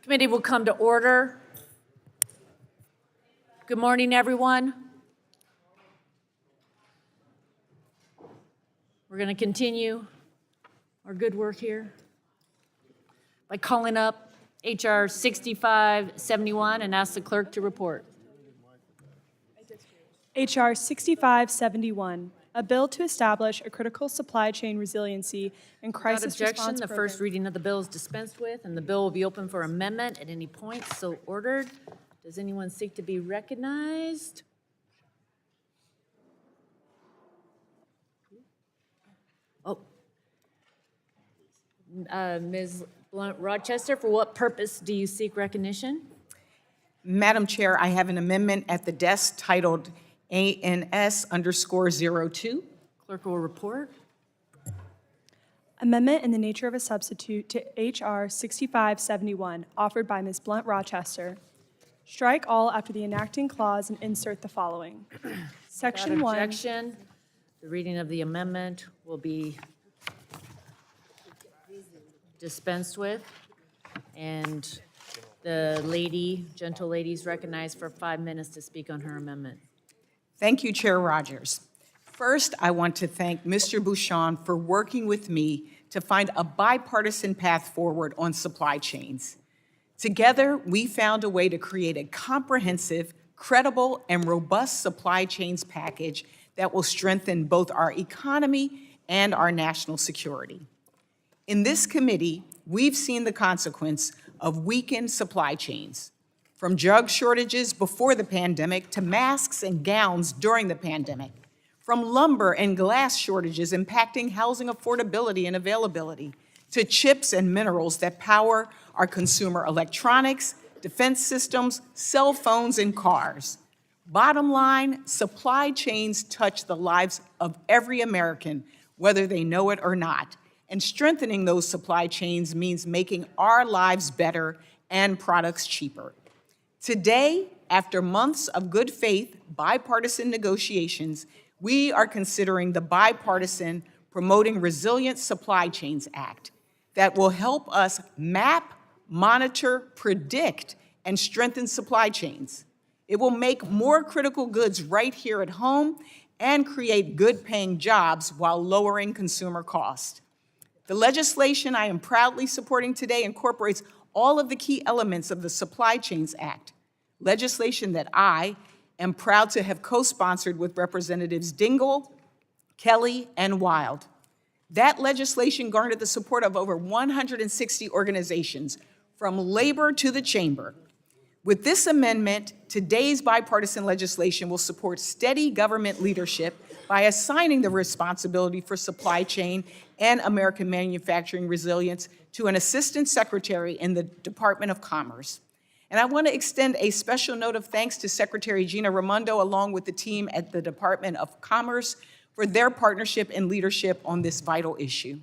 Committee will come to order. Good morning, everyone. We're going to continue our good work here by calling up HR 6571 and ask the clerk to report. HR 6571, a bill to establish a critical supply chain resiliency and crisis Without objection, response the program. first reading of the bill is dispensed with, and the bill will be open for amendment at any point, so ordered. Does anyone seek to be recognized? Oh. Ms. Rochester, for what purpose do you seek recognition? Madam Chair, I have an amendment at the desk titled ANS_02. Clerk will report. Amendment in the nature of a substitute to HR 6571, offered by Ms. Blunt Rochester. Strike all after the enacting clause and insert the following. Section Without 1. objection, the reading of the amendment will be dispensed with, and the gentle lady is recognized for 5 minutes to speak on her amendment. Thank you, Chair Rodgers. First, I want to thank Mr. Bouchon for working with me to find a bipartisan path forward on supply chains. Together, we found a way to create a comprehensive, credible, and robust supply chains package that will strengthen both our economy and our national security. In this committee, we've seen the consequence of weakened supply chains, from drug shortages before the pandemic to masks and gowns during the pandemic, from lumber and glass shortages impacting housing affordability and availability, to chips and minerals that power our consumer electronics, defense systems, cell phones, and cars. Bottom line, supply chains touch the lives of every American, whether they know it or not. And strengthening those supply chains means making our lives better and products cheaper. Today, after months of good faith bipartisan negotiations, we are considering the bipartisan Promoting Resilient Supply Chains Act that will help us map, monitor, predict, and strengthen supply chains. It will make more critical goods right here at home and create good-paying jobs while lowering consumer costs. The legislation I am proudly supporting today incorporates all of the key elements of the Supply Chains Act, legislation that I am proud to have co-sponsored with Representatives Dingell, Kelly, and Wild. That legislation garnered the support of over 160 organizations, from labor to the chamber. With this amendment, today's bipartisan legislation will support steady government leadership by assigning the responsibility for supply chain and American manufacturing resilience to an assistant secretary in the Department of Commerce. And I want to extend a special note of thanks to Secretary Gina Raimondo, along with the team at the Department of Commerce, for their partnership and leadership on this vital issue.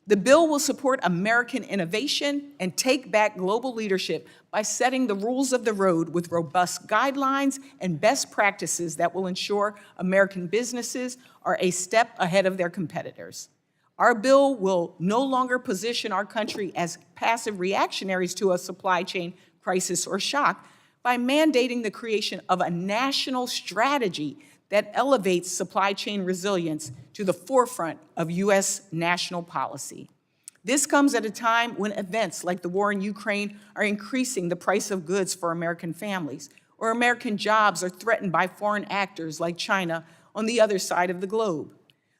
The bill will support American innovation and take back global leadership by setting the rules of the road with robust guidelines and best practices that will ensure American businesses are a step ahead of their competitors. Our bill will no longer position our country as passive reactionaries to a supply chain crisis or shock by mandating the creation of a national strategy that elevates supply chain resilience to the forefront of U.S. national policy. This comes at a time when events like the war in Ukraine are increasing the price of goods for American families, or American jobs are threatened by foreign actors like China on the other side of the globe.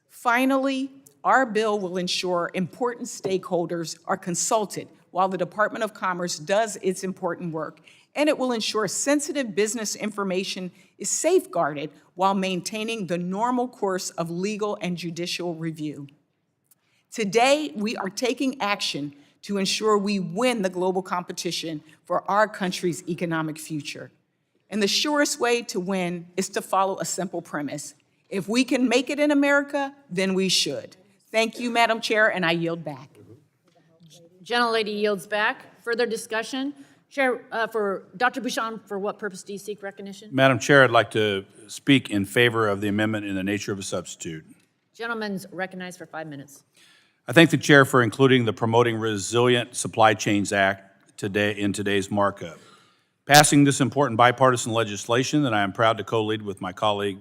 Finally, our bill will ensure important stakeholders are consulted while the Department of Commerce does its important work, and it will ensure sensitive business information is safeguarded while maintaining the normal course of legal and judicial review. Today, we are taking action to ensure we win the global competition for our country's economic future. And the surest way to win is to follow a simple premise. If we can make it in America, then we should. Thank you, Madam Chair, and I yield back. Gentlelady yields back. Further discussion? Chair, for Dr. Bouchon, for what purpose do you seek recognition? Madam Chair, I'd like to speak in favor of the amendment in the nature of a substitute. Gentleman's recognized for 5 minutes. I thank the chair for including the Promoting Resilient Supply Chains Act in today's markup. Passing this important bipartisan legislation that I am proud to co-lead with my colleague,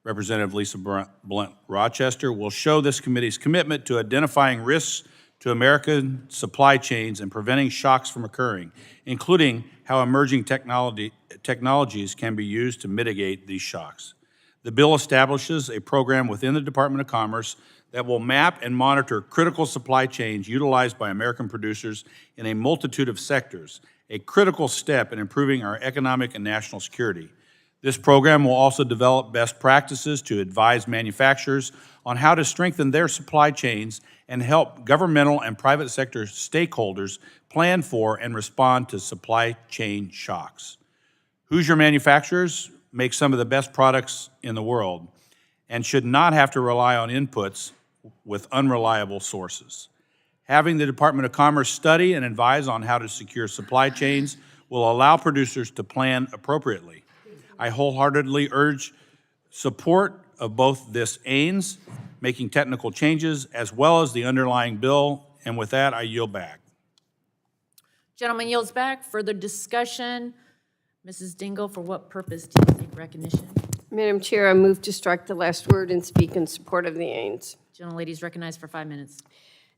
Representative Lisa Blunt Rochester, will show this committee's commitment to identifying risks to American supply chains and preventing shocks from occurring, including how emerging technologies can be used to mitigate these shocks. The bill establishes a program within the Department of Commerce that will map and monitor critical supply chains utilized by American producers in a multitude of sectors, a critical step in improving our economic and national security. This program will also develop best practices to advise manufacturers on how to strengthen their supply chains and help governmental and private sector stakeholders plan for and respond to supply chain shocks. Hoosier manufacturers make some of the best products in the world and should not have to rely on inputs with unreliable sources. Having the Department of Commerce study and advise on how to secure supply chains will allow producers to plan appropriately. I wholeheartedly urge support of both this AINS, making technical changes, as well as the underlying bill, and with that, I yield back. Gentleman yields back. Further discussion. Mrs. Dingle, for what purpose do you seek recognition? Madam Chair, I move to strike the last word and speak in support of the AINS. Gentlelady is recognized for 5 minutes.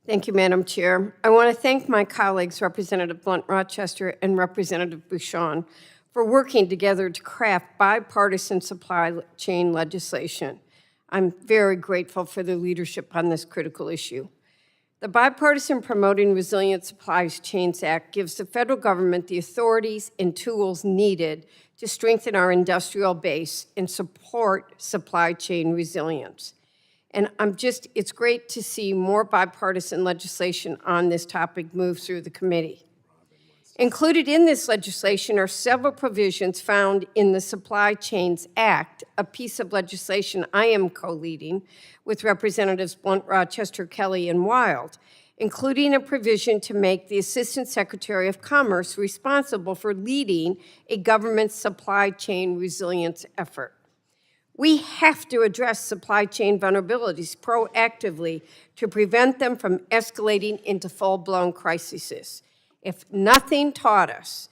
Thank you, Madam Chair. I want to thank my colleagues, Representative Blunt Rochester and Representative Bouchon, for working together to craft bipartisan supply chain legislation. I'm very grateful for their leadership on this critical issue. The Bipartisan Promoting Resilient Supply Chains Act gives the federal government the authorities and tools needed to strengthen our industrial base and support supply chain resilience. And it's great to see more bipartisan legislation on this topic move through the committee. Included in this legislation are several provisions found in the Supply Chains Act, a piece of legislation I am co-leading with Representatives Blunt, Rochester, Kelly, and Wild, including a provision to make the Assistant Secretary of Commerce responsible for leading a government supply chain resilience effort. We have to address supply chain vulnerabilities proactively to prevent them from escalating into full-blown crises. If nothing taught us,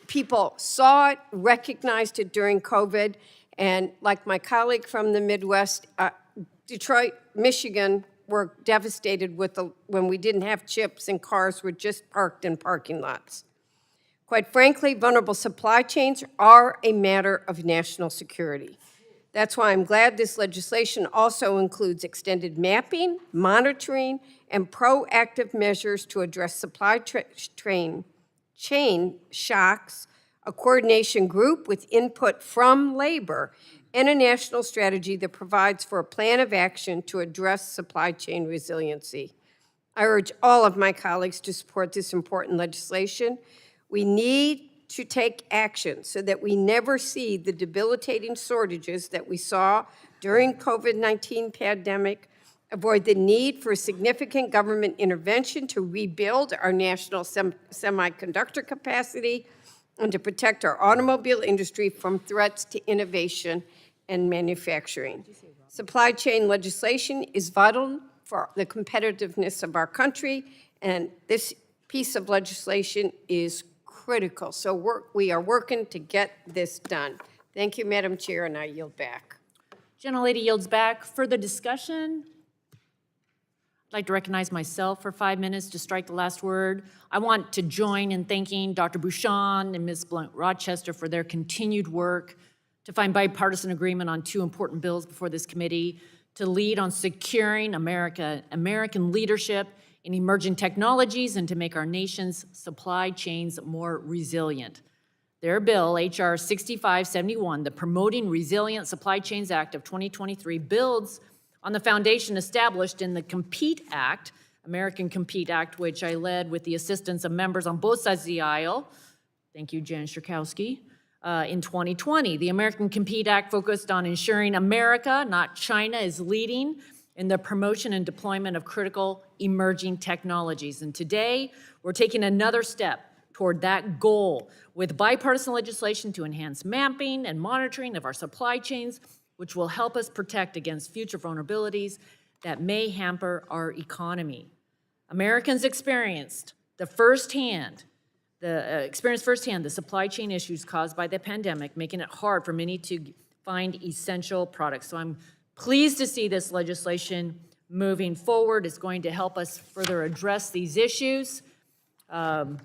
people saw it, recognized it during COVID, and like my colleague from the Midwest, Detroit, Michigan, were devastated when we didn't have chips and cars were just parked in parking lots. Quite frankly, vulnerable supply chains are a matter of national security. That's why I'm glad this legislation also includes extended mapping, monitoring, and proactive measures to address supply chain shocks, a coordination group with input from labor, and a national strategy that provides for a plan of action to address supply chain resiliency. I urge all of my colleagues to support this important legislation. We need to take action so that we never see the debilitating shortages that we saw during COVID-19 pandemic, avoid the need for significant government intervention to rebuild our national semiconductor capacity, and to protect our automobile industry from threats to innovation and manufacturing. Supply chain legislation is vital for the competitiveness of our country, and this piece of legislation is critical. So we are working to get this done. Thank you, Madam Chair, and I yield back. Gentlelady yields back. Further discussion? I'd like to recognize myself for 5 minutes to strike the last word. I want to join in thanking Dr. Bouchon and Ms. Blunt Rochester for their continued work to find bipartisan agreement on 2 important bills before this committee, to lead on securing American leadership in emerging technologies and to make our nation's supply chains more resilient. Their bill, H.R. 6571, the Promoting Resilient Supply Chains Act of 2023, builds on the foundation established in the COMPETE Act, American COMPETE Act, which I led with the assistance of members on both sides of the aisle. Thank you, Jan Schakowsky. In 2020, the American COMPETE Act focused on ensuring America, not China, is leading in the promotion and deployment of critical emerging technologies. And today, we're taking another step toward that goal with bipartisan legislation to enhance mapping and monitoring of our supply chains, which will help us protect against future vulnerabilities that may hamper our economy. Americans experienced the firsthand experienced firsthand the supply chain issues caused by the pandemic, making it hard for many to find essential products. So I'm pleased to see this legislation moving forward. It's going to help us further address these issues. One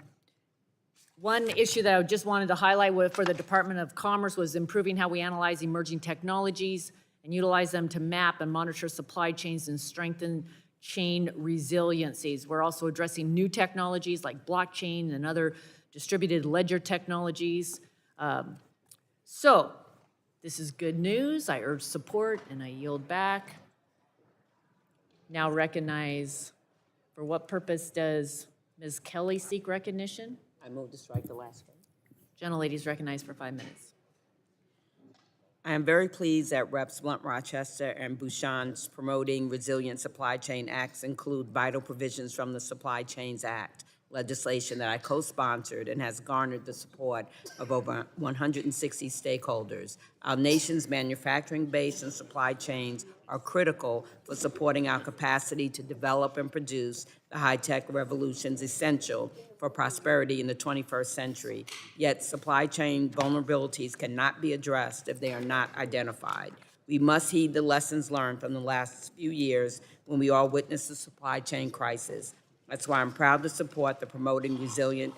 issue that I just wanted to highlight for the Department of Commerce was improving how we analyze emerging technologies and utilize them to map and monitor supply chains and strengthen chain resiliencies. We're also addressing new technologies like blockchain and other distributed ledger technologies. So this is good news. I urge support and I yield back. Now recognize, for what purpose does Ms. Kelly seek recognition? I move to strike the last one. Gentlelady is recognized for 5 minutes. I am very pleased that Reps. Blunt Rochester and Bouchon's Promoting Resilient Supply Chain Acts include vital provisions from the Supply Chains Act legislation that I co-sponsored and has garnered the support of over 160 stakeholders. Our nation's manufacturing base and supply chains are critical for supporting our capacity to develop and produce the high-tech revolutions essential for prosperity in the 21st century. Yet supply chain vulnerabilities cannot be addressed if they are not identified. We must heed the lessons learned from the last few years when we all witnessed the supply chain crisis. That's why I'm proud to support the Promoting Resilient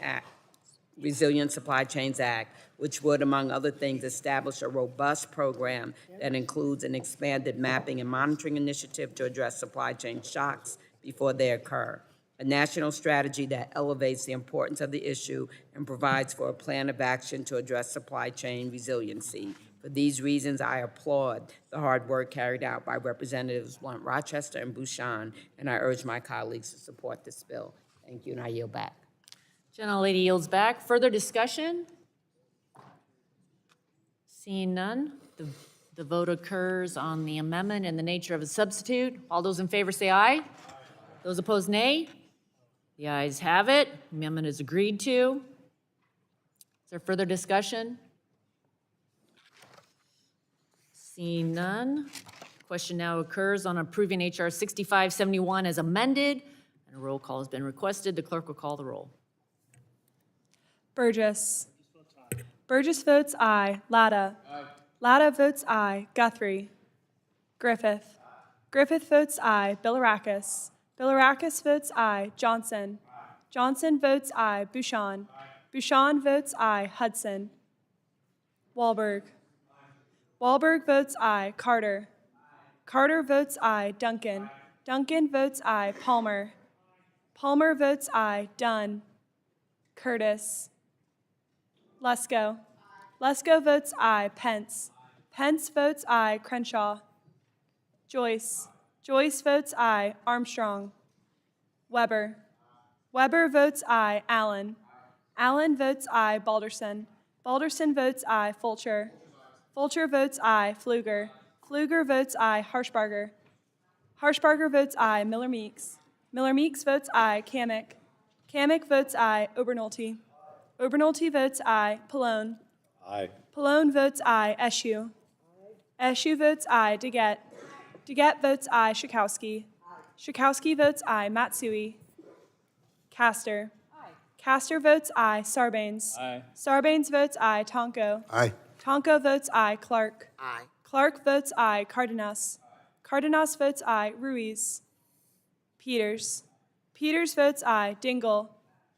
Supply Chains Act, which would, among other things, establish a robust program that includes an expanded mapping and monitoring initiative to address supply chain shocks before they occur, a national strategy that elevates the importance of the issue and provides for a plan of action to address supply chain resiliency. For these reasons, I applaud the hard work carried out by Representatives Blunt Rochester and Bouchon, and I urge my colleagues to support this bill. Thank you, and I yield back. Gentlelady yields back. Further discussion? Seeing none, the vote occurs on the amendment in the nature of a substitute. All those in favor say aye. Those opposed, nay. The ayes have it. Amendment is agreed to. Is there further discussion? Seeing none, question now occurs on approving H.R. 6571 as amended, and a roll call has been requested. The clerk will call the roll. Burgess. Burgess votes aye. Latta. Latta votes aye. Guthrie. Griffith. Griffith votes aye. Bilirakis. Bilirakis votes aye. Johnson. Johnson votes aye. Bouchon. Bouchon votes aye. Hudson. Wahlberg. Wahlberg votes aye. Carter. Carter votes aye. Duncan. Duncan votes aye. Palmer. Palmer votes aye. Dunn. Curtis. Lesko. Lesko votes aye. Pence. Pence votes aye. Crenshaw. Joyce. Joyce votes aye. Armstrong. Weber. Weber votes aye. Allen. Allen votes aye. Balderson. Balderson votes aye. Fulcher. Fulcher votes aye. Pfluger. Pfluger votes aye. Harshbarger. Harshbarger votes aye. Miller Meeks. Miller Meeks votes aye. Kamick. Kamick votes aye. Obernolte. Obernolte votes aye. Pallone. Aye. Pallone votes aye. Eschew. Eschew votes aye. DeGette. DeGette votes aye. Schakowsky. Schakowsky votes aye. Matsui. Castor. Castor votes aye. Sarbanes. Aye. Sarbanes votes aye. Tonko. Aye. Tonko votes aye. Clark. Aye. Clark votes aye. Cardenas. Cardenas votes aye. Ruiz. Peters. Peters votes aye. Dingle.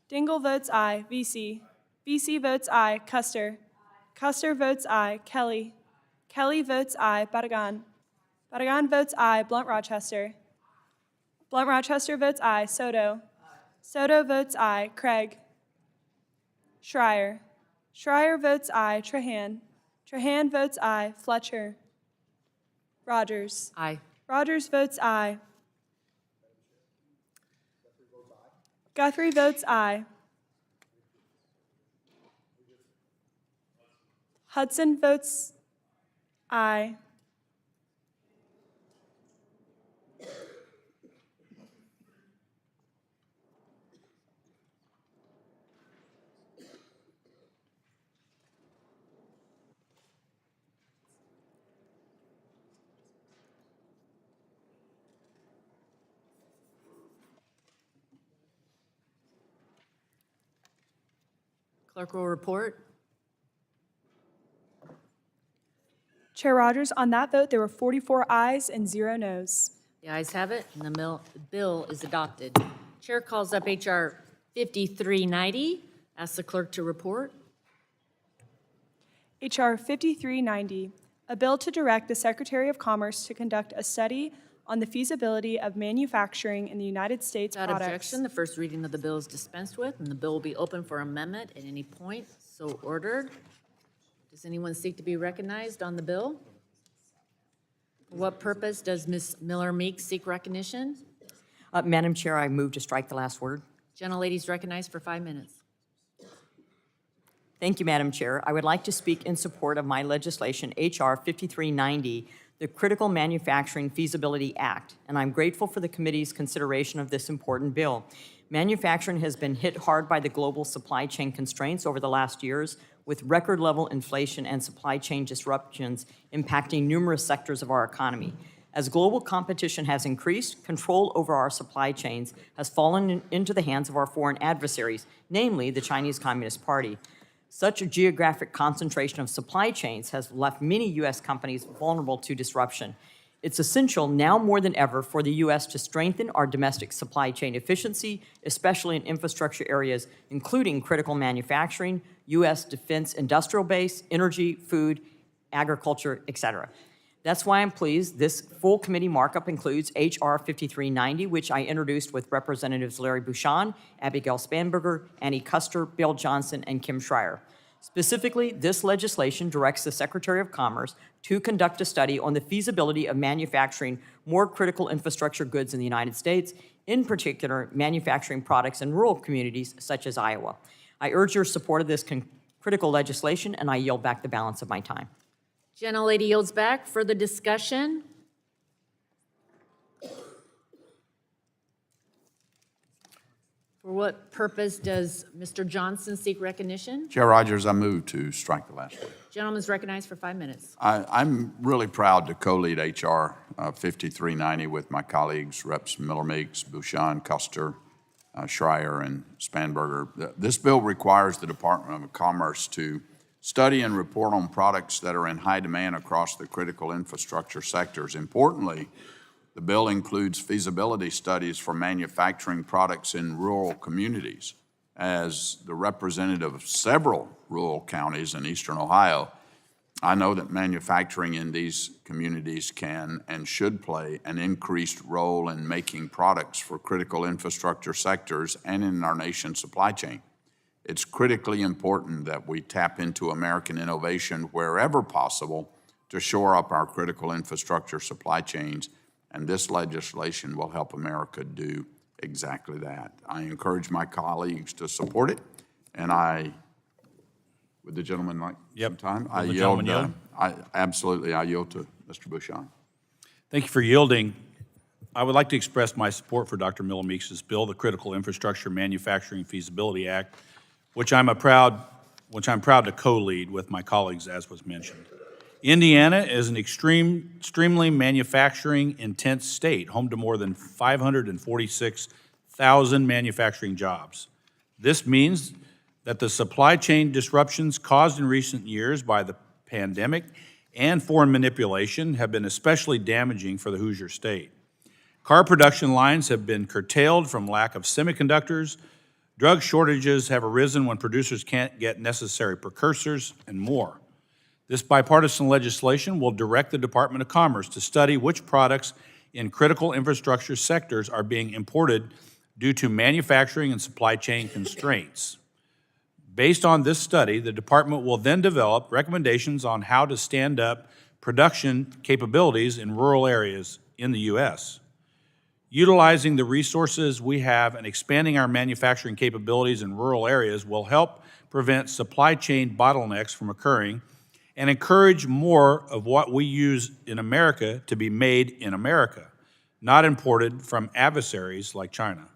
Dingle votes aye. VC. VC votes aye. Custer. Custer votes aye. Kelly. Kelly votes aye. Barragan. Barragan votes aye. Blunt Rochester. Blunt Rochester votes aye. Soto. Soto votes aye. Craig. Schreier. Schreier votes aye. Trahan. Trahan votes aye. Fletcher. Rodgers. Aye. Rodgers votes aye. Guthrie votes aye. Hudson votes aye. Clerk will report. Chair Rodgers, on that vote, there were 44 ayes and 0 noes. The ayes have it, and the bill is adopted. Chair calls up H.R. 5390. Asks the clerk to report. H.R. 5390, a bill to direct the Secretary of Commerce to conduct a study on the feasibility of manufacturing in the United States Without products. objection, the first reading of the bill is dispensed with, and the bill will be open for amendment at any point. So ordered. Does anyone seek to be recognized on the bill? For what purpose does Ms. Miller-Meeks seek recognition? Madam Chair, I move to strike the last word. Gentlelady is recognized for 5 minutes. Thank you, Madam Chair. I would like to speak in support of my legislation, H.R. 5390, the Critical Manufacturing Feasibility Act, and I'm grateful for the committee's consideration of this important bill. Manufacturing has been hit hard by the global supply chain constraints over the last years, with record-level inflation and supply chain disruptions impacting numerous sectors of our economy. As global competition has increased, control over our supply chains has fallen into the hands of our foreign adversaries, namely the Chinese Communist Party. Such a geographic concentration of supply chains has left many U.S. companies vulnerable to disruption. It's essential now more than ever for the U.S. to strengthen our domestic supply chain efficiency, especially in infrastructure areas, including critical manufacturing, U.S. defense industrial base, energy, food, agriculture, et cetera. That's why I'm pleased this full committee markup includes H.R. 5390, which I introduced with Representatives Larry Bucshon, Abigail Spanberger, Annie Custer, Bill Johnson, and Kim Schreier. Specifically, this legislation directs the Secretary of Commerce to conduct a study on the feasibility of manufacturing more critical infrastructure goods in the United States, in particular, manufacturing products in rural communities such as Iowa. I urge your support of this critical legislation, and I yield back the balance of my time. Gentlelady yields back. Further discussion? For what purpose does Mr. Johnson seek recognition? Chair Rodgers, I move to strike the last word. Gentleman's recognized for 5 minutes. I'm really proud to co-lead H.R. 5390 with my colleagues, Reps. Miller-Meeks, Bucshon, Custer, Schreier, and Spanberger. This bill requires the Department of Commerce to study and report on products that are in high demand across the critical infrastructure sectors. Importantly, the bill includes feasibility studies for manufacturing products in rural communities. As the representative of several rural counties in eastern Ohio, I know that manufacturing in these communities can and should play an increased role in making products for critical infrastructure sectors and in our nation's supply chain. It's critically important that we tap into American innovation wherever possible to shore up our critical infrastructure supply chains, and this legislation will help America do exactly that. I encourage my colleagues to support it, and would the gentleman like some time? Will the gentleman yield? Absolutely, I yield to Mr. Bucshon. Thank you for yielding. I would like to express my support for Dr. Miller-Meeks' bill, the Critical Infrastructure Manufacturing Feasibility Act, which I'm proud to co-lead with my colleagues, as was mentioned. Indiana is an extremely manufacturing-intense state, home to more than 546,000 manufacturing jobs. This means that the supply chain disruptions caused in recent years by the pandemic and foreign manipulation have been especially damaging for the Hoosier State. Car production lines have been curtailed from lack of semiconductors. Drug shortages have arisen when producers can't get necessary precursors, and more. This bipartisan legislation will direct the Department of Commerce to study which products in critical infrastructure sectors are being imported due to manufacturing and supply chain constraints. Based on this study, the department will then develop recommendations on how to stand up production capabilities in rural areas in the U.S. Utilizing the resources we have and expanding our manufacturing capabilities in rural areas will help prevent supply chain bottlenecks from occurring and encourage more of what we use in America to be made in America, not imported from adversaries like China.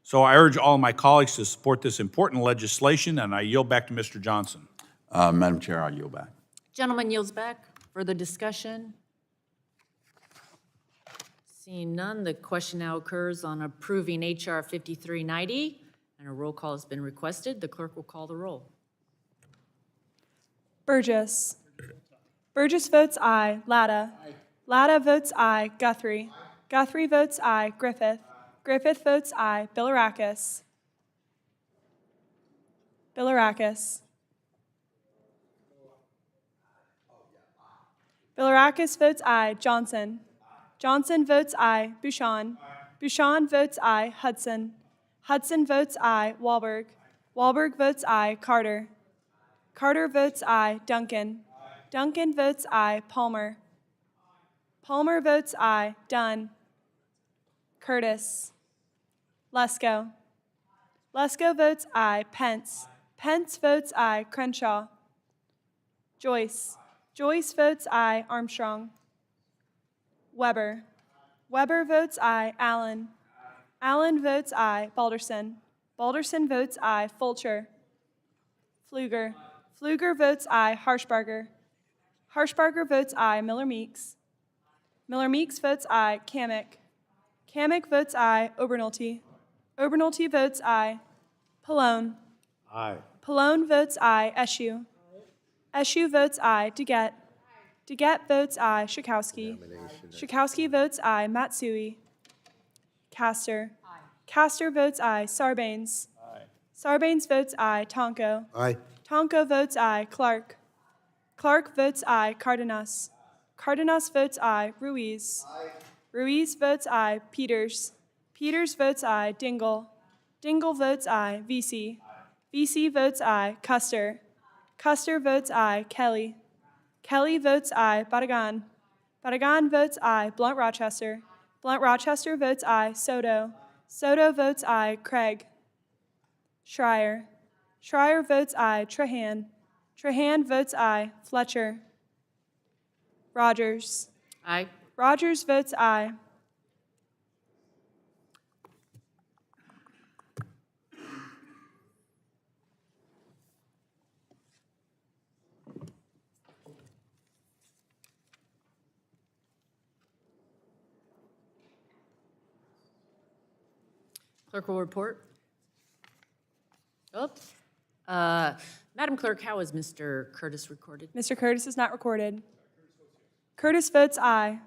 So I urge all of my colleagues to support this important legislation, and I yield back to Mr. Johnson. Madam Chair, I yield back. Gentleman yields back. Further discussion? Seeing none, the question now occurs on approving H.R. 5390, and a roll call has been requested. The clerk will call the roll. Burgess. Burgess votes aye. Latta. Latta votes aye. Guthrie. Guthrie votes aye. Griffith. Griffith votes aye. Bilirakis. Bilirakis. Bilirakis votes aye. Johnson. Johnson votes aye. Bouchon. Bouchon votes aye. Hudson. Hudson votes aye. Wahlberg. Wahlberg votes aye. Carter. Carter votes aye. Duncan. Duncan votes aye. Palmer. Palmer votes aye. Dunn. Curtis. Lesko. Lesko votes aye. Pence. Pence votes aye. Crenshaw. Joyce. Joyce votes aye. Armstrong. Weber. Weber votes aye. Allen. Allen votes aye. Balderson. Balderson votes aye. Fulcher. Pfluger. Pfluger votes aye. Harshbarger. Harshbarger votes aye. Miller Meeks. Miller Meeks votes aye. Kamick. Kamick votes aye. Obernolte. Obernolte votes aye. Pallone. Aye. Pallone votes aye. Eschew. Eschew votes aye. DeGette. DeGette votes aye. Schakowsky. Schakowsky votes aye. Matsui. Castor. Castor votes aye. Sarbanes. Sarbanes votes aye. Tonko. Aye. Tonko votes aye. Clark. Clark votes aye. Cardenas. Cardenas votes aye. Ruiz. Ruiz votes aye. Peters. Peters votes aye. Dingle. Dingle votes aye. VC. VC votes aye. Custer. Custer votes aye. Kelly. Kelly votes aye. Badagan. Badagan votes aye. Blunt Rochester. Blunt Rochester votes aye. Soto. Soto votes aye. Craig. Schreier. Schreier votes aye. Trahan. Trahan votes aye. Fletcher. Rodgers. Aye. Rodgers votes aye. Clerk will report. Oh, Madam Clerk, how is Mr. Curtis recorded? Mr. Curtis is not recorded. Curtis votes aye.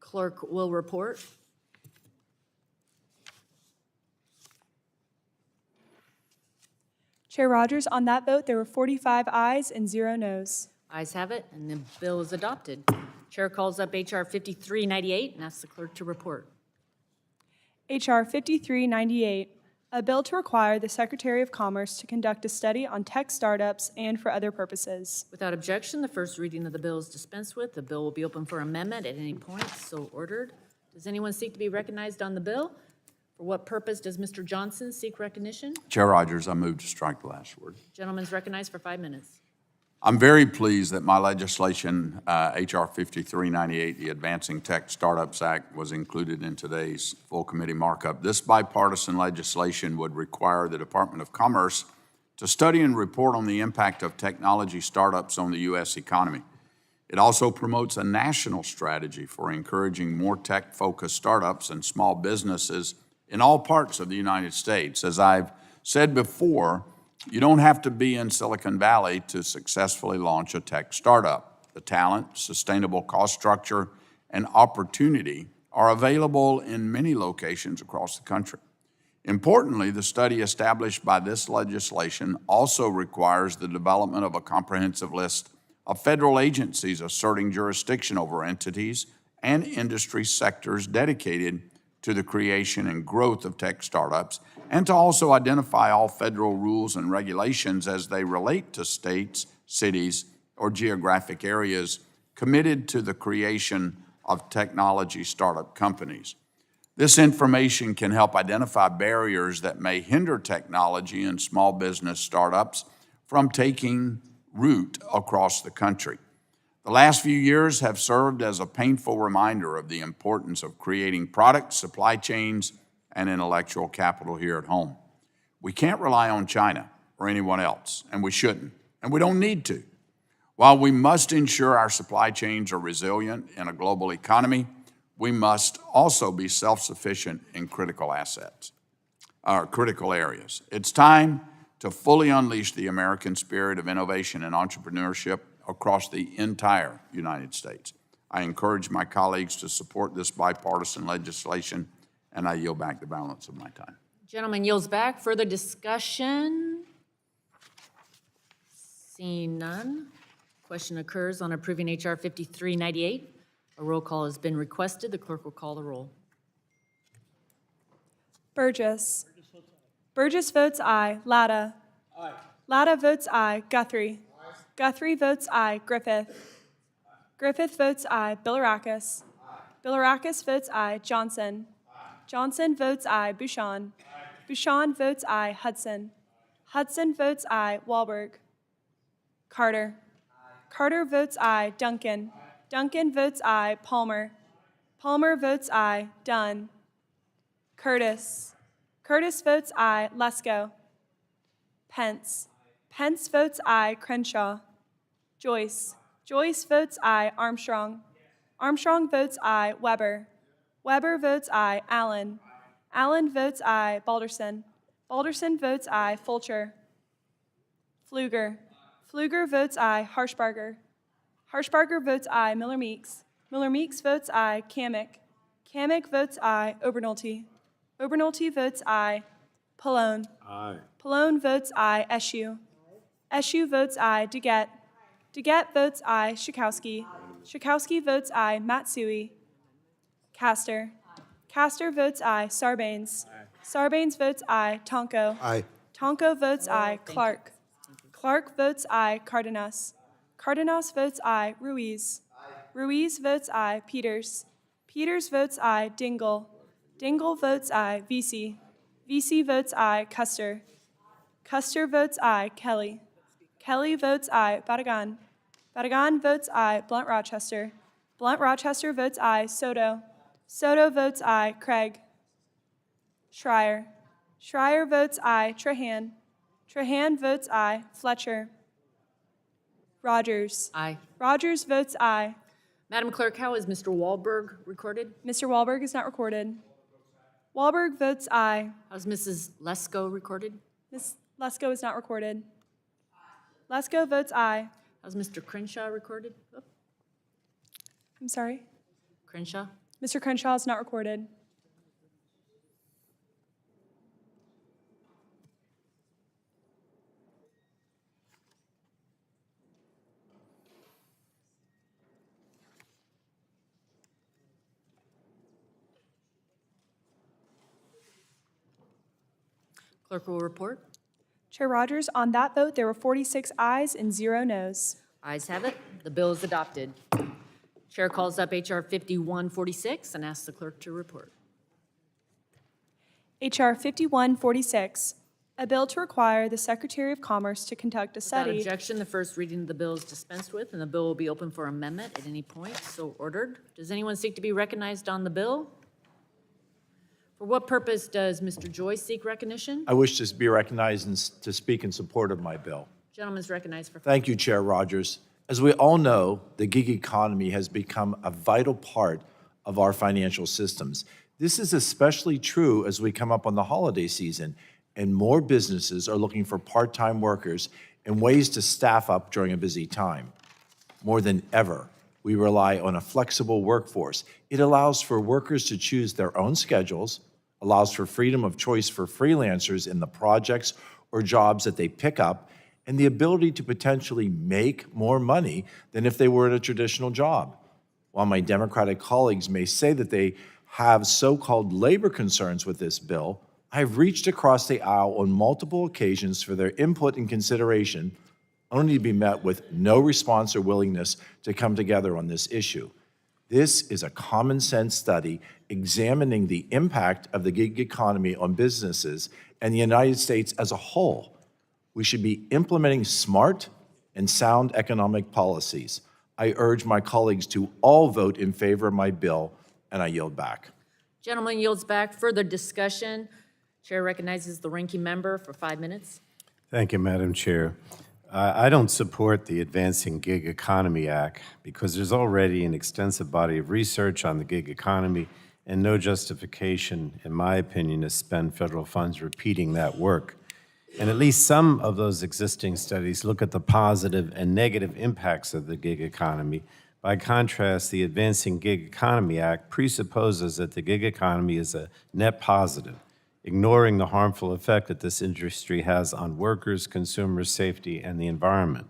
Clerk will report. Chair Rodgers, on that vote, there were 45 ayes and 0 noes. Ayes have it, and the bill is adopted. Chair calls up H.R. 5398 and asks the clerk to report. H.R. 5398, a bill to require the Secretary of Commerce to conduct a study on tech startups and for other purposes. Without objection, the first reading of the bill is dispensed with. The bill will be open for amendment at any point, so ordered. Does anyone seek to be recognized on the bill? For what purpose does Mr. Johnson seek recognition? Chair Rodgers, I move to strike the last word. Gentleman's recognized for 5 minutes. I'm very pleased that my legislation, H.R. 5398, the Advancing Tech Startups Act, was included in today's full committee markup. This bipartisan legislation would require the Department of Commerce to study and report on the impact of technology startups on the U.S. economy. It also promotes a national strategy for encouraging more tech-focused startups and small businesses in all parts of the United States. As I've said before, you don't have to be in Silicon Valley to successfully launch a tech startup. The talent, sustainable cost structure, and opportunity are available in many locations across the country. Importantly, the study established by this legislation also requires the development of a comprehensive list of federal agencies asserting jurisdiction over entities and industry sectors dedicated to the creation and growth of tech startups, and to also identify all federal rules and regulations as they relate to states, cities, or geographic areas committed to the creation of technology startup companies. This information can help identify barriers that may hinder technology and small business startups from taking root across the country. The last few years have served as a painful reminder of the importance of creating products, supply chains, and intellectual capital here at home. We can't rely on China or anyone else, and we shouldn't, and we don't need to. While we must ensure our supply chains are resilient in a global economy, we must also be self-sufficient in critical assets, or critical areas. It's time to fully unleash the American spirit of innovation and entrepreneurship across the entire United States. I encourage my colleagues to support this bipartisan legislation, and I yield back the balance of my time. Gentleman yields back. Further discussion? Seeing none. Question occurs on approving H.R. 5398. A roll call has been requested. The clerk will call the roll. Burgess. Burgess votes aye. Latta. Latta votes aye. Guthrie. Guthrie votes aye. Griffith. Griffith votes aye. Bilirakis. Bilirakis votes aye. Johnson. Johnson votes aye. Bouchon. Bouchon votes aye. Hudson. Hudson votes aye. Wahlberg. Carter. Carter votes aye. Duncan. Duncan votes aye. Palmer. Palmer votes aye. Dunn. Curtis. Curtis votes aye. Lesko. Pence. Pence votes aye. Crenshaw. Joyce. Joyce votes aye. Armstrong. Armstrong votes aye. Weber. Weber votes aye. Allen. Allen votes aye. Balderson. Balderson votes aye. Fulcher. Pfluger. Pfluger votes aye. Harshbarger. Harshbarger votes aye. Miller Meeks. Miller Meeks votes aye. Kamick. Kamick votes aye. Obernolte. Obernolte votes aye. Pallone. Aye. Pallone votes aye. Eschew. Eschew votes aye. DeGette. DeGette votes aye. Schakowsky. Schakowsky votes aye. Matsui. Castor. Castor votes aye. Sarbanes. Sarbanes votes aye. Tonko. Aye. Tonko votes aye. Clark. Clark votes aye. Cardenas. Cardenas votes aye. Ruiz. Ruiz votes aye. Peters. Peters votes aye. Dingle. Dingle votes aye. Vesey. Vesey votes aye. Custer. Custer votes aye. Kelly. Kelly votes aye. Badagan. Badagan votes aye. Blunt Rochester. Blunt Rochester votes aye. Soto. Soto votes aye. Craig. Schreier. Schreier votes aye. Trahan. Trahan votes aye. Fletcher. Rodgers. Aye. Rodgers votes aye. Madam Clerk, how is Mr. Wahlberg recorded? Mr. Wahlberg is not recorded. Wahlberg votes aye. How's Mrs. Lesko recorded? Ms. Lesko is not recorded. Lesko votes aye. How's Mr. Crenshaw recorded? Oh, I'm sorry. Crenshaw? Mr. Crenshaw is not recorded. Clerk will report. Chair Rodgers, on that vote, there were 46 ayes and 0 noes. Ayes have it. The bill is adopted. Chair calls up H.R. 5146 and asks the clerk to report. H.R. 5146, a bill to require the Secretary of Commerce to conduct a Without study. objection, the first reading of the bill is dispensed with, and the bill will be open for amendment at any point, so ordered. Does anyone seek to be recognized on the bill? For what purpose does Mr. Joyce seek recognition? I wish to be recognized and to speak in support of my bill. Gentleman is recognized for. Thank you, Chair Rodgers. As we all know, the gig economy has become a vital part of our financial systems. This is especially true as we come up on the holiday season, and more businesses are looking for part-time workers and ways to staff up during a busy time. More than ever, we rely on a flexible workforce. It allows for workers to choose their own schedules, allows for freedom of choice for freelancers in the projects or jobs that they pick up, and the ability to potentially make more money than if they were in a traditional job. While my Democratic colleagues may say that they have so-called labor concerns with this bill, I've reached across the aisle on multiple occasions for their input and consideration, only to be met with no response or willingness to come together on this issue. This is a common sense study examining the impact of the gig economy on businesses and the United States as a whole. We should be implementing smart and sound economic policies. I urge my colleagues to all vote in favor of my bill, and I yield back. Gentleman yields back. Further discussion. Chair recognizes the ranking member for 5 minutes. Thank you, Madam Chair. I don't support the Advancing Gig Economy Act because there's already an extensive body of research on the gig economy and no justification, in my opinion, to spend federal funds repeating that work. And at least some of those existing studies look at the positive and negative impacts of the gig economy. By contrast, the Advancing Gig Economy Act presupposes that the gig economy is a net positive, ignoring the harmful effect that this industry has on workers, consumers, safety, and the environment.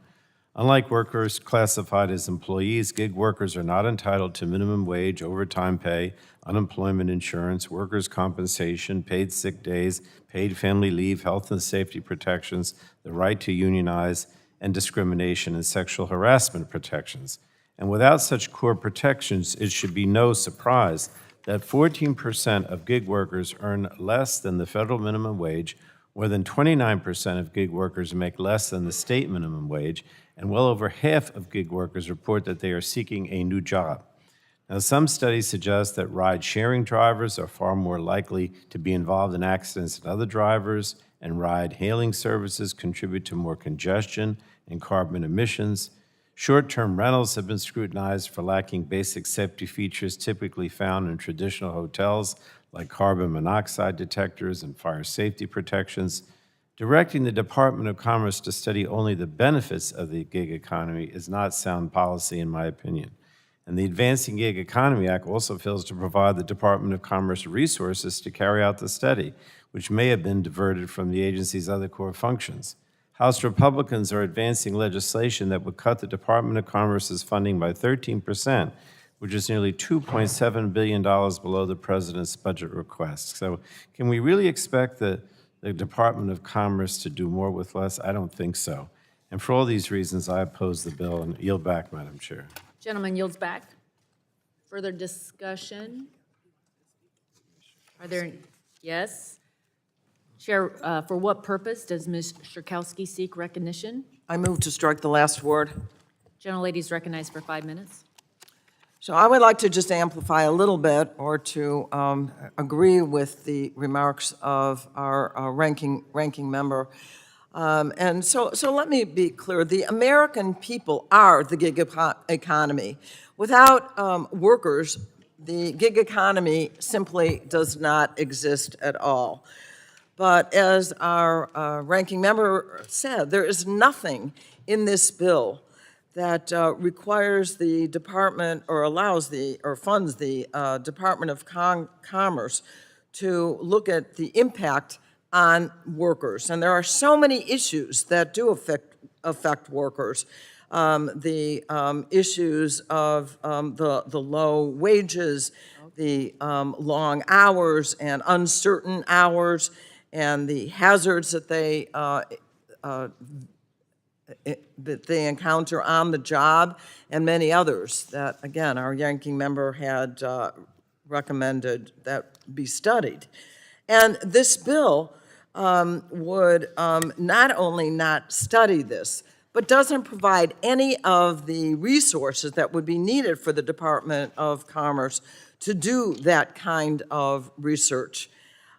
Unlike workers classified as employees, gig workers are not entitled to minimum wage, overtime pay, unemployment insurance, workers' compensation, paid sick days, paid family leave, health and safety protections, the right to unionize, and discrimination and sexual harassment protections. And without such core protections, it should be no surprise that 14% of gig workers earn less than the federal minimum wage, more than 29% of gig workers make less than the state minimum wage, and well over half of gig workers report that they are seeking a new job. Now, some studies suggest that ride-sharing drivers are far more likely to be involved in accidents than other drivers, and ride-hailing services contribute to more congestion and carbon emissions. Short-term rentals have been scrutinized for lacking basic safety features typically found in traditional hotels, like carbon monoxide detectors and fire safety protections. Directing the Department of Commerce to study only the benefits of the gig economy is not sound policy, in my opinion. And the Advancing Gig Economy Act also fails to provide the Department of Commerce resources to carry out the study, which may have been diverted from the agency's other core functions. House Republicans are advancing legislation that would cut the Department of Commerce's funding by 13%, which is nearly $2.7 billion below the president's budget request. So can we really expect the Department of Commerce to do more with less? I don't think so. And for all these reasons, I oppose the bill and yield back, Madam Chair. Gentleman yields back. Further discussion? Are there, yes? Chair, for what purpose does Ms. Sherkowski seek recognition? I move to strike the last word. Gentlelady is recognized for 5 minutes. So I would like to just amplify a little bit or to agree with the remarks of our ranking member. And so let me be clear. The American people are the gig economy. Without workers, the gig economy simply does not exist at all. But as our ranking member said, there is nothing in this bill that requires the department or allows the or funds the Department of Commerce to look at the impact on workers. And there are so many issues that do affect workers. The issues of the low wages, the long hours and uncertain hours, and the hazards that they encounter on the job, and many others that, again, our ranking member had recommended that be studied. And this bill would not only not study this, but doesn't provide any of the resources that would be needed for the Department of Commerce to do that kind of research.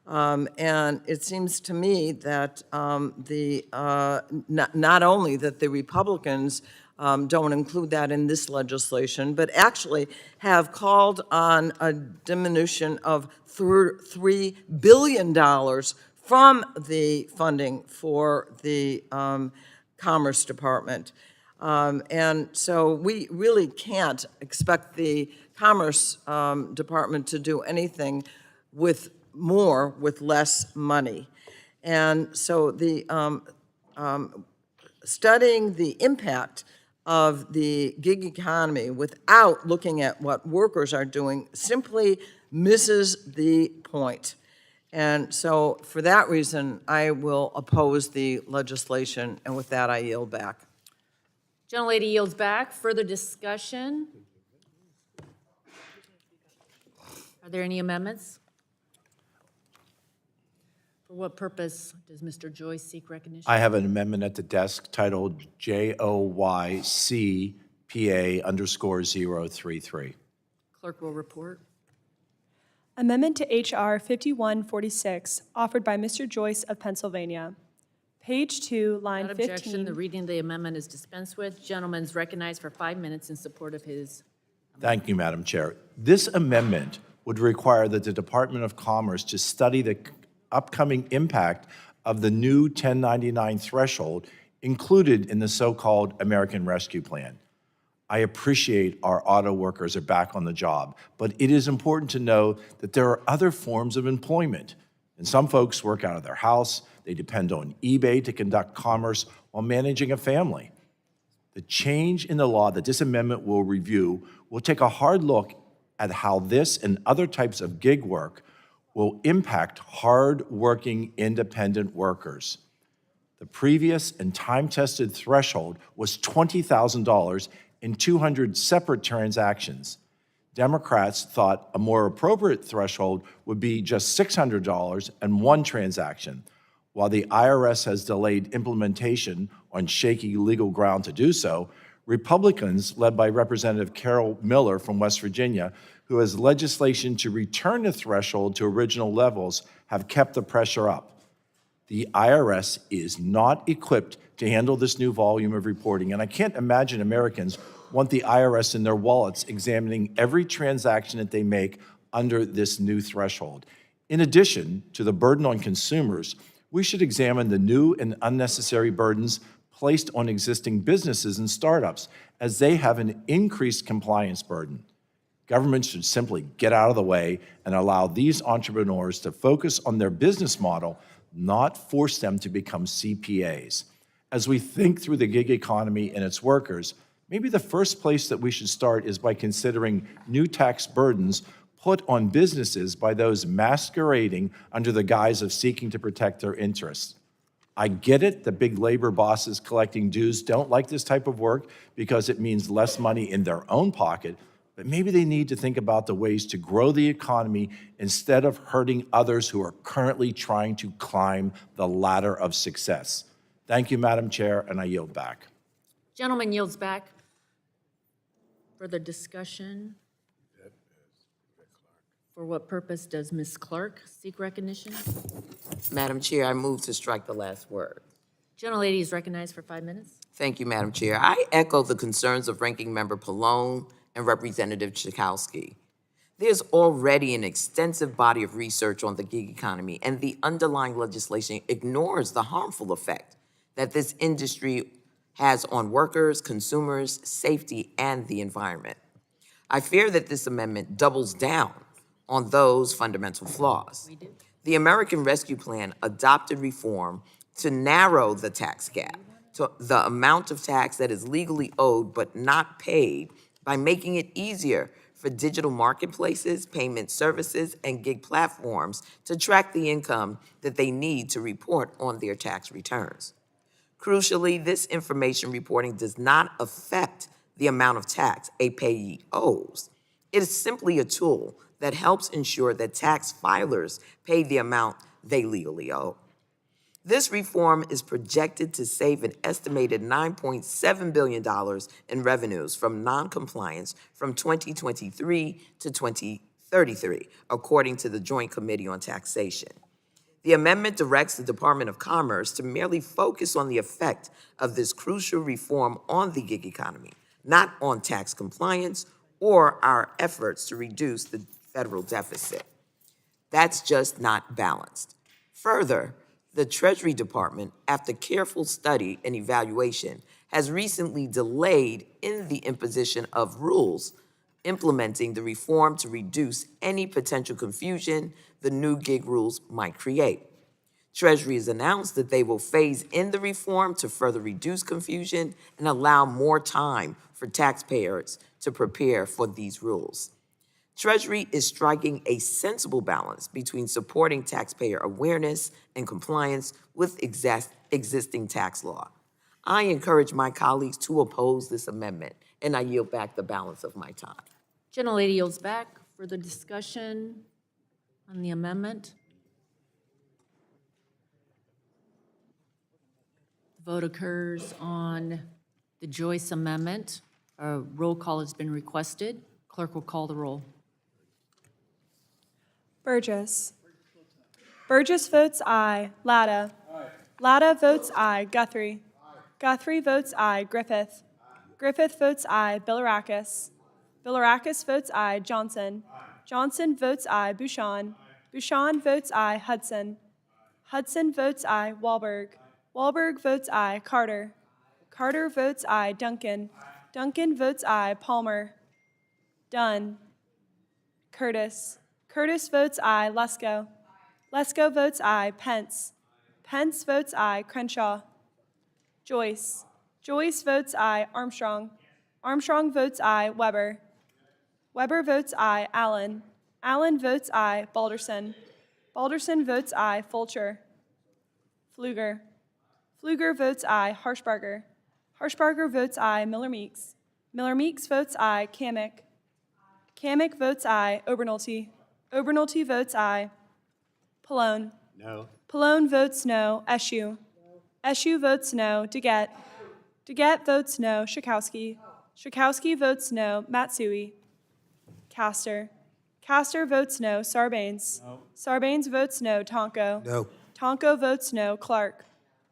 And it seems to me that not only that the Republicans don't include that in this legislation, but actually have called on a diminution of $3 billion from the funding for the Commerce Department. And so we really can't expect the Commerce Department to do anything with less money. And so the studying the impact of the gig economy without looking at what workers are doing simply misses the point. And so for that reason, I will oppose the legislation, and with that, I yield back. Gentlelady yields back. Further discussion? Are there any amendments? For what purpose does Mr. Joyce seek recognition? I have an amendment at the desk titled JOYCPA_033. Clerk will report. Amendment to H.R. 5146, offered by Mr. Joyce of Pennsylvania. Page 2, line Without 15. objection, the reading of the amendment is dispensed with. Gentleman is recognized for 5 minutes in support of his. Thank you, Madam Chair. This amendment would require that the Department of Commerce to study the upcoming impact of the new 1099 threshold included in the so-called American Rescue Plan. I appreciate our auto workers are back on the job, but it is important to know that there are other forms of employment. And some folks work out of their house, they depend on eBay to conduct commerce while managing a family. The change in the law that this amendment will review will take a hard look at how this and other types of gig work will impact hard-working independent workers. The previous and time-tested threshold was $20,000 in 200 separate transactions. Democrats thought a more appropriate threshold would be just $600 and one transaction. While the IRS has delayed implementation on shaky legal ground to do so, Republicans, led by Representative Carol Miller from West Virginia, who has legislation to return the threshold to original levels, have kept the pressure up. The IRS is not equipped to handle this new volume of reporting, and I can't imagine Americans want the IRS in their wallets examining every transaction that they make under this new threshold. In addition to the burden on consumers, we should examine the new and unnecessary burdens placed on existing businesses and startups, as they have an increased compliance burden. Government should simply get out of the way and allow these entrepreneurs to focus on their business model, not force them to become CPAs. As we think through the gig economy and its workers, maybe the first place that we should start is by considering new tax burdens put on businesses by those masquerading under the guise of seeking to protect their interests. I get it, the big labor bosses collecting dues don't like this type of work because it means less money in their own pocket, but maybe they need to think about the ways to grow the economy instead of hurting others who are currently trying to climb the ladder of success. Thank you, Madam Chair, and I yield back. Gentleman yields back. Further discussion? For what purpose does Ms. Clark seek recognition? Madam Chair, I move to strike the last word. Gentlelady is recognized for 5 minutes. Thank you, Madam Chair. I echo the concerns of Ranking Member Pallone and Representative Chakowski. There's already an extensive body of research on the gig economy, and the underlying legislation ignores the harmful effect that this industry has on workers, consumers, safety, and the environment. I fear that this amendment doubles down on those fundamental flaws. The American Rescue Plan adopted reform to narrow the tax gap to the amount of tax that is legally owed but not paid by making it easier for digital marketplaces, payment services, and gig platforms to track the income that they need to report on their tax returns. Crucially, this information reporting does not affect the amount of tax a payee owes. It is simply a tool that helps ensure that tax filers pay the amount they legally owe. This reform is projected to save an estimated $9.7 billion in revenues from noncompliance from 2023 to 2033, according to the Joint Committee on Taxation. The amendment directs the Department of Commerce to merely focus on the effect of this crucial reform on the gig economy, not on tax compliance or our efforts to reduce the federal deficit. That's just not balanced. Further, the Treasury Department, after careful study and evaluation, has recently delayed in the imposition of rules implementing the reform to reduce any potential confusion the new gig rules might create. Treasury has announced that they will phase in the reform to further reduce confusion and allow more time for taxpayers to prepare for these rules. Treasury is striking a sensible balance between supporting taxpayer awareness and compliance with existing tax law. I encourage my colleagues to oppose this amendment, and I yield back the balance of my time. Gentlelady yields back for the discussion on the amendment. The vote occurs on the Joyce amendment. A roll call has been requested. Clerk will call the roll. Burgess. Burgess votes aye. Latta. Latta votes aye. Guthrie. Guthrie votes aye. Griffith. Griffith votes aye. Bilirakis. Bilirakis votes aye. Johnson. Johnson votes aye. Bouchon. Bouchon votes aye. Hudson. Hudson votes aye. Wahlberg. Wahlberg votes aye. Carter. Carter votes aye. Duncan. Duncan votes aye. Palmer. Dunn. Curtis. Curtis votes aye. Lesko. Lesko votes aye. Pence. Pence votes aye. Crenshaw. Joyce. Joyce votes aye. Armstrong. Armstrong votes aye. Weber. Weber votes aye. Allen. Allen votes aye. Balderson. Balderson votes aye. Fulcher. Pfluger. Pfluger votes aye. Harshbarger. Harshbarger votes aye. Miller Meeks. Miller Meeks votes aye. Kamick. Kamick votes aye. Obernolte. Obernolte votes aye. Pallone. No. Pallone votes no. Eschew. Eschew votes no. DeGette. DeGette votes no. Schakowsky. Schakowsky votes no. Matsui. Castor. Castor votes no. Sarbanes. Sarbanes votes no. Tonko. No. Tonko votes no. Clark.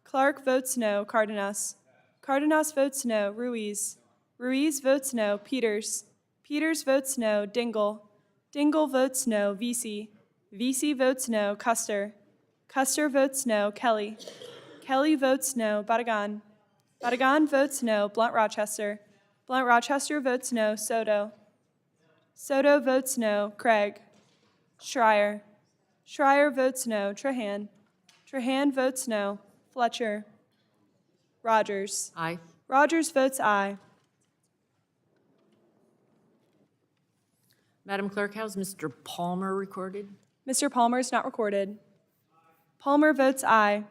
Clark votes no. Cardenas. Cardenas votes no. Ruiz. Ruiz votes no. Peters. Peters votes no. Dingle. Dingle votes no. Vesey. Vesey votes no. Custer. Custer votes no. Kelly. Kelly votes no. Badagan. Badagan votes no. Blunt Rochester. Blunt Rochester votes no. Soto. Soto votes no. Craig. Schreier. Schreier votes no. Trahan. Trahan votes no. Fletcher. Rodgers. Aye. Rodgers votes aye. Madam Clerk, how's Mr. Palmer recorded? Mr. Palmer is not recorded. Palmer votes aye.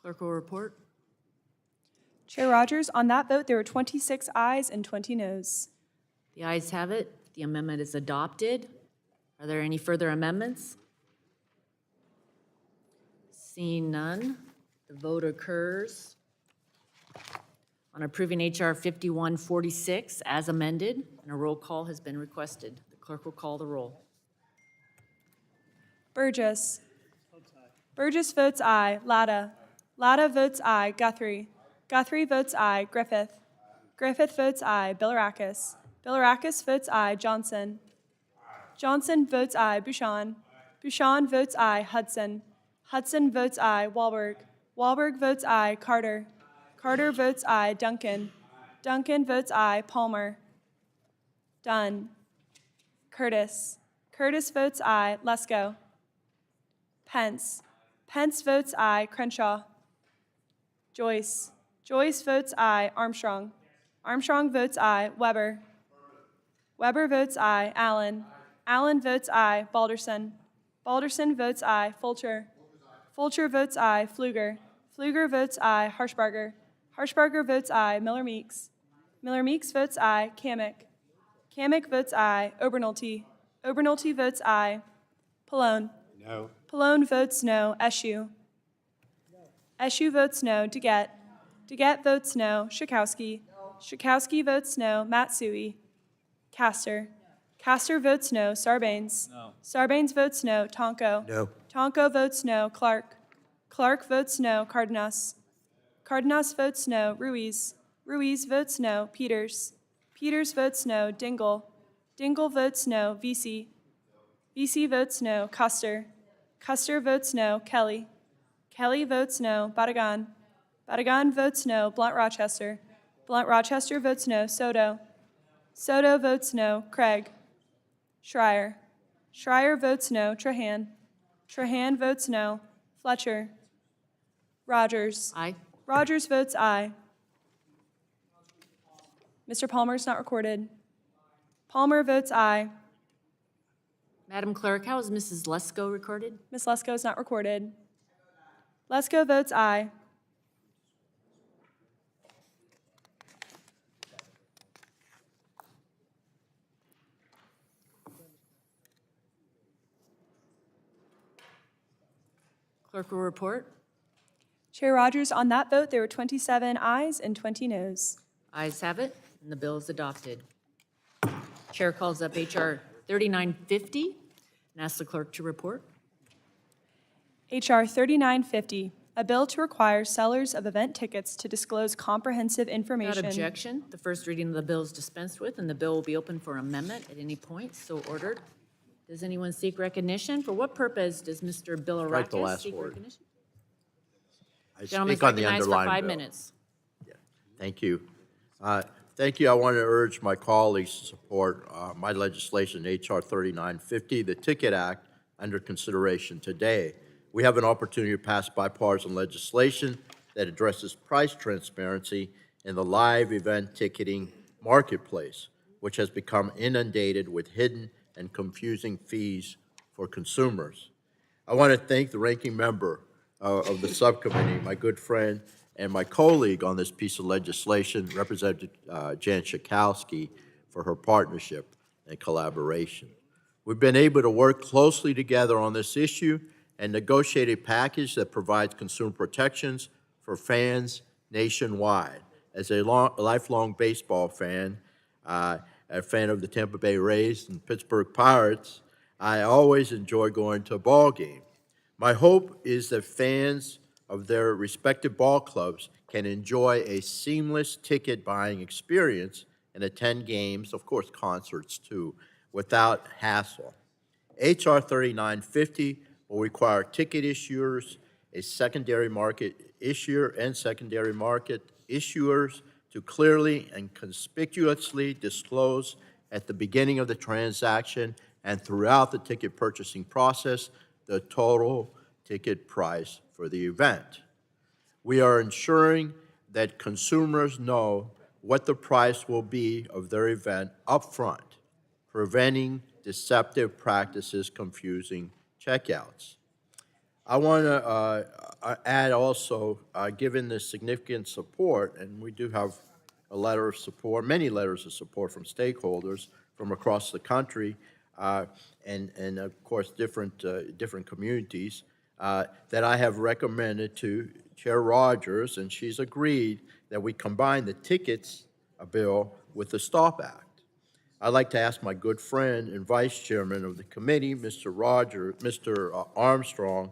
Clerk will report. Chair Rodgers, on that vote, there were 26 ayes and 20 noes. The ayes have it. The amendment is adopted. Are there any further amendments? Seeing none, the vote occurs on approving H.R. 5146 as amended, and a roll call has been requested. The clerk will call the roll. Burgess. Burgess votes aye. Latta. Latta votes aye. Guthrie. Guthrie votes aye. Griffith. Griffith votes aye. Bilirakis. Bilirakis votes aye. Johnson. Johnson votes aye. Bouchon. Bouchon votes aye. Hudson. Hudson votes aye. Wahlberg. Wahlberg votes aye. Carter. Carter votes aye. Duncan. Duncan votes aye. Palmer. Dunn. Curtis. Curtis votes aye. Lesko. Pence. Pence votes aye. Crenshaw. Joyce. Joyce votes aye. Armstrong. Armstrong votes aye. Weber. Weber votes aye. Allen. Allen votes aye. Balderson. Balderson votes aye. Fulcher. Fulcher votes aye. Pfluger. Pfluger votes aye. Harshbarger. Harshbarger votes aye. Miller Meeks. Miller Meeks votes aye. Kamick. Kamick votes aye. Obernolte. Obernolte votes aye. Pallone. No. Pallone votes no. Eschew. Eschew votes no. DeGette. DeGette votes no. Schakowsky. Schakowsky votes no. Matsui. Castor. Castor votes no. Sarbanes. Sarbanes votes no. Tonko. No. Tonko votes no. Clark. Clark votes no. Cardenas. Cardenas votes no. Ruiz. Ruiz votes no. Peters. Peters votes no. Dingle. Dingle votes no. Vesey. Vesey votes no. Custer. Custer votes no. Kelly. Kelly votes no. Badagan. Badagan votes no. Blunt Rochester. Blunt Rochester votes no. Soto. Soto votes no. Craig. Schreier. Schreier votes no. Trahan. Trahan votes no. Fletcher. Rodgers. Aye. Rodgers votes aye. Mr. Palmer is not recorded. Palmer votes aye. Madam Clerk, how is Mrs. Lesko recorded? Ms. Lesko is not recorded. Lesko votes aye. Clerk will report. Chair Rodgers, on that vote, there were 27 ayes and 20 noes. Ayes have it, and the bill is adopted. Chair calls up H.R. 3950 and asks the clerk to report. H.R. 3950, a bill to require sellers of event tickets to disclose comprehensive Without information. objection, the first reading of the bill is dispensed with, and the bill will be open for amendment at any point, so ordered. Does anyone seek recognition? For what purpose does Mr. Strike the Bilirakis last seek word. recognition? I Gentleman is speak on the recognized for underlying 5 bill. minutes. Thank you. Thank you. I want to urge my colleagues to support my legislation, H.R. 3950, the Ticket Act, under consideration today. We have an opportunity to pass bipartisan legislation that addresses price transparency in the live event ticketing marketplace, which has become inundated with hidden and confusing fees for consumers. I want to thank the ranking member of the subcommittee, my good friend and my colleague on this piece of legislation, Representative Jan Schakowsky, for her partnership and collaboration. We've been able to work closely together on this issue and negotiate a package that provides consumer protections for fans nationwide. As a lifelong baseball fan, a fan of the Tampa Bay Rays and Pittsburgh Pirates, I always enjoy going to a ball game. My hope is that fans of their respective ball clubs can enjoy a seamless ticket buying experience and attend games, of course concerts too, without hassle. H.R. 3950 will require ticket issuers, a secondary market issuer and secondary market issuers to clearly and conspicuously disclose at the beginning of the transaction and throughout the ticket purchasing process the total ticket price for the event. We are ensuring that consumers know what the price will be of their event upfront, preventing deceptive practices confusing checkouts. I want to add also, given the significant support, and we do have a letter of support, many letters of support from stakeholders from across the country, and of course different communities, that I have recommended to Chair Rodgers, and she's agreed that we combine the tickets bill with the STOP Act. I'd like to ask my good friend and vice chairman of the committee, Mr. Armstrong,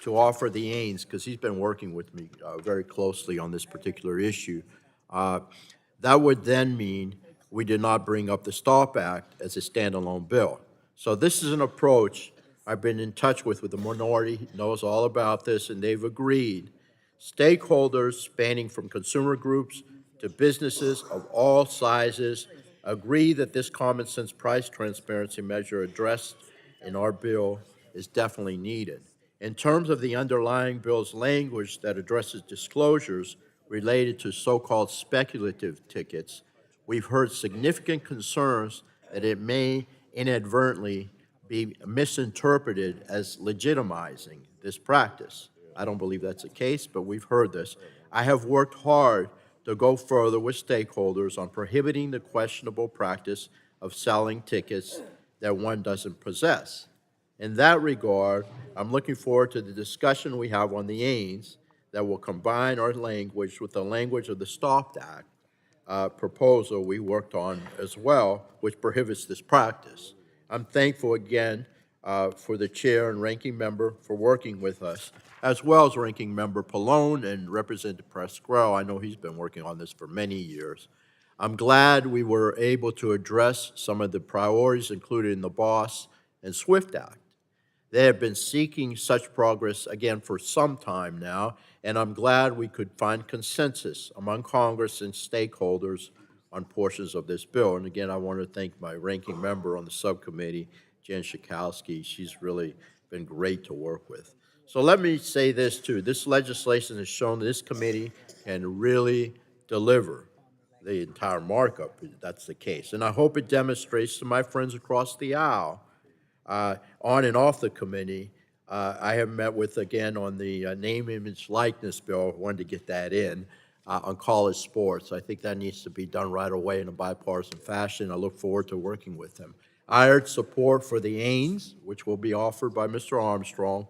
to offer the ains, because he's been working with me very closely on this particular issue. That would then mean we did not bring up the STOP Act as a standalone bill. So this is an approach I've been in touch with the minority, knows all about this, and they've agreed. Stakeholders spanning from consumer groups to businesses of all sizes agree that this common sense price transparency measure addressed in our bill is definitely needed. In terms of the underlying bill's language that addresses disclosures related to so-called speculative tickets, we've heard significant concerns that it may inadvertently be misinterpreted as legitimizing this practice. I don't believe that's the case, but we've heard this. I have worked hard to go further with stakeholders on prohibiting the questionable practice of selling tickets that one doesn't possess. In that regard, I'm looking forward to the discussion we have on the ains that will combine our language with the language of the STOP Act proposal we worked on as well, which prohibits this practice. I'm thankful again for the chair and ranking member for working with us, as well as ranking member Pallone and Representative Pasquale. I know he's been working on this for many years. I'm glad we were able to address some of the priorities included in the BOSS and SWIFT Act. They have been seeking such progress, again, for some time now, and I'm glad we could find consensus among Congress and stakeholders on portions of this bill. And again, I want to thank my ranking member on the subcommittee, Jan Schakowsky. She's really been great to work with. So let me say this, too. This legislation has shown that this committee can really deliver the entire markup, if that's the case. And I hope it demonstrates to my friends across the aisle, on and off the committee. I have met with, again, on the name, image, likeness bill, wanted to get that in, on college sports. I think that needs to be done right away in a bipartisan fashion. I look forward to working with them. I urge support for the ains, which will be offered by Mr. Armstrong,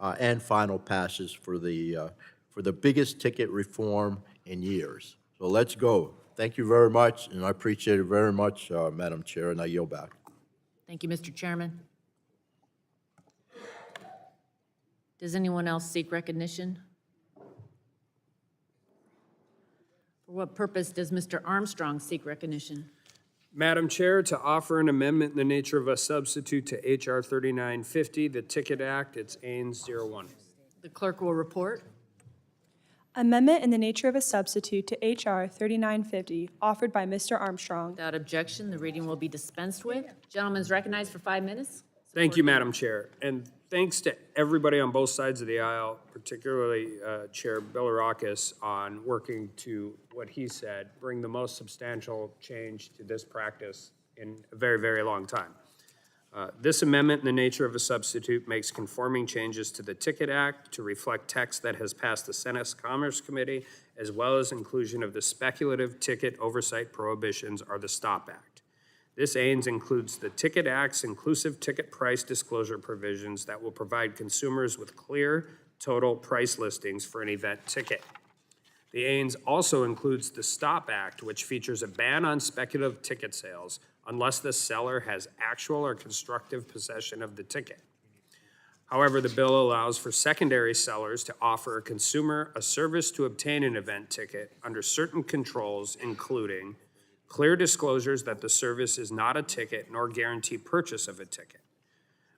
and final passes for the biggest ticket reform in years. So let's go. Thank you very much, and I appreciate it very much, Madam Chair, and I yield back. Thank you, Mr. Chairman. Does anyone else seek recognition? For what purpose does Mr. Armstrong seek recognition? Madam Chair, to offer an amendment in the nature of a substitute to H.R. 3950, the Ticket Act, it's Ains 01. The clerk will report. Amendment in the nature of a substitute to H.R. 3950, offered by Mr. Armstrong. Without objection, the reading will be dispensed with. Gentleman is recognized for 5 minutes. Thank you, Madam Chair, and thanks to everybody on both sides of the aisle, particularly Chair Bilirakis, on working to, what he said, bring the most substantial change to this practice in a very, very long time. This amendment in the nature of a substitute makes conforming changes to the Ticket Act to reflect text that has passed the Senate Commerce Committee, as well as inclusion of the speculative ticket oversight prohibitions or the STOP Act. This Ains includes the Ticket Act's inclusive ticket price disclosure provisions that will provide consumers with clear total price listings for an event ticket. The Ains also includes the STOP Act, which features a ban on speculative ticket sales unless the seller has actual or constructive possession of the ticket. However, the bill allows for secondary sellers to offer a consumer a service to obtain an event ticket under certain controls, including clear disclosures that the service is not a ticket nor guarantee purchase of a ticket,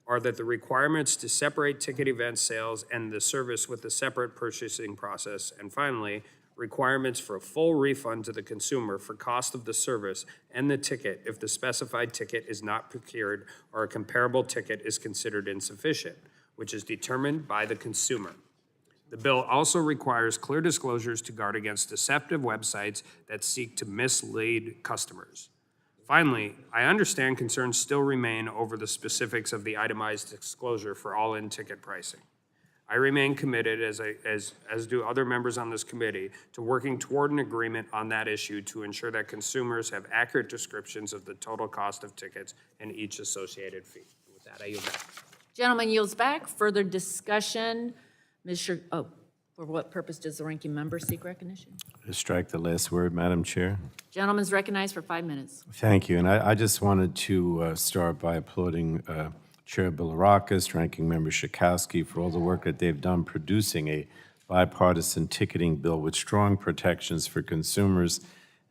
or that the requirements to separate ticket event sales and the service with a separate purchasing process, and finally, requirements for a full refund to the consumer for cost of the service and the ticket if the specified ticket is not procured or a comparable ticket is considered insufficient, which is determined by the consumer. The bill also requires clear disclosures to guard against deceptive websites that seek to mislead customers. Finally, I understand concerns still remain over the specifics of the itemized disclosure for all in-ticket pricing. I remain committed, as do other members on this committee, to working toward an agreement on that issue to ensure that consumers have accurate descriptions of the total cost of tickets and each associated fee. With that, I yield back. Gentleman yields back. Further discussion. For what purpose does the ranking member seek recognition? To strike the last word, Madam Chair. Gentleman's recognized for 5 minutes. Thank you, and I just wanted to start by applauding Chair Bilirakis, Ranking Member Schakowsky for all the work that they've done producing a bipartisan ticketing bill with strong protections for consumers,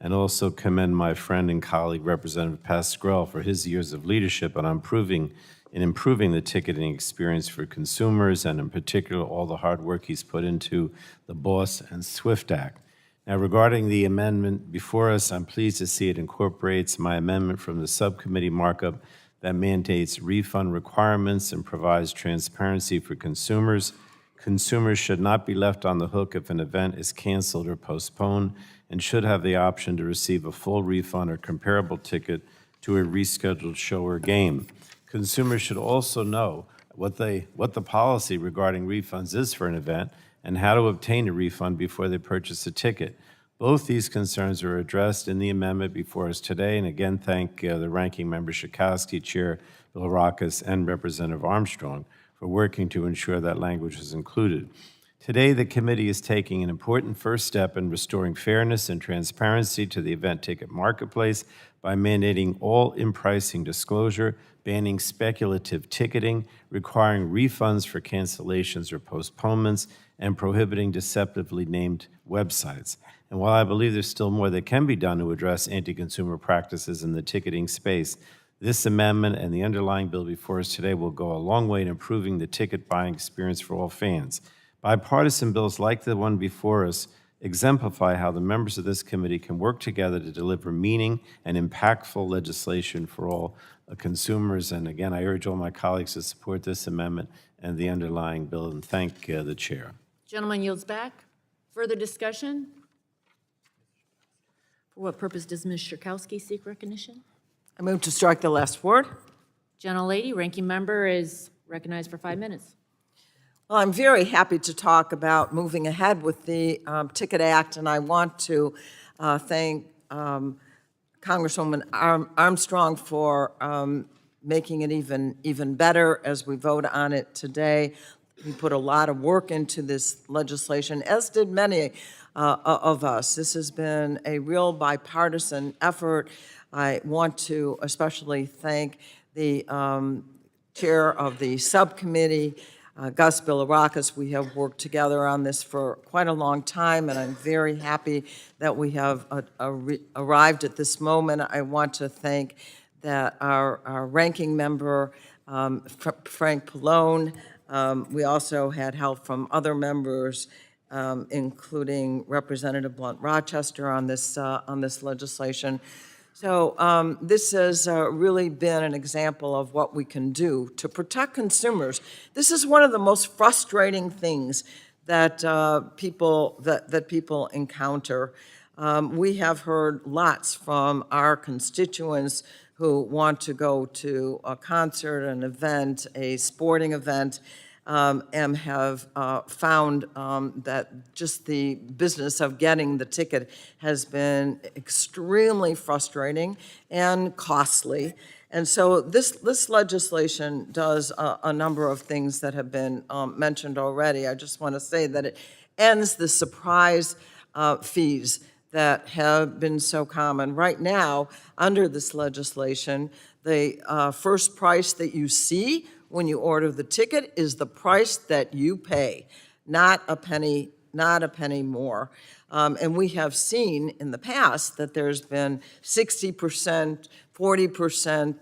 and also commend my friend and colleague, Representative Pascrell, for his years of leadership on improving the ticketing experience for consumers, and in particular, all the hard work he's put into the BOSS and SWIFT Act. Now, regarding the amendment before us, I'm pleased to see it incorporates my amendment from the subcommittee markup that mandates refund requirements and provides transparency for consumers. Consumers should not be left on the hook if an event is canceled or postponed, and should have the option to receive a full refund or comparable ticket to a rescheduled show or game. Consumers should also know what the policy regarding refunds is for an event and how to obtain a refund before they purchase a ticket. Both these concerns are addressed in the amendment before us today, and again, thank the Ranking Member Schakowsky, Chair Bilirakis, and Representative Armstrong for working to ensure that language is included. Today, the committee is taking an important first step in restoring fairness and transparency to the event ticket marketplace by mandating all in-pricing disclosure, banning speculative ticketing, requiring refunds for cancellations or postponements, and prohibiting deceptively named websites. And while I believe there's still more that can be done to address anti-consumer practices in the ticketing space, this amendment and the underlying bill before us today will go a long way in improving the ticket buying experience for all fans. Bipartisan bills like the one before us exemplify how the members of this committee can work together to deliver meaning and impactful legislation for all consumers. And again, I urge all my colleagues to support this amendment and the underlying bill, and thank the chair. Gentleman yields back. Further discussion? For what purpose does Ms. Schakowsky seek recognition? I move to strike the last word. Gentlelady, ranking member is recognized for 5 minutes. Well, I'm very happy to talk about moving ahead with the Ticket Act, and I want to thank Congresswoman Armstrong for making it even better as we vote on it today. We put a lot of work into this legislation, as did many of us. This has been a real bipartisan effort. I want to especially thank the chair of the subcommittee, Gus Bilirakis. We have worked together on this for quite a long time, and I'm very happy that we have arrived at this moment. I want to thank our ranking member, Frank Pallone. We also had help from other members, including Representative Blunt Rochester on this legislation. So this has really been an example of what we can do to protect consumers. This is one of the most frustrating things that people encounter. We have heard lots from our constituents who want to go to a concert, an event, a sporting event, and have found that just the business of getting the ticket has been extremely frustrating and costly. And so this legislation does a number of things that have been mentioned already. I just want to say that it ends the surprise fees that have been so common. Right now, under this legislation, the first price that you see when you order the ticket is the price that you pay, not a penny more. And we have seen in the past that there's been 60%, 40%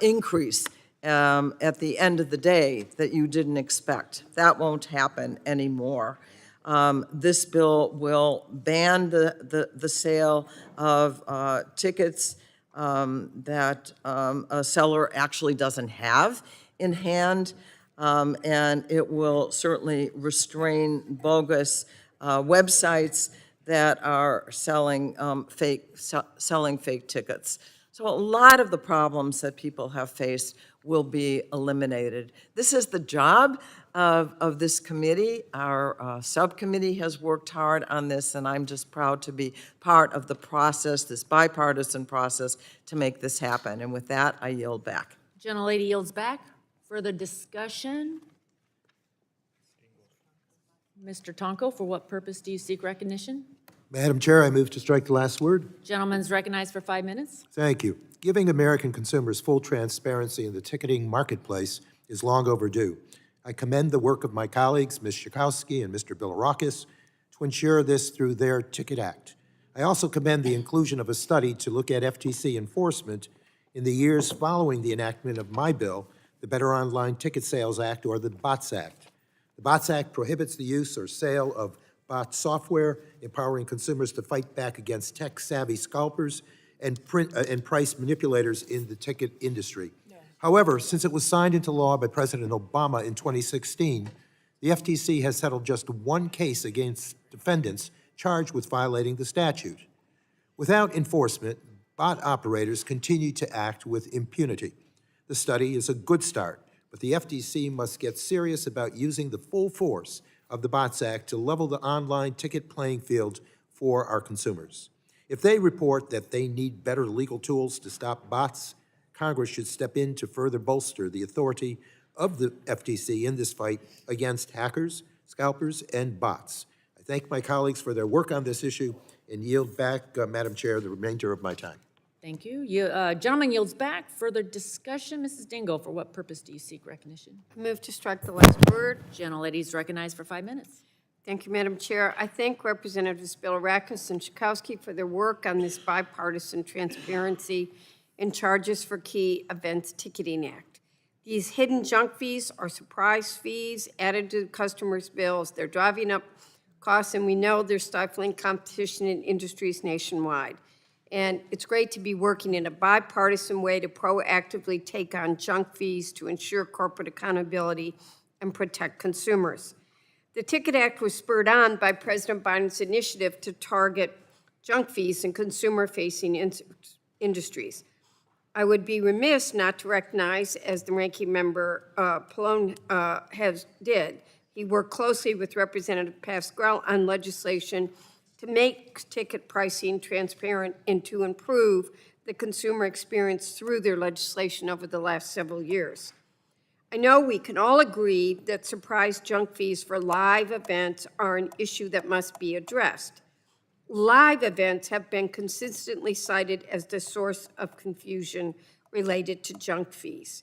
increase at the end of the day that you didn't expect. That won't happen anymore. This bill will ban the sale of tickets that a seller actually doesn't have in hand, and it will certainly restrain bogus websites that are selling fake tickets. So a lot of the problems that people have faced will be eliminated. This is the job of this committee. Our subcommittee has worked hard on this, and I'm just proud to be part of the process, this bipartisan process, to make this happen. And with that, I yield back. Gentlelady yields back. Further discussion? Mr. Tonko, for what purpose do you seek recognition? Madam Chair, I move to strike the last word. Gentleman's recognized for 5 minutes. Thank you. Giving American consumers full transparency in the ticketing marketplace is long overdue. I commend the work of my colleagues, Ms. Schakowsky and Mr. Bilirakis, to ensure this through their Ticket Act. I also commend the inclusion of a study to look at FTC enforcement in the years following the enactment of my bill, the Better Online Ticket Sales Act, or the BOTS Act. The BOTS Act prohibits the use or sale of bot software, empowering consumers to fight back against tech-savvy scalpers and price manipulators in the ticket industry. However, since it was signed into law by President Obama in 2016, the FTC has settled just one case against defendants charged with violating the statute. Without enforcement, bot operators continue to act with impunity. The study is a good start, but the FTC must get serious about using the full force of the BOTS Act to level the online ticket playing field for our consumers. If they report that they need better legal tools to stop bots, Congress should step in to further bolster the authority of the FTC in this fight against hackers, scalpers, and bots. I thank my colleagues for their work on this issue and yield back, Madam Chair, the remainder of my time. Thank you. Gentleman yields back. Further discussion? Mrs. Dingle, for what purpose do you seek recognition? I move to strike the last word. Gentlelady is recognized for 5 minutes. Thank you, Madam Chair. I thank Representatives Bilirakis and Schakowsky for their work on this bipartisan transparency and charges for key events ticketing act. These hidden junk fees are surprise fees added to customers' bills. They're driving up costs, and we know they're stifling competition in industries nationwide. And it's great to be working in a bipartisan way to proactively take on junk fees to ensure corporate accountability and protect consumers. The Ticket Act was spurred on by President Biden's initiative to target junk fees in consumer-facing industries. I would be remiss not to recognize, as the ranking member Pallone did, he worked closely with Representative Pascal on legislation to make ticket pricing transparent and to improve the consumer experience through their legislation over the last several years. I know we can all agree that surprise junk fees for live events are an issue that must be addressed. Live events have been consistently cited as the source of confusion related to junk fees.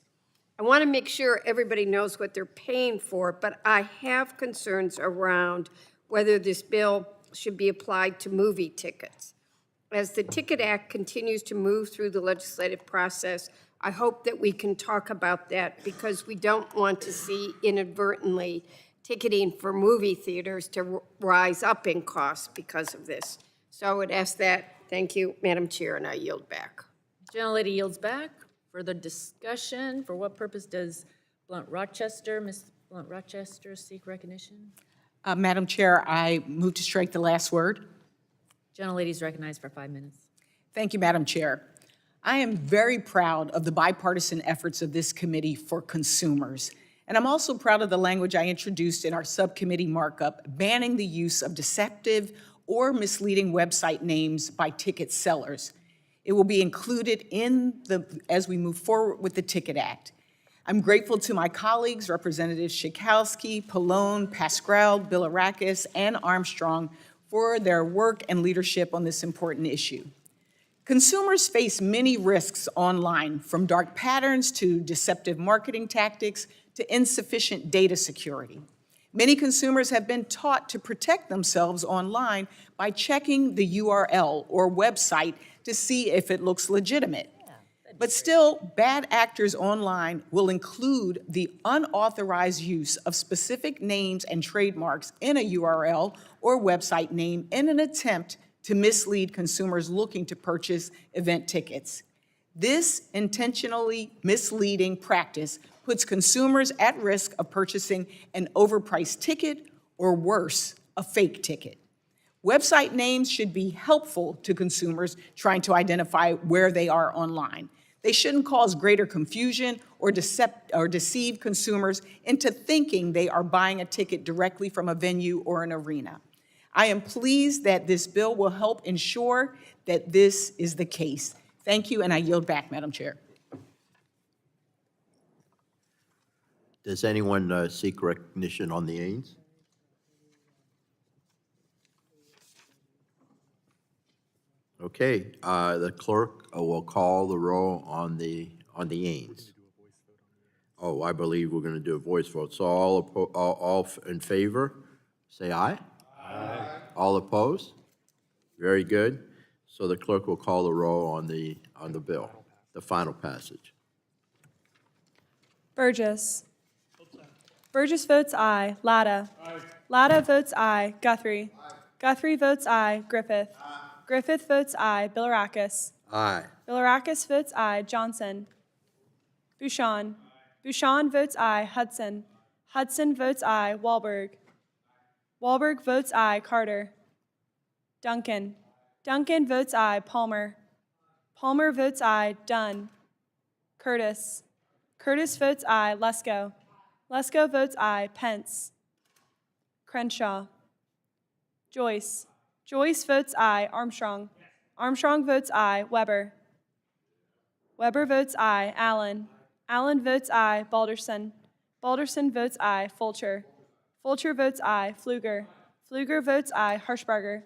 I want to make sure everybody knows what they're paying for, but I have concerns around whether this bill should be applied to movie tickets. As the Ticket Act continues to move through the legislative process, I hope that we can talk about that because we don't want to see inadvertently ticketing for movie theaters to rise up in costs because of this. So I would ask that. Thank you, Madam Chair, and I yield back. Gentlelady yields back. Further discussion. For what purpose does Ms. Blunt Rochester seek recognition? Madam Chair, I move to strike the last word. Gentlelady is recognized for 5 minutes. Thank you, Madam Chair. I am very proud of the bipartisan efforts of this committee for consumers. And I'm also proud of the language I introduced in our subcommittee markup, banning the use of deceptive or misleading website names by ticket sellers. It will be included as we move forward with the Ticket Act. I'm grateful to my colleagues, Representatives Schakowsky, Pallone, Pascrell, Bilirakis, and Armstrong for their work and leadership on this important issue. Consumers face many risks online, from dark patterns to deceptive marketing tactics to insufficient data security. Many consumers have been taught to protect themselves online by checking the URL or website to see if it looks legitimate. But still, bad actors online will include the unauthorized use of specific names and trademarks in a URL or website name in an attempt to mislead consumers looking to purchase event tickets. This intentionally misleading practice puts consumers at risk of purchasing an overpriced ticket or worse, a fake ticket. Website names should be helpful to consumers trying to identify where they are online. They shouldn't cause greater confusion or deceive consumers into thinking they are buying a ticket directly from a venue or an arena. I am pleased that this bill will help ensure that this is the case. Thank you, and I yield back, Madam Chair. Does anyone seek recognition on the Ains? Okay, the clerk will call the roll on the Ains. Oh, I believe we're going to do a voice vote. So all in favor, say aye. Aye. All opposed? Very good. So the clerk will call the roll on the bill, the final passage. Burgess. Burgess votes aye. Latta. Latta votes aye. Guthrie. Guthrie votes aye. Griffith. Griffith votes aye. Bilirakis. Aye. Bilirakis votes aye. Johnson. Bouchon. Bouchon votes aye. Hudson. Hudson votes aye. Wahlberg. Wahlberg votes aye. Carter. Duncan. Duncan votes aye. Palmer. Palmer votes aye. Dunn. Curtis. Curtis votes aye. Lesko. Lesko votes aye. Pence. Crenshaw. Joyce. Joyce votes aye. Armstrong. Armstrong votes aye. Weber. Weber votes aye. Allen. Allen votes aye. Balderson. Balderson votes aye. Fulcher. Fulcher votes aye. Pfluger. Pfluger votes aye. Harshbarger.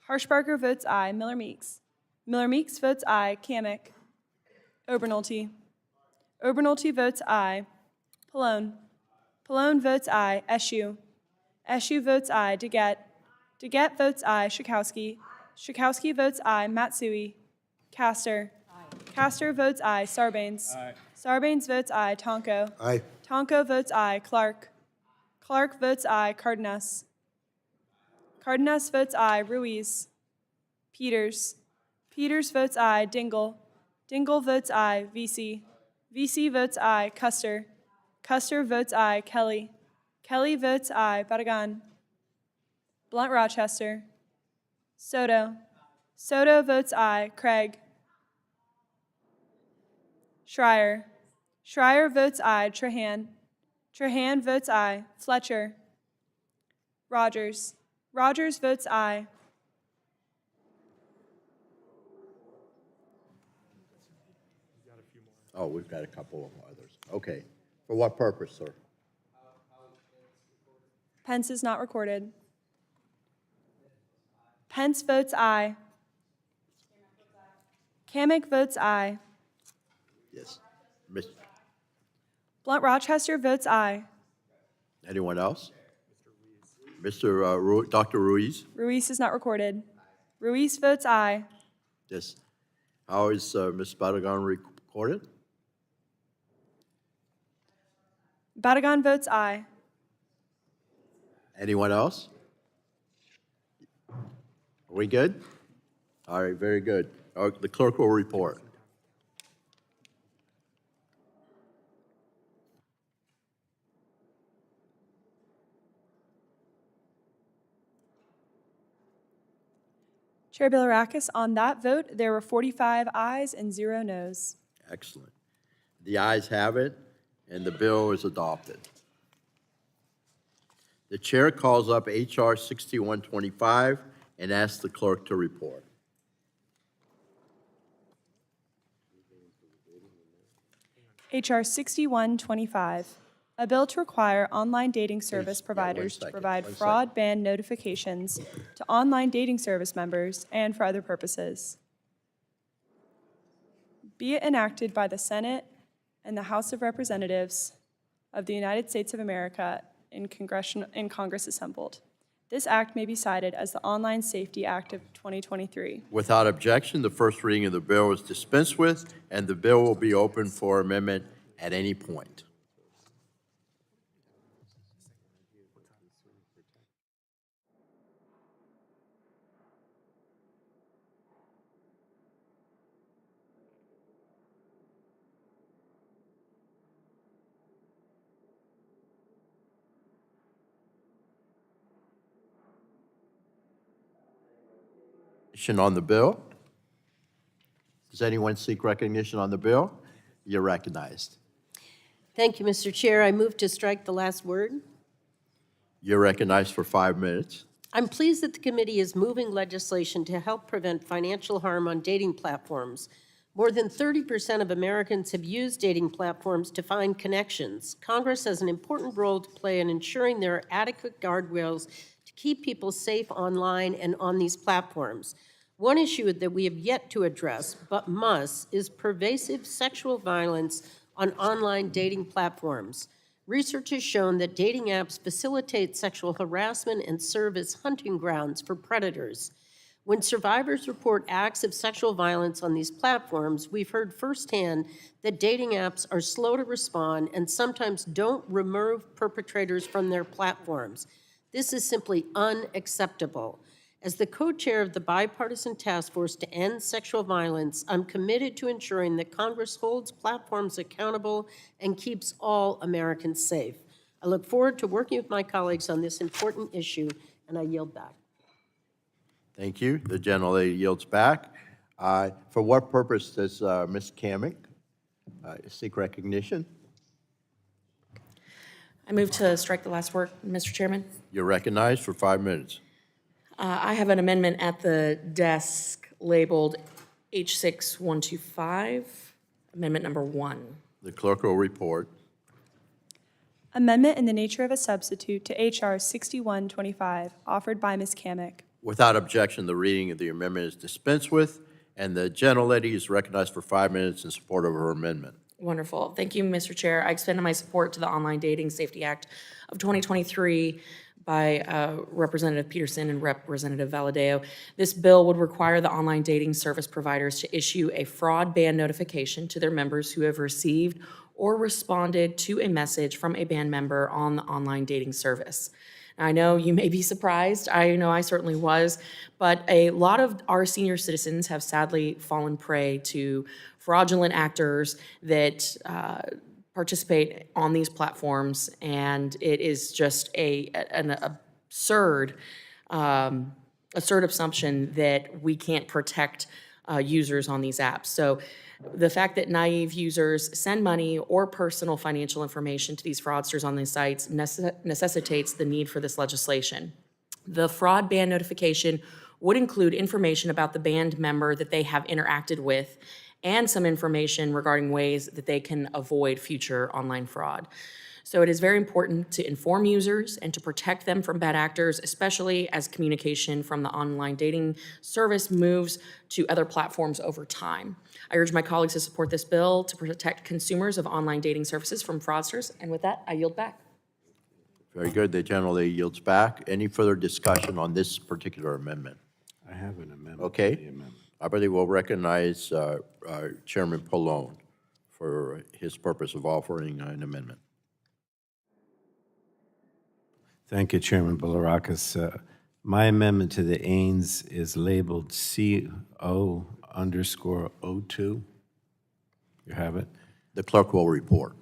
Harshbarger votes aye. Miller Meeks. Miller Meeks votes aye. Kamick. Obernolte. Obernolte votes aye. Pallone. Pallone votes aye. Eschew. Eschew votes aye. DeGette. DeGette votes aye. Schakowsky. Schakowsky votes aye. Matsui. Castor. Castor votes aye. Sarbanes. Sarbanes votes aye. Tonko. Aye. Tonko votes aye. Clark. Clark votes aye. Cardenas. Cardenas votes aye. Ruiz. Peters. Peters votes aye. Dingle. Dingle votes aye. VC. VC votes aye. Custer. Custer votes aye. Kelly. Kelly votes aye. Barragan. Blunt Rochester. Soto. Soto votes aye. Craig. Schreier. Schreier votes aye. Trahan. Trahan votes aye. Fletcher. Rodgers. Rodgers votes aye. Oh, we've got a couple of others. Okay. For what purpose, sir? Pence is not recorded. Pence votes aye. Kamick votes aye. Yes. Miss- Blunt Rochester votes aye. Anyone else? Dr. Ruiz? Ruiz is not recorded. Ruiz votes aye. Yes. How is Ms. Badagon recorded? Badagon votes aye. Anyone else? Are we good? All right, very good. The clerk will report. Chair Bilirakis, on that vote, there were 45 ayes and 0 noes. Excellent. The ayes have it, and the bill is adopted. The chair calls up H.R. 6125 and asks the clerk to report. H.R. 6125, a bill to require online dating service providers to provide fraud ban notifications to online dating service members and for other purposes. Be it enacted by the Senate and the House of Representatives of the United States of America in Congress assembled. This act may be cited as the Online Safety Act of 2023. Without objection, the first reading of the bill is dispensed with, and the bill will be open for amendment at any point. On the bill? Does anyone seek recognition on the bill? You're recognized. Thank you, Mr. Chair. I move to strike the last word. You're recognized for 5 minutes. I'm pleased that the committee is moving legislation to help prevent financial harm on dating platforms. More than 30% of Americans have used dating platforms to find connections. Congress has an important role to play in ensuring there are adequate guardrails to keep people safe online and on these platforms. One issue that we have yet to address, but must, is pervasive sexual violence on online dating platforms. Research has shown that dating apps facilitate sexual harassment and serve as hunting grounds for predators. When survivors report acts of sexual violence on these platforms, we've heard firsthand that dating apps are slow to respond and sometimes don't remove perpetrators from their platforms. This is simply unacceptable. As the co-chair of the bipartisan task force to end sexual violence, I'm committed to ensuring that Congress holds platforms accountable and keeps all Americans safe. I look forward to working with my colleagues on this important issue, and I yield back. Thank you. The gentlelady yields back. For what purpose does Ms. Kamick seek recognition? I move to strike the last word, Mr. Chairman. You're recognized for 5 minutes. I have an amendment at the desk labeled H6125, amendment number 1. The clerk will report. Amendment in the nature of a substitute to H.R. 6125, offered by Ms. Kamick. Without objection, the reading of the amendment is dispensed with, and the gentlelady is recognized for 5 minutes in support of her amendment. Wonderful. Thank you, Mr. Chair. I extend my support to the Online Dating Safety Act of 2023 by Representative Peterson and Representative Valadeo. This bill would require the online dating service providers to issue a fraud ban notification to their members who have received or responded to a message from a band member on the online dating service. Now, I know you may be surprised. I know I certainly was, but a lot of our senior citizens have sadly fallen prey to fraudulent actors that participate on these platforms, and it is just an absurd assumption that we can't protect users on these apps. So the fact that naive users send money or personal financial information to these fraudsters on these sites necessitates the need for this legislation. The fraud ban notification would include information about the band member that they have interacted with and some information regarding ways that they can avoid future online fraud. So it is very important to inform users and to protect them from bad actors, especially as communication from the online dating service moves to other platforms over time. I urge my colleagues to support this bill to protect consumers of online dating services from fraudsters. And with that, I yield back. Very good. The gentleman yields back. Any further discussion on this particular amendment? I have an amendment. Okay. to the amendment. I believe we'll recognize Chairman Pallone for his purpose of offering an amendment. Thank you, Chairman Bilirakis. My amendment to the AINS is labeled CO_02. You have it? The clerk will report.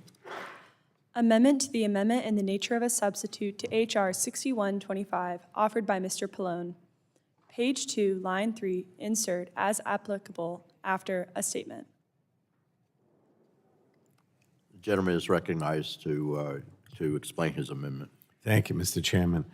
Amendment to the amendment in the nature of a substitute to H.R. 6125, offered by Mr. Pallone. Page 2, line 3, insert as applicable after a statement. The gentleman is recognized to explain his amendment. Thank you, Mr. Chairman.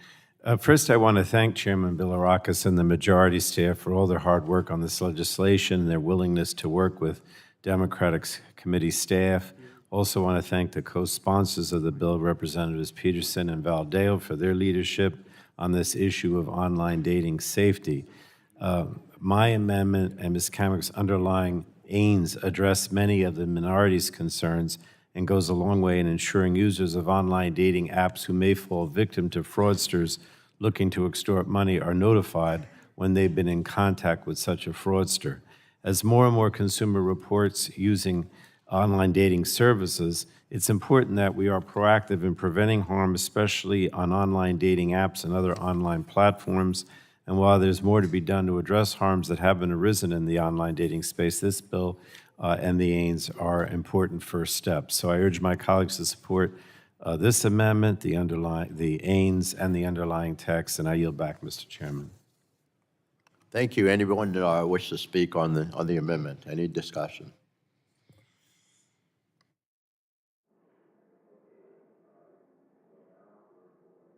First, I want to thank Chairman Bilirakis and the majority staff for all their hard work on this legislation and their willingness to work with Democratic committee staff. Also want to thank the co-sponsors of the bill, Representatives Peterson and Valdeo, for their leadership on this issue of online dating safety. My amendment and Ms. Kamek's underlying AINS address many of the minority's concerns and goes a long way in ensuring users of online dating apps who may fall victim to fraudsters looking to extort money are notified when they've been in contact with such a fraudster. As more and more consumer reports using online dating services, it's important that we are proactive in preventing harm, especially on online dating apps and other online platforms. And while there's more to be done to address harms that have been arisen in the online dating space, this bill and the AINS are important first steps. So I urge my colleagues to support this amendment, the AINS, and the underlying text, and I yield back, Mr. Chairman. Thank you. Anyone wish to speak on the amendment? Any discussion?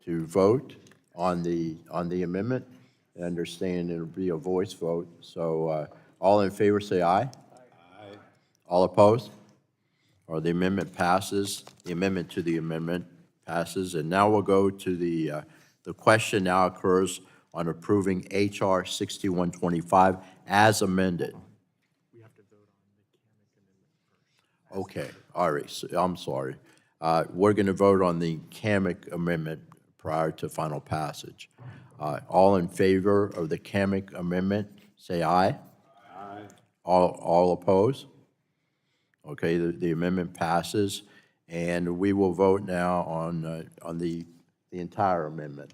To vote on the amendment, I understand it'll be a voice vote. So all in favor say aye. Aye. All opposed? Or the amendment passes. The amendment to the amendment passes. And now we'll go to the question now occurs on approving H.R. 6125 as amended. We have to vote on the CAMIC amendment first. Okay, all right, so, I'm sorry. We're going to vote on the CAMIC amendment prior to final passage. All in favor of the CAMIC amendment, say aye. Aye. All opposed? Okay, the amendment passes, and we will vote now on the entire amendment,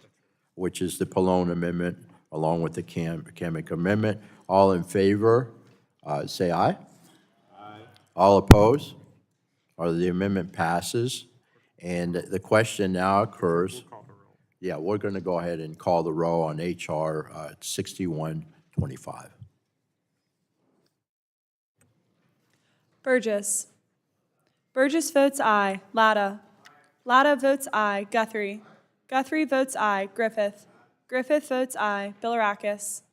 which is the Pallone amendment, along with the CAMIC amendment. All in favor, say aye. Aye. All opposed? Or the amendment passes, and the question now occurs. Yeah, we're going to go ahead and call the roll on H.R. 6125. Burgess. Burgess votes aye. Latta. Latta votes aye. Guthrie. Guthrie votes aye. Griffith. Griffith votes aye. Bilirakis.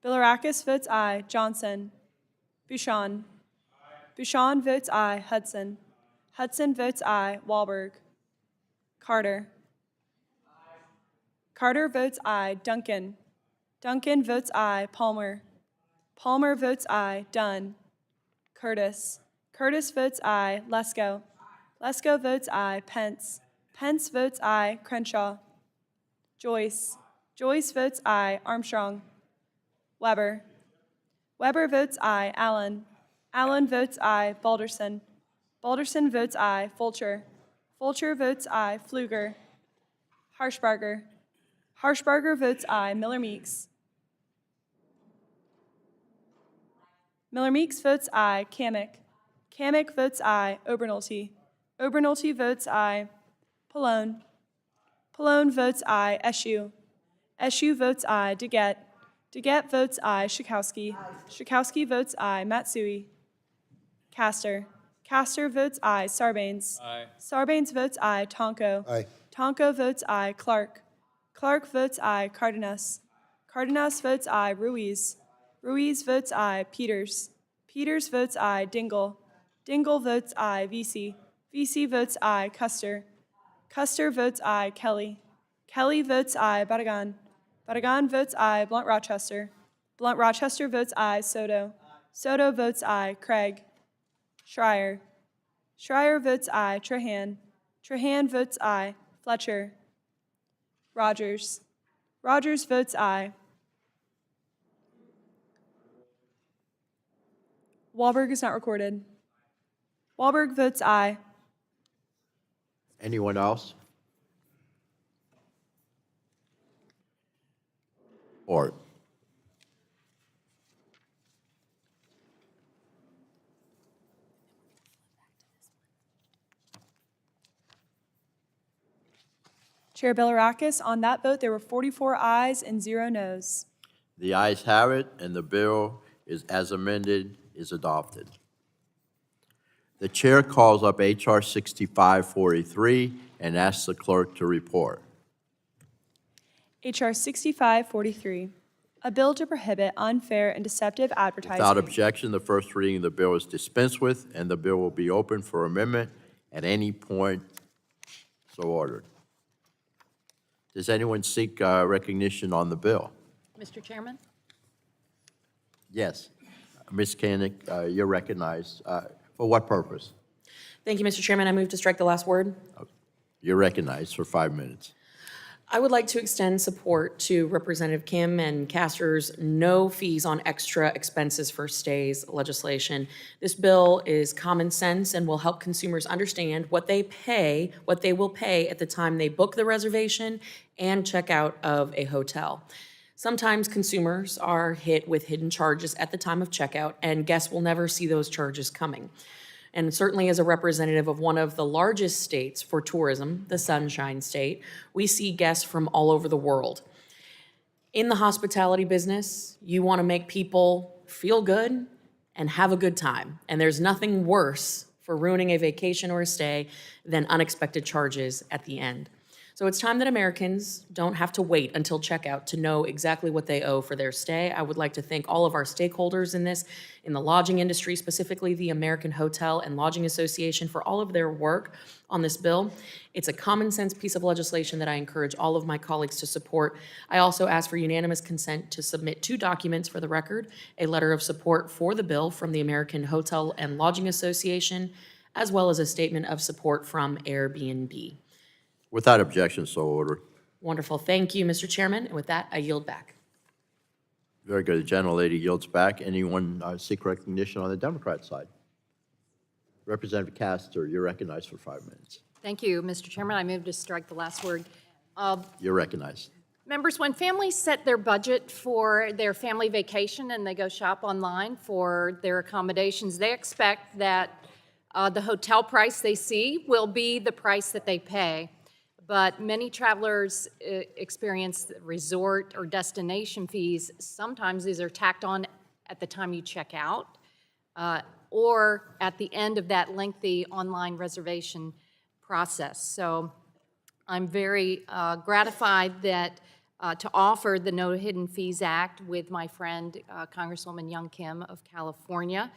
Bilirakis votes aye. Johnson. Bouchon. Bouchon votes aye. Hudson. Hudson votes aye. Wahlberg. Carter. Carter votes aye. Duncan. Duncan votes aye. Palmer. Palmer votes aye. Dunn. Curtis. Curtis votes aye. Lesko. Lesko votes aye. Pence. Pence votes aye. Crenshaw. Joyce. Joyce votes aye. Armstrong. Weber. Weber votes aye. Allen. Allen votes aye. Balderson. Balderson votes aye. Fulcher. Fulcher votes aye. Pfluger. Harshbarger. Harshbarger votes aye. Miller Meeks. Miller Meeks votes aye. Kamek. Kamek votes aye. Obernolte. Obernolte votes aye. Pallone. Pallone votes aye. Eshu. Eshu votes aye. DeGette. DeGette votes aye. Schakowsky. Schakowsky votes aye. Matsui. Castor. Castor votes aye. Sarbanes. Aye. Sarbanes votes aye. Tonko. Aye. Tonko votes aye. Clark. Clark votes aye. Cardenas. Cardenas votes aye. Ruiz. Ruiz votes aye. Peters. Peters votes aye. Dingle. Dingle votes aye. VC. VC votes aye. Custer. Custer votes aye. Kelly. Kelly votes aye. Barragan. Barragan votes aye. Blunt Rochester. Blunt Rochester votes aye. Soto. Soto votes aye. Craig. Schreier. Schreier votes aye. Trahan. Trahan votes aye. Fletcher. Rodgers. Rodgers votes aye. Wahlberg is not recorded. Wahlberg votes aye. Anyone else? Or Chair Bilirakis, on that vote, there were 44 ayes and 0 noes. the ayes have it, and the bill is as amended is adopted. The chair calls up H.R. 6543 and asks the clerk to report. H.R. 6543, a bill to prohibit unfair and deceptive advertising. Without objection, the first reading of the bill is dispensed with, and the bill will be open for amendment at any point so ordered. Does anyone seek recognition on the bill? Mr. Chairman? Yes. Ms. Koenig, you're recognized. For what purpose? Thank you, Mr. Chairman. I move to strike the last word. You're recognized for 5 minutes. I would like to extend support to Representative Kim and Castor's no fees on extra expenses for stays legislation. This bill is common sense and will help consumers understand what they will pay at the time they book the reservation and check out of a hotel. Sometimes consumers are hit with hidden charges at the time of checkout, and guests will never see those charges coming. And certainly as a representative of one of the largest states for tourism, the Sunshine State, we see guests from all over the world. In the hospitality business, you want to make people feel good and have a good time. And there's nothing worse for ruining a vacation or a stay than unexpected charges at the end. So it's time that Americans don't have to wait until checkout to know exactly what they owe for their stay. I would like to thank all of our stakeholders in this, in the lodging industry, specifically the American Hotel and Lodging Association, for all of their work on this bill. It's a common sense piece of legislation that I encourage all of my colleagues to support. I also ask for unanimous consent to submit 2 documents for the record, a letter of support for the bill from the American Hotel and Lodging Association, as well as a statement of support from Airbnb. Without objection, so ordered. Wonderful. Thank you, Mr. Chairman. And with that, I yield back. Very good. The gentlelady yields back. Anyone seek recognition on the Democrat side? Representative Castor, you're recognized for 5 minutes. Thank you, Mr. Chairman. I move to strike the last word. You're recognized. Members, when families set their budget for their family vacation and they go shop online for their accommodations, they expect that the hotel price they see will be the price that they pay. But many travelers experience resort or destination fees. Sometimes these are tacked on at the time you check out or at the end of that lengthy online reservation process. So I'm very gratified that to offer the No Hidden Fees Act with my friend Congresswoman Young Kim of California.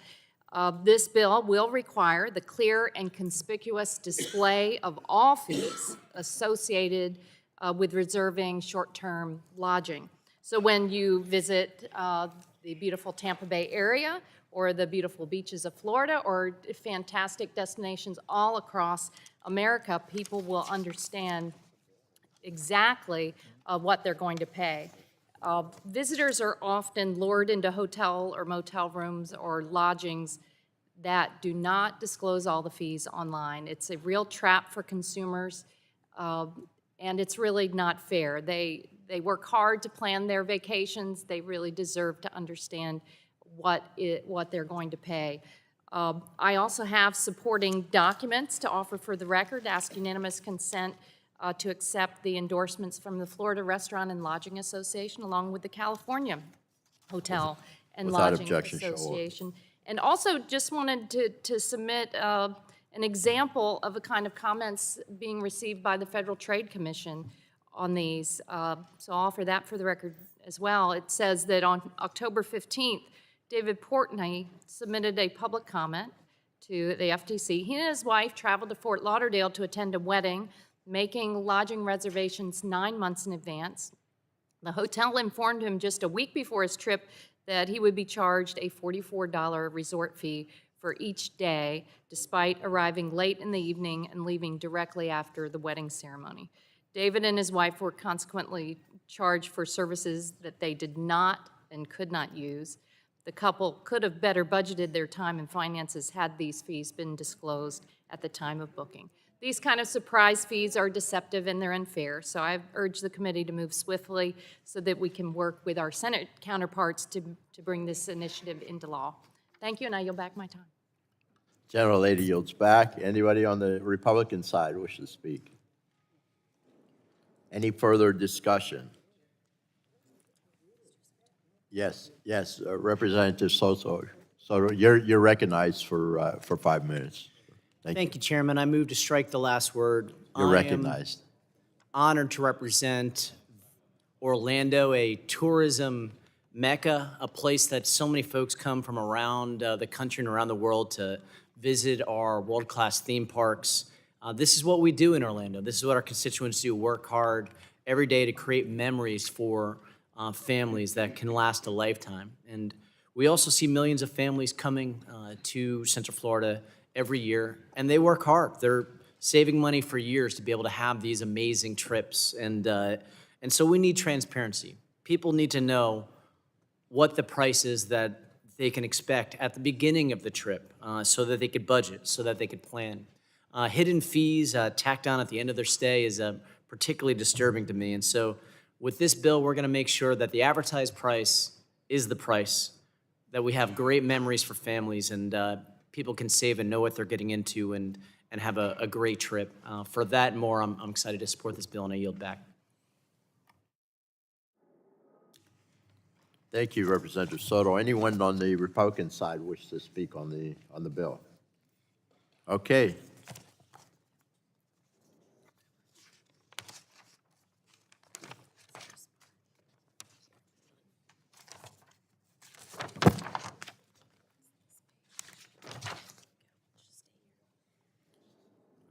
This bill will require the clear and conspicuous display of all fees associated with reserving short-term lodging. So when you visit the beautiful Tampa Bay area or the beautiful beaches of Florida or fantastic destinations all across America, people will understand exactly what they're going to pay. Visitors are often lured into hotel or motel rooms or lodgings that do not disclose all the fees online. It's a real trap for consumers, and it's really not fair. They work hard to plan their vacations. They really deserve to understand what they're going to pay. I also have supporting documents to offer for the record, ask unanimous consent to accept the endorsements from the Florida Restaurant and Lodging Association, along with the California Hotel and Without Lodging objection, so ordered. Association. And also just wanted to submit an example of the kind of comments being received by the Federal Trade Commission on these. So I'll offer that for the record as well. It says that on October 15th, David Portney submitted a public comment to the FTC. He and his wife traveled to Fort Lauderdale to attend a wedding. making lodging reservations 9 months in advance. The hotel informed him just a week before his trip that he would be charged a $44 resort fee for each day, despite arriving late in the evening and leaving directly after the wedding ceremony. David and his wife were consequently charged for services that they did not and could not use. The couple could have better budgeted their time and finances had these fees been disclosed at the time of booking. These kind of surprise fees are deceptive and they're unfair, so I've urged the committee to move swiftly so that we can work with our Senate counterparts to bring this initiative into law. Thank you, and I yield back my time. General Lady yields back. Anybody on the Republican side wish to speak? Any further discussion? Yes, Representative Soto, you're recognized for 5 minutes. Thank you, Chairman. I move to strike the last word. You're recognized. Honored to represent Orlando, a tourism mecca, a place that so many folks come from around the country and around the world to visit our world-class theme parks. This is what we do in Orlando. This is what our constituents do, work hard every day to create memories for families that can last a lifetime. And we also see millions of families coming to Central Florida every year, and they work hard. They're saving money for years to be able to have these amazing trips. And so we need transparency. People need to know what the price is that they can expect at the beginning of the trip so that they could budget, so that they could plan. Hidden fees tacked on at the end of their stay is particularly disturbing to me. And so with this bill, we're going to make sure that the advertised price is the price, that we have great memories for families, and people can save and know what they're getting into and have a great trip. For that and more, I'm excited to support this bill, and I yield back. Thank you, Representative Soto. Anyone on the Republican side wish to speak on the bill? Okay.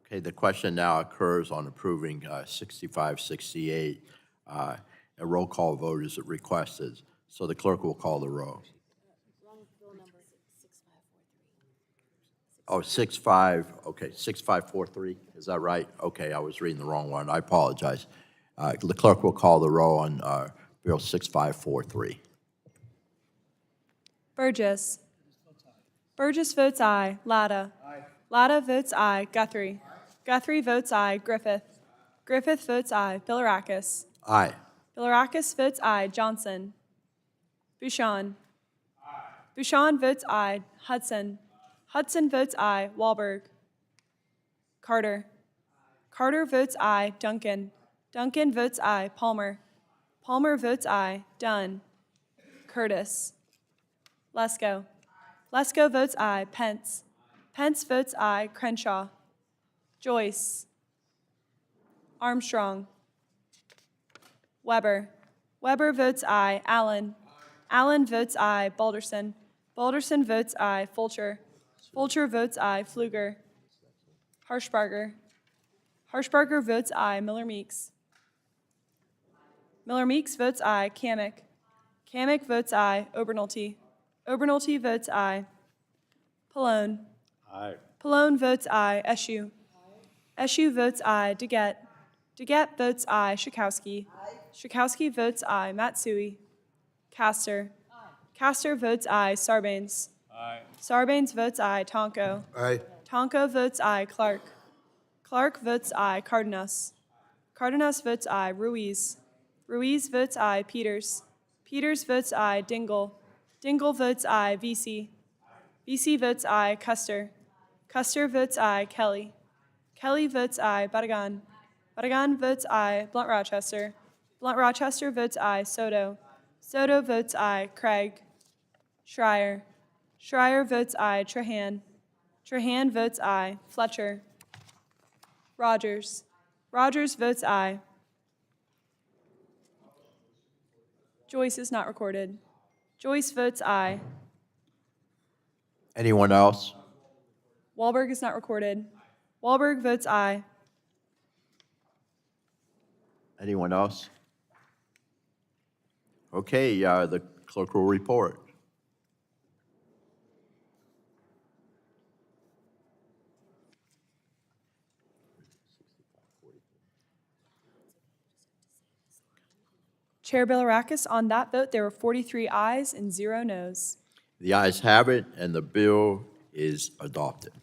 Okay, the question now occurs on approving 6568. A roll call vote is requested, so the clerk will call the roll. Oh, 6543, is that right? Okay, I was reading the wrong one, I apologize. The clerk will call the roll on Bill 6543. Burgess. Burgess votes aye. Latta. Latta votes aye. Guthrie. Guthrie votes aye. Griffith. Griffith votes aye. Bilirakis. Aye. Bilirakis votes aye. Johnson. Bouchon. Bouchon votes aye. Hudson. Hudson votes aye. Wahlberg. Carter. Carter votes aye. Duncan. Duncan votes aye. Palmer. Palmer votes aye. Dunn. Curtis. Lesko. Lesko votes aye. Pence. Pence votes aye. Crenshaw. Joyce. Armstrong. Weber. Weber votes aye. Allen. Allen votes aye. Balderson. Balderson votes aye. Fulcher. Fulcher votes aye. Pfluger. Harshbarger. Harshbarger votes aye. Miller Meeks. Miller Meeks votes aye. Kamick. Kamick votes aye. Obernolte. Obernolte votes aye. Pallone. Aye. Pallone votes aye. Eschew. Eschew votes aye. DeGette. DeGette votes aye. Schakowsky. Schakowsky votes aye. Matsui. Castor. Castor votes aye. Sarbanes. Aye. Sarbanes votes aye. Tonko. Aye. Tonko votes aye. Clark. Clark votes aye. Cardenas. Cardenas votes aye. Ruiz. Ruiz votes aye. Peters. Peters votes aye. Dingle. Dingle votes aye. VC. VC votes aye. Custer. Custer votes aye. Kelly. Kelly votes aye. Badagan. Badagan votes aye. Blunt Rochester. Blunt Rochester votes aye. Soto. Soto votes aye. Craig. Schreier. Schreier votes aye. Trahan. Trahan votes aye. Fletcher. Rodgers. Rodgers votes aye. Joyce is not recorded. Joyce votes aye. Anyone else? Wahlberg is not recorded. Wahlberg votes aye. Anyone else? Okay, the clerk will report. Chair Bilirakis, on that vote, there were 43 ayes and 0 noes. The ayes have it, and the bill is adopted.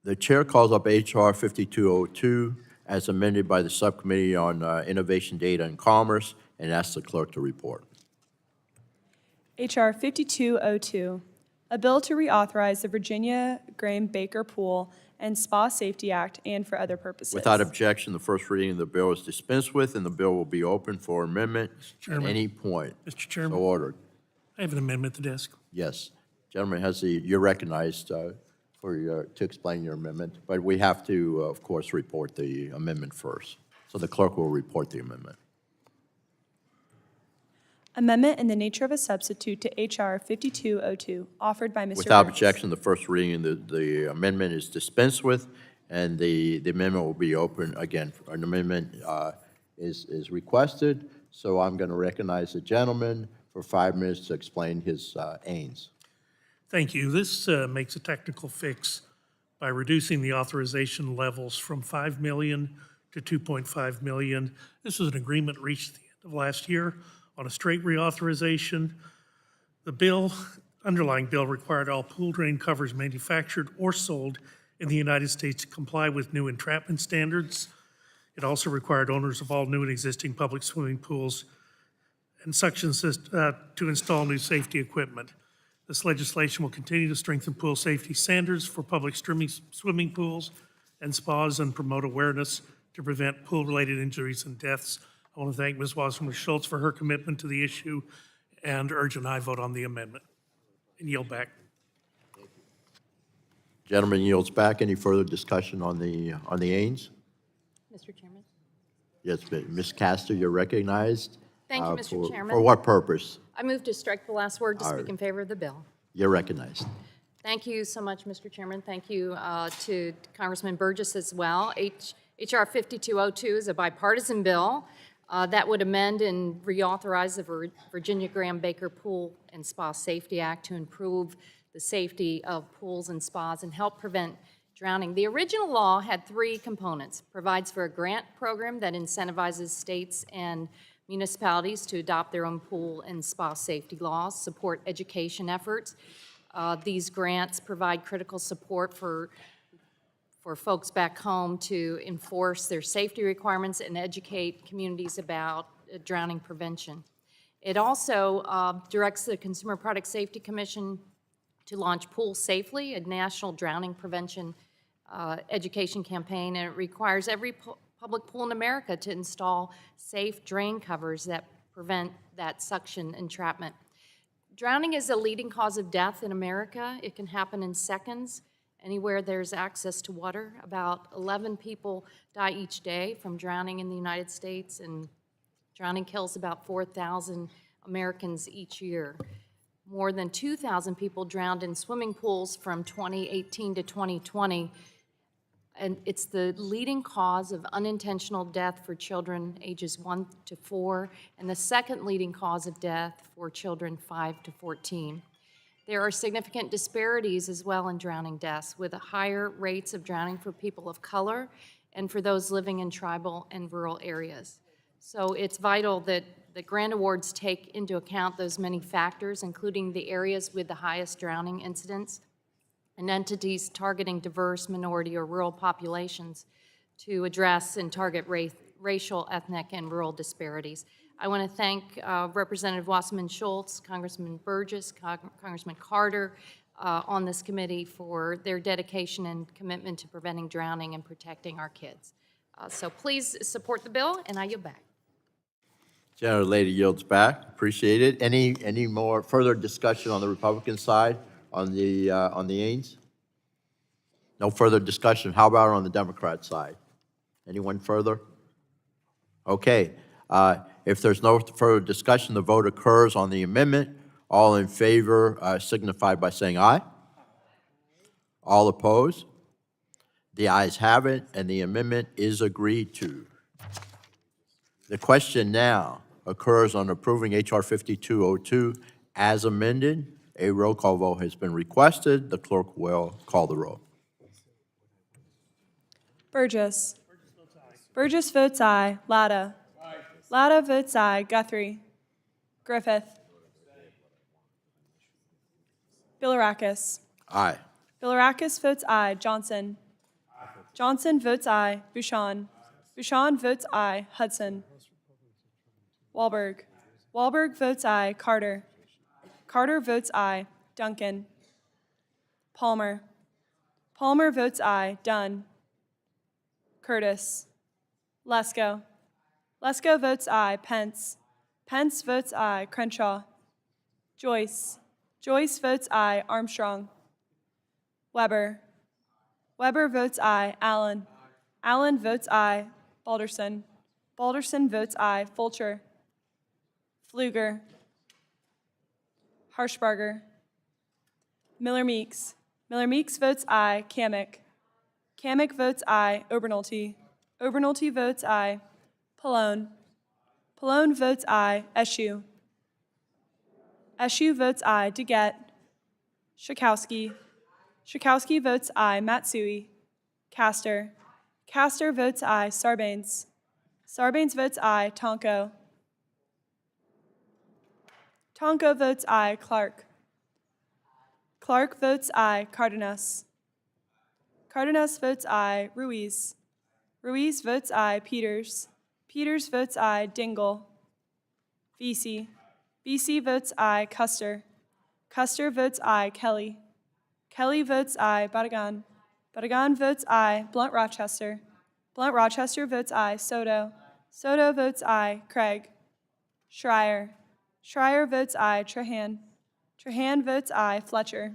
The chair calls up H.R. 5202 as amended by the Subcommittee on Innovation, Data, and Commerce, and asks the clerk to report. H.R. 5202, a bill to reauthorize the Virginia Graham-Baker Pool and Spa Safety Act and for other purposes. Without objection, the first reading of the bill is dispensed with, and the bill will be open for amendment at Chairman. any point. Mr. Chairman. So ordered. I have an amendment at the desk. Yes. Gentleman you're recognized to explain your amendment, but we have to, of course, report the amendment first. So the clerk will report the amendment. Amendment in the nature of a substitute to H.R. 5202, offered by Mr. Without Burgess. objection, the first reading, the amendment is dispensed with, and the amendment will be open. Again, an amendment is requested, so I'm going to recognize the gentleman for 5 minutes to explain his aims. Thank you. This makes a technical fix by reducing the authorization levels from 5 million to 2.5 million. This was an agreement reached at the end of last year on a straight reauthorization. The underlying bill required all pool drain covers manufactured or sold in the United States to comply with new entrapment standards. It also required owners of all new and existing public swimming pools and suction systems to install new safety equipment. This legislation will continue to strengthen pool safety standards for public swimming pools and spas and promote awareness to prevent pool-related injuries and deaths. I want to thank Ms. Wasserman-Schultz for her commitment to the issue and urge an aye vote on the amendment. And yield back. Gentleman yields back. Any further discussion on the aims? Mr. Chairman? Yes, Ms. Castor, you're recognized. Thank you, Mr. Chairman. For what purpose? I move to strike the last word to All speak right. in favor of the bill. You're recognized. Thank you so much, Mr. Chairman. Thank you to Congressman Burgess as well. H.R. 5202 is a bipartisan bill that would amend and reauthorize the Virginia Graham-Baker Pool and Spa Safety Act to improve the safety of pools and spas and help prevent drowning. The original law had 3 components. Provides for a grant program that incentivizes states and municipalities to adopt their own pool and spa safety laws, support education efforts. These grants provide critical support for folks back home to enforce their safety requirements and educate communities about drowning prevention. It also directs the Consumer Product Safety Commission to launch Pool Safely, a national drowning prevention education campaign, and it requires every public pool in America to install safe drain covers that prevent that suction entrapment. Drowning is a leading cause of death in America. It can happen in seconds. Anywhere there's access to water, about 11 people die each day from drowning in the United States, and drowning kills about 4,000 Americans each year. More than 2,000 people drowned in swimming pools from 2018 to 2020, and it's the leading cause of unintentional death for children ages 1 to 4, and the second leading cause of death for children 5 to 14. There are significant disparities as well in drowning deaths, with higher rates of drowning for people of color and for those living in tribal and rural areas. So it's vital that the grant awards take into account those many factors, including the areas with the highest drowning incidents and entities targeting diverse, minority, or rural populations to address and target racial, ethnic, and rural disparities. I want to thank Representative Wasserman-Schultz, Congressman Burgess, Congressman Carter on this committee for their dedication and commitment to preventing drowning and protecting our kids. So please support the bill, and I yield back. Gentle lady yields back. Appreciate it. Any more further discussion on the Republican side on the aims? No further discussion. How about on the Democrat side? Anyone further? Okay. If there's no further discussion, the vote occurs on the amendment. All in favor signify by saying aye. All opposed? The ayes have it, and the amendment is agreed to. The question now occurs on approving H.R. 5202 as amended. A roll call vote has been requested. The clerk will call the roll. Burgess. Burgess votes aye. Latta. Latta votes aye. Guthrie. Griffith. Bilirakis. Aye. Bilirakis votes aye. Johnson. Johnson votes aye. Bouchon. Bouchon votes aye. Hudson. Wahlberg. Wahlberg votes aye. Carter. Carter votes aye. Duncan. Palmer. Palmer votes aye. Dunn. Curtis. Lesko. Lesko votes aye. Pence. Pence votes aye. Crenshaw. Joyce. Joyce votes aye. Armstrong. Weber. Weber votes aye. Allen. Allen votes aye. Balderson. Balderson votes aye. Fulcher. Pfluger. Harshbarger. Miller Meeks. Miller Meeks votes aye. Kamick. Kamick votes aye. Obernolte. Obernolte votes aye. Pallone. Pallone votes aye. Eschew. Eschew votes aye. DeGette. Schakowsky. Schakowsky votes aye. Matsui. Castor. Castor votes aye. Sarbanes. Sarbanes votes aye. Tonko. Tonko votes aye. Clark. Clark votes aye. Cardenas. Cardenas votes aye. Ruiz. Ruiz votes aye. Peters. Peters votes aye. Dingle. Vesey. Vesey votes aye. Custer. Custer votes aye. Kelly. Kelly votes aye. Badagan. Badagan votes aye. Blunt Rochester. Blunt Rochester votes aye. Soto. Soto votes aye. Craig. Schreier. Schreier votes aye. Trahan. Trahan votes aye. Fletcher.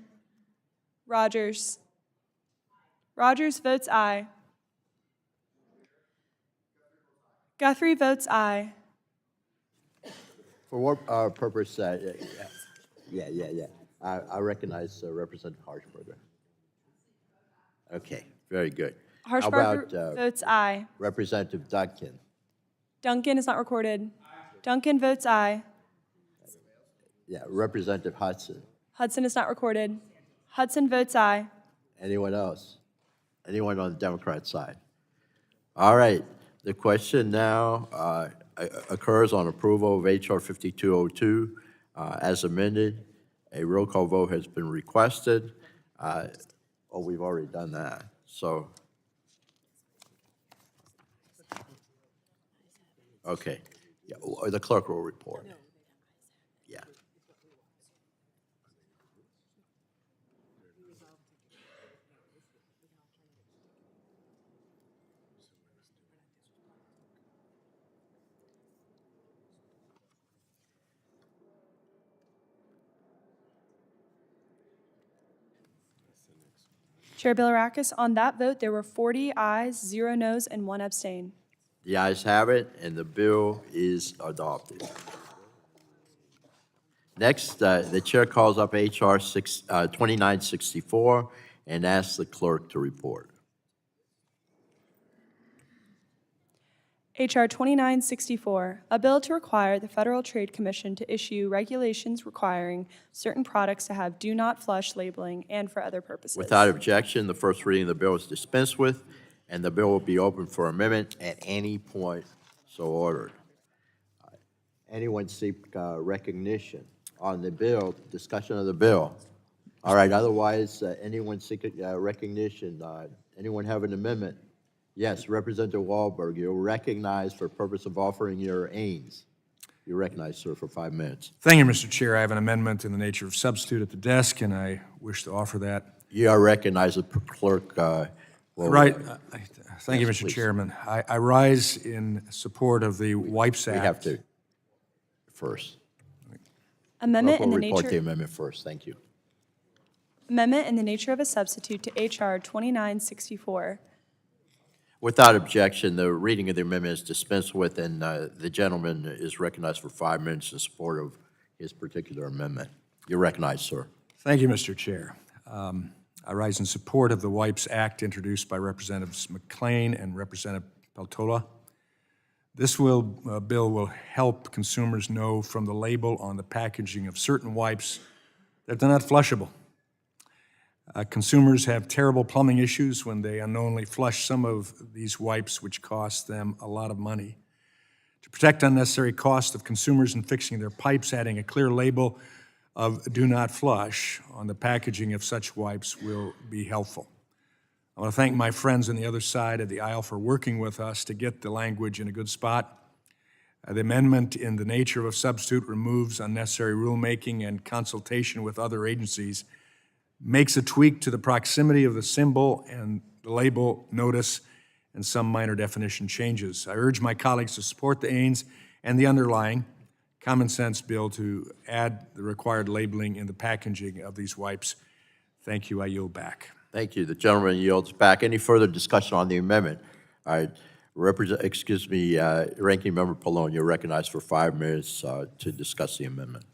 Rodgers. Rodgers votes aye. Guthrie votes aye. For what purpose? I recognize Representative Harshbarger. Okay, very good. How Harshbarger about votes aye. Representative Duncan? Duncan is not recorded. Duncan votes aye. Yeah, Representative Hudson. Hudson is not recorded. Hudson votes aye. Anyone else? Anyone on the Democrat side? All right, the question now occurs on approval of H.R. 5202 as amended. A roll call vote has been requested. We've already done that, so. Okay, yeah, the clerk will report. Yeah. Chair Bilirakis, on that vote, there were 40 ayes, 0 noes, and 1 abstain. The ayes have it, and the bill is adopted. Next, the chair calls up H.R. 2964 and asks the clerk to report. H.R. 2964, a bill to require the Federal Trade Commission to issue regulations requiring certain products to have do not flush labeling and for other purposes. Without objection, the first reading of the bill is dispensed with, and the bill will be open for amendment at any point so ordered. Anyone seek recognition on the bill, discussion of the bill? All right, otherwise, anyone seek recognition? Anyone have an amendment? Yes, Representative Wahlberg, you're recognized for purpose of offering your aims. You're recognized, sir, for 5 minutes. Thank you, Mr. Chair. I have an amendment in the nature of substitute at the desk, and I wish to offer that. You are recognized, the clerk. Thank you, Yes, Mr. please. Chairman. I rise in support of the WIPES Act. We have to first. Amendment in We'll the report the nature amendment first. Thank you. amendment in the nature of a substitute to H.R. 2964. Without objection, the reading of the amendment is dispensed with, and the gentleman is recognized for 5 minutes in support of his particular amendment. You're recognized, sir. Thank you, Mr. Chair. I rise in support of the Wipes Act introduced by Representatives McLean and Representative Peltola. This bill will help consumers know from the label on the packaging of certain wipes that they're not flushable. Consumers have terrible plumbing issues when they unknowingly flush some of these wipes, which cost them a lot of money. To protect unnecessary costs of consumers in fixing their pipes, adding a clear label of "do not flush" on the packaging of such wipes will be helpful. I want to thank my friends on the other side of the aisle for working with us to get the language in a good spot. The amendment, in the nature of a substitute, removes unnecessary rulemaking and consultation with other agencies, makes a tweak to the proximity of the symbol and the label notice, and some minor definition changes. I urge my colleagues to support the AINS and the underlying common sense bill to add the required labeling in the packaging of these wipes. Thank you. I yield back. Thank you. The gentleman yields back. Any further discussion on the amendment? All right. Ranking Member Pallone, you're recognized for 5 minutes to discuss the amendment.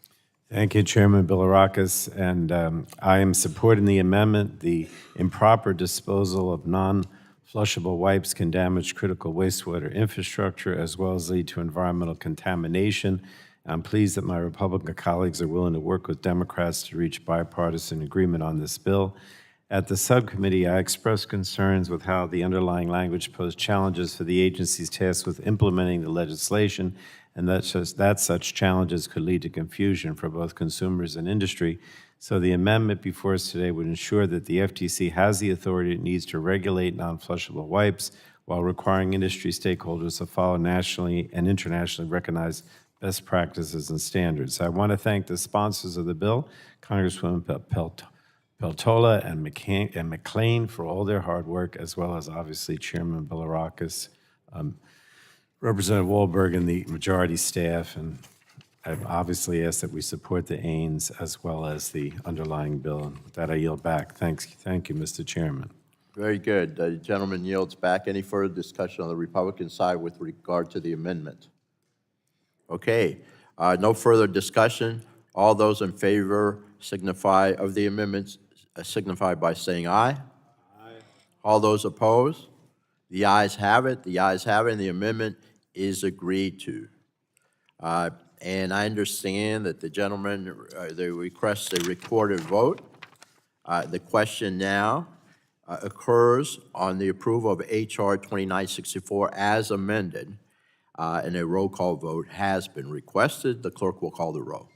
Thank you, Chairman Bilirakis, and I am supporting the amendment. The improper disposal of non-flushable wipes can damage critical wastewater infrastructure as well as lead to environmental contamination. I'm pleased that my Republican colleagues are willing to work with Democrats to reach bipartisan agreement on this bill. At the subcommittee, I expressed concerns with how the underlying language posed challenges for the agencies tasked with implementing the legislation, and that such challenges could lead to confusion for both consumers and industry. So the amendment before us today would ensure that the FTC has the authority it needs to regulate non-flushable wipes while requiring industry stakeholders to follow nationally and internationally recognized best practices and standards. I want to thank the sponsors of the bill, Congresswoman Peltola and McLean, for all their hard work, as well as obviously Chairman Bilirakis, Representative Wahlberg, and the majority staff. And I've obviously asked that we support the AINS as well as the underlying bill. And with that, I yield back. Thank you, Mr. Chairman. Very good. The gentleman yields back. Any further discussion on the Republican side with regard to the amendment? Okay. No further discussion. All those in favor of the amendments signify by saying aye. Aye. All those opposed? The ayes have it. The ayes have it, and the amendment is agreed to. And I understand that the gentleman, they request a recorded vote. The question now occurs on the approval of H.R. 2964 as amended, and a roll call vote has been requested. The clerk will call the roll.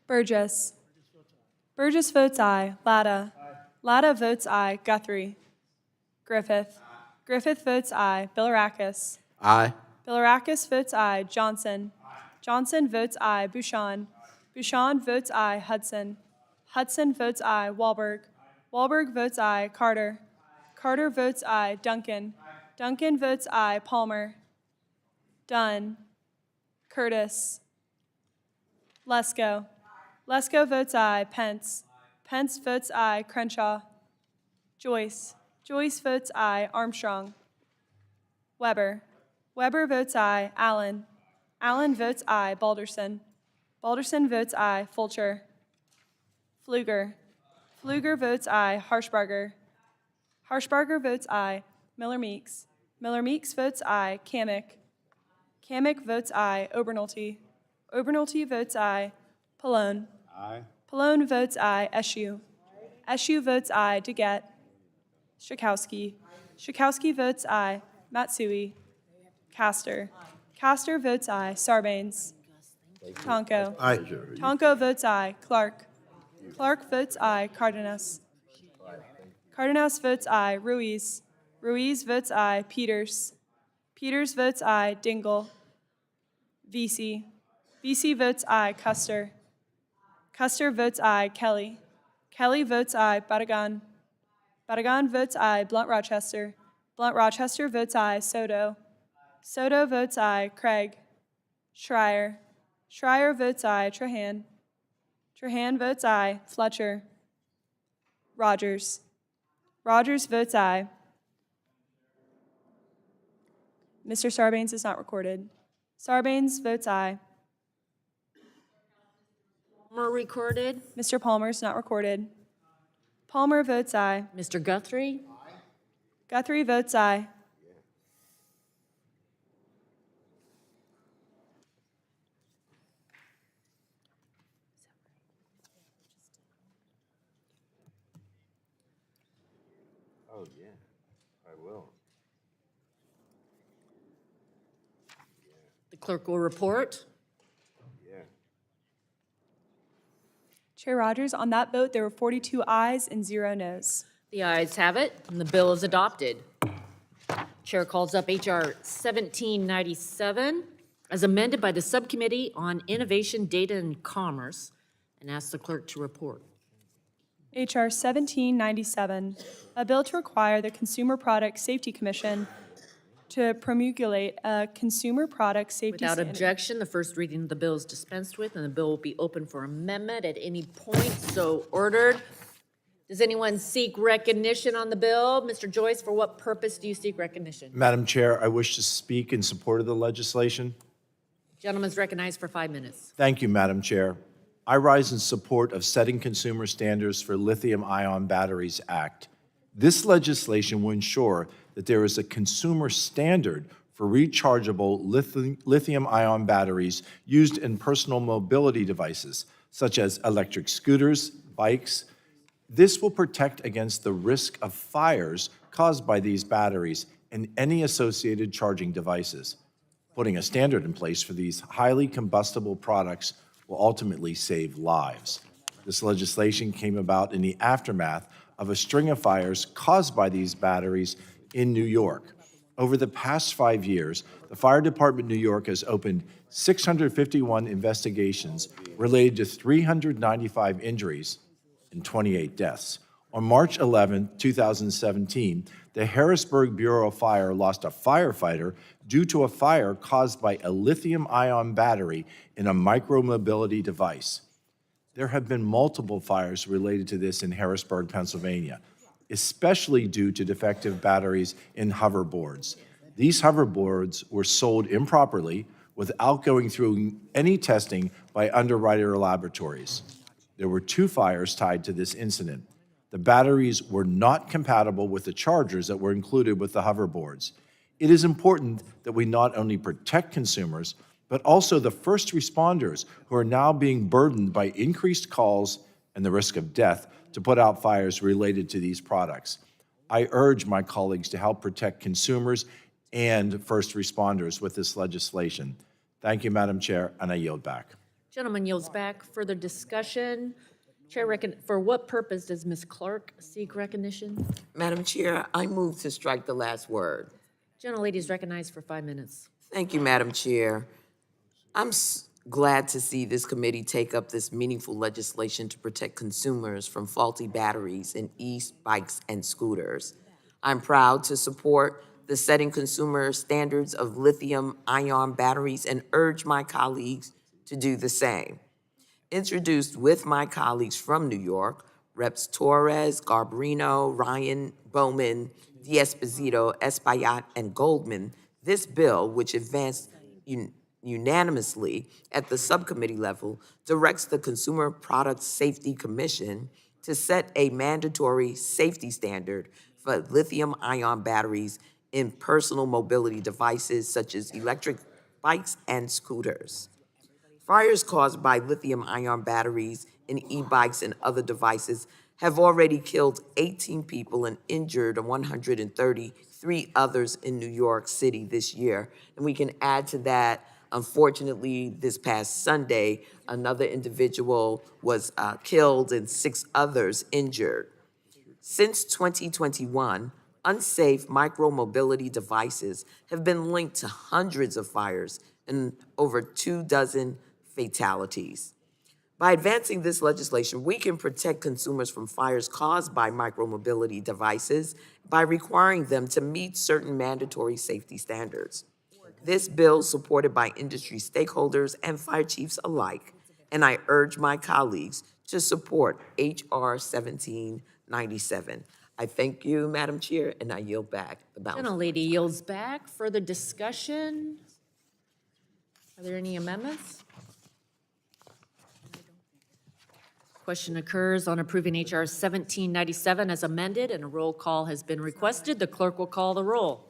Burgess. Burgess votes aye. Latta. Latta votes aye. Guthrie. Griffith. Griffith votes aye. Bilirakis. Aye. Bilirakis votes aye. Johnson. Johnson votes aye. Bouchon. Bouchon votes aye. Hudson. Hudson votes aye. Wahlberg. Wahlberg votes aye. Carter. Carter votes aye. Duncan. Duncan votes aye. Palmer. Dunn. Curtis. Lesko. Lesko votes aye. Pence. Pence votes aye. Crenshaw. Joyce. Joyce votes aye. Armstrong. Weber. Weber votes aye. Allen. Allen votes aye. Balderson. Balderson votes aye. Fulcher. Pfluger. Pfluger votes aye. Harshbarger. Harshbarger votes aye. Miller Meeks. Miller Meeks votes aye. Kamick. Kamick votes aye. Obernolte. Obernolte votes aye. Pallone. Aye. Pallone votes aye. Eschew. Eschew votes aye. DeGette. Strakowski. Strakowski votes aye. Matsui. Castor. Castor votes aye. Sarbanes. Tonko. Aye. Tonko votes aye. Clark. Clark votes aye. Cardenas. Cardenas votes aye. Ruiz. Ruiz votes aye. Peters. Peters votes aye. Dingle. Vesey. Vesey votes aye. Custer. Custer votes aye. Kelly. Kelly votes aye. Barragan. Barragan votes aye. Blunt Rochester. Blunt Rochester votes aye. Soto. Soto votes aye. Craig. Schreier. Schreier votes aye. Trahan. Trahan votes aye. Fletcher. Rodgers. Rodgers votes aye. Mr. Sarbanes is not recorded. Sarbanes votes aye. Palmer recorded. Mr. Palmer is not recorded. Palmer votes aye. Mr. Guthrie? Guthrie votes aye. Oh, yeah, I will. The clerk will report. Yeah. Chair Rodgers, on that vote, there were 42 ayes and 0 noes. The ayes have it, and the bill is adopted. Chair calls up H.R. 1797 as amended by the Subcommittee on Innovation, Data, and Commerce, and asks the clerk to report. H.R. 1797, a bill to require the Consumer Product Safety Commission to promulgate a consumer product safety Without standard. objection, the first reading of the bill is dispensed with, and the bill will be open for amendment at any point, so ordered. Does anyone seek recognition on the bill? Mr. Joyce, for what purpose do you seek recognition? Madam Chair, I wish to speak in support of the legislation. Gentleman's recognized for 5 minutes. Thank you, Madam Chair. I rise in support of Setting Consumer Standards for Lithium-Ion Batteries Act. This legislation will ensure that there is a consumer standard for rechargeable lithium-ion batteries used in personal mobility devices, such as electric scooters, bikes. This will protect against the risk of fires caused by these batteries and any associated charging devices. Putting a standard in place for these highly combustible products will ultimately save lives. This legislation came about in the aftermath of a string of fires caused by these batteries in New York. Over the past 5 years, the Fire Department New York has opened 651 investigations related to 395 injuries and 28 deaths. On March 11, 2017, the Harrisburg Bureau of Fire lost a firefighter due to a fire caused by a lithium-ion battery in a micromobility device. There have been multiple fires related to this in Harrisburg, Pennsylvania, especially due to defective batteries in hoverboards. These hoverboards were sold improperly without going through any testing by Underwriter Laboratories. There were 2 fires tied to this incident. The batteries were not compatible with the chargers that were included with the hoverboards. It is important that we not only protect consumers, but also the first responders who are now being burdened by increased calls and the risk of death to put out fires related to these products. I urge my colleagues to help protect consumers and first responders with this legislation. Thank you, Madam Chair, and I yield back. Gentleman yields back. Further discussion? Chair, for what purpose does Ms. Clark seek recognition? Madam Chair, I move to strike the last word. Gentlelady is recognized for 5 minutes. Thank you, Madam Chair. I'm glad to see this committee take up this meaningful legislation to protect consumers from faulty batteries in e-bikes and scooters. I'm proud to support the Setting Consumer Standards of Lithium-Ion Batteries and urge my colleagues to do the same. Introduced with my colleagues from New York, Reps. Torres, Garbarino, Ryan, Bowman, D'Esposito, Espaillat, and Goldman, this bill, which advanced unanimously at the subcommittee level, directs the Consumer Product Safety Commission to set a mandatory safety standard for lithium-ion batteries in personal mobility devices such as electric bikes and scooters. Fires caused by lithium-ion batteries in e-bikes and other devices have already killed 18 people and injured 133 others in New York City this year. And we can add to that, unfortunately, this past Sunday, another individual was killed and 6 others injured. Since 2021, unsafe micromobility devices have been linked to hundreds of fires and over 24 fatalities. By advancing this legislation, we can protect consumers from fires caused by micromobility devices by requiring them to meet certain mandatory safety standards. This bill is supported by industry stakeholders and fire chiefs alike, and I urge my colleagues to support H.R. 1797. I thank you, Madam Chair, and I yield back the balance. Gentlelady yields back. Further discussion? Are there any amendments? Question occurs on approving HR 1797 as amended, and a roll call has been requested. The clerk will call the roll.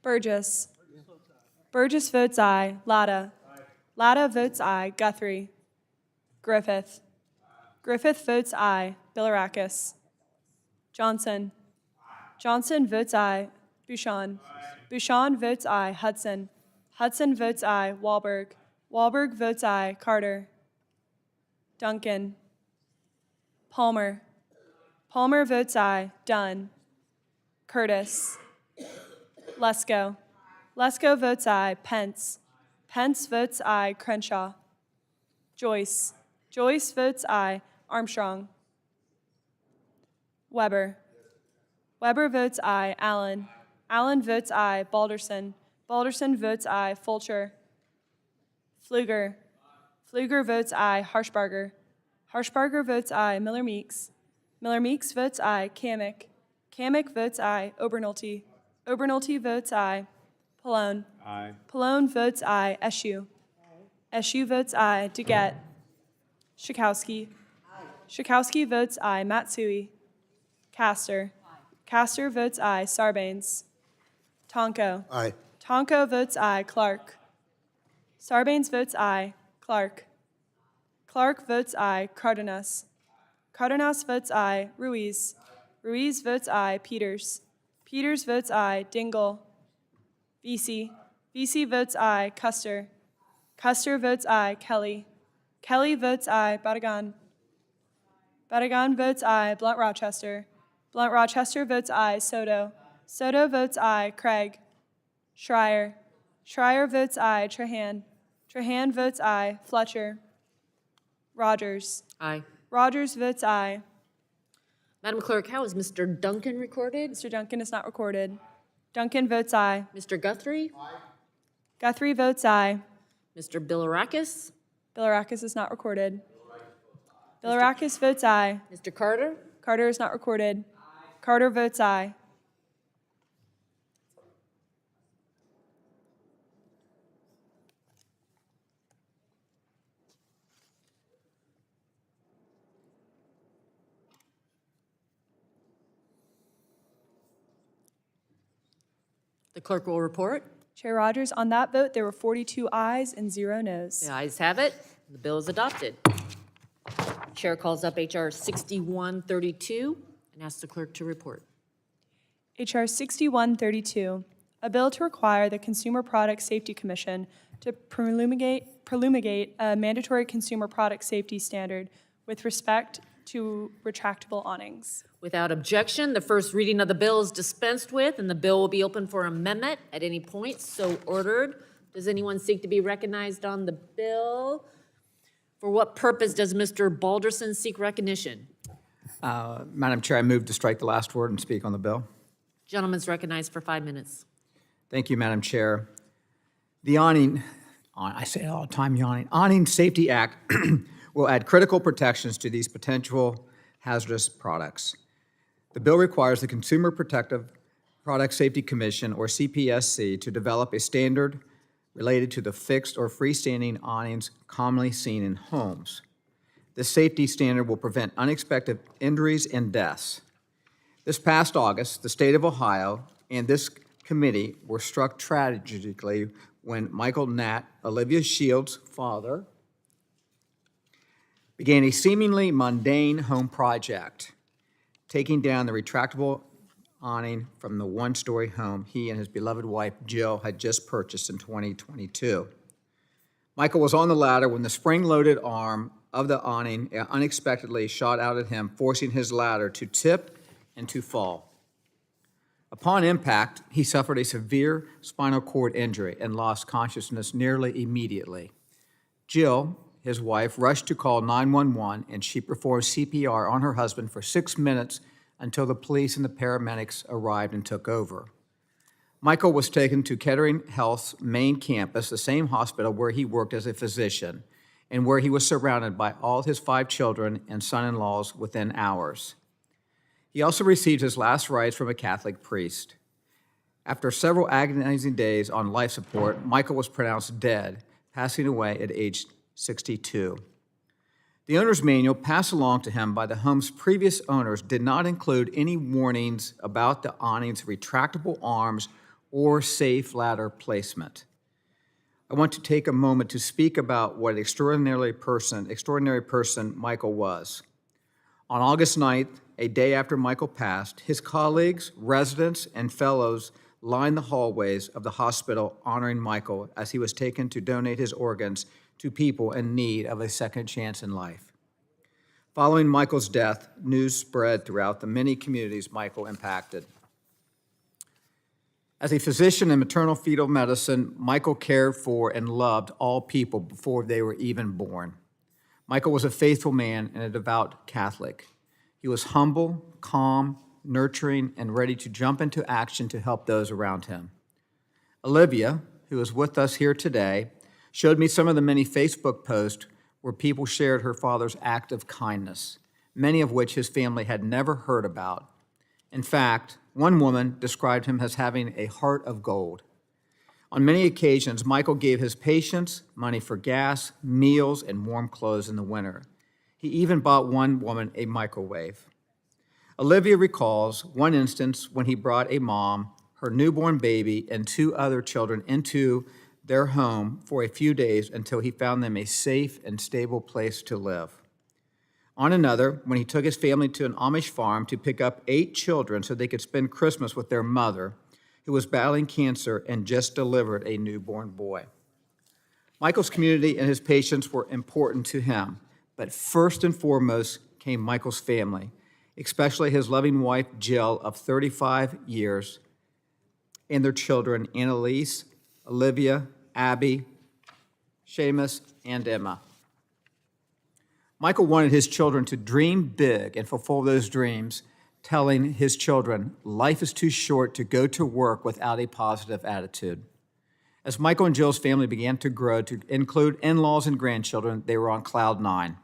Burgess. Burgess votes aye. Latta. Latta votes aye. Guthrie. Griffith. Griffith votes aye. Bilirakis. Johnson. Johnson votes aye. Bouchon. Bouchon votes aye. Hudson. Hudson votes aye. Wahlberg. Wahlberg votes aye. Carter. Duncan. Palmer. Palmer votes aye. Dunn. Curtis. Lesko. Lesko votes aye. Pence. Pence votes aye. Crenshaw. Joyce. Joyce votes aye. Armstrong. Weber. Weber votes aye. Allen. Allen votes aye. Balderson. Balderson votes aye. Fulcher. Pfluger. Pfluger votes aye. Harshbarger. Harshbarger votes aye. Miller Meeks. Miller Meeks votes aye. Kamick. Kamick votes aye. Obernolte. Obernolte votes aye. Pallone. Aye. Pallone votes aye. Eschew. Eschew votes aye. Duquette. Schakowsky. Schakowsky votes aye. Matsui. Castor. Castor votes aye. Sarbanes. Tonko. Aye. Tonko votes aye. Clark. Sarbanes votes aye. Clark. Clark votes aye. Cardenas. Cardenas votes aye. Ruiz. Ruiz votes aye. Peters. Peters votes aye. Dingle. Vesey. Vesey votes aye. Custer. Custer votes aye. Kelly. Kelly votes aye. Badagan. Badagan votes aye. Blunt Rochester. Blunt Rochester votes aye. Soto. Soto votes aye. Craig. Schreier. Schreier votes aye. Trahan. Trahan votes aye. Fletcher. Rodgers. Aye. Rodgers votes aye. Madam Clerk, how is Mr. Duncan recorded? Mr. Duncan is not recorded. Duncan votes aye. Mr. Guthrie? Guthrie votes aye. Mr. Bilirakis? Bilirakis is not recorded. Bilirakis votes aye. Mr. Carter? Carter is not recorded. Carter votes aye. The clerk will report. Chair Rodgers, on that vote, there were 42 ayes and 0 noes. The ayes have it. The bill is adopted. Chair calls up HR 6132 and asks the clerk to report. HR 6132, a bill to require the Consumer Product Safety Commission to promulgate a mandatory consumer product safety standard with respect to retractable awnings. Without objection, the first reading of the bill is dispensed with, and the bill will be open for amendment at any point, so ordered. Does anyone seek to be recognized on the bill? For what purpose does Mr. Balderson seek recognition? Madam Chair, I move to strike the last word and speak on the bill. Gentleman's recognized for 5 minutes. Thank you, Madam Chair. The awning, I say it all the time, Awning Safety Act will add critical protections to these potential hazardous products. The bill requires the Consumer Protective Product Safety Commission, or CPSC, to develop a standard related to the fixed or freestanding awnings commonly seen in homes. This safety standard will prevent unexpected injuries and deaths. This past August, the state of Ohio and this committee were struck tragically when Michael Nat, Olivia Shields' father, began a seemingly mundane home project, taking down the retractable awning from the one-story home he and his beloved wife, Jill, had just purchased in 2022. Michael was on the ladder when the spring-loaded arm of the awning unexpectedly shot out at him, forcing his ladder to tip and to fall. Upon impact, he suffered a severe spinal cord injury and lost consciousness nearly immediately. Jill, his wife, rushed to call 911, and she performed CPR on her husband for 6 minutes until the police and the paramedics arrived and took over. Michael was taken to Kettering Health's main campus, the same hospital where he worked as a physician, and where he was surrounded by all his 5 children and son-in-laws within hours. He also received his last rites from a Catholic priest. After several agonizing days on life support, Michael was pronounced dead, passing away at age 62. The owner's manual passed along to him by the home's previous owners did not include any warnings about the awning's retractable arms or safe ladder placement. I want to take a moment to speak about what an extraordinary person Michael was. On August 9th, a day after Michael passed, his colleagues, residents, and fellows lined the hallways of the hospital honoring Michael as he was taken to donate his organs to people in need of a second chance in life. Following Michael's death, news spread throughout the many communities Michael impacted. As a physician in maternal fetal medicine, Michael cared for and loved all people before they were even born. Michael was a faithful man and a devout Catholic. He was humble, calm, nurturing, and ready to jump into action to help those around him. Olivia, who is with us here today, showed me some of the many Facebook posts where people shared her father's act of kindness, many of which his family had never heard about. In fact, one woman described him as having a heart of gold. On many occasions, Michael gave his patients money for gas, meals, and warm clothes in the winter. He even bought one woman a microwave. Olivia recalls one instance when he brought a mom, her newborn baby, and 2 other children into their home for a few days until he found them a safe and stable place to live. On another, when he took his family to an Amish farm to pick up 8 children so they could spend Christmas with their mother, who was battling cancer and just delivered a newborn boy. Michael's community and his patients were important to him, but first and foremost came Michael's family, especially his loving wife, Jill, of 35 years, and their children, Annalise, Olivia, Abby, Seamus, and Emma. Michael wanted his children to dream big and fulfill those dreams, telling his children, life is too short to go to work without a positive attitude. As Michael and Jill's family began to grow to include in-laws and grandchildren, they were on cloud 9.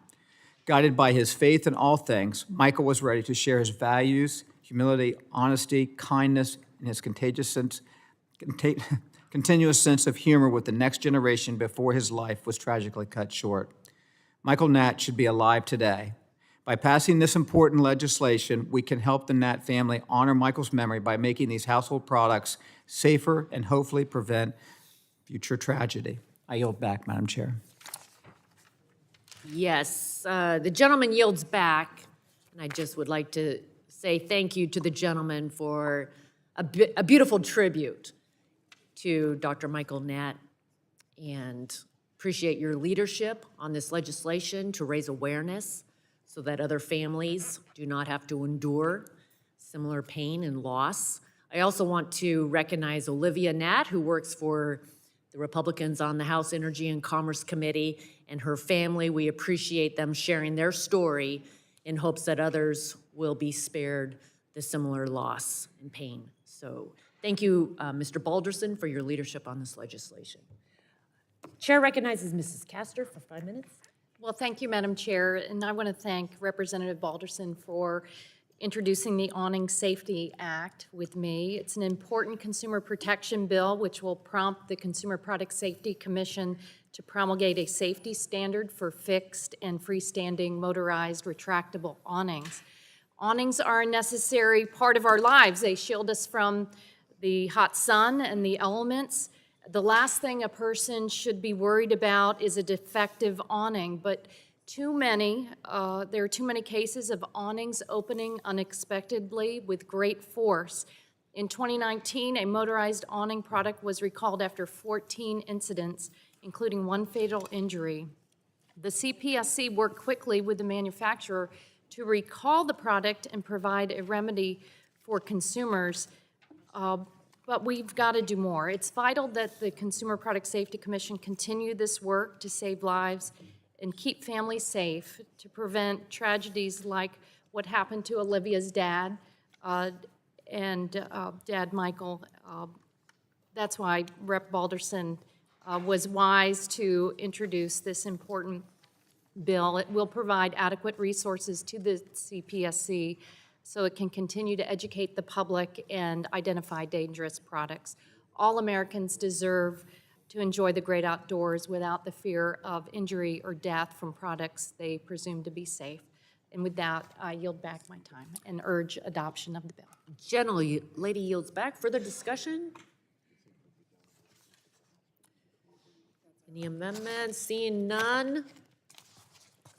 Guided by his faith in all things, Michael was ready to share his values, humility, honesty, kindness, and his continuous sense of humor with the next generation before his life was tragically cut short. Michael Natt should be alive today. By passing this important legislation, we can help the Natt family honor Michael's memory by making these household products safer and hopefully prevent future tragedy. I yield back, Madam Chair. Yes, the gentleman yields back, and I just would like to say thank you to the gentleman for a beautiful tribute to Dr. Michael Natt, and appreciate your leadership on this legislation to raise awareness so that other families do not have to endure similar pain and loss. I also want to recognize Olivia Natt, who works for the Republicans on the House Energy and Commerce Committee, and her family. We appreciate them sharing their story in hopes that others will be spared the similar loss and pain. So thank you, Mr. Balderson, for your leadership on this legislation. Chair recognizes Mrs. Castor for 5 minutes. Well, thank you, Madam Chair, and I want to thank Representative Balderson for introducing the Awning Safety Act with me. It's an important consumer protection bill which will prompt the Consumer Product Safety Commission to promulgate a safety standard for fixed and freestanding motorized retractable awnings. Awnings are a necessary part of our lives. They shield us from the hot sun and the elements. The last thing a person should be worried about is a defective awning, but there are too many cases of awnings opening unexpectedly with great force. In 2019, a motorized awning product was recalled after 14 incidents, including 1 fatal injury. The CPSC worked quickly with the manufacturer to recall the product and provide a remedy for consumers, but we've got to do more. It's vital that the Consumer Product Safety Commission continue this work to save lives and keep families safe, to prevent tragedies like what happened to Olivia's dad and Dad Michael. That's why Rep. Balderson was wise to introduce this important bill. It will provide adequate resources to the CPSC so it can continue to educate the public and identify dangerous products. All Americans deserve to enjoy the great outdoors without the fear of injury or death from products they presume to be safe. And with that, I yield back my time and urge adoption of the bill. Lady yields back. Further discussion? Any amendments? Seeing none.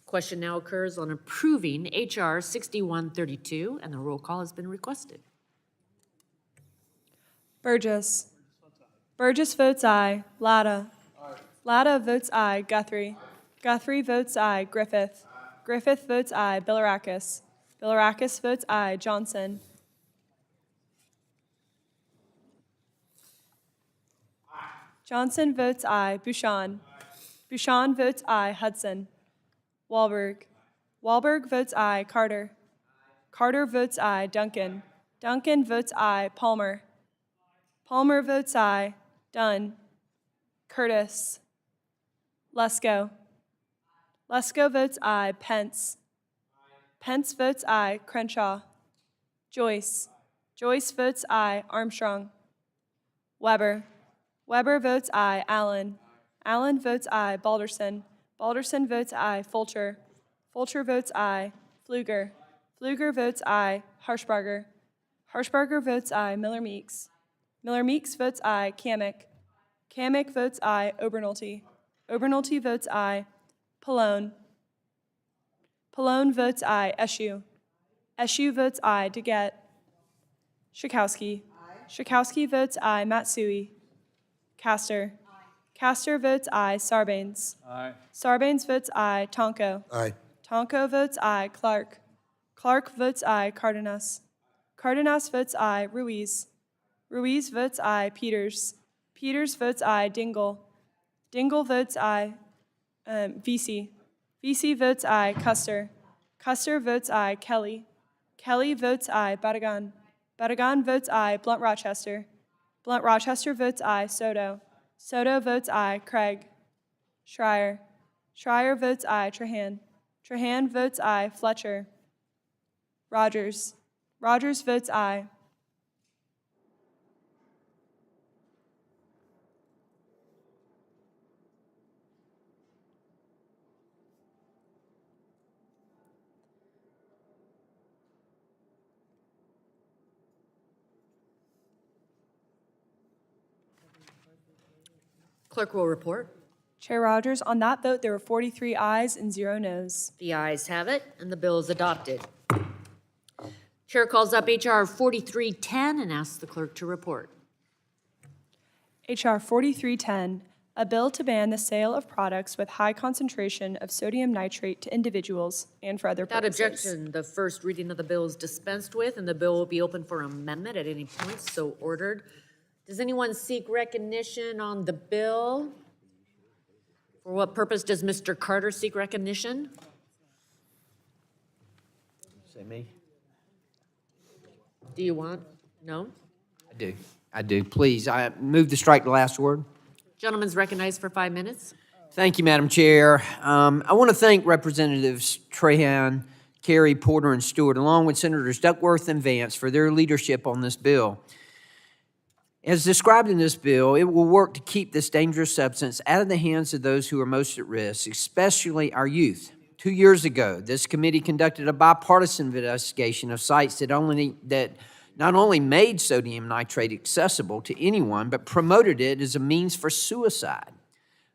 Question now occurs on approving H.R. 6132, and the roll call has been requested. Burgess. Burgess votes aye. Latta. Latta votes aye. Guthrie. Guthrie votes aye. Griffith. Griffith votes aye. Bilirakis. Bilirakis votes aye. Johnson. Johnson votes aye. Bouchon. Bouchon votes aye. Hudson. Wahlberg. Wahlberg votes aye. Carter. Carter votes aye. Duncan. Duncan votes aye. Palmer. Palmer votes aye. Dunn. Curtis. Lesko. Lesko votes aye. Pence. Pence votes aye. Crenshaw. Joyce. Joyce votes aye. Armstrong. Weber. Weber votes aye. Allen. Allen votes aye. Balderson. Balderson votes aye. Fulcher. Fulcher votes aye. Pfluger. Pfluger votes aye. Harshbarger. Harshbarger votes aye. Miller Meeks. Miller Meeks votes aye. Kamick. Kamick votes aye. Obernolte. Obernolte votes aye. Pallone. Pallone votes aye. Eshu. Eshu votes aye. DeGette. Schakowsky. Schakowsky votes aye. Matsui. Castor. Castor votes aye. Sarbanes. Sarbanes votes aye. Tonko. Aye. Tonko votes aye. Clark. Clark votes aye. Cardenas. Cardenas votes aye. Ruiz. Ruiz votes aye. Peters. Peters votes aye. Dingle. Dingle votes aye. VC. VC votes aye. Custer. Custer votes aye. Kelly. Kelly votes aye. Badagan. Badagan votes aye. Blunt Rochester. Blunt Rochester votes aye. Soto. Soto votes aye. Craig. Schreier. Schreier votes aye. Trahan. Trahan votes aye. Fletcher. Rodgers. Rodgers votes aye. Clerk will report. Chair Rodgers, on that vote, there were 43 ayes and 0 noes. The ayes have it, and the bill is adopted. Chair calls up H.R. 4310 and asks the clerk to report. H.R. 4310, a bill to ban the sale of products with high concentration of sodium nitrate to individuals and for other Without purposes. objection, the first reading of the bill is dispensed with, and the bill will be open for amendment at any point so ordered. Does anyone seek recognition on the bill? For what purpose does Mr. Carter seek recognition? Say me? Do you want? No? I do. Please, I move to strike the last word. Gentleman's recognized for 5 minutes. Thank you, Madam Chair. I want to thank Representatives Trahan, Carey, Porter, and Stewart, along with Senators Duckworth and Vance for their leadership on this bill. As described in this bill, it will work to keep this dangerous substance out of the hands of those who are most at risk, especially our youth. 2 years ago, this committee conducted a bipartisan investigation of sites that not only made sodium nitrate accessible to anyone, but promoted it as a means for suicide.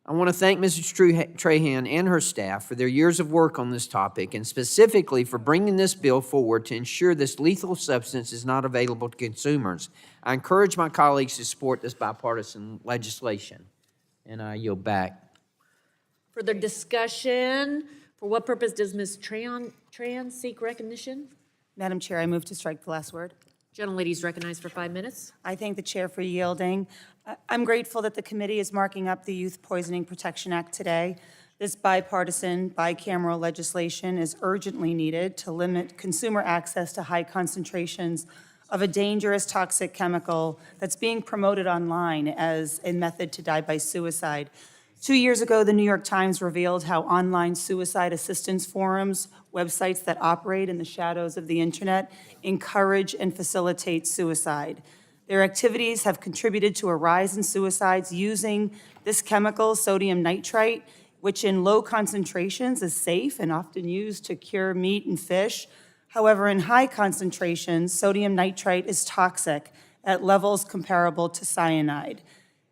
I want to thank Mrs. Trahan and her staff for their years of work on this topic, and specifically for bringing this bill forward to ensure this lethal substance is not available to consumers. I encourage my colleagues to support this bipartisan legislation, and I yield back. Further discussion. For what purpose does Ms. Tran seek recognition? Madam Chair, I move to strike the last word. Gentlelady is recognized for 5 minutes. I thank the chair for yielding. I'm grateful that the committee is marking up the Youth Poisoning Protection Act today. This bipartisan, bicameral legislation is urgently needed to limit consumer access to high concentrations of a dangerous toxic chemical that's being promoted online as a method to die by suicide. 2 years ago, the New York Times revealed how online suicide assistance forums, websites that operate in the shadows of the internet, encourage and facilitate suicide. Their activities have contributed to a rise in suicides using this chemical, sodium nitrite, which in low concentrations is safe and often used to cure meat and fish. However, in high concentrations, sodium nitrite is toxic at levels comparable to cyanide.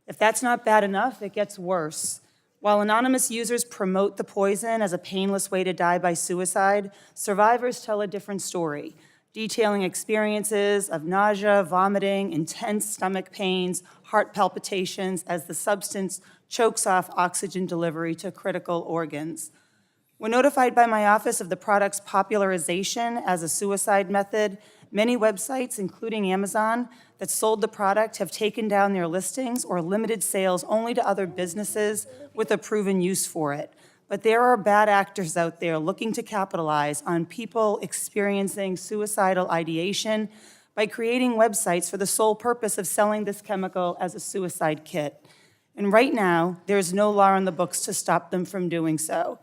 If that's not bad enough, it gets worse. While anonymous users promote the poison as a painless way to die by suicide, survivors tell a different story, detailing experiences of nausea, vomiting, intense stomach pains, heart palpitations as the substance chokes off oxygen delivery to critical organs. When notified by my office of the product's popularization as a suicide method, many websites, including Amazon, that sold the product have taken down their listings or limited sales only to other businesses with a proven use for it. But there are bad actors out there looking to capitalize on people experiencing suicidal ideation by creating websites for the sole purpose of selling this chemical as a suicide kit. And right now, there is no law in the books to stop them from doing so.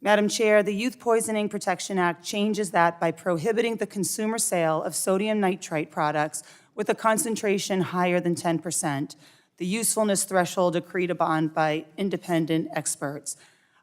Madam Chair, the Youth Poisoning Protection Act changes that by prohibiting the consumer sale of sodium nitrite products with a concentration higher than 10%, the usefulness threshold agreed upon by independent experts.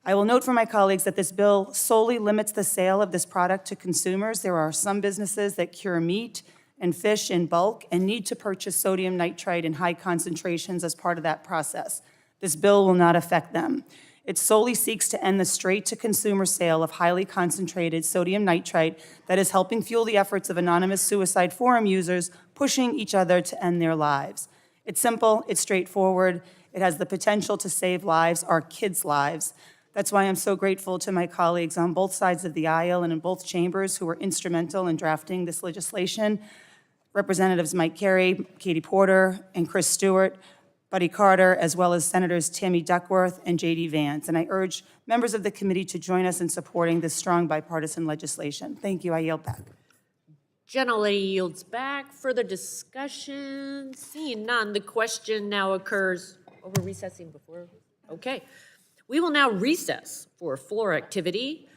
I will note for my colleagues that this bill solely limits the sale of this product to consumers. There are some businesses that cure meat and fish in bulk and need to purchase sodium nitrite in high concentrations as part of that process. This bill will not affect them. It solely seeks to end the straight-to-consumer sale of highly concentrated sodium nitrite that is helping fuel the efforts of anonymous suicide forum users pushing each other to end their lives. It's simple, it's straightforward, it has the potential to save lives, our kids' lives. That's why I'm so grateful to my colleagues on both sides of the aisle and in both chambers who were instrumental in drafting this legislation. Representatives Mike Carey, Katie Porter, and Chris Stewart, Buddy Carter, as well as Senators Tammy Duckworth and J.D. Vance. And I urge members of the committee to join us in supporting this strong bipartisan legislation. Thank you. I yield back. Gentlelady yields back. Further discussion? Seeing none, the question now occurs. Oh, we're recessing before? Okay. We will now recess for floor activity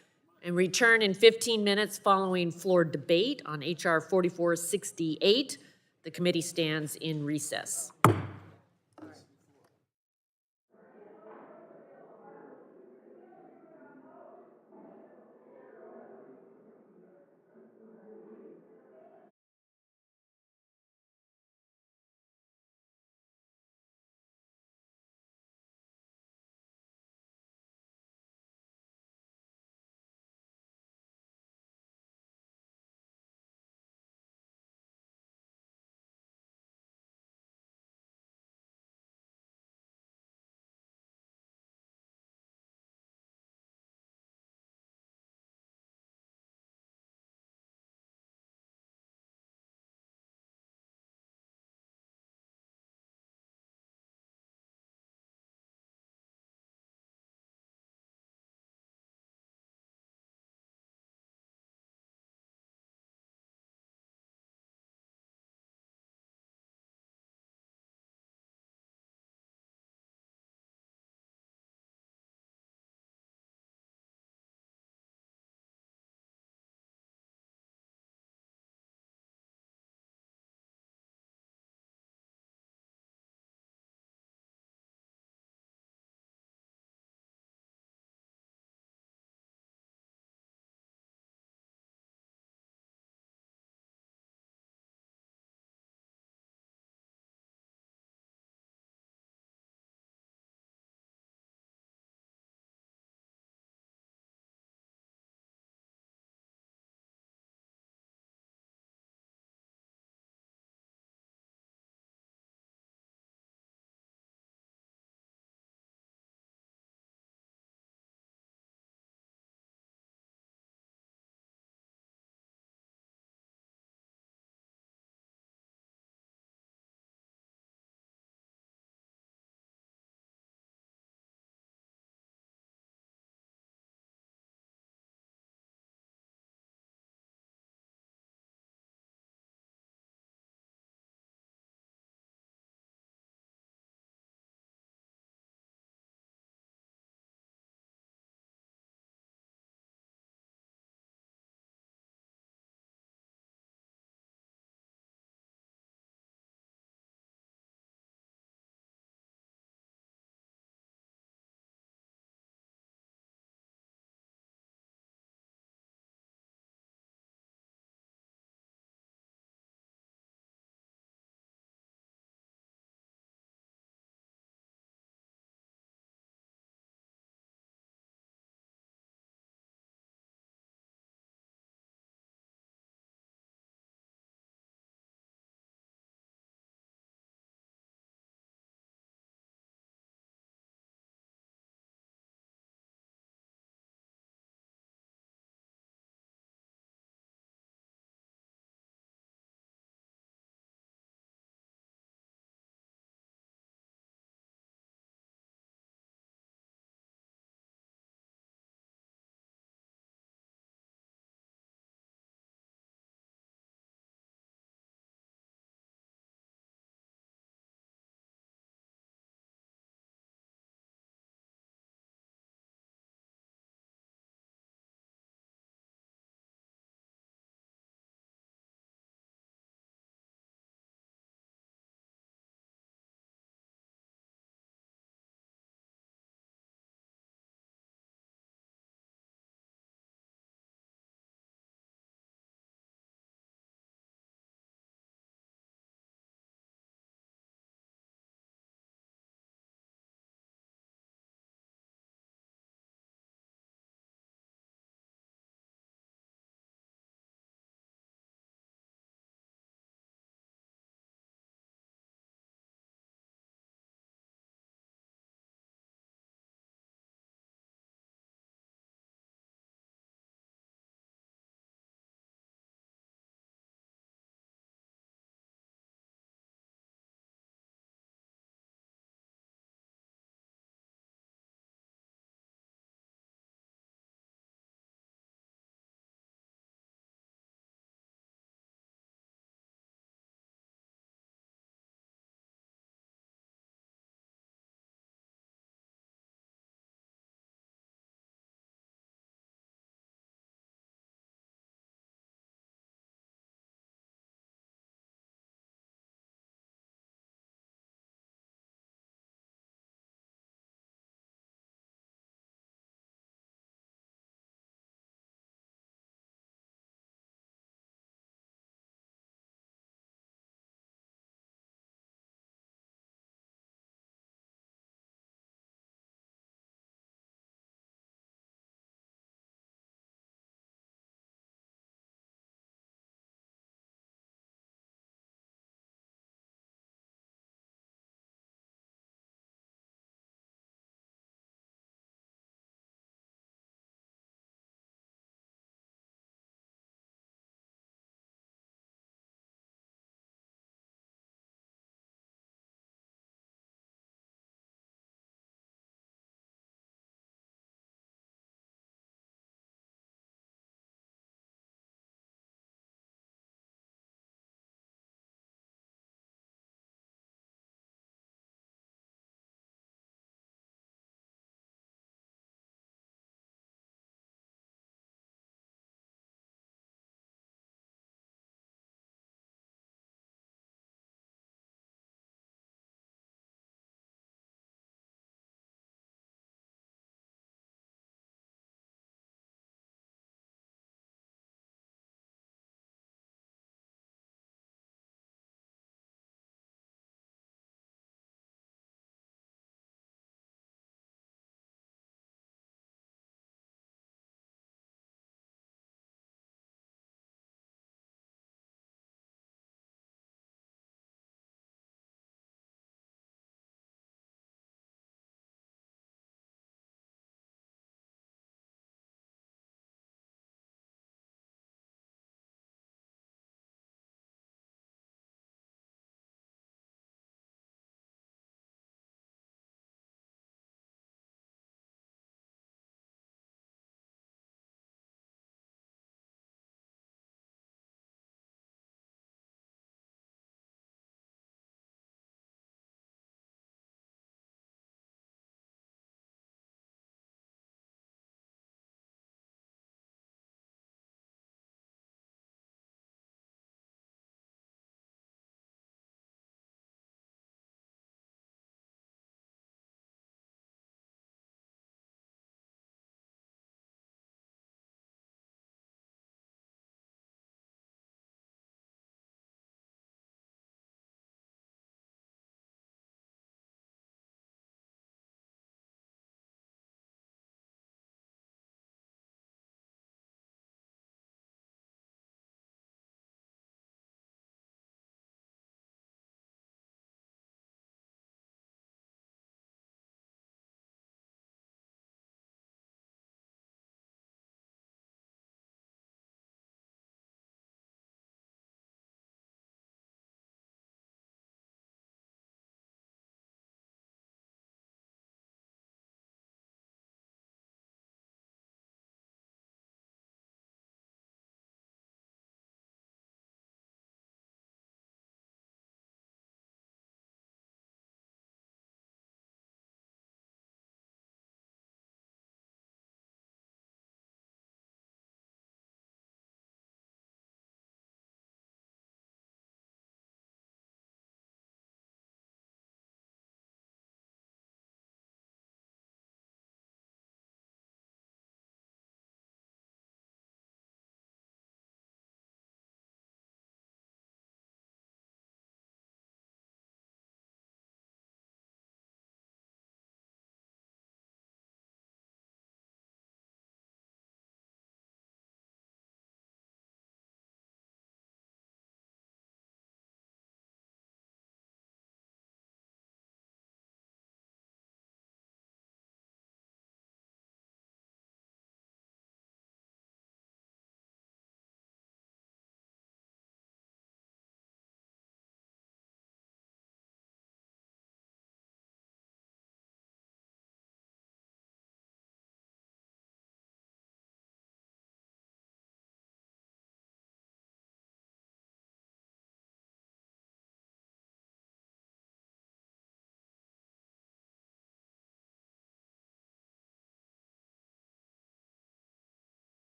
and return in 15 minutes following floor debate on H.R. 4468. The committee stands in recess.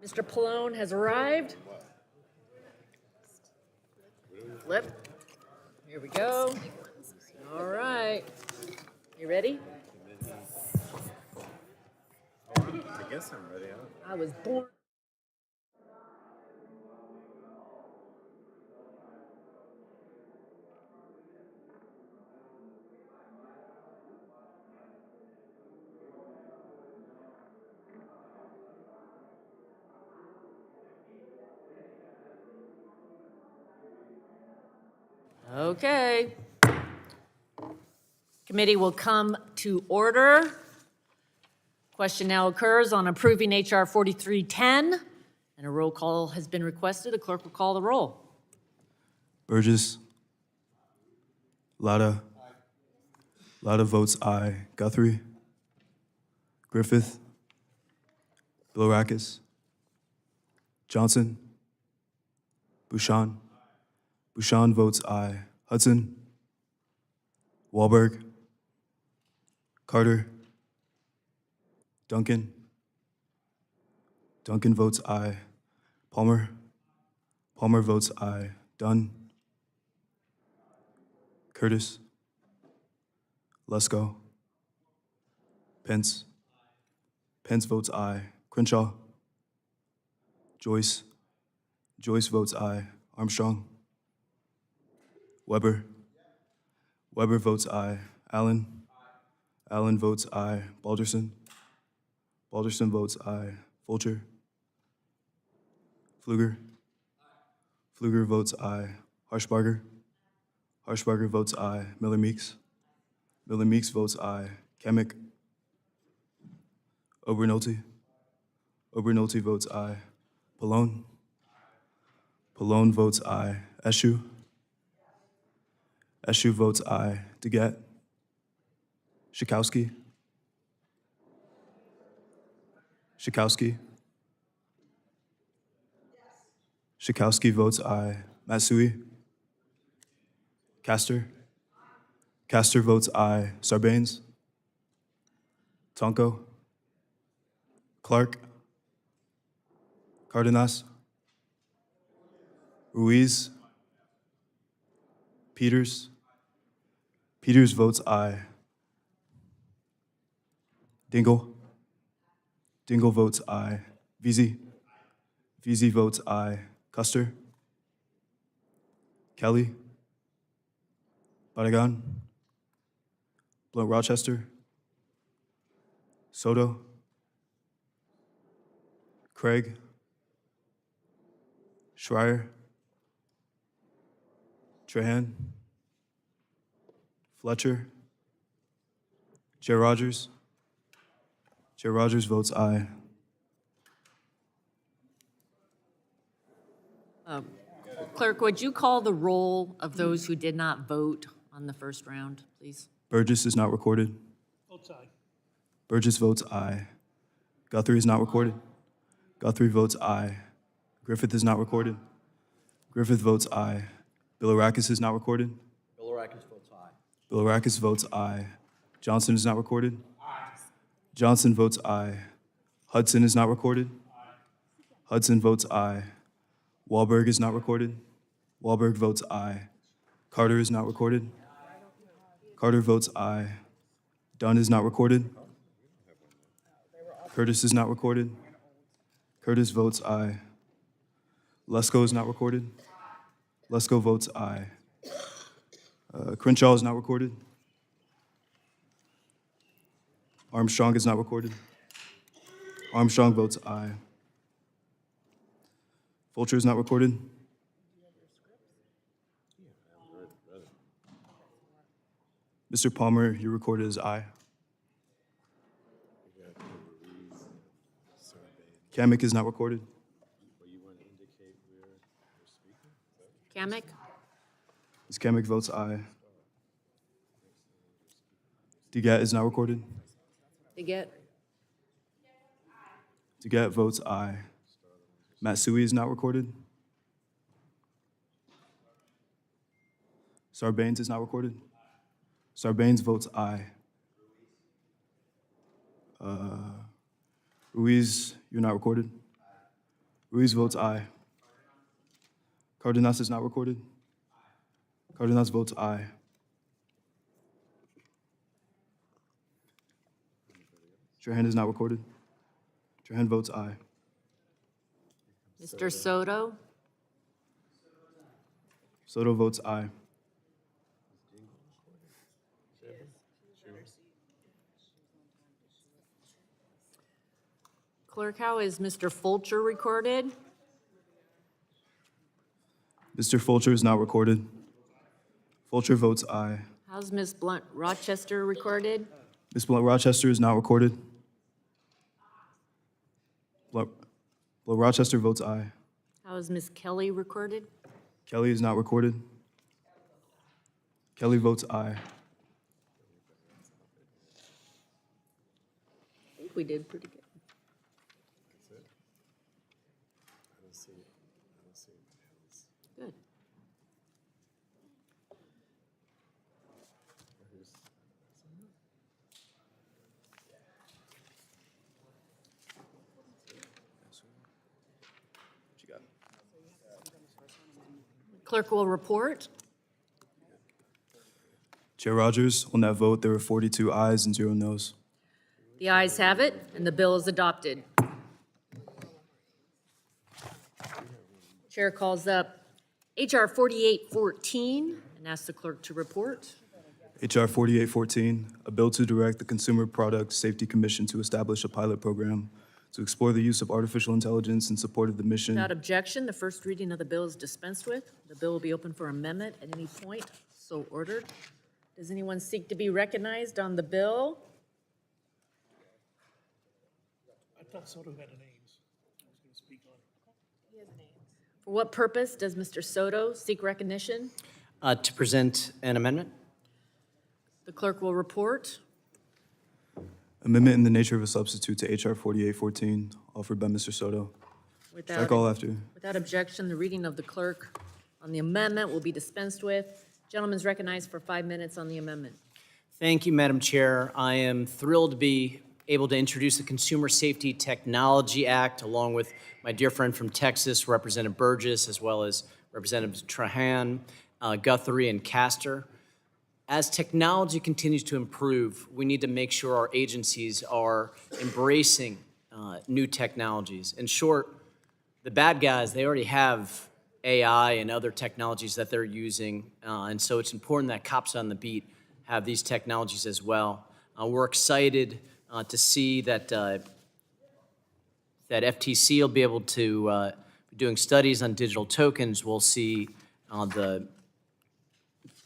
Mr. Pallone has arrived. Flip. Here we go. All right. You ready? I guess I'm ready. I was born. Okay. Committee will come to order. Question now occurs on approving HR 4310, and a roll call has been requested. The clerk will call the roll. Burgess. Lotta. Lotta votes aye. Guthrie. Griffith. Bilirakis. Johnson. Bouchon. Bouchon votes aye. Hudson. Wahlberg. Carter. Duncan. Duncan votes aye. Palmer. Palmer votes aye. Dunn. Curtis. Lesko. Pence. Pence votes aye. Crenshaw. Joyce. Joyce votes aye. Armstrong. Weber. Weber votes aye. Allen. Allen votes aye. Balderson. Balderson votes aye. Fulcher. Pfluger. Pfluger votes aye. Harshbarger. Harshbarger votes aye. Miller Meeks. Miller Meeks votes aye. Kemick. Obernolte. Obernolte votes aye. Pallone. Pallone votes aye. Eshu. Eshu votes aye. DeGette. Schakowsky. Schakowsky. Schakowsky votes aye. Matsui. Castor. Castor votes aye. Sarbanes. Tonko. Clark. Cardenas. Ruiz. Peters. Peters votes aye. Dingle. Dingle votes aye. Veazey. Veazey votes aye. Custer. Kelly. Barragan. Blunt Rochester. Soto. Craig. Schreier. Trahan. Fletcher. Chair Rodgers. Chair Rodgers votes aye. Clerk, would you call the roll of those who did not vote on the first round, please? Burgess is not recorded. Votes aye. Burgess votes aye. Guthrie is not recorded. Guthrie votes aye. Griffith is not recorded. Griffith votes aye. Bilirakis is not recorded. Bilirakis votes aye. Bilirakis votes aye. Johnson is not recorded. Johnson votes aye. Hudson is not recorded. Hudson votes aye. Wahlberg is not recorded. Wahlberg votes aye. Carter is not recorded. Carter votes aye. Dunn is not recorded. Curtis is not recorded. Curtis votes aye. Lesko is not recorded. Lesko votes aye. Crenshaw is not recorded. Armstrong is not recorded. Armstrong votes aye. Fulcher is not recorded. Mr. Palmer, you're recorded as aye. Kamick is not recorded. Kamick? Ms. Kamick votes aye. DeGette is not recorded. DeGette? DeGette votes aye. Matsui is not recorded. Sarbanes is not recorded. Sarbanes votes aye. Ruiz, you're not recorded. Ruiz votes aye. Cardenas is not recorded. Cardenas votes aye. Trahan is not recorded. Trahan votes aye. Mr. Soto? Soto votes aye. Clerk, how is Mr. Fulcher recorded? Mr. Fulcher is not recorded. Fulcher votes aye. How's Ms. Blunt Rochester recorded? Ms. Blunt Rochester is not recorded. Blunt Rochester votes aye. How is Ms. Kelly recorded? Kelly is not recorded. Kelly votes aye. I think we did pretty good. Good. Clerk will report. Chair Rodgers, on that vote, there were 42 ayes and 0 noes. The ayes have it, and the bill is adopted. Chair calls up H.R. 4814 and asks the clerk to report. H.R. 4814, a bill to direct the Consumer Product Safety Commission to establish a pilot program to explore the use of artificial intelligence in support of the mission. Without objection, the first reading of the bill is dispensed with. The bill will be open for amendment at any point, so ordered. Does anyone seek to be recognized on the bill? I thought Soto had an Ames. I was going to speak on it. For what purpose does Mr. Soto seek recognition? To present an amendment. The clerk will report. Amendment in the nature of a substitute to H.R. 4814, offered by Mr. Soto. Strike all after. Without objection, the reading of the clerk on the amendment will be dispensed with. Gentleman's recognized for 5 minutes on the amendment. Thank you, Madam Chair. I am thrilled to be able to introduce the Consumer Safety Technology Act along with my dear friend from Texas, Representative Burgess, as well as Representatives Trahan, Guthrie, and Castor. As technology continues to improve, we need to make sure our agencies are embracing new technologies. In short, the bad guys, they already have AI and other technologies that they're using, and so it's important that cops on the beat have these technologies as well. We're excited to see that that FTC will be able to be doing studies on digital tokens. We'll see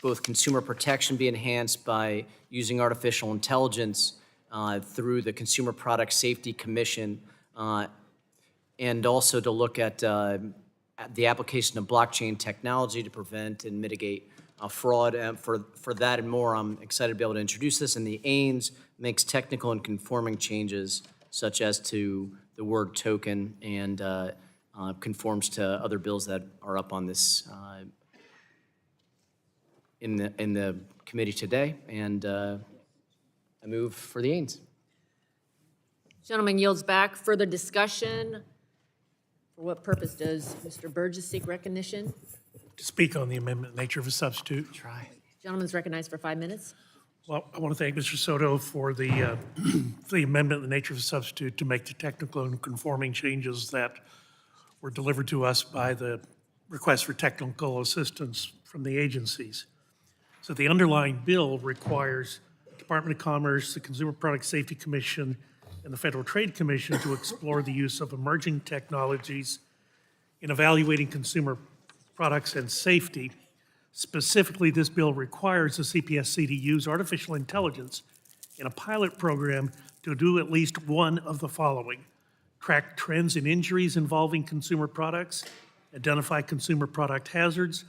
both consumer protection be enhanced by using artificial intelligence through the Consumer Product Safety Commission, and also to look at the application of blockchain technology to prevent and mitigate fraud. For that and more, I'm excited to be able to introduce this. And the AINS makes technical and conforming changes, such as to the word token, and conforms to other bills that are up on this in the committee today, and I move for the AINS. Gentleman yields back. Further discussion. For what purpose does Mr. Burgess seek recognition? To speak on the amendment, nature of a substitute. Try. Gentleman's recognized for 5 minutes. Well, I want to thank Mr. Soto for the amendment, the nature of a substitute, to make the technical and conforming changes that were delivered to us by the request for technical assistance from the agencies. So the underlying bill requires the Department of Commerce, the Consumer Product Safety Commission, and the Federal Trade Commission to explore the use of emerging technologies in evaluating consumer products and safety. Specifically, this bill requires the CPSC to use artificial intelligence in a pilot program to do at least one of the following: track trends in injuries involving consumer products, identify consumer product hazards,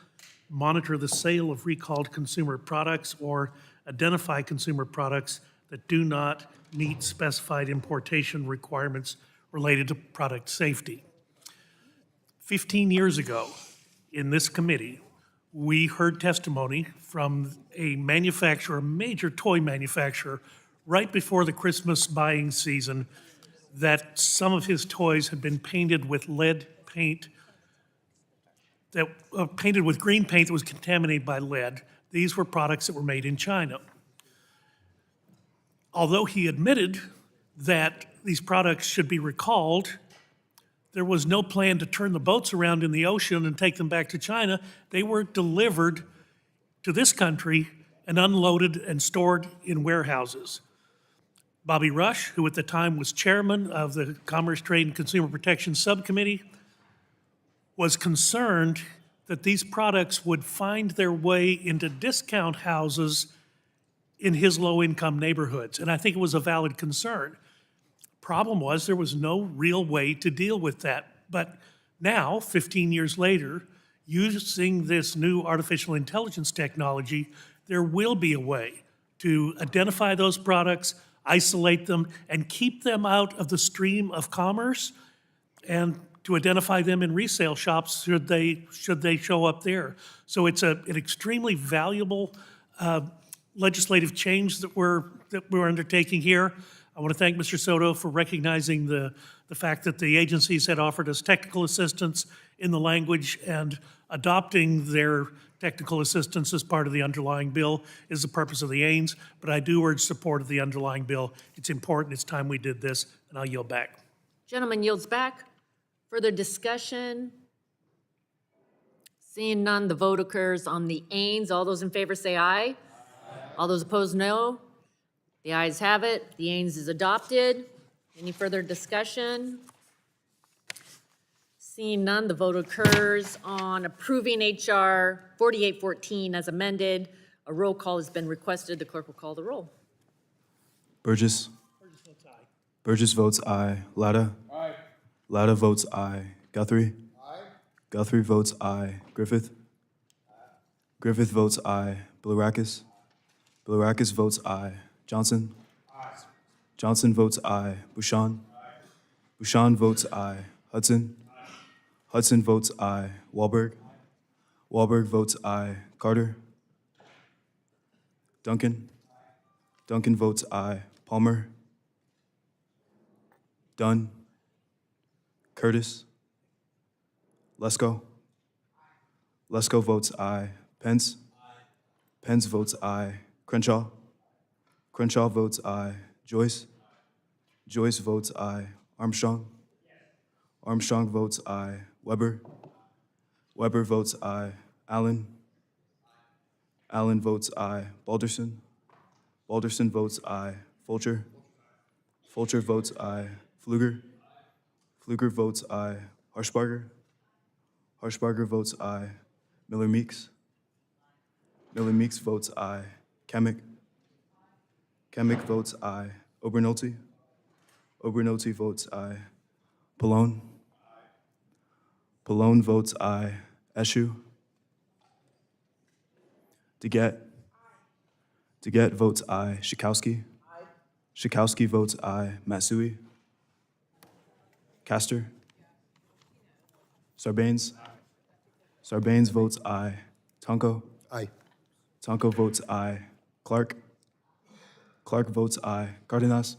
monitor the sale of recalled consumer products, or identify consumer products that do not meet specified importation requirements related to product safety. 15 years ago, in this committee, we heard testimony from a manufacturer, a major toy manufacturer, right before the Christmas buying season, that some of his toys had been painted with lead paint that painted with green paint that was contaminated by lead. These were products that were made in China. Although he admitted that these products should be recalled, there was no plan to turn the boats around in the ocean and take them back to China. They were delivered to this country and unloaded and stored in warehouses. Bobby Rush, who at the time was chairman of the Commerce, Trade, and Consumer Protection Subcommittee, was concerned that these products would find their way into discount houses in his low-income neighborhoods, and I think it was a valid concern. Problem was, there was no real way to deal with that. But now, 15 years later, using this new artificial intelligence technology, there will be a way to identify those products, isolate them, and keep them out of the stream of commerce, and to identify them in resale shops should they show up there. So it's an extremely valuable legislative change that we're undertaking here. I want to thank Mr. Soto for recognizing the fact that the agencies had offered us technical assistance in the language, and adopting their technical assistance as part of the underlying bill is the purpose of the AINS, but I do urge support of the underlying bill. It's important, it's time we did this, and I'll yield back. Gentleman yields back. Further discussion? Seeing none, the vote occurs on the AINS. All those in favor say aye. All those opposed, no. The ayes have it. The AINS is adopted. Any further discussion? Seeing none, the vote occurs on approving HR 4814 as amended. A roll call has been requested. The clerk will call the roll. Burgess. Burgess votes aye. Latta. Aye. Latta votes aye. Guthrie. Aye. Guthrie votes aye. Griffith. Griffith votes aye. Bilirakis. Bilirakis votes aye. Johnson. Aye. Johnson votes aye. Bouchon. Aye. Bouchon votes aye. Hudson. Aye. Hudson votes aye. Wahlberg. Wahlberg votes aye. Carter. Duncan. Duncan votes aye. Palmer. Dunn. Curtis. Lesko. Lesko votes aye. Pence. Pence votes aye. Crenshaw. Crenshaw votes aye. Joyce. Joyce votes aye. Armstrong. Armstrong votes aye. Weber. Weber votes aye. Allen. Allen votes aye. Balderson. Balderson votes aye. Fulcher. Fulcher votes aye. Pfluger. Pfluger votes aye. Harshbarger. Harshbarger votes aye. Miller Meeks. Miller Meeks votes aye. Kemick. Kemick votes aye. Obernolte. Obernolte votes aye. Pallone. Pallone votes aye. Eshu. DeGette. DeGette votes aye. Schakowsky. Schakowsky votes aye. Matsui. Castor. Sarbanes. Sarbanes votes aye. Tonko. Aye. Tonko votes aye. Clark. Clark votes aye. Cardenas.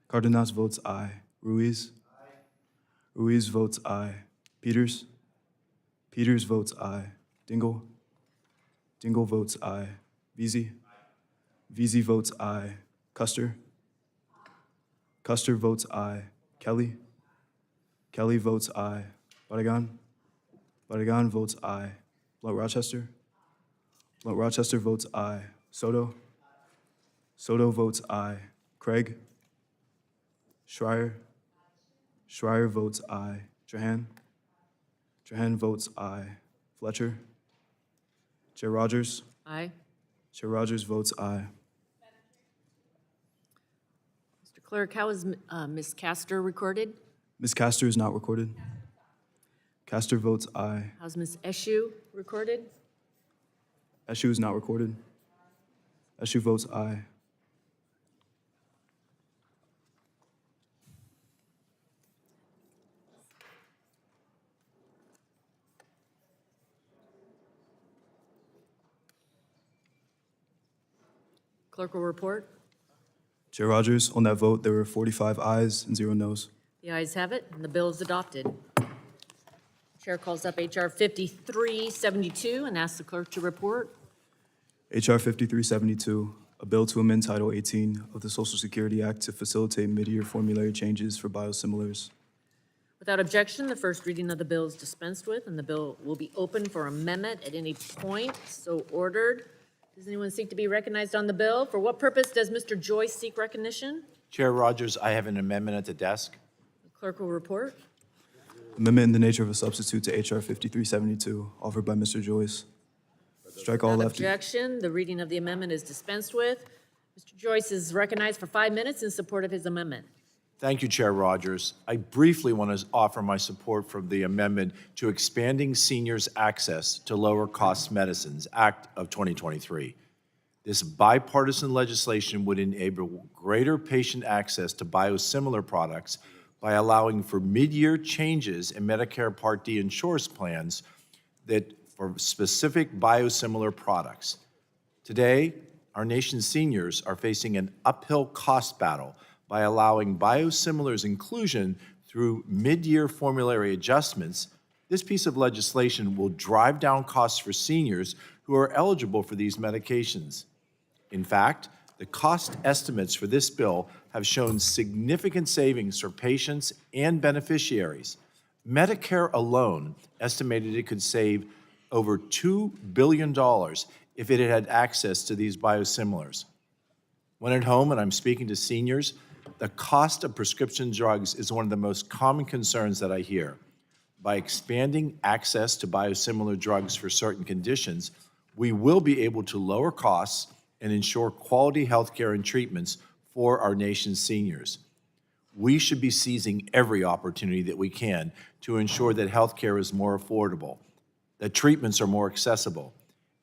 Cardenas votes aye. Ruiz. Ruiz votes aye. Peters. Peters votes aye. Dingle. Dingle votes aye. Veazey. Veazey votes aye. Custer. Custer votes aye. Kelly. Kelly votes aye. Barragan. Barragan votes aye. Blunt Rochester. Blunt Rochester votes aye. Soto. Soto votes aye. Craig. Schreier. Schreier votes aye. Trahan. Trahan votes aye. Fletcher. Chair Rodgers. Aye. Chair Rodgers votes aye. Mr. Clerk, how is Ms. Castor recorded? Ms. Castor is not recorded. Castor votes aye. How's Ms. Eshu recorded? Eshu is not recorded. Eshu votes aye. Clerk will report. Chair Rodgers, on that vote, there were 45 ayes and 0 noes. The ayes have it, and the bill is adopted. Chair calls up H.R. 5372 and asks the clerk to report. H.R. 5372, a bill to amend Title 18 of the Social Security Act to facilitate mid-year formulary changes for biosimilars. Without objection, the first reading of the bill is dispensed with, and the bill will be open for amendment at any point. So ordered. Does anyone seek to be recognized on the bill? For what purpose does Mr. Joyce seek recognition? Chair Rodgers, I have an amendment at the desk. The clerk will report. Amendment in the nature of a substitute to H.R. 5372, offered by Mr. Joyce. Strike all Without left. objection, the reading of the amendment is dispensed with. Mr. Joyce is recognized for 5 minutes in support of his amendment. Thank you, Chair Rodgers. I briefly want to offer my support for the amendment to Expanding Seniors' Access to Lower-Cost Medicines Act of 2023. This bipartisan legislation would enable greater patient access to biosimilar products by allowing for mid-year changes in Medicare Part D insurance plans that for specific biosimilar products. Today, our nation's seniors are facing an uphill cost battle by allowing biosimilars inclusion through mid-year formulary adjustments. This piece of legislation will drive down costs for seniors who are eligible for these medications. In fact, the cost estimates for this bill have shown significant savings for patients and beneficiaries. Medicare alone estimated it could save over $2 billion if it had access to these biosimilars. When at home and I'm speaking to seniors, the cost of prescription drugs is one of the most common concerns that I hear. By expanding access to biosimilar drugs for certain conditions, we will be able to lower costs and ensure quality health care and treatments for our nation's seniors. We should be seizing every opportunity that we can to ensure that health care is more affordable, that treatments are more accessible,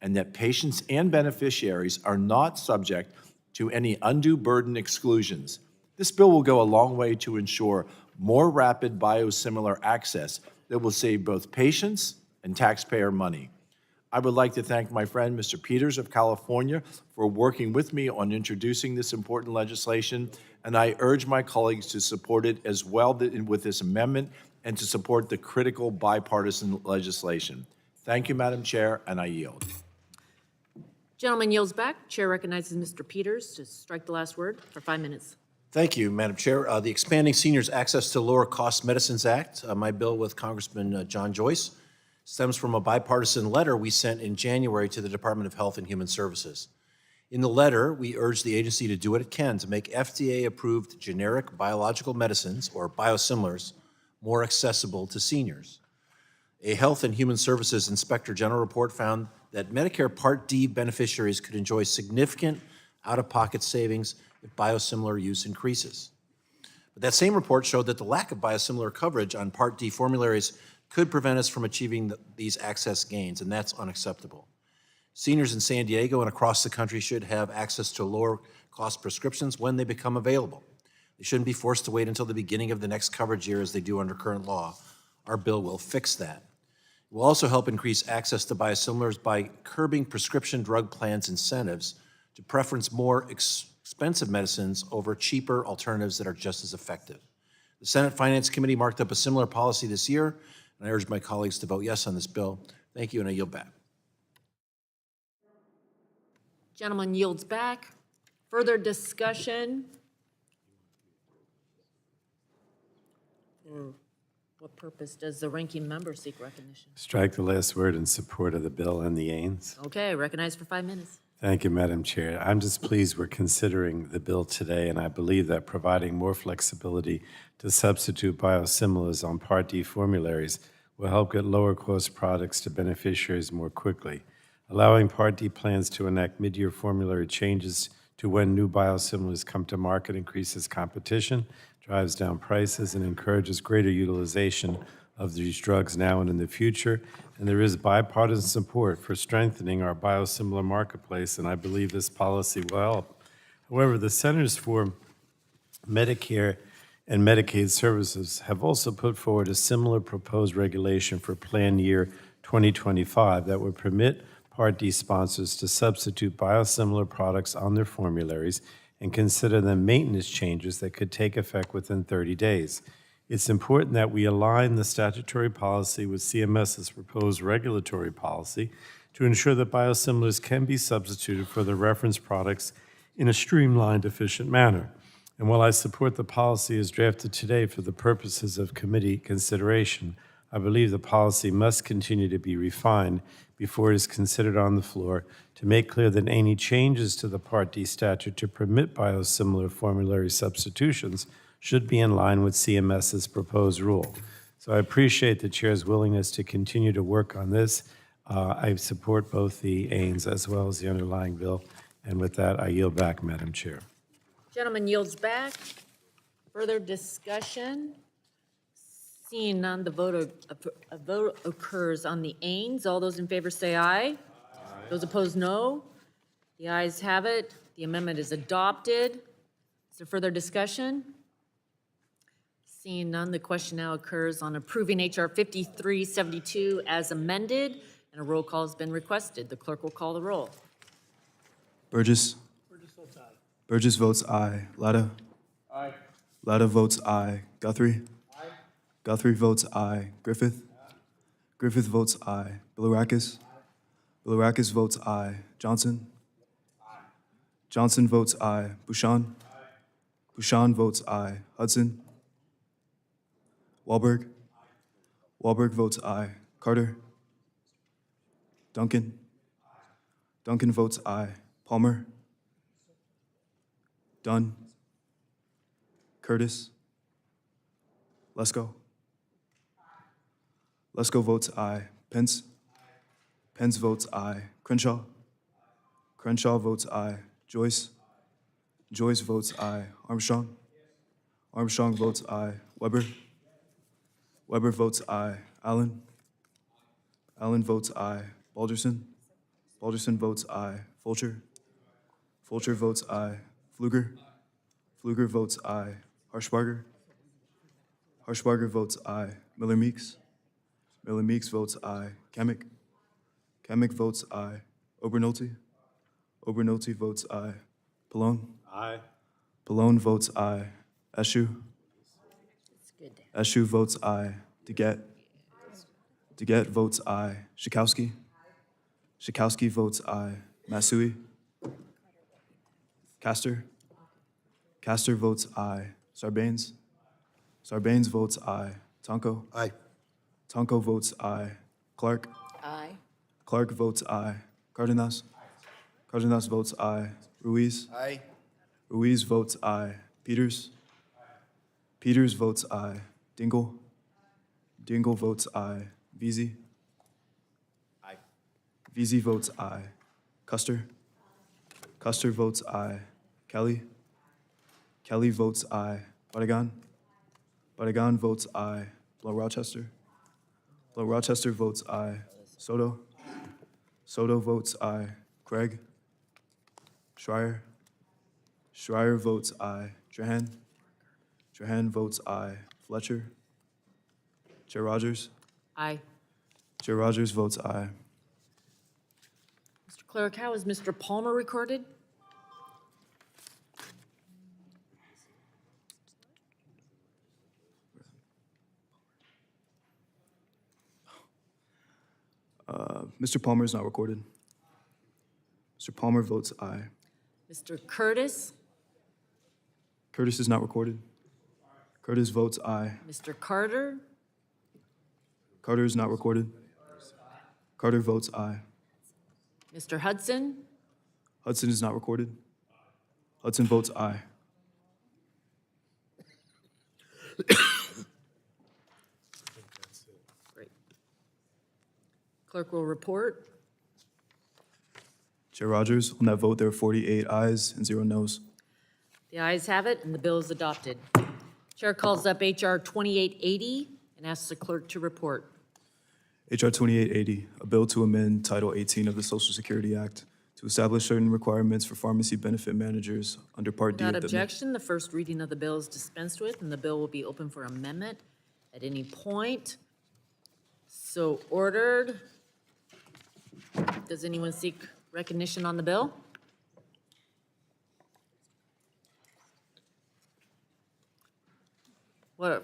and that patients and beneficiaries are not subject to any undue burden exclusions. This bill will go a long way to ensure more rapid biosimilar access that will save both patients and taxpayer money. I would like to thank my friend, Mr. Peters of California, for working with me on introducing this important legislation, and I urge my colleagues to support it as well with this amendment and to support the critical bipartisan legislation. Thank you, Madam Chair, and I yield. Gentleman yields back. Chair recognizes Mr. Peters to strike the last word for 5 minutes. Thank you, Madam Chair. The Expanding Seniors Access to Lower Cost Medicines Act, my bill with Congressman John Joyce, stems from a bipartisan letter we sent in January to the Department of Health and Human Services. In the letter, we urge the agency to do what it can to make FDA-approved generic biological medicines, or biosimilars, more accessible to seniors. A Health and Human Services Inspector General report found that Medicare Part D beneficiaries could enjoy significant out-of-pocket savings if biosimilar use increases. But that same report showed that the lack of biosimilar coverage on Part D formularies could prevent us from achieving these access gains, and that's unacceptable. Seniors in San Diego and across the country should have access to lower-cost prescriptions when they become available. They shouldn't be forced to wait until the beginning of the next coverage year as they do under current law. Our bill will fix that. It will also help increase access to biosimilars by curbing prescription drug plans' incentives to preference more expensive medicines over cheaper alternatives that are just as effective. The Senate Finance Committee marked up a similar policy this year, and I urge my colleagues to vote yes on this bill. Thank you, and I yield back. Gentleman yields back. Further discussion? For what purpose does the ranking member seek recognition? Strike the last word in support of the bill and the Ains. Okay, recognized for 5 minutes. Thank you, Madam Chair. I'm just pleased we're considering the bill today, and I believe that providing more flexibility to substitute biosimilars on Part D formularies will help get lower-cost products to beneficiaries more quickly. Allowing Part D plans to enact mid-year formulary changes to when new biosimilars come to market increases competition, drives down prices, and encourages greater utilization of these drugs now and in the future. And there is bipartisan support for strengthening our biosimilar marketplace, and I believe this policy will help. However, the Centers for Medicare and Medicaid Services have also put forward a similar proposed regulation for plan year 2025 that would permit Part D sponsors to substitute biosimilar products on their formularies and consider them maintenance changes that could take effect within 30 days. It's important that we align the statutory policy with CMS's proposed regulatory policy to ensure that biosimilars can be substituted for the reference products in a streamlined, efficient manner. And while I support the policy as drafted today for the purposes of committee consideration, I believe the policy must continue to be refined before it is considered on the floor to make clear that any changes to the Part D statute to permit biosimilar formulary substitutions should be in line with CMS's proposed rule. So I appreciate the Chair's willingness to continue to work on this. I support both the Ains as well as the underlying bill. And with that, I yield back, Madam Chair. Gentleman yields back. Further discussion? Seeing none, the vote occurs on the Ains. All those in favor say aye. Those opposed, no. The ayes have it. The amendment is adopted. Is there further discussion? Seeing none, the question now occurs on approving H.R. 5372 as amended, and a roll call has been requested. The clerk will call the roll. Burgess. Burgess votes aye. Latta. Aye. Latta votes aye. Guthrie. Aye. Guthrie votes aye. Griffith. Griffith votes aye. Bilirakis. Bilirakis votes aye. Johnson. Johnson votes aye. Bouchon. Bouchon votes aye. Hudson. Wahlberg. Wahlberg votes aye. Carter. Duncan. Duncan votes aye. Palmer. Dunn. Curtis. Lesko. Lesko votes aye. Pence. Pence votes aye. Crenshaw. Crenshaw votes aye. Joyce. Joyce votes aye. Armstrong. Armstrong votes aye. Weber. Weber votes aye. Allen. Allen votes aye. Balderson. Balderson votes aye. Fulcher. Fulcher votes aye. Pfluger. Pfluger votes aye. Harshbarger. Harshbarger votes aye. Miller Meeks. Miller Meeks votes aye. Kamick. Kamick votes aye. Obernolte. Obernolte votes aye. Pallone. Aye. Pallone votes aye. Eshu. Eshu votes aye. DeGette. DeGette votes aye. Schakowsky. Schakowsky votes aye. Masui. Castor. Castor votes aye. Sarbanes. Sarbanes votes aye. Tonko. Aye. Tonko votes aye. Clark. Aye. Clark votes aye. Cardenas. Cardenas votes aye. Ruiz. Aye. Ruiz votes aye. Peters. Peters votes aye. Dingle. Dingle votes aye. Veazey. Aye. Veazey votes aye. Custer. Custer votes aye. Kelly. Kelly votes aye. Barragan. Barragan votes aye. Blow Rochester. Blow Rochester votes aye. Soto. Soto votes aye. Craig. Schreier. Schreier votes aye. Trahan. Trahan votes aye. Fletcher. Chair Rodgers. Aye. Chair Rodgers votes aye. Mr. Clerk, how is Mr. Palmer recorded? Mr. Palmer is not recorded. Mr. Palmer votes aye. Mr. Curtis? Curtis is not recorded. Curtis votes aye. Mr. Carter? Carter is not recorded. Carter votes aye. Mr. Hudson? Hudson is not recorded. Hudson votes aye. Great. Clerk will report. Chair Rodgers, on that vote, there are 48 ayes and 0 noes. The ayes have it, and the bill is adopted. Chair calls up H.R. 2880 and asks the clerk to report. H.R. 2880, a bill to amend Title 18 of the Social Security Act to establish certain requirements for pharmacy benefit managers under Part D of Without the... objection, the first reading of the bill is dispensed with, and the bill will be open for amendment at any point. So ordered. Does anyone seek recognition on the bill?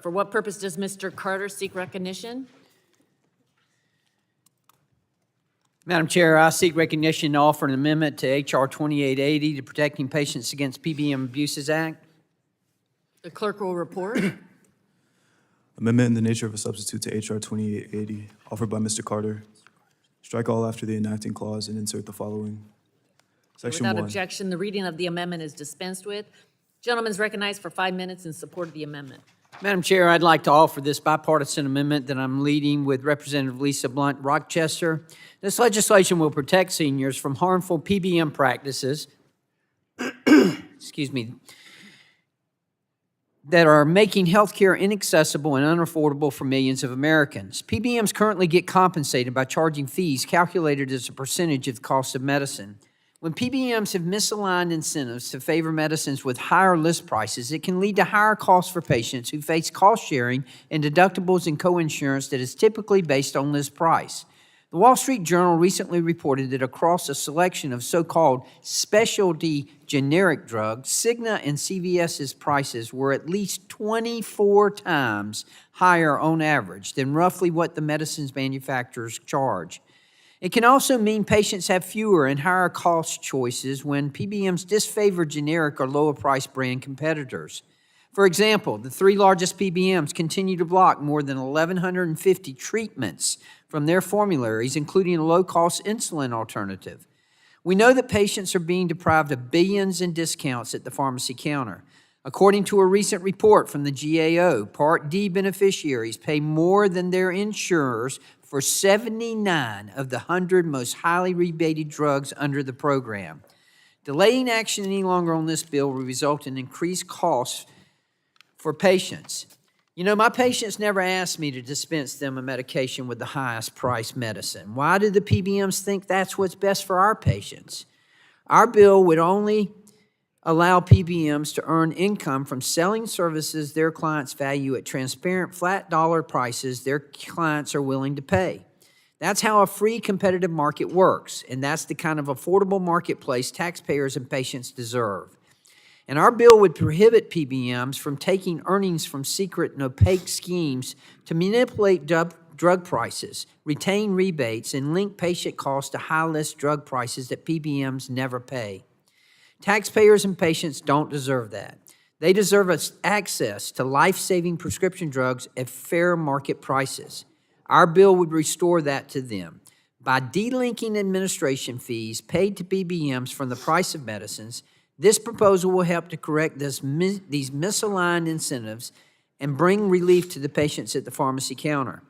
For what purpose does Mr. Carter seek recognition? Madam Chair, I seek recognition to offer an amendment to H.R. 2880, the Protecting Patients Against PBM Abuses Act. The clerk will report. Amendment in the nature of a substitute to H.R. 2880, offered by Mr. Carter. Strike all after the enacting clause and insert the following. Section Without 1. objection, the reading of the amendment is dispensed with. Gentleman is recognized for 5 minutes in support of the amendment. Madam Chair, I'd like to offer this bipartisan amendment that I'm leading with Representative Lisa Blunt Rochester. This legislation will protect seniors from harmful PBM practices, excuse me, that are making healthcare inaccessible and unaffordable for millions of Americans. PBMs currently get compensated by charging fees calculated as a percentage of the cost of medicine. When PBMs have misaligned incentives to favor medicines with higher list prices, it can lead to higher costs for patients who face cost sharing and deductibles and coinsurance that is typically based on list price. The Wall Street Journal recently reported that across a selection of so-called specialty generic drugs, Cigna and CVS's prices were at least 24 times higher on average than roughly what the medicines manufacturers charge. It can also mean patients have fewer and higher cost choices when PBMs disfavor generic or lower price brand competitors. For example, the 3 largest PBMs continue to block more than 1,150 treatments from their formularies, including a low-cost insulin alternative. We know that patients are being deprived of billions in discounts at the pharmacy counter. According to a recent report from the GAO, Part D beneficiaries pay more than their insurers for 79 of the 100 most highly rebated drugs under the program. Delaying action any longer on this bill will result in increased costs for patients. You know, my patients never asked me to dispense them a medication with the highest priced medicine. Why do the PBMs think that's what's best for our patients? Our bill would only allow PBMs to earn income from selling services their clients value at transparent, flat dollar prices their clients are willing to pay. That's how a free competitive market works, and that's the kind of affordable marketplace taxpayers and patients deserve. And our bill would prohibit PBMs from taking earnings from secret and opaque schemes to manipulate drug prices, retain rebates, and link patient costs to high-list drug prices that PBMs never pay. Taxpayers and patients don't deserve that. They deserve access to life-saving prescription drugs at fair market prices. Our bill would restore that to them. By delinking administration fees paid to PBMs from the price of medicines, this proposal will help to correct these misaligned incentives and bring relief to the patients at the pharmacy counter.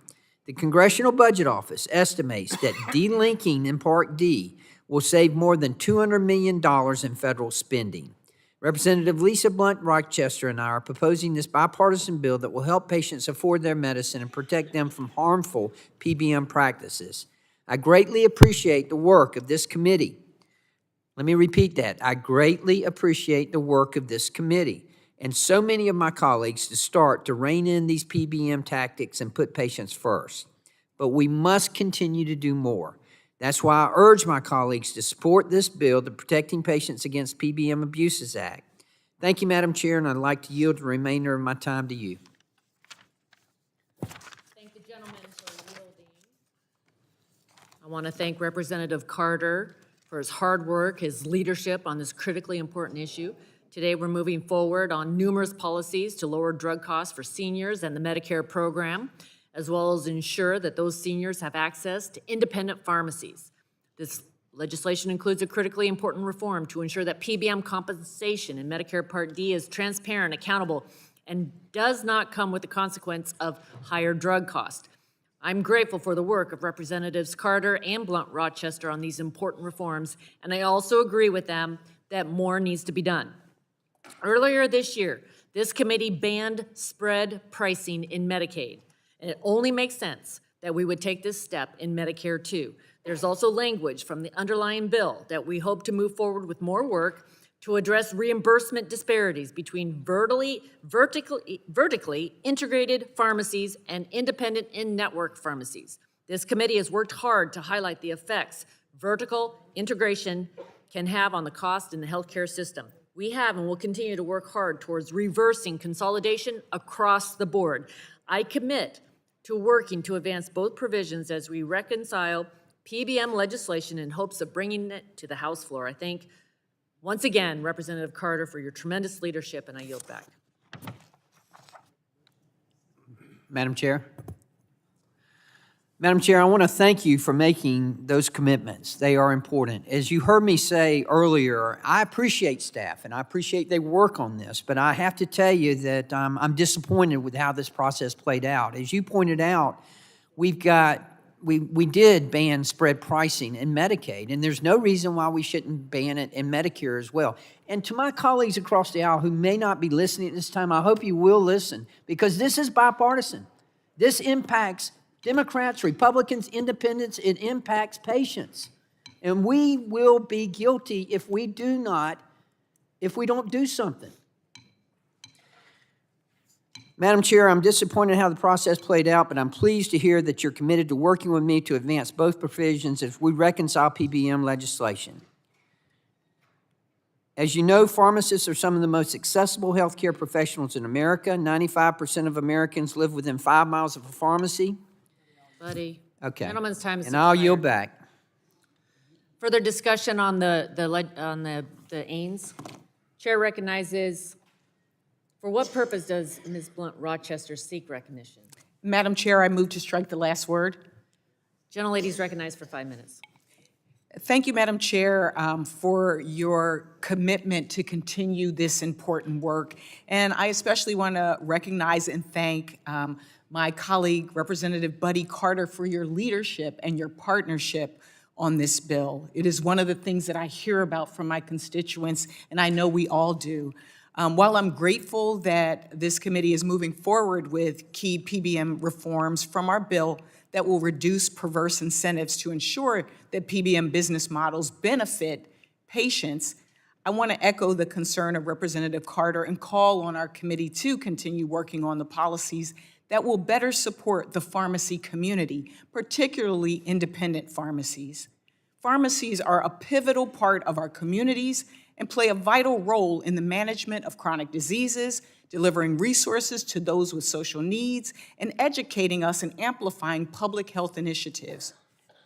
The Congressional Budget Office estimates that delinking in Part D will save more than $200 million in federal spending. Representative Lisa Blunt Rochester and I are proposing this bipartisan bill that will help patients afford their medicine and protect them from harmful PBM practices. I greatly appreciate the work of this committee. Let me repeat that. I greatly appreciate the work of this committee and so many of my colleagues to start to rein in these PBM tactics and put patients first. But we must continue to do more. That's why I urge my colleagues to support this bill, the Protecting Patients Against PBM Abuses Act. Thank you, Madam Chair, and I'd like to yield the remainder of my time to you. Thank the gentleman for yielding. I want to thank Representative Carter for his hard work, his leadership on this critically important issue. Today, we're moving forward on numerous policies to lower drug costs for seniors and the Medicare program, as well as ensure that those seniors have access to independent pharmacies. This legislation includes a critically important reform to ensure that PBM compensation in Medicare Part D is transparent, accountable, and does not come with the consequence of higher drug costs. I'm grateful for the work of Representatives Carter and Blunt Rochester on these important reforms, and I also agree with them that more needs to be done. Earlier this year, this committee banned spread pricing in Medicaid, and it only makes sense that we would take this step in Medicare too. There's also language from the underlying bill that we hope to move forward with more work to address reimbursement disparities between vertically integrated pharmacies and independent in-network pharmacies. This committee has worked hard to highlight the effects vertical integration can have on the cost in the healthcare system. We have and will continue to work hard towards reversing consolidation across the board. I commit to working to advance both provisions as we reconcile PBM legislation in hopes of bringing it to the House floor. I thank, once again, Representative Carter for your tremendous leadership, and I yield back. Madam Chair. Madam Chair, I want to thank you for making those commitments. They are important. As you heard me say earlier, I appreciate staff and I appreciate they work on this, but I have to tell you that I'm disappointed with how this process played out. As you pointed out, we did ban spread pricing in Medicaid, and there's no reason why we shouldn't ban it in Medicare as well. And to my colleagues across the aisle who may not be listening at this time, I hope you will listen, because this is bipartisan. This impacts Democrats, Republicans, independents, it impacts patients. And we will be guilty if we don't do something. Madam Chair, I'm disappointed how the process played out, but I'm pleased to hear that you're committed to working with me to advance both provisions as we reconcile PBM legislation. As you know, pharmacists are some of the most accessible healthcare professionals in America. 95% of Americans live within 5 miles of a pharmacy. Buddy. Okay. Gentleman's time is And I'll yield expired. back. Further discussion on the Ains. Chair recognizes, for what purpose does Ms. Blunt Rochester seek recognition? Madam Chair, I move to strike the last word. Gentlelady's recognized for 5 minutes. Thank you, Madam Chair, for your commitment to continue this important work. And I especially want to recognize and thank my colleague, Representative Buddy Carter, for your leadership and your partnership on this bill. It is one of the things that I hear about from my constituents, and I know we all do. While I'm grateful that this committee is moving forward with key PBM reforms from our bill that will reduce perverse incentives to ensure that PBM business models benefit patients, I want to echo the concern of Representative Carter and call on our committee to continue working on the policies that will better support the pharmacy community, particularly independent pharmacies. Pharmacies are a pivotal part of our communities and play a vital role in the management of chronic diseases, delivering resources to those with social needs, and educating us and amplifying public health initiatives.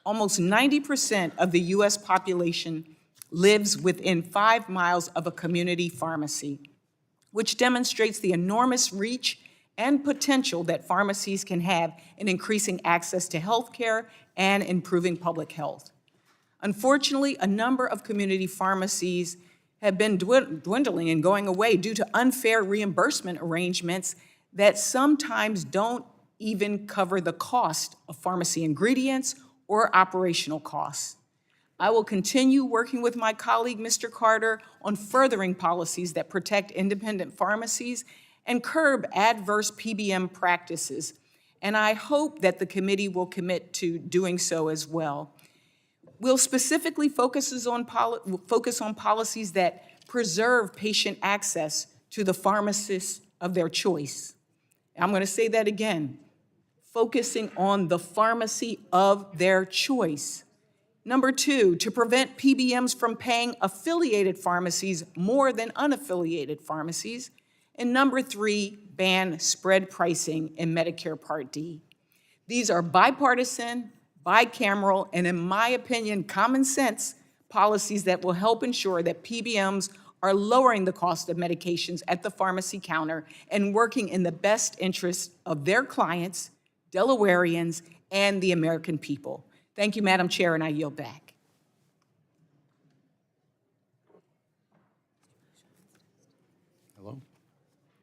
Almost 90% of the U.S. population lives within 5 miles of a community pharmacy, which demonstrates the enormous reach and potential that pharmacies can have in increasing access to health care and improving public health. Unfortunately, a number of community pharmacies have been dwindling and going away due to unfair reimbursement arrangements that sometimes don't even cover the cost of pharmacy ingredients or operational costs. I will continue working with my colleague, Mr. Carter, on furthering policies that protect independent pharmacies and curb adverse PBM practices, and I hope that the committee will commit to doing so as well. We'll specifically focus on policies that preserve patient access to the pharmacist of their choice. I'm going to say that again, focusing on the pharmacy of their choice. Number 2, to prevent PBMs from paying affiliated pharmacies more than unaffiliated pharmacies. And number 3, ban spread pricing in Medicare Part D. These are bipartisan, bicameral, and in my opinion, common sense policies that will help ensure that PBMs are lowering the cost of medications at the pharmacy counter and working in the best interest of their clients, Delawareans, and the American people. Thank you, Madam Chair, and I yield back.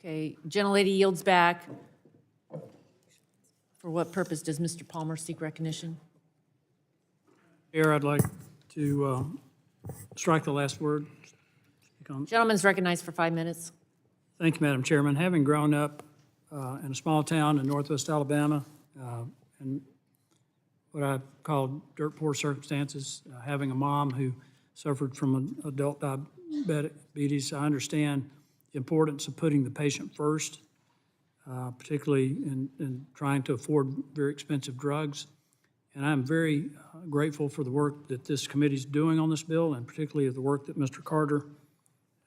Okay, gentlelady yields back. For what purpose does Mr. Palmer seek recognition? Chair, I'd like to strike the last word. Gentleman's recognized for 5 minutes. Thank you, Madam Chairman. Having grown up in a small town in northwest Alabama, and what I call dirt poor circumstances, having a mom who suffered from adult diabetes, I understand the importance of putting the patient first, particularly in trying to afford very expensive drugs. And I'm very grateful for the work that this committee is doing on this bill, and particularly the work that Mr. Carter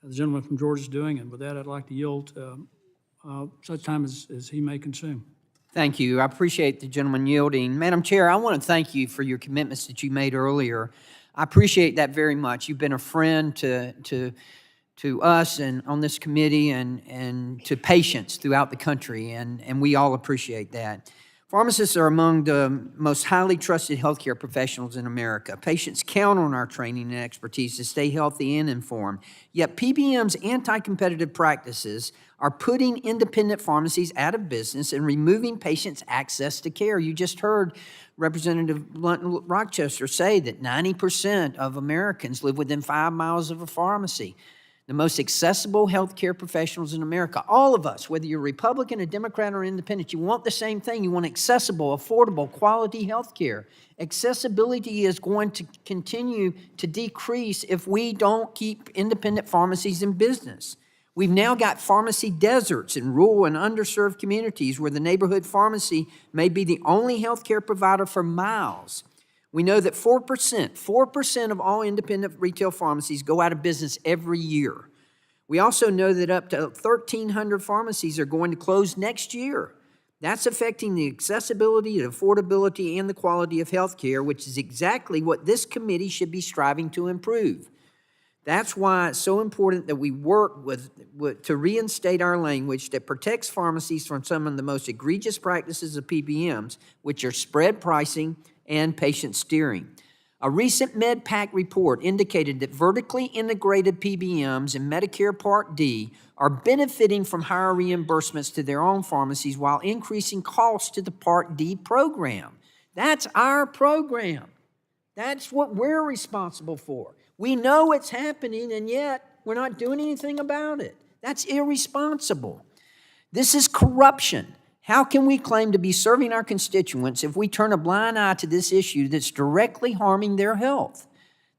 the gentleman from Georgia is doing, and with that, I'd like to yield such time as he may consume. Thank you. I appreciate the gentleman yielding. Madam Chair, I want to thank you for your commitments that you made earlier. I appreciate that very much. You've been a friend to us and on this committee and to patients throughout the country, and we all appreciate that. Pharmacists are among the most highly trusted healthcare professionals in America. Patients count on our training and expertise to stay healthy and informed. Yet PBM's anti-competitive practices are putting independent pharmacies out of business and removing patients' access to care. You just heard Representative Blunt Rochester say that 90% of Americans live within 5 miles of a pharmacy. The most accessible healthcare professionals in America. All of us, whether you're Republican, a Democrat, or independent, you want the same thing. You want accessible, affordable, quality healthcare. Accessibility is going to continue to decrease if we don't keep independent pharmacies in business. We've now got pharmacy deserts in rural and underserved communities where the neighborhood pharmacy may be the only healthcare provider for miles. We know that 4% of all independent retail pharmacies go out of business every year. We also know that up to 1,300 pharmacies are going to close next year. That's affecting the accessibility, the affordability, and the quality of health care, which is exactly what this committee should be striving to improve. That's why it's so important that we work to reinstate our language that protects pharmacies from some of the most egregious practices of PBMs, which are spread pricing and patient steering. A recent MedPAC report indicated that vertically integrated PBMs in Medicare Part D are benefiting from higher reimbursements to their own pharmacies while increasing costs to the Part D program. That's our program. That's what we're responsible for. We know it's happening, and yet we're not doing anything about it. That's irresponsible. This is corruption. How can we claim to be serving our constituents if we turn a blind eye to this issue that's directly harming their health?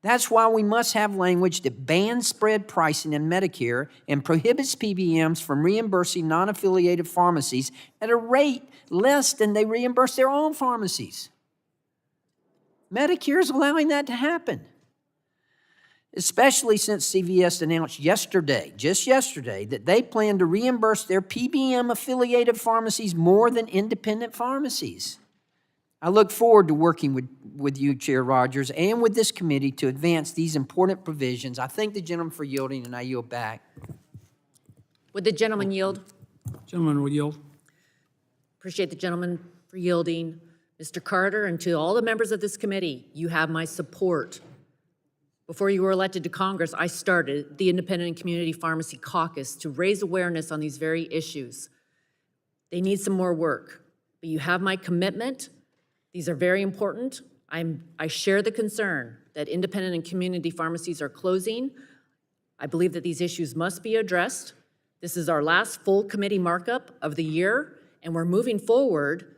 That's why we must have language that bans spread pricing in Medicare and prohibits PBMs from reimbursing non-affiliated pharmacies at a rate less than they reimburse their own pharmacies. Medicare is allowing that to happen, especially since CVS announced just yesterday, that they plan to reimburse their PBM-affiliated pharmacies more than independent pharmacies. I look forward to working with you, Chair Rodgers, and with this committee to advance these important provisions. I thank the gentleman for yielding, and I yield back. Would the gentleman yield? Gentleman will yield. Appreciate the gentleman for yielding. Mr. Carter, and to all the members of this committee, you have my support. Before you were elected to Congress, I started the Independent and Community Pharmacy Caucus to raise awareness on these very issues. They need some more work, but you have my commitment. These are very important. I share the concern that independent and community pharmacies are closing. I believe that these issues must be addressed. This is our last full committee markup of the year, and we're moving forward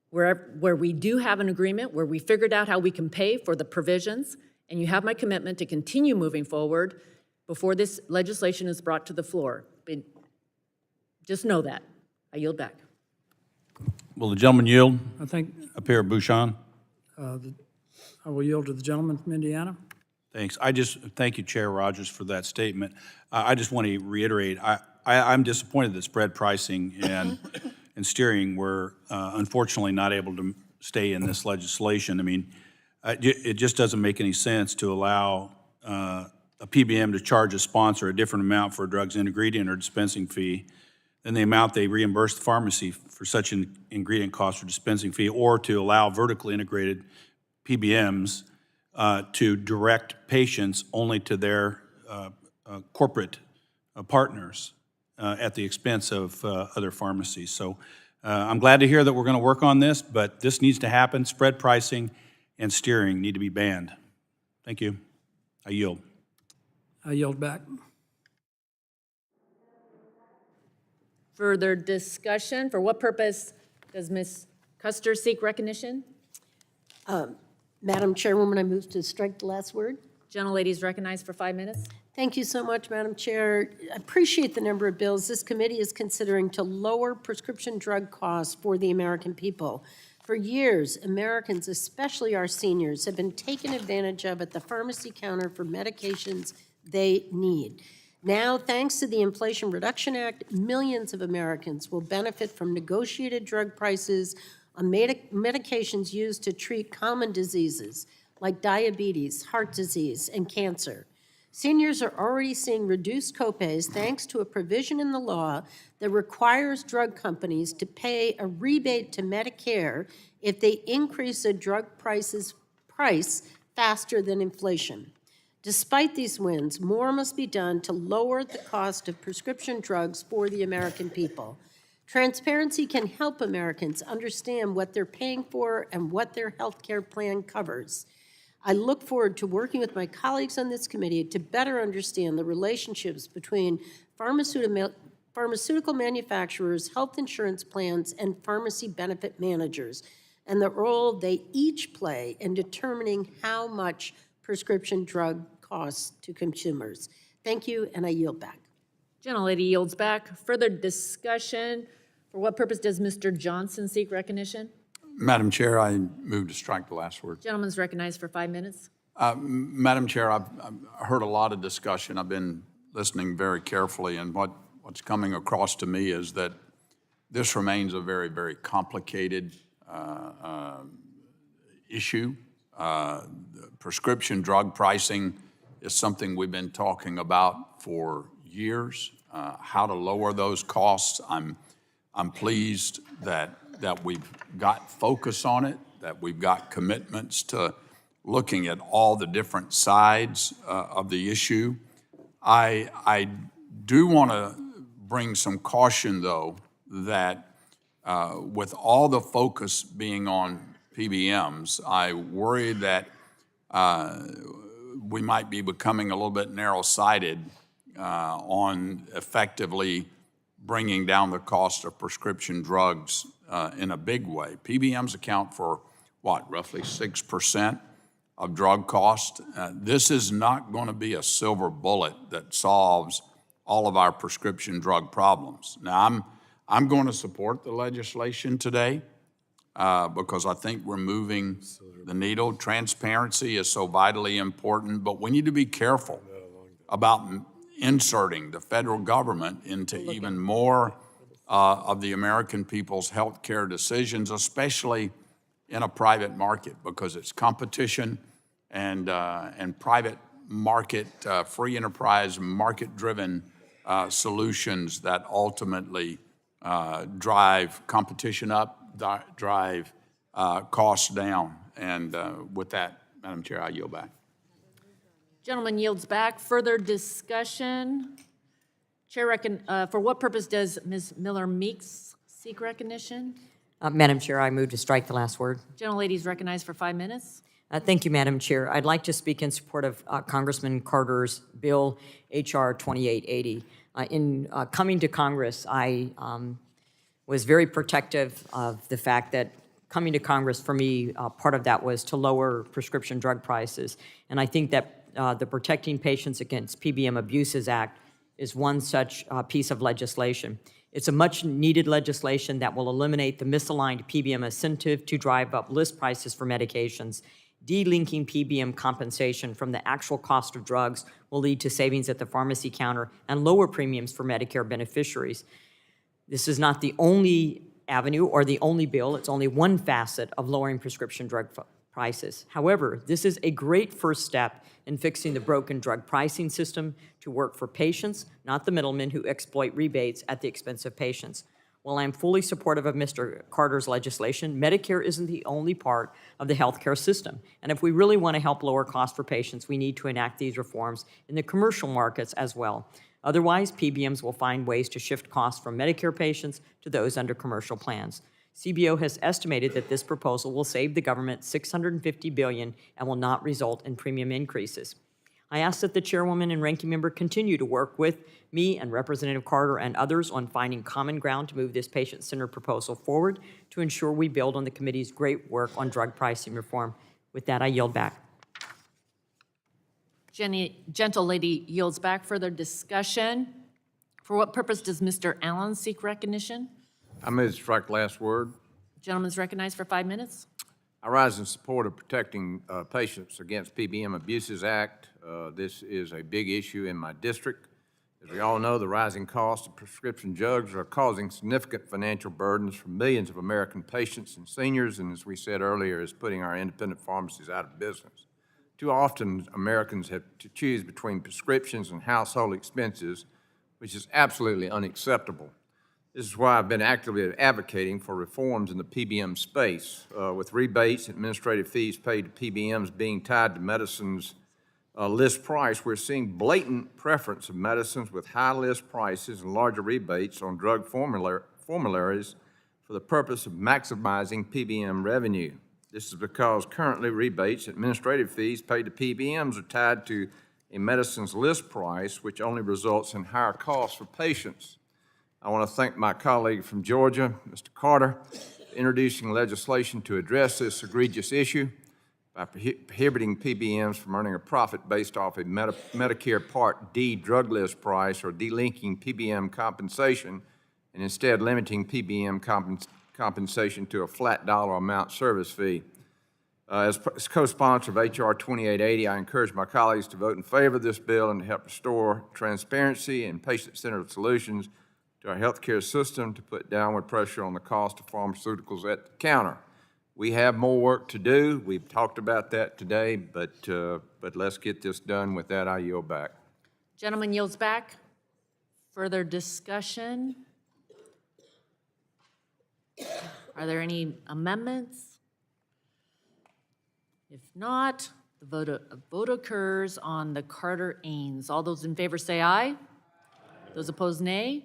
where we do have an agreement, where we figured out how we can pay for the provisions, and you have my commitment to continue moving forward before this legislation is brought to the floor. But just know that. I yield back. Will the gentleman yield? I think Up here, Bouchon. I will yield to the gentleman from Indiana. Thanks. Thank you, Chair Rodgers, for that statement. I just want to reiterate, I'm disappointed that spread pricing and steering were unfortunately not able to stay in this legislation. I mean, it just doesn't make any sense to allow a PBM to charge a sponsor a different amount for a drug's ingredient or dispensing fee than the amount they reimburse the pharmacy for such an ingredient cost or dispensing fee, or to allow vertically integrated PBMs to direct patients only to their corporate partners at the expense of other pharmacies. So I'm glad to hear that we're going to work on this, but this needs to happen. Spread pricing and steering need to be banned. Thank you. I yield. I yield back. Further discussion? For what purpose does Ms. Custer seek recognition? Madam Chairwoman, I move to strike the last word. Gentlelady is recognized for 5 minutes. Thank you so much, Madam Chair. I appreciate the number of bills this committee is considering to lower prescription drug costs for the American people. For years, Americans, especially our seniors, have been taken advantage of at the pharmacy counter for medications they need. Now, thanks to the Inflation Reduction Act, millions of Americans will benefit from negotiated drug prices on medications used to treat common diseases like diabetes, heart disease, and cancer. Seniors are already seeing reduced copays thanks to a provision in the law that requires drug companies to pay a rebate to Medicare if they increase a drug price faster than inflation. Despite these wins, more must be done to lower the cost of prescription drugs for the American people. Transparency can help Americans understand what they're paying for and what their health care plan covers. I look forward to working with my colleagues on this committee to better understand the relationships between pharmaceutical manufacturers, health insurance plans, and pharmacy benefit managers, and the role they each play in determining how much prescription drug costs to consumers. Thank you, and I yield back. Gentlelady yields back. Further discussion. For what purpose does Mr. Johnson seek recognition? Madam Chair, I move to strike the last word. Gentleman's recognized for 5 minutes. Madam Chair, I've heard a lot of discussion. I've been listening very carefully, and what's coming across to me is that this remains a very, very complicated issue. Prescription drug pricing is something we've been talking about for years. How to lower those costs. I'm pleased that we've got focus on it, that we've got commitments to looking at all the different sides of the issue. I do want to bring some caution, though, that with all the focus being on PBMs, I worry that we might be becoming a little bit narrow-sighted on effectively bringing down the cost of prescription drugs in a big way. PBMs account for, roughly 6% of drug cost. This is not going to be a silver bullet that solves all of our prescription drug problems. Now, I'm going to support the legislation today because I think we're moving the needle. Transparency is so vitally important, but we need to be careful about inserting the federal government into even more of the American people's health care decisions, especially in a private market, because it's competition and private market, free enterprise, market-driven solutions that ultimately drive competition up, drive costs down. And with that, Madam Chair, I yield back. Gentleman yields back. Further discussion. Chair, for what purpose does Ms. Miller-Meeks seek recognition? Madam Chair, I move to strike the last word. Gentlelady is recognized for 5 minutes. Thank you, Madam Chair. I'd like to speak in support of Congressman Carter's bill, H.R. 2880. In coming to Congress, I was very protective of the fact that coming to Congress, for me, part of that was to lower prescription drug prices. And I think that the Protecting Patients Against PBM Abuses Act is one such piece of legislation. It's a much-needed legislation that will eliminate the misaligned PBM incentive to drive up list prices for medications. Delinking PBM compensation from the actual cost of drugs will lead to savings at the pharmacy counter and lower premiums for Medicare beneficiaries. This is not the only avenue or the only bill. It's only one facet of lowering prescription drug prices. However, this is a great first step in fixing the broken drug pricing system to work for patients, not the middlemen who exploit rebates at the expense of patients. While I'm fully supportive of Mr. Carter's legislation, Medicare isn't the only part of the healthcare system. And if we really want to help lower costs for patients, we need to enact these reforms in the commercial markets as well. Otherwise, PBMs will find ways to shift costs from Medicare patients to those under commercial plans. CBO has estimated that this proposal will save the government $650 billion and will not result in premium increases. I ask that the chairwoman and ranking member continue to work with me and Representative Carter and others on finding common ground to move this patient-centered proposal forward to ensure we build on the committee's great work on drug pricing reform. With that, I yield back. Gentlelady yields back. Further discussion. For what purpose does Mr. Allen seek recognition? I move to strike the last word. Gentleman's recognized for 5 minutes. I rise in support of protecting patients against PBM Abuses Act. This is a big issue in my district. As we all know, the rising cost of prescription drugs are causing significant financial burdens for millions of American patients and seniors, and as we said earlier, is putting our independent pharmacies out of business. Too often, Americans have to choose between prescriptions and household expenses, which is absolutely unacceptable. This is why I've been actively advocating for reforms in the PBM space, with rebates and administrative fees paid to PBMs being tied to medicines' list price. We're seeing blatant preference of medicines with high list prices and larger rebates on drug formularies for the purpose of maximizing PBM revenue. This is because currently rebates and administrative fees paid to PBMs are tied to a medicine's list price, which only results in higher costs for patients. I want to thank my colleague from Georgia, Mr. Carter, for introducing legislation to address this egregious issue by prohibiting PBMs from earning a profit based off a Medicare Part D drug list price or delinking PBM compensation, and instead limiting PBM compensation to a flat dollar amount service fee. As co-sponsor of H.R. 2880, I encourage my colleagues to vote in favor of this bill and to help restore transparency and patient-centered solutions to our healthcare system to put downward pressure on the cost of pharmaceuticals at the counter. We have more work to do. We've talked about that today, but let's get this done. With that, I yield back. Gentleman yields back. Further discussion? Are there any amendments? If not, the vote occurs on the Carter-Ains. All those in favor say aye. Those opposed, nay.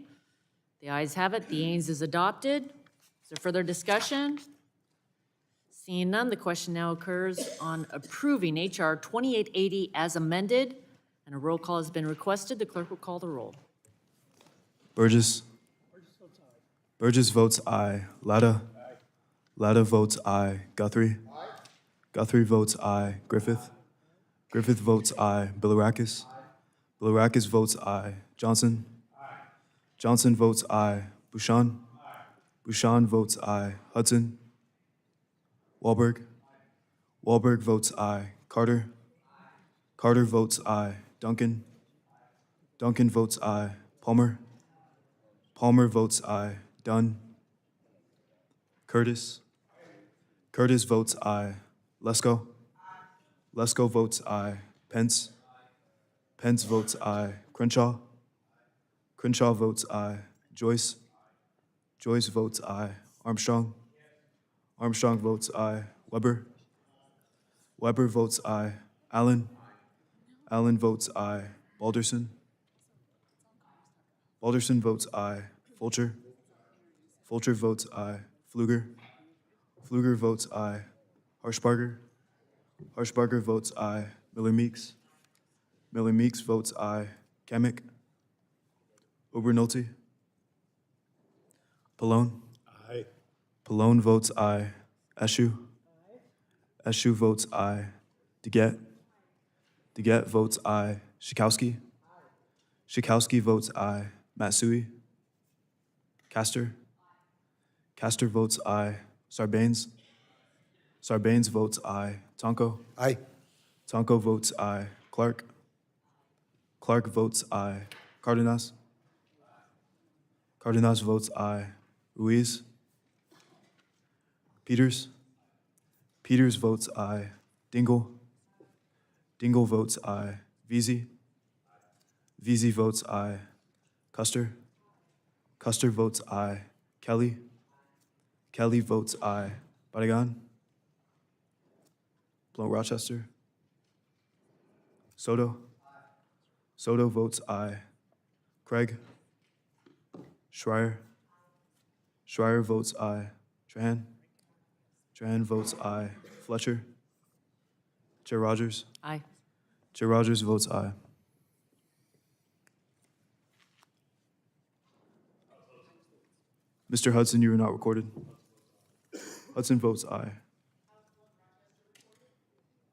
The ayes have it. The Ains is adopted. Is there further discussion? Seeing none, the question now occurs on approving H.R. 2880 as amended, and a roll call has been requested. The clerk will call the roll. Burgess. Burgess votes aye. Latta. Latta votes aye. Guthrie. Guthrie votes aye. Griffith. Griffith votes aye. Bilirakis. Bilirakis votes aye. Johnson. Johnson votes aye. Bouchon. Bouchon votes aye. Hudson. Wahlberg. Wahlberg votes aye. Carter. Carter votes aye. Duncan. Duncan votes aye. Palmer. Palmer votes aye. Dunn. Curtis. Curtis votes aye. Lesko. Lesko votes aye. Pence. Pence votes aye. Crenshaw. Crenshaw votes aye. Joyce. Joyce votes aye. Armstrong. Armstrong votes aye. Weber. Weber votes aye. Allen. Allen votes aye. Balderson. Balderson votes aye. Fulcher. Fulcher votes aye. Pfluger. Pfluger votes aye. Harshbarger. Harshbarger votes aye. Miller Meeks. Miller Meeks votes aye. Kamick. Obernolte. Pallone. Aye. Pallone votes aye. Eshu. Eshu votes aye. DeGette. DeGette votes aye. Schakowsky. Schakowsky votes aye. Matsui. Castor. Castor votes aye. Sarbanes. Sarbanes votes aye. Tonko. Aye. Tonko votes aye. Clark. Clark votes aye. Cardenas. Cardenas votes aye. Ruiz. Peters. Peters votes aye. Dingle. Dingle votes aye. Veazey. Veazey votes aye. Custer. Custer votes aye. Kelly. Kelly votes aye. Barragan. Blount Rochester. Soto. Soto votes aye. Craig. Schreier. Schreier votes aye. Trahan. Trahan votes aye. Fletcher. Chair Rodgers. Aye. Chair Rodgers votes aye. Mr. Hudson, you are not recorded. Hudson votes aye.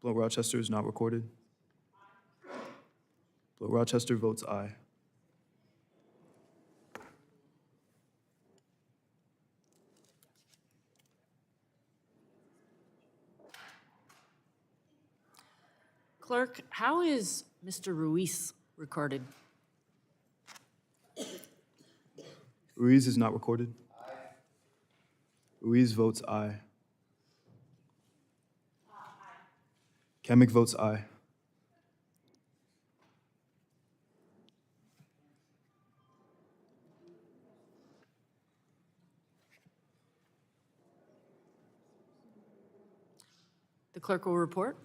Blount Rochester is not recorded. Blount Rochester votes aye. Clerk, how is Mr. Ruiz recorded? Ruiz is not recorded. Ruiz votes aye. Kemick votes aye. The clerk will report.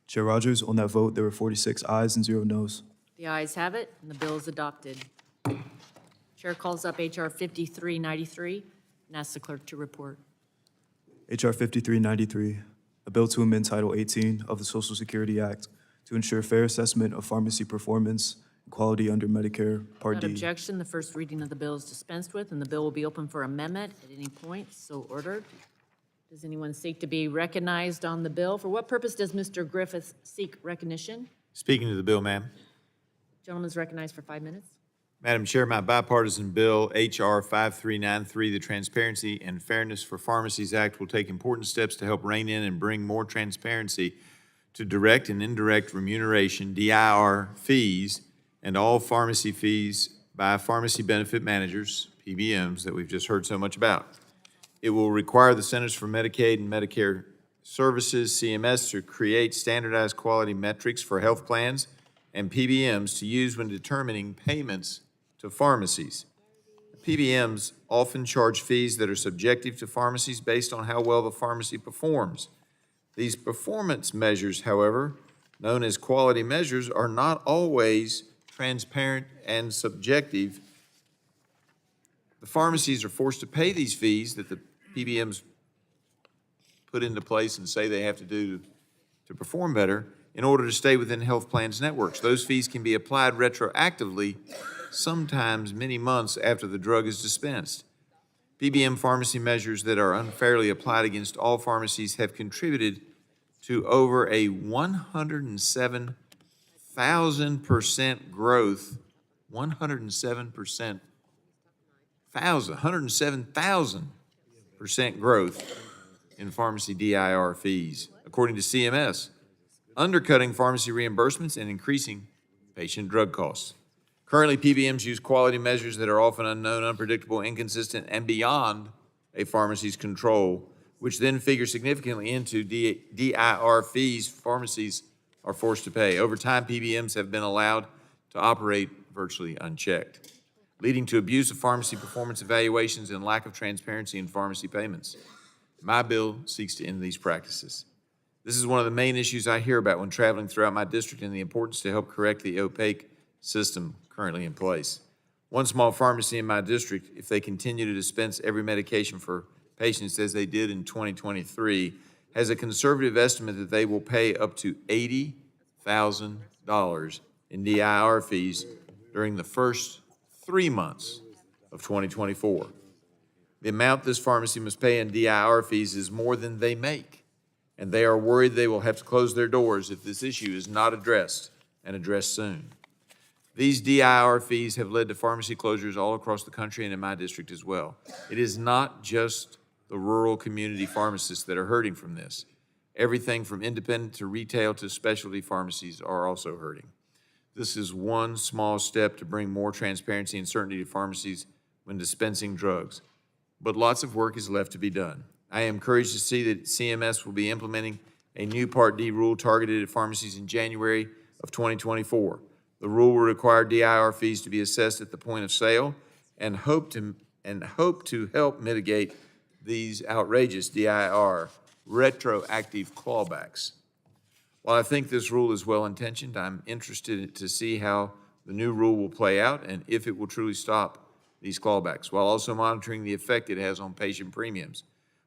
Chair Rodgers, on that vote, there were 46 ayes and 0 noes. The ayes have it, and the bill is adopted. Chair calls up H.R. 5393 and asks the clerk to report. H.R. 5393, a bill to amend Title 18 of the Social Security Act to ensure fair assessment of pharmacy performance and quality under Medicare Part Without D. objection, the first reading of the bill is dispensed with, and the bill will be open for amendment at any point, so ordered. Does anyone seek to be recognized on the bill? For what purpose does Mr. Griffith seek recognition? Speaking to the bill, ma'am. Gentleman is recognized for 5 minutes. Madam Chair, my bipartisan bill, H.R. 5393, the Transparency and Fairness for Pharmacies Act, will take important steps to help rein in and bring more transparency to direct and indirect remuneration, DIR fees, and all pharmacy fees by pharmacy benefit managers, PBMs, that we've just heard so much about. It will require the Centers for Medicaid and Medicare Services, CMS, to create standardized quality metrics for health plans and PBMs to use when determining payments to pharmacies. PBMs often charge fees that are subjective to pharmacies based on how well the pharmacy performs. These performance measures, however, known as quality measures, are not always transparent and subjective. The pharmacies are forced to pay these fees that the PBMs put into place and say they have to do to perform better in order to stay within health plans networks. Those fees can be applied retroactively, sometimes many months after the drug is dispensed. PBM pharmacy measures that are unfairly applied against all pharmacies have contributed to over a 107,000% growth, 107,000% growth in pharmacy DIR fees, according to CMS, undercutting pharmacy reimbursements and increasing patient drug costs. Currently, PBMs use quality measures that are often unknown, unpredictable, inconsistent, and beyond a pharmacy's control, which then figure significantly into DIR fees pharmacies are forced to pay. Over time, PBMs have been allowed to operate virtually unchecked, leading to abuse of pharmacy performance evaluations and lack of transparency in pharmacy payments. My bill seeks to end these practices. This is one of the main issues I hear about when traveling throughout my district, and the importance to help correct the opaque system currently in place. One small pharmacy in my district, if they continue to dispense every medication for patients as they did in 2023, has a conservative estimate that they will pay up to $80,000 in DIR fees during the first 3 months of 2024. The amount this pharmacy must pay in DIR fees is more than they make, and they are worried they will have to close their doors if this issue is not addressed and addressed soon. These DIR fees have led to pharmacy closures all across the country and in my district as well. It is not just the rural community pharmacists that are hurting from this. Everything from independent to retail to specialty pharmacies are also hurting. This is one small step to bring more transparency and certainty to pharmacies when dispensing drugs. But lots of work is left to be done. I am encouraged to see that CMS will be implementing a new Part D rule targeted at pharmacies in January of 2024. The rule will require DIR fees to be assessed at the point of sale and hope to help mitigate these outrageous DIR retroactive clawbacks. While I think this rule is well-intentioned, I'm interested to see how the new rule will play out and if it will truly stop these clawbacks, while also monitoring the effect it has on patient premiums.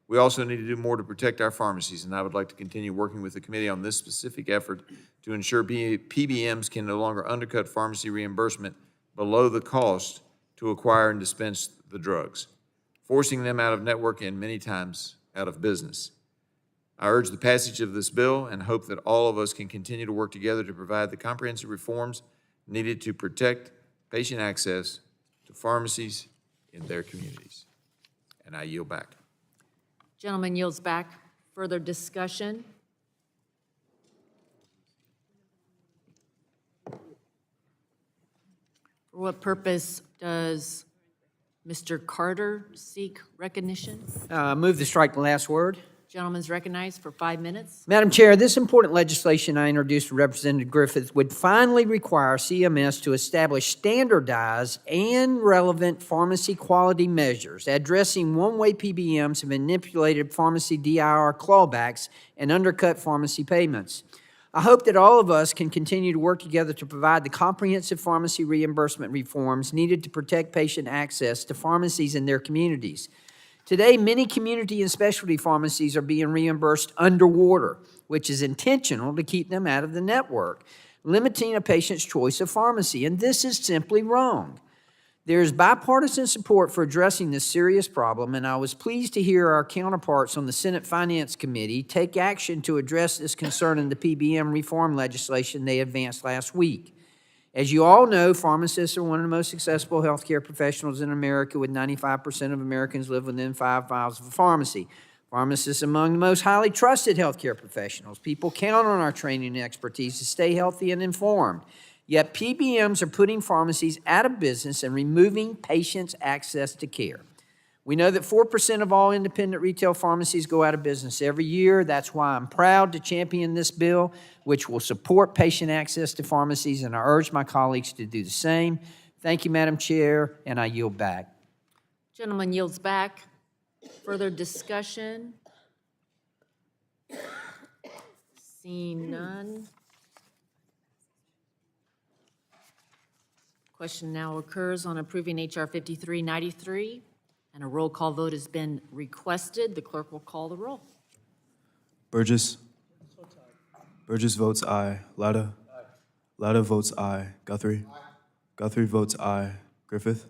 We also need to do more to protect our pharmacies, and I would like to continue working with the committee on this specific effort to ensure PBMs can no longer undercut pharmacy reimbursement below the cost to acquire and dispense the drugs, forcing them out of network and many times out of business. I urge the passage of this bill and hope that all of us can continue to work together to provide the comprehensive reforms needed to protect patient access to pharmacies in their communities. And I yield back. Gentleman yields back. Further discussion? For what purpose does Mr. Carter seek recognition? Move to strike the last word. Gentleman's recognized for 5 minutes. Madam Chair, this important legislation I introduced to Representative Griffith would finally require CMS to establish standardized and relevant pharmacy quality measures addressing one-way PBMs and manipulated pharmacy DIR clawbacks and undercut pharmacy payments. I hope that all of us can continue to work together to provide the comprehensive pharmacy reimbursement reforms needed to protect patient access to pharmacies in their communities. Today, many community and specialty pharmacies are being reimbursed underwater, which is intentional to keep them out of the network, limiting a patient's choice of pharmacy, and this is simply wrong. There is bipartisan support for addressing this serious problem, and I was pleased to hear our counterparts on the Senate Finance Committee take action to address this concern in the PBM reform legislation they advanced last week. As you all know, pharmacists are one of the most successful healthcare professionals in America, with 95% of Americans live within 5 miles of a pharmacy. Pharmacists are among the most highly trusted healthcare professionals. People count on our training and expertise to stay healthy and informed. Yet PBMs are putting pharmacies out of business and removing patients' access to care. We know that 4% of all independent retail pharmacies go out of business every year. That's why I'm proud to champion this bill, which will support patient access to pharmacies, and I urge my colleagues to do the same. Thank you, Madam Chair, and I yield back. Gentleman yields back. Further discussion? Seeing none. Question now occurs on approving H.R. 5393, and a roll call vote has been requested. The clerk will call the roll. Burgess. Burgess votes aye. Latta. Latta votes aye. Guthrie. Guthrie votes aye. Griffith.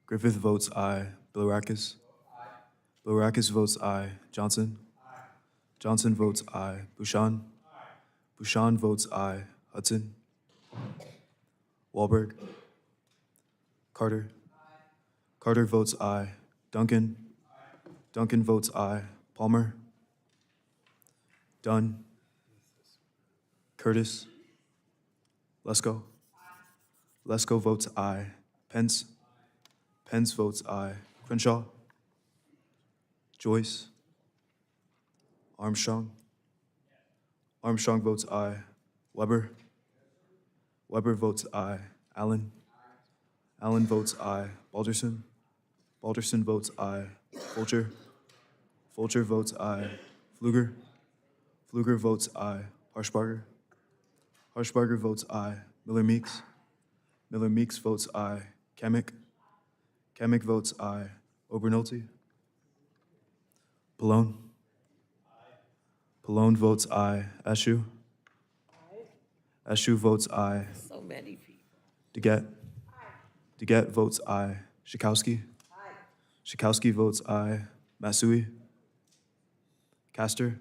Griffith votes aye. Bilirakis. Bilirakis votes aye. Johnson. Johnson votes aye. Bouchon. Bouchon votes aye. Hudson. Wahlberg. Carter. Carter votes aye. Duncan. Duncan votes aye. Palmer. Dunn. Curtis. Lesko. Lesko votes aye. Pence. Pence votes aye. Crenshaw. Joyce. Armstrong. Armstrong votes aye. Weber. Weber votes aye. Allen. Allen votes aye. Balderson. Balderson votes aye. Fulcher. Fulcher votes aye. Pfluger. Pfluger votes aye. Harshbarger. Harshbarger votes aye. Miller Meeks. Miller Meeks votes aye. Kamick. Kamick votes aye. Obernolte. Pallone. Pallone votes aye. Ashew. Ashew votes aye. So many people. DeGette. DeGette votes aye. Schakowsky. Schakowsky votes aye. Masui. Castor.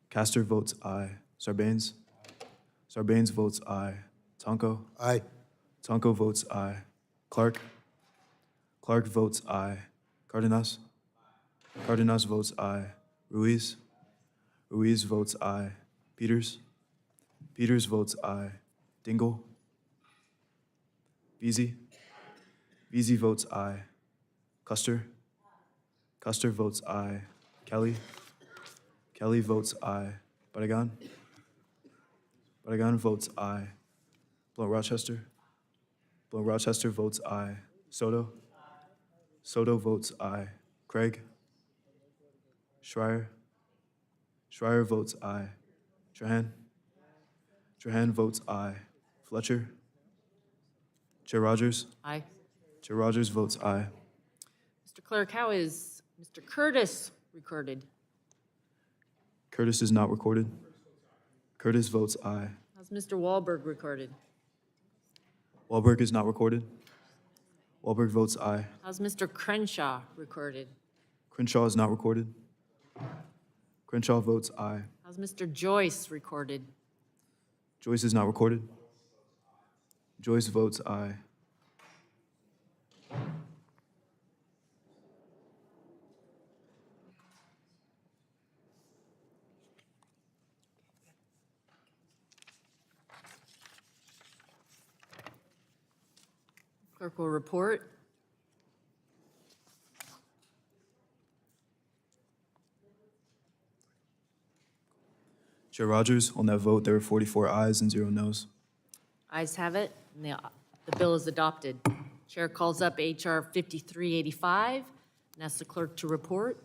Castor votes aye. Sarbanes. Sarbanes votes aye. Tonko. Aye. Tonko votes aye. Clark. Clark votes aye. Cardenas. Cardenas votes aye. Ruiz. Ruiz votes aye. Peters. Peters votes aye. Dingle. Veazey. Veazey votes aye. Custer. Custer votes aye. Kelly. Kelly votes aye. Barragan. Barragan votes aye. Blount Rochester. Blount Rochester votes aye. Soto. Soto votes aye. Craig. Schreier. Schreier votes aye. Trahan. Trahan votes aye. Fletcher. Chair Rodgers. Aye. Chair Rodgers votes aye. Mr. Clerk, how is Mr. Curtis recorded? Curtis is not recorded. Curtis votes aye. How's Mr. Wahlberg recorded? Wahlberg is not recorded. Wahlberg votes aye. How's Mr. Crenshaw recorded? Crenshaw is not recorded. Crenshaw votes aye. How's Mr. Joyce recorded? Joyce is not recorded. Joyce votes aye. Clerk will report. Chair Rodgers, on that vote, there were 44 ayes and 0 noes. Ayes have it, and the bill is adopted. Chair calls up H.R. 5385 and asks the clerk to report.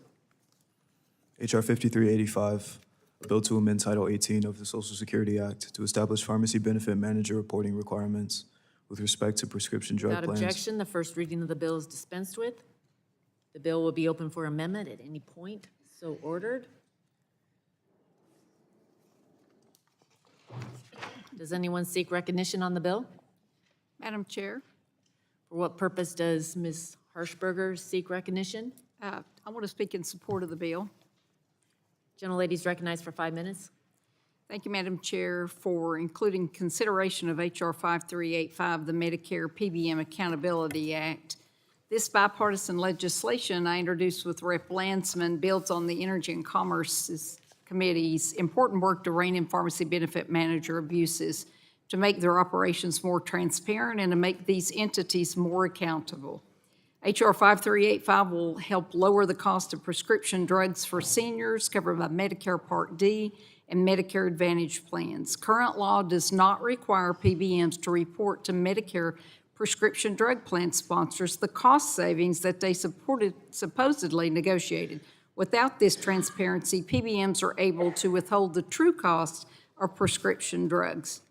H.R. 5385, a bill to amend Title 18 of the Social Security Act to establish pharmacy benefit manager reporting requirements with respect to prescription drug Without plans. objection, the first reading of the bill is dispensed with. The bill will be open for amendment at any point, so ordered. Does anyone seek recognition on the bill? Madam Chair, For what purpose does Ms. Harshberger seek recognition? I want to speak in support of the bill. Gentlelady's recognized for 5 minutes. Thank you, Madam Chair, for including consideration of H.R. 5385, the Medicare PBM Accountability Act. This bipartisan legislation I introduced with Rep. Landsman builds on the Energy and Commerce Committee's important work to rein in pharmacy benefit manager abuses, to make their operations more transparent and to make these entities more accountable. H.R. 5385 will help lower the cost of prescription drugs for seniors covered by Medicare Part D and Medicare Advantage plans. Current law does not require PBMs to report to Medicare prescription drug plan sponsors the cost savings that they supposedly negotiated. Without this transparency, PBMs are able to withhold the true cost of prescription drugs,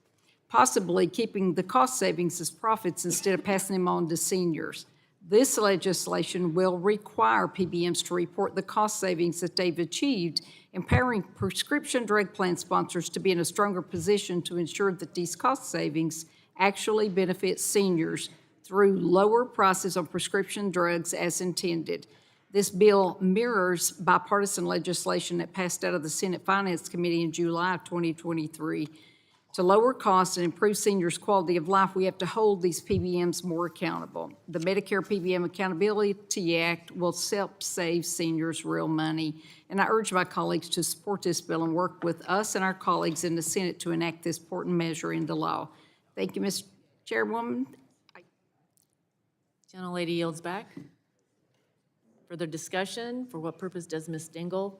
possibly keeping the cost savings as profits instead of passing them on to seniors. This legislation will require PBMs to report the cost savings that they've achieved, empowering prescription drug plan sponsors to be in a stronger position to ensure that these cost savings actually benefit seniors through lower prices on prescription drugs as intended. This bill mirrors bipartisan legislation that passed out of the Senate Finance Committee in July of 2023. To lower costs and improve seniors' quality of life, we have to hold these PBMs more accountable. The Medicare PBM Accountability Act will help save seniors real money, and I urge my colleagues to support this bill and work with us and our colleagues in the Senate to enact this important measure into law. Thank you, Ms. Chairwoman. Gentlelady yields back. Further discussion? For what purpose does Ms. Dingle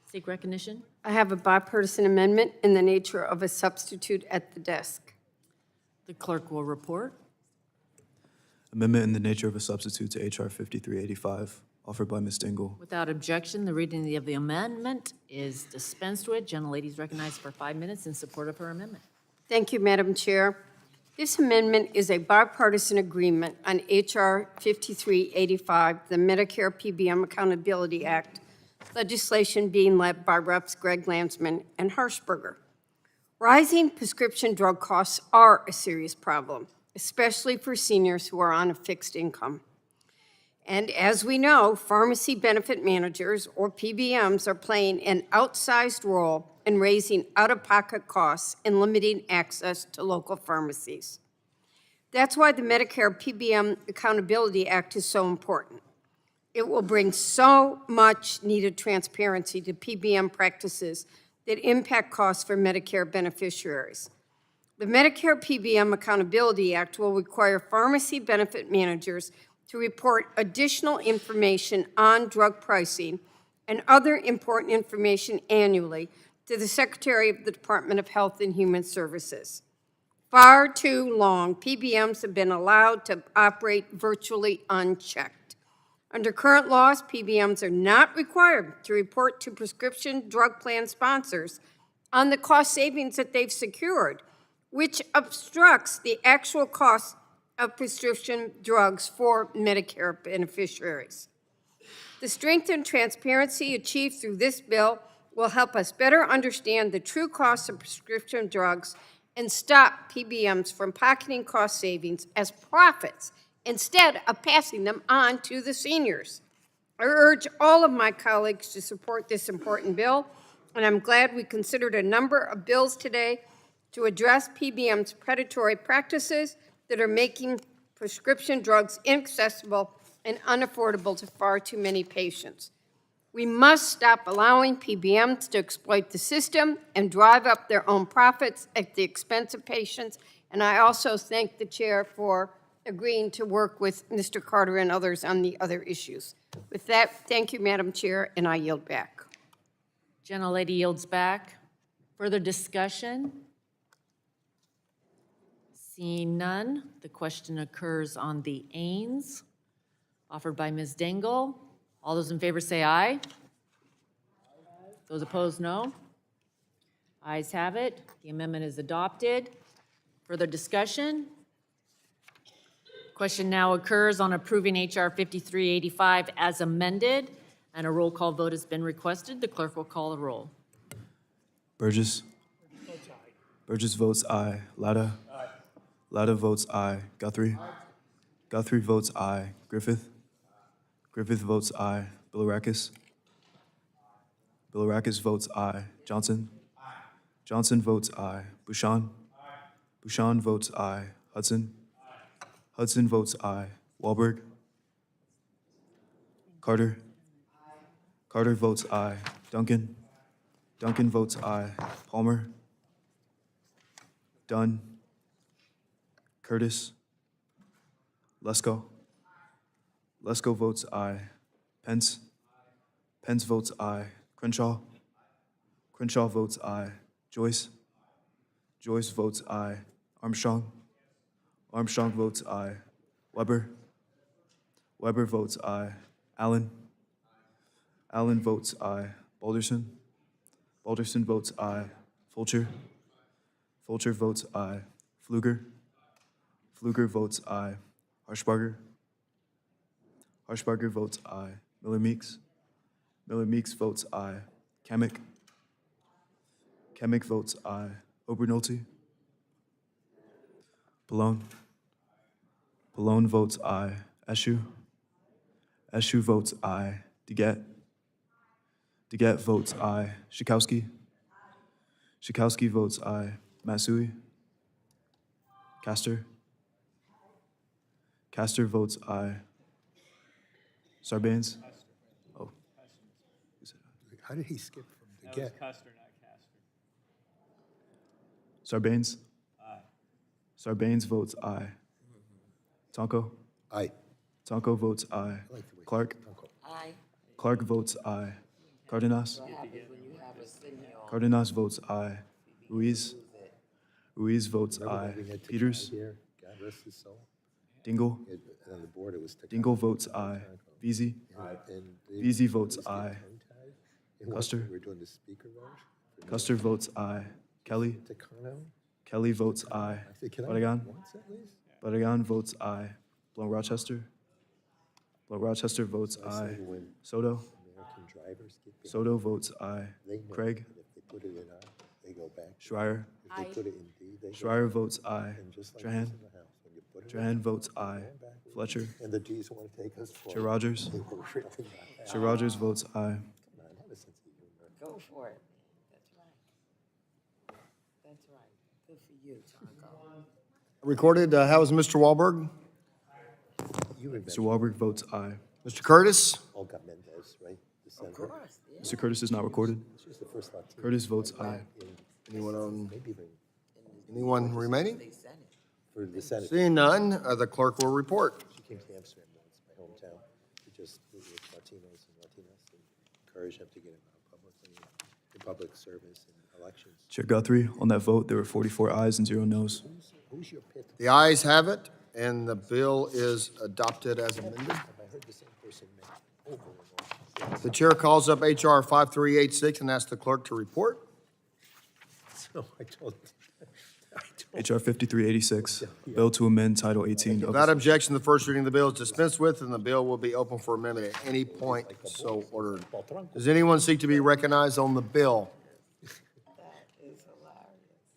seek recognition? I have a bipartisan amendment in the nature of a substitute at the desk. The clerk will report. Amendment in the nature of a substitute to H.R. 5385, offered by Ms. Dingle. Without objection, the reading of the amendment is dispensed with. Gentlelady's recognized for 5 minutes in support of her amendment. Thank you, Madam Chair. This amendment is a bipartisan agreement on H.R. 5385, the Medicare PBM Accountability Act, legislation being led by Reps. Greg Landsman and Harshberger. Rising prescription drug costs are a serious problem, especially for seniors who are on a fixed income. And as we know, pharmacy benefit managers, or PBMs, are playing an outsized role in raising out-of-pocket costs and limiting access to local pharmacies. That's why the Medicare PBM Accountability Act is so important. It will bring so much needed transparency to PBM practices that impact costs for Medicare beneficiaries. The Medicare PBM Accountability Act will require pharmacy benefit managers to report additional information on drug pricing and other important information annually to the Secretary of the Department of Health and Human Services. Far too long, PBMs have been allowed to operate virtually unchecked. Under current laws, PBMs are not required to report to prescription drug plan sponsors on the cost savings that they've secured, which obstructs the actual cost of prescription drugs for Medicare beneficiaries. The strength and transparency achieved through this bill will help us better understand the true costs of prescription drugs and stop PBMs from pocketing cost savings as profits instead of passing them on to the seniors. I urge all of my colleagues to support this important bill, and I'm glad we considered a number of bills today to address PBM's predatory practices that are making prescription drugs inaccessible and unaffordable to far too many patients. We must stop allowing PBMs to exploit the system and drive up their own profits at the expense of patients. And I also thank the chair for agreeing to work with Mr. Carter and others on the other issues. With that, thank you, Madam Chair, and I yield back. Gentlelady yields back. Further discussion? Seeing none, the question occurs on the Ains, offered by Ms. Dangle. All those in favor say aye. Those opposed, no. Ayes have it. The amendment is adopted. Further discussion? Question now occurs on approving H.R. 5385 as amended, and a roll call vote has been requested. The clerk will call the roll. Burgess. Burgess votes aye. Latta. Latta votes aye. Guthrie. Guthrie votes aye. Griffith. Griffith votes aye. Bilirakis. Bilirakis votes aye. Johnson. Johnson votes aye. Bouchon. Bouchon votes aye. Hudson. Hudson votes aye. Wahlberg. Carter. Carter votes aye. Duncan. Duncan votes aye. Palmer. Dunn. Curtis. Lesko. Lesko votes aye. Pence. Pence votes aye. Crenshaw. Crenshaw votes aye. Joyce. Joyce votes aye. Armstrong. Armstrong votes aye. Weber. Weber votes aye. Allen. Allen votes aye. Balderson. Balderson votes aye. Fulcher. Fulcher votes aye. Pfluger. Pfluger votes aye. Harshbarger. Harshbarger votes aye. Miller Meeks. Miller Meeks votes aye. Kamick. Kamick votes aye. Obernolte. Pallone. Pallone votes aye. Eshu. Eshu votes aye. DeGette. DeGette votes aye. Schakowsky. Schakowsky votes aye. Matsui. Castor. Castor votes aye. Sarbanes. Oh. How did he skip from to get? Sarbanes. Sarbanes votes aye. Tonko. Aye. Tonko votes aye. Clark. Aye. Clark votes aye. Cardenas. Cardenas votes aye. Ruiz. Ruiz votes aye. Peters. God rest his soul. Dingle. On the board, it was Dingle votes aye. Veazey. Veazey votes aye. Custer. We're doing the speaker vote. Custer votes aye. Kelly. Kelly votes aye. Barragan. Barragan votes aye. Blount Rochester. Blount Rochester votes aye. Soto. American drivers get paid. Soto votes aye. They know Craig. that if they put it in R, they go back. Schreier. If they put it in D, they go Schreier back. votes aye. And just like Trahan. this in the House, when you put it in, Trahan votes aye. Fletcher. and the Ds want to take us forward. Chair Rodgers. They were really not. Chair Rodgers votes aye. Come on, have a sense of humor. Go for it. That's right. That's right. Good for you, Tonko. Recorded, how is Mr. Wahlberg? You Mr. invented Wahlberg votes aye. Mr. Curtis? Olga Mendez, right? The senator. Mr. Curtis is not recorded. She's the first Latina. Curtis votes aye. Anyone on, Maybe even anyone remaining? for the Senate. Seeing none, the clerk will report. She came to Amsterdam once, my hometown, to just meet with Latinos and Latinas and encourage them to get involved in public service and elections. Chair Guthrie, on that vote, there were 44 ayes and 0 noes. Who's your pit? The ayes have it, and the bill is adopted as amended. Have I heard the same person make over and over? The chair calls up H.R. 5386 and asks the clerk to report. So I told. H.R. 5386, bill to amend Title 18 of Without the... objection, the first reading of the bill is dispensed with, and the bill will be open for amendment at any point so ordered. Does anyone seek to be recognized on the bill?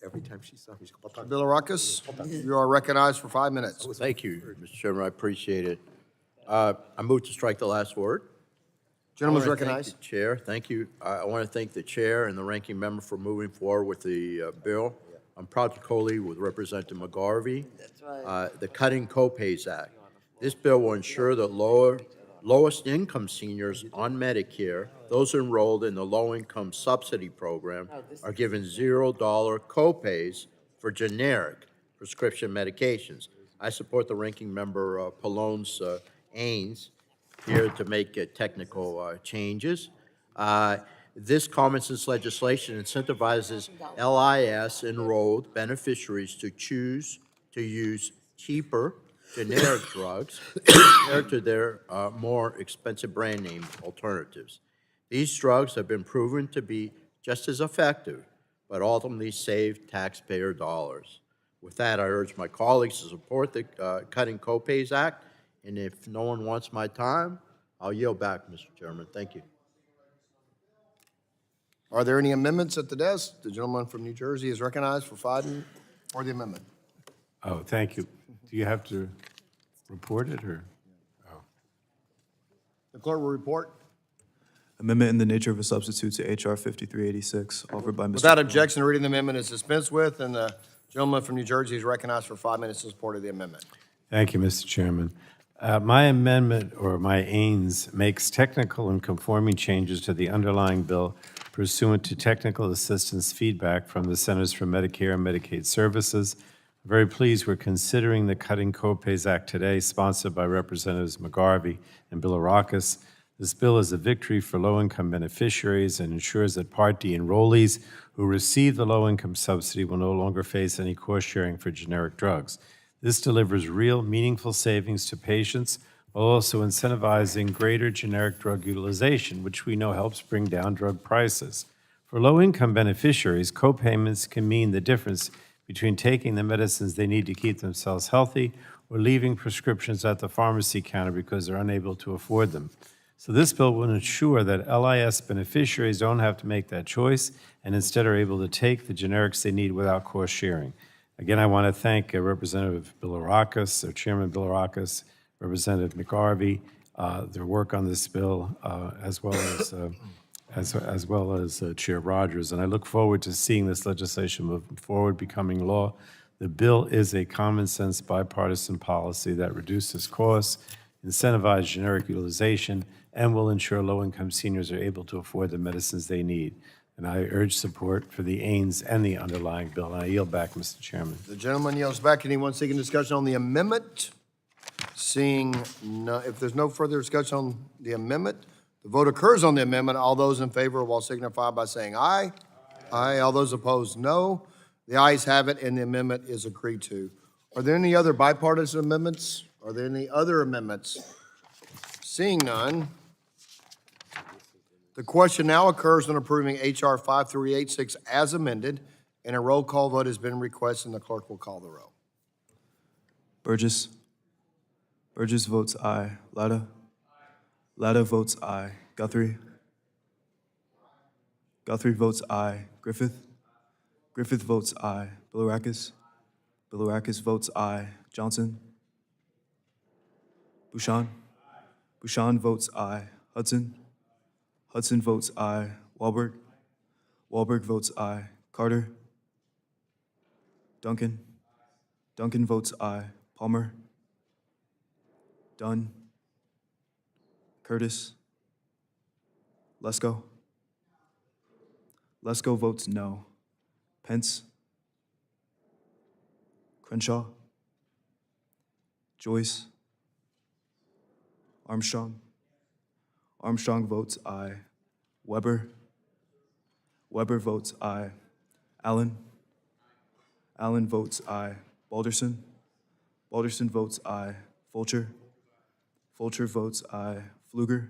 Every time she saw me, she goes, Mr. Bilirakis, you are recognized for 5 minutes. Thank you, Mr. Chairman, I appreciate it. I move to strike the last word. Gentleman's I wanna thank recognized. the Chair, thank you. I want to thank the Chair and the Ranking Member for moving forward with the bill. I'm proud to co-lead with Representative McGarvey. The Cutting Co-Pays Act. This bill will ensure that lowest income seniors on Medicare, those enrolled in the low-income subsidy program, are given $0 co-pays for generic prescription medications. I support the ranking member Pallone's aims here to make technical changes. This common sense legislation incentivizes LIS enrolled beneficiaries to choose to use cheaper generic drugs compared to their more expensive brand name alternatives. These drugs have been proven to be just as effective, but ultimately save taxpayer dollars. With that, I urge my colleagues to support the Cutting Copays Act, and if no one wants my time, I'll yield back, Mr. Chairman. Thank you. Are there any amendments at the desk? The gentleman from New Jersey is recognized for 5 for the amendment. Oh, thank you. Do you have to report it, or? The clerk will report. Amendment in the nature of a substitute to H.R. 5386, offered by Mr. Without Pallone. objection, the reading of the amendment is dispensed with, and the gentleman from New Jersey is recognized for 5 minutes in support of the amendment. Thank you, Mr. Chairman. My amendment, or my AINS, makes technical and conforming changes to the underlying bill pursuant to technical assistance feedback from the Centers for Medicare and Medicaid Services. I'm very pleased we're considering the Cutting Copays Act today, sponsored by Representatives McGarvey and Bilirakis. This bill is a victory for low-income beneficiaries and ensures that Part D enrollees who receive the low-income subsidy will no longer face any cost sharing for generic drugs. This delivers real, meaningful savings to patients while also incentivizing greater generic drug utilization, which we know helps bring down drug prices. For low-income beneficiaries, copayments can mean the difference between taking the medicines they need to keep themselves healthy or leaving prescriptions at the pharmacy counter because they're unable to afford them. So this bill will ensure that LIS beneficiaries don't have to make that choice and instead are able to take the generics they need without cost sharing. Again, I want to thank Representative Bilirakis, Chairman Bilirakis, Representative McGarvey, their work on this bill, as well as Chair Rodgers. And I look forward to seeing this legislation move forward, becoming law. The bill is a common sense bipartisan policy that reduces costs, incentivizes generic utilization, and will ensure low-income seniors are able to afford the medicines they need. And I urge support for the AINS and the underlying bill. And I yield back, Mr. Chairman. The gentleman yields back. Anyone seeking discussion on the amendment? Seeing no, if there's no further discussion on the amendment, the vote occurs on the amendment. All those in favor will signify by saying aye. Aye. All those opposed, no. The ayes have it, and the amendment is agreed to. Are there any other bipartisan amendments? Are there any other amendments? Seeing none, the question now occurs on approving H.R. 5386 as amended, and a roll call vote has been requested, and the clerk will call the roll. Burgess. Burgess votes aye. Latta. Latta votes aye. Guthrie. Guthrie votes aye. Griffith. Griffith votes aye. Bilirakis. Bilirakis votes aye. Johnson. Bouchon. Bouchon votes aye. Hudson. Hudson votes aye. Wahlberg. Wahlberg votes aye. Carter. Duncan. Duncan votes aye. Palmer. Dunn. Curtis. Lesko. Lesko votes no. Pence. Crenshaw. Joyce. Armstrong. Armstrong votes aye. Weber. Weber votes aye. Allen. Allen votes aye. Balderson. Balderson votes aye. Fulcher. Fulcher votes aye. Pfluger.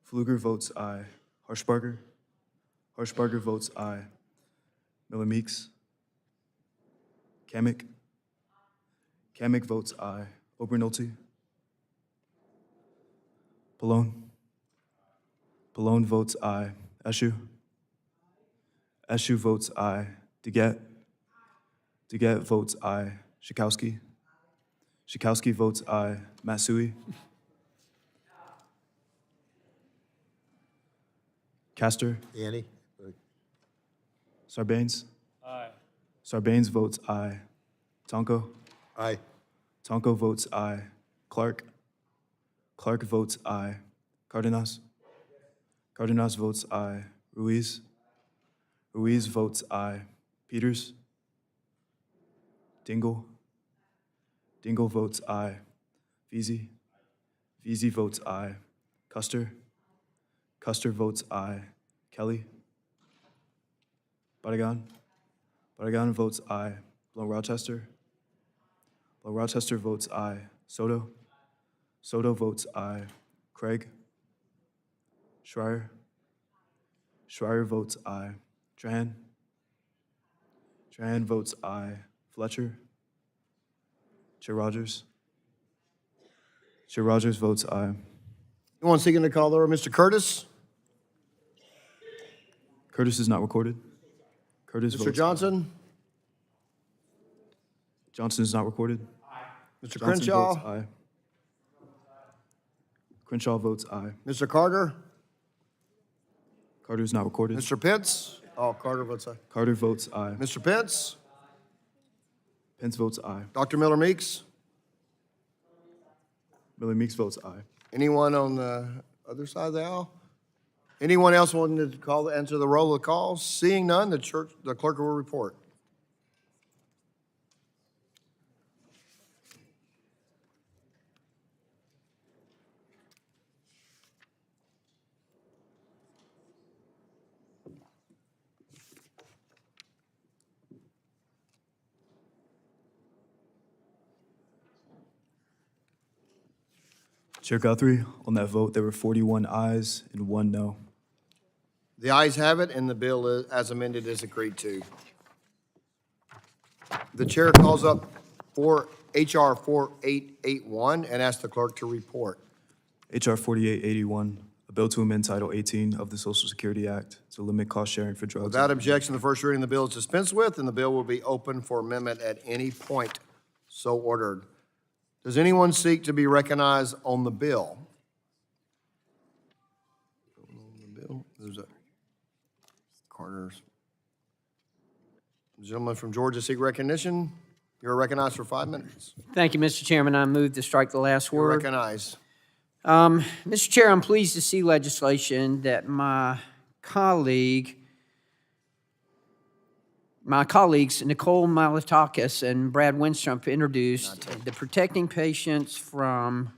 Pfluger votes aye. Harshbarger. Harshbarger votes aye. Miller Meeks. Kamick. Kamick votes aye. Obernolte. Pallone. Pallone votes aye. Eshu. Eshu votes aye. DeGette. DeGette votes aye. Schakowsky. Schakowsky votes aye. Matsui. Castor. Annie? Sarbanes. Aye. Sarbanes votes aye. Tonko. Aye. Tonko votes aye. Clark. Clark votes aye. Cardenas. Cardenas votes aye. Ruiz. Ruiz votes aye. Peters. Dingle. Dingle votes aye. Veazey? Veazey votes aye. Custer? Custer votes aye. Kelly? Barragan? Barragan votes aye. Blount Rochester? Blount Rochester votes aye. Soto? Soto votes aye. Craig? Schreier? Schreier votes aye. Trahan? Trahan votes aye. Fletcher? Chair Rodgers? Chair Rodgers votes aye. Anyone seeking to call the roll? Mr. Curtis? Curtis is not recorded. Curtis Mr. votes aye. Johnson? Johnson is not recorded. Mr. Johnson Crenshaw? votes aye. Crenshaw votes aye. Mr. Carter? Carter is not recorded. Mr. Pence? Oh, Carter votes aye. Carter votes aye. Mr. Pence? Pence votes aye. Dr. Miller Meeks? Miller Meeks votes aye. Anyone on the other side of the aisle? Anyone else wanting to call, answer the roll of the call? Seeing none, the clerk will report. Chair Guthrie, on that vote, there were 41 ayes and 1 no. The ayes have it, and the bill as amended is agreed to. The chair calls up for H.R. 4881 and asks the clerk to report. H.R. 4881, a bill to amend Title 18 of the Social Security Act to limit cost sharing for drugs. Without objection, the first reading of the bill is dispensed with, and the bill will be open for amendment at any point so ordered. Does anyone seek to be recognized on the bill? There's a Carter's. Gentleman from Georgia seek recognition. You're recognized for 5 minutes. Thank you, Mr. Chairman. I move to strike the last You're word. recognized. Mr. Chair, I'm pleased to see legislation that my colleagues Nicole Malatakis and Brad Winstrup introduced. The Protecting Patients from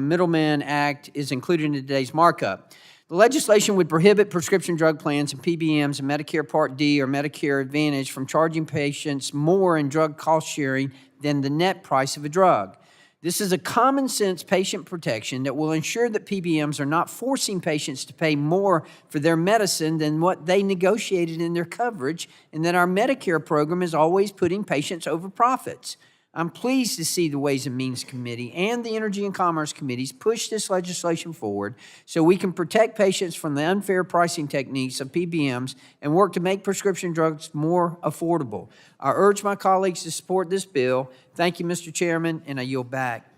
Middlemen Act is included in today's markup. The legislation would prohibit prescription drug plans and PBMs and Medicare Part D or Medicare Advantage from charging patients more in drug cost sharing than the net price of a drug. This is a common sense patient protection that will ensure that PBMs are not forcing patients to pay more for their medicine than what they negotiated in their coverage, and that our Medicare program is always putting patients over profits. I'm pleased to see the Ways and Means Committee and the Energy and Commerce Committees push this legislation forward so we can protect patients from the unfair pricing techniques of PBMs and work to make prescription drugs more affordable. I urge my colleagues to support this bill. Thank you, Mr. Chairman, and I yield back.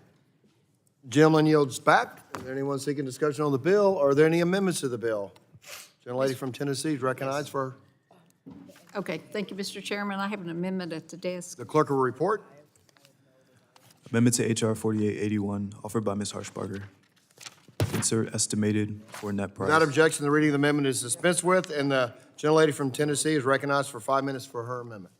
Gentleman yields back. Is there anyone seeking discussion on the bill? Are there any amendments to the bill? Gentlelady from Tennessee is recognized for. Okay, thank you, Mr. Chairman. I have an amendment at the desk. The clerk will report. Amendment to H.R. 4881, offered by Ms. Harshbarger. Insert estimated for net price. Without objection, the reading of the amendment is dispensed with, and the gentlelady from Tennessee is recognized for 5 minutes for her amendment.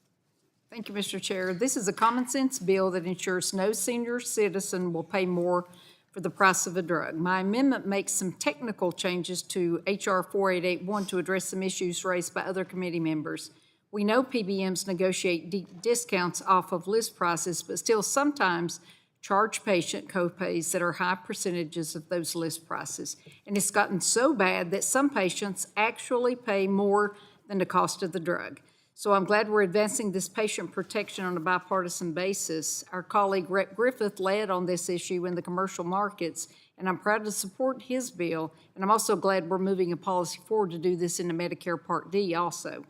Thank you, Mr. Chair. This is a common sense bill that ensures no senior citizen will pay more for the price of a drug. My amendment makes some technical changes to H.R. 4881 to address some issues raised by other committee members. We know PBMs negotiate deep discounts off of list prices, but still sometimes charge patient copays that are high percentages of those list prices. And it's gotten so bad that some patients actually pay more than the cost of the drug. So I'm glad we're advancing this patient protection on a bipartisan basis. Our colleague Rep. Griffith led on this issue in the commercial markets, and I'm proud to support his bill. And I'm also glad we're moving a policy forward to do this in the Medicare Part D also.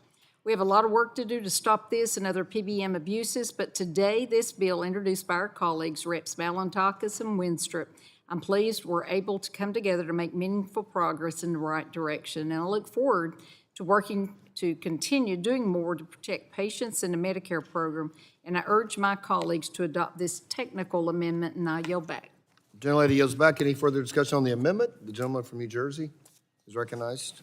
We have a lot of work to do to stop this and other PBM abuses, but today this bill introduced by our colleagues, Reps. Malatakis and Winstrup, I'm pleased we're able to come together to make meaningful progress in the right direction. And I look forward to working to continue doing more to protect patients in the Medicare program. And I urge my colleagues to adopt this technical amendment, and I yield back. Gentlelady yields back. Any further discussion on the amendment? The gentleman from New Jersey is recognized.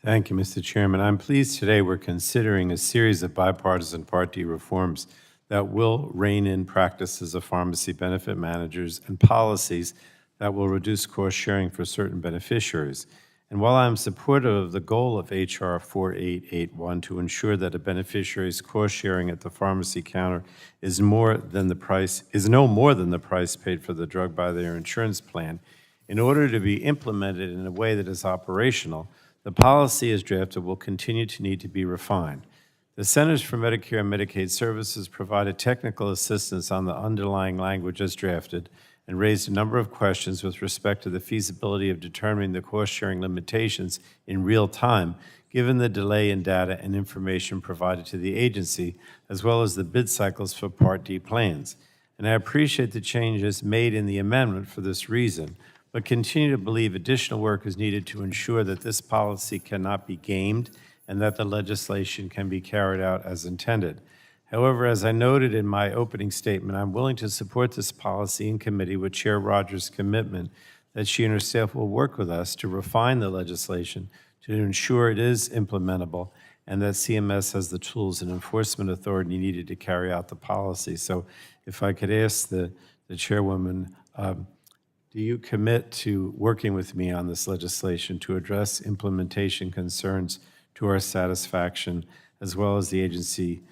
Thank you, Mr. Chairman. I'm pleased today we're considering a series of bipartisan Part D reforms that will rein in practices of pharmacy benefit managers and policies that will reduce cost sharing for certain beneficiaries. And while I'm supportive of the goal of H.R. 4881 to ensure that a beneficiary's cost sharing at the pharmacy counter is no more than the price paid for the drug by their insurance plan, in order to be implemented in a way that is operational, the policy as drafted will continue to need to be refined. The Centers for Medicare and Medicaid Services provided technical assistance on the underlying language as drafted and raised a number of questions with respect to the feasibility of determining the cost-sharing limitations in real time, given the delay in data and information provided to the agency, as well as the bid cycles for Part D plans. And I appreciate the changes made in the amendment for this reason, but continue to believe additional work is needed to ensure that this policy cannot be gamed and that the legislation can be carried out as intended. However, as I noted in my opening statement, I'm willing to support this policy in committee with Chair Rodgers' commitment that she and her staff will work with us to refine the legislation to ensure it is implementable and that CMS has the tools and enforcement authority needed to carry out the policy. So if I could ask the chairwoman, do you commit to working with me on this legislation to address implementation concerns to our satisfaction, as well as the agency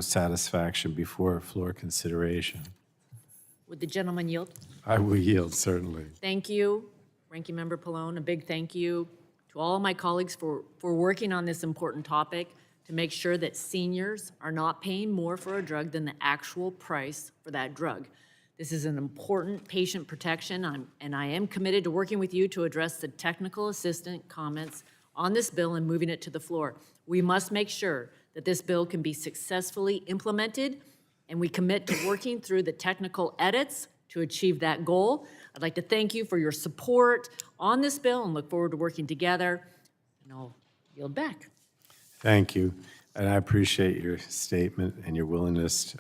satisfaction before floor consideration? Would the gentleman yield? I will yield, certainly. Thank you, Ranking Member Pallone. A big thank you to all of my colleagues for working on this important topic to make sure that seniors are not paying more for a drug than the actual price for that drug. This is an important patient protection, and I am committed to working with you to address the technical assistant comments on this bill and moving it to the floor. We must make sure that this bill can be successfully implemented, and we commit to working through the technical edits to achieve that goal. I'd like to thank you for your support on this bill and look forward to working together, and I'll yield back. Thank you, and I appreciate your statement and your willingness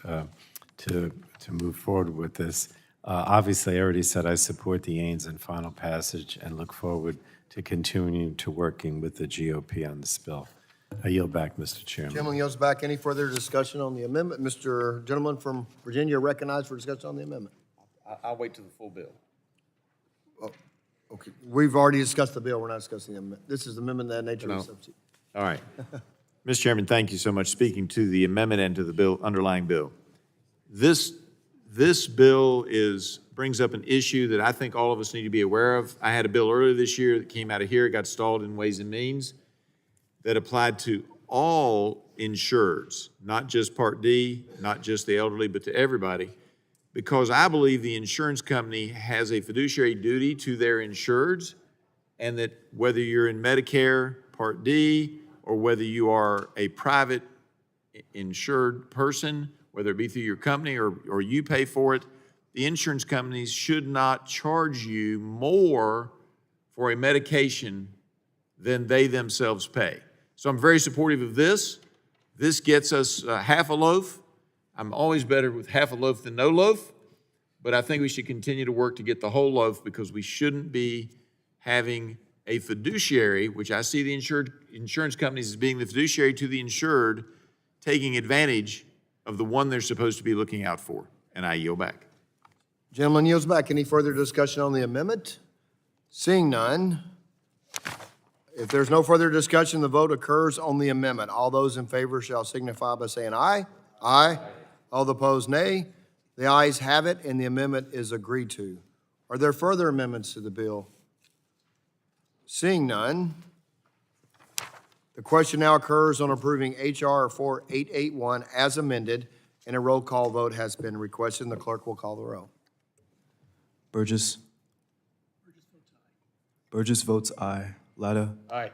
to move forward with this. Obviously, I already said I support the aims and final passage and look forward to continuing to working with the GOP on this bill. I yield back, Mr. Chairman. Gentleman yields back. Any further discussion on the amendment? Mr. Gentleman from Virginia recognized for discussion on the amendment. I'll wait till the full bill. Okay, we've already discussed the bill. We're not discussing the amendment. This is the amendment that nature of substitute. All right. Mr. Chairman, thank you so much. Speaking to the amendment and to the bill, underlying bill. This bill brings up an issue that I think all of us need to be aware of. I had a bill earlier this year that came out of here, it got stalled in Ways and Means, that applied to all insureds, not just Part D, not just the elderly, but to everybody, because I believe the insurance company has a fiduciary duty to their insureds, and that whether you're in Medicare, Part D, or whether you are a private insured person, whether it be through your company or you pay for it, the insurance companies should not charge you more for a medication than they themselves pay. So I'm very supportive of this. This gets us half a loaf. I'm always better with half a loaf than no loaf, but I think we should continue to work to get the whole loaf because we shouldn't be having a fiduciary, which I see the insurance companies as being the fiduciary to the insured, taking advantage of the one they're supposed to be looking out for. And I yield back. Gentleman yields back. Any further discussion on the amendment? Seeing none, if there's no further discussion, the vote occurs on the amendment. All those in favor shall signify by saying aye. Aye. All opposed, nay. The ayes have it, and the amendment is agreed to. Are there further amendments to the bill? Seeing none, the question now occurs on approving H.R. 4881 as amended, and a roll call vote has been requested, and the clerk will call the roll. Burgess. Burgess votes aye. Latta. Aye.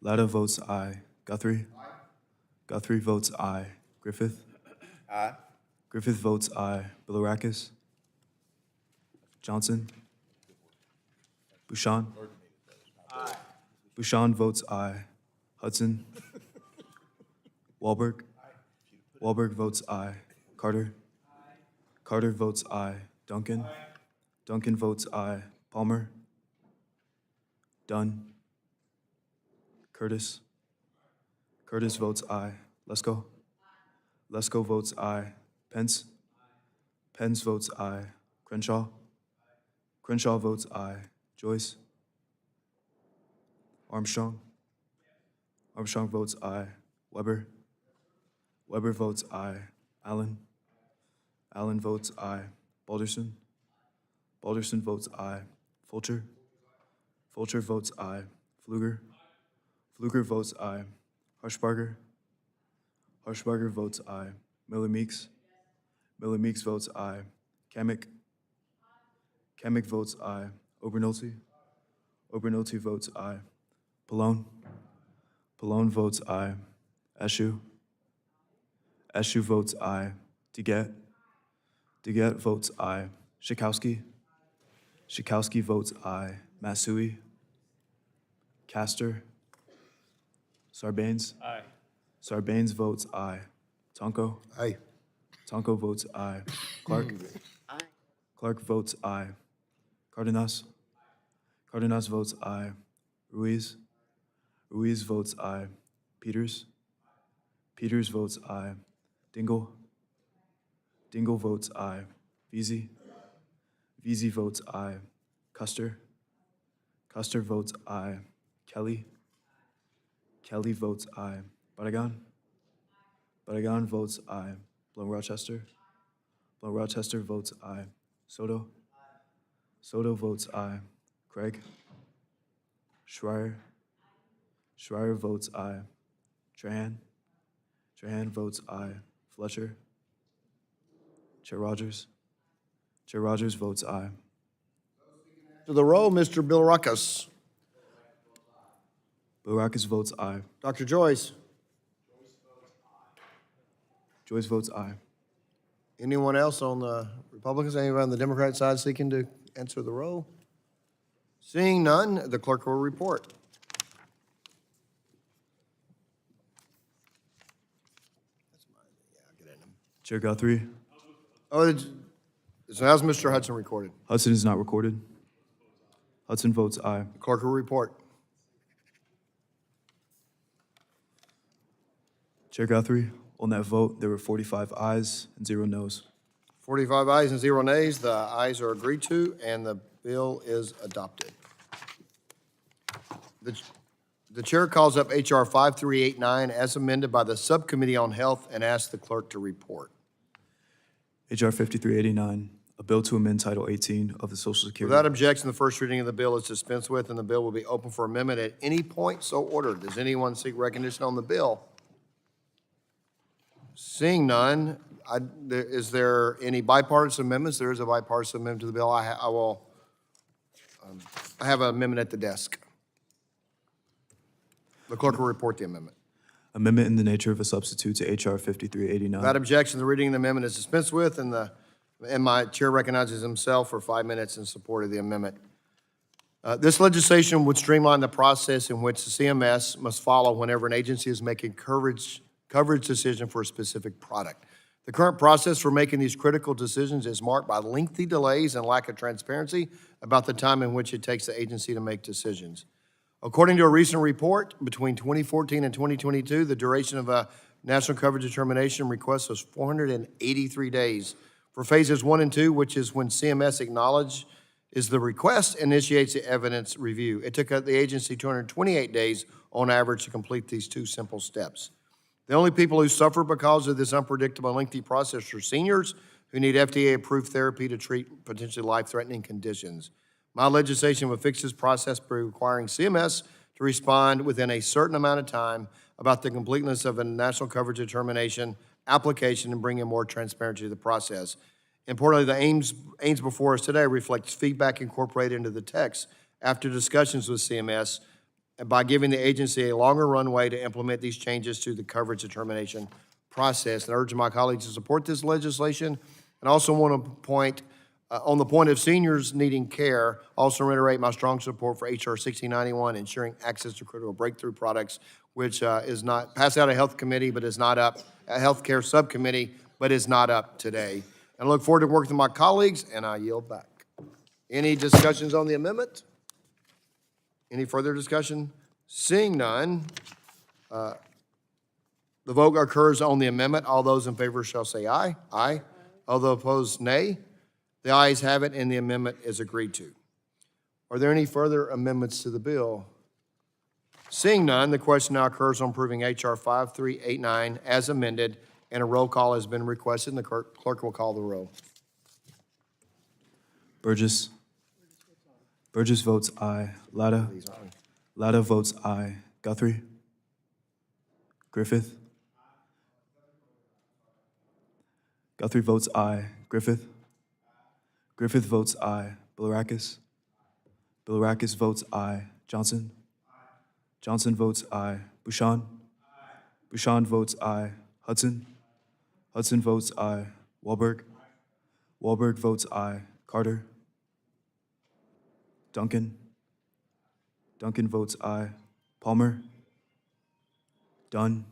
Latta votes aye. Guthrie. Guthrie votes aye. Griffith. Aye. Griffith votes aye. Bilirakis. Johnson. Bouchon. Aye. Bouchon votes aye. Hudson. Wahlberg. Wahlberg votes aye. Carter. Carter votes aye. Duncan. Duncan votes aye. Palmer. Dunn. Curtis. Curtis votes aye. Lesko. Lesko votes aye. Pence. Pence votes aye. Crenshaw. Crenshaw votes aye. Joyce. Armstrong. Armstrong votes aye. Weber. Weber votes aye. Allen. Allen votes aye. Balderson. Balderson votes aye. Fulcher. Fulcher votes aye. Pfluger. Pfluger votes aye. Harshbarger. Harshbarger votes aye. Miller Meeks. Miller Meeks votes aye. Kamick. Kamick votes aye. Obernolte. Obernolte votes aye. Pallone. Pallone votes aye. Eshu. Eshu votes aye. DeGette. DeGette votes aye. Schakowsky. Schakowsky votes aye. Masui. Castor. Sarbanes. Aye. Sarbanes votes aye. Tonko. Aye. Tonko votes aye. Clark. Clark votes aye. Cardenas. Cardenas votes aye. Ruiz. Ruiz votes aye. Peters. Peters votes aye. Dingle. Dingle votes aye. Veazey. Veazey votes aye. Custer. Custer votes aye. Kelly. Kelly votes aye. Barragan. Barragan votes aye. Blount Rochester. Blount Rochester votes aye. Soto. Soto votes aye. Craig. Schreier. Schreier votes aye. Trahan. Trahan votes aye. Fletcher. Chair Rodgers. Chair Rodgers votes aye. To the roll, Mr. Bilirakis. Bilirakis votes aye. Dr. Joyce. Joyce votes aye. Anyone else on the Republicans, anyone on the Democrat side seeking to answer the roll? Seeing none, the clerk will report. Chair Guthrie. Oh, so how's Mr. Hudson recorded? Hudson is not recorded. Hudson votes aye. The clerk will report. Chair Guthrie, on that vote, there were 45 ayes and 0 noes. 45 ayes and 0 nays. The ayes are agreed to, and the bill is adopted. The chair calls up H.R. 5389 as amended by the Subcommittee on Health and asks the clerk to report. H.R. 5389, a bill to amend Title 18 of the Social Security. Without objection, the first reading of the bill is dispensed with, and the bill will be open for amendment at any point so ordered. Does anyone seek recognition on the bill? Seeing none, is there any bipartisan amendments? There is a bipartisan amendment to the bill. I have an amendment at the desk. The clerk will report the amendment. Amendment in the nature of a substitute to H.R. 5389. Without objection, the reading of the amendment is dispensed with, and my chair recognizes himself for 5 minutes in support of the amendment. This legislation would streamline the process in which the CMS must follow whenever an agency is making coverage decision for a specific product. The current process for making these critical decisions is marked by lengthy delays and lack of transparency about the time in which it takes the agency to make decisions. According to a recent report, between 2014 and 2022, the duration of a national coverage determination request was 483 days. For phases 1 and 2, which is when CMS acknowledges the request, initiates the evidence review. It took the agency 228 days on average to complete these 2 simple steps. The only people who suffer because of this unpredictable and lengthy process are seniors who need FDA-approved therapy to treat potentially life-threatening conditions. My legislation would fix this process by requiring CMS to respond within a certain amount of time about the completeness of a national coverage determination application and bringing more transparency to the process. Importantly, the aims before us today reflects feedback incorporated into the text after discussions with CMS by giving the agency a longer runway to implement these changes to the coverage determination process. And I urge my colleagues to support this legislation. And also want to point, on the point of seniors needing care, also reiterate my strong support for H.R. 6091, ensuring access to critical breakthrough products, which is not passed out of Health Committee, but is not up, a Healthcare Subcommittee, but is not up today. And I look forward to working with my colleagues, and I yield back. Any discussions on the amendment? Any further discussion? Seeing none, The vote occurs on the amendment. All those in favor shall say aye. Aye. All those opposed, nay. The ayes have it, and the amendment is agreed to. Are there any further amendments to the bill? Seeing none, the question now occurs on approving H.R. 5389 as amended, and a roll call has been requested, and the clerk will call the roll. Burgess. Burgess votes aye. Latta votes aye. Guthrie. Griffith. Guthrie votes aye. Griffith. Griffith votes aye. Bilirakis. Bilirakis votes aye. Johnson. Johnson votes aye. Bouchon. Bouchon votes aye. Hudson. Hudson votes aye. Wahlberg. Wahlberg votes aye. Carter. Duncan. Duncan votes aye. Palmer. Dunn.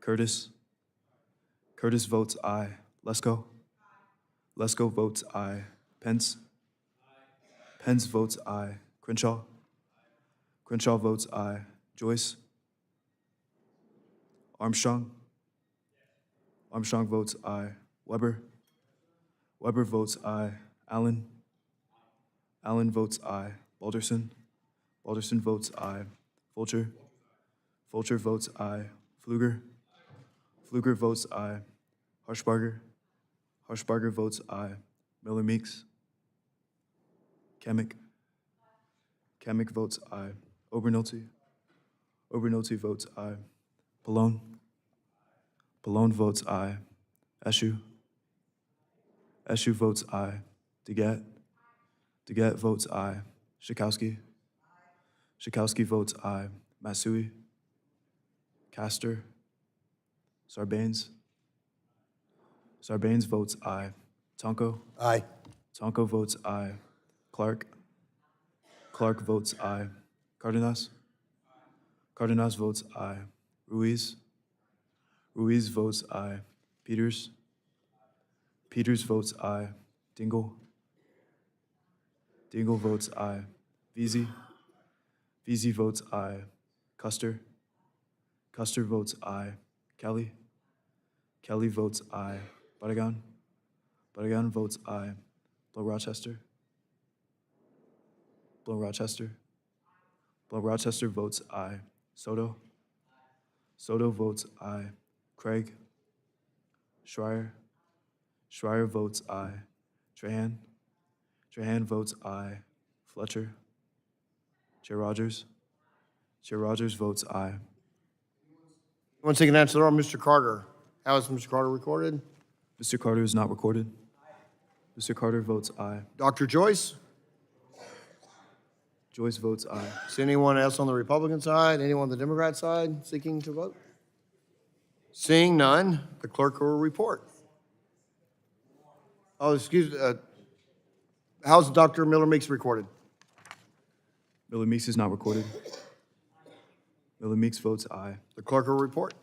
Curtis. Curtis votes aye. Lesko. Lesko votes aye. Pence. Pence votes aye. Crenshaw. Crenshaw votes aye. Joyce. Armstrong. Armstrong votes aye. Weber. Weber votes aye. Allen. Allen votes aye. Balderson. Balderson votes aye. Fulcher. Fulcher votes aye. Pfluger. Pfluger votes aye. Harshbarger. Harshbarger votes aye. Miller Meeks. Kemick. Kemick votes aye. Obernolte. Obernolte votes aye. Pallone. Pallone votes aye. Eshu. Eshu votes aye. DeGette. DeGette votes aye. Schakowsky. Schakowsky votes aye. Matsui. Castor. Sarbanes. Sarbanes votes aye. Tonko. Aye. Tonko votes aye. Clark. Clark votes aye. Cardenas. Cardenas votes aye. Ruiz. Ruiz votes aye. Peters. Peters votes aye. Dingle. Dingle votes aye. Veazey. Veazey votes aye. Custer. Custer votes aye. Kelly. Kelly votes aye. Barragan. Barragan votes aye. Blow Rochester. Blow Rochester. Blow Rochester votes aye. Soto. Soto votes aye. Craig. Schreier. Schreier votes aye. Trahan. Trahan votes aye. Fletcher. Chair Rodgers. Chair Rodgers votes aye. Anyone seeking to answer the roll? Mr. Carter. How is Mr. Carter recorded? Mr. Carter is not recorded. Mr. Carter votes aye. Dr. Joyce? Joyce votes aye. Is anyone else on the Republican side? Anyone on the Democrat side seeking to vote? Seeing none, the clerk will report. Oh, excuse me. How's Dr. Miller Meeks recorded? Miller Meeks is not recorded. Miller Meeks votes aye. The clerk will report.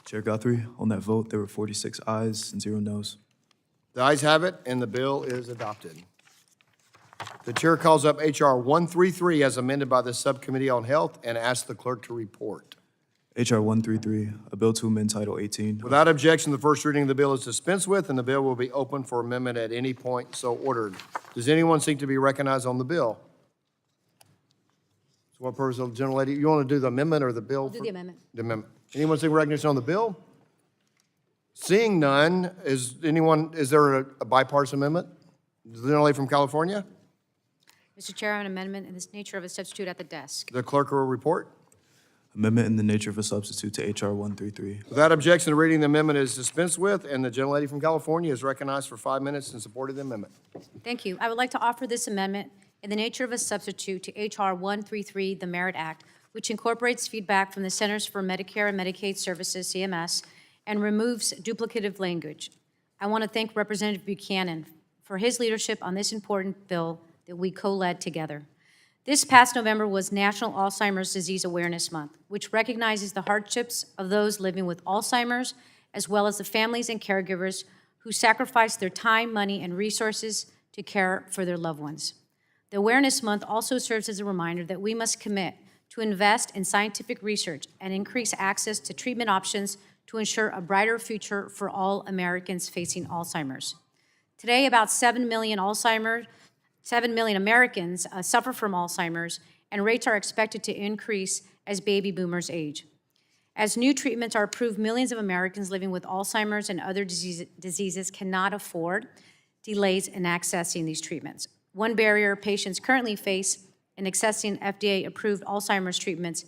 Chair Guthrie, on that vote, there were 46 ayes and 0 noes. The ayes have it, and the bill is adopted. The chair calls up H.R. 133 as amended by the Subcommittee on Health and asks the clerk to report. H.R. 133, a bill to amend Title 18. Without objection, the first reading of the bill is dispensed with, and the bill will be open for amendment at any point so ordered. Does anyone seek to be recognized on the bill? So what purpose, gentlelady, you want to do the amendment or the bill? Do the amendment. The amendment. Anyone seeking recognition on the bill? Seeing none, is there a bipartisan amendment? The gentlelady from California? Mr. Chair, an amendment in the nature of a substitute at the desk. The clerk will report. Amendment in the nature of a substitute to H.R. 133. Without objection, the reading of the amendment is dispensed with, and the gentlelady from California is recognized for 5 minutes in support of the amendment. Thank you. I would like to offer this amendment in the nature of a substitute to H.R. 133, the Merit Act, which incorporates feedback from the Centers for Medicare and Medicaid Services, CMS, and removes duplicative language. I want to thank Representative Buchanan for his leadership on this important bill that we co-led together. This past November was National Alzheimer's Disease Awareness Month, which recognizes the hardships of those living with Alzheimer's, as well as the families and caregivers who sacrifice their time, money, and resources to care for their loved ones. The Awareness Month also serves as a reminder that we must commit to invest in scientific research and increase access to treatment options to ensure a brighter future for all Americans facing Alzheimer's. Today, about 7 million Americans suffer from Alzheimer's, and rates are expected to increase as baby boomers age. As new treatments are approved, millions of Americans living with Alzheimer's and other diseases cannot afford delays in accessing these treatments. One barrier patients currently face in accessing FDA-approved Alzheimer's treatments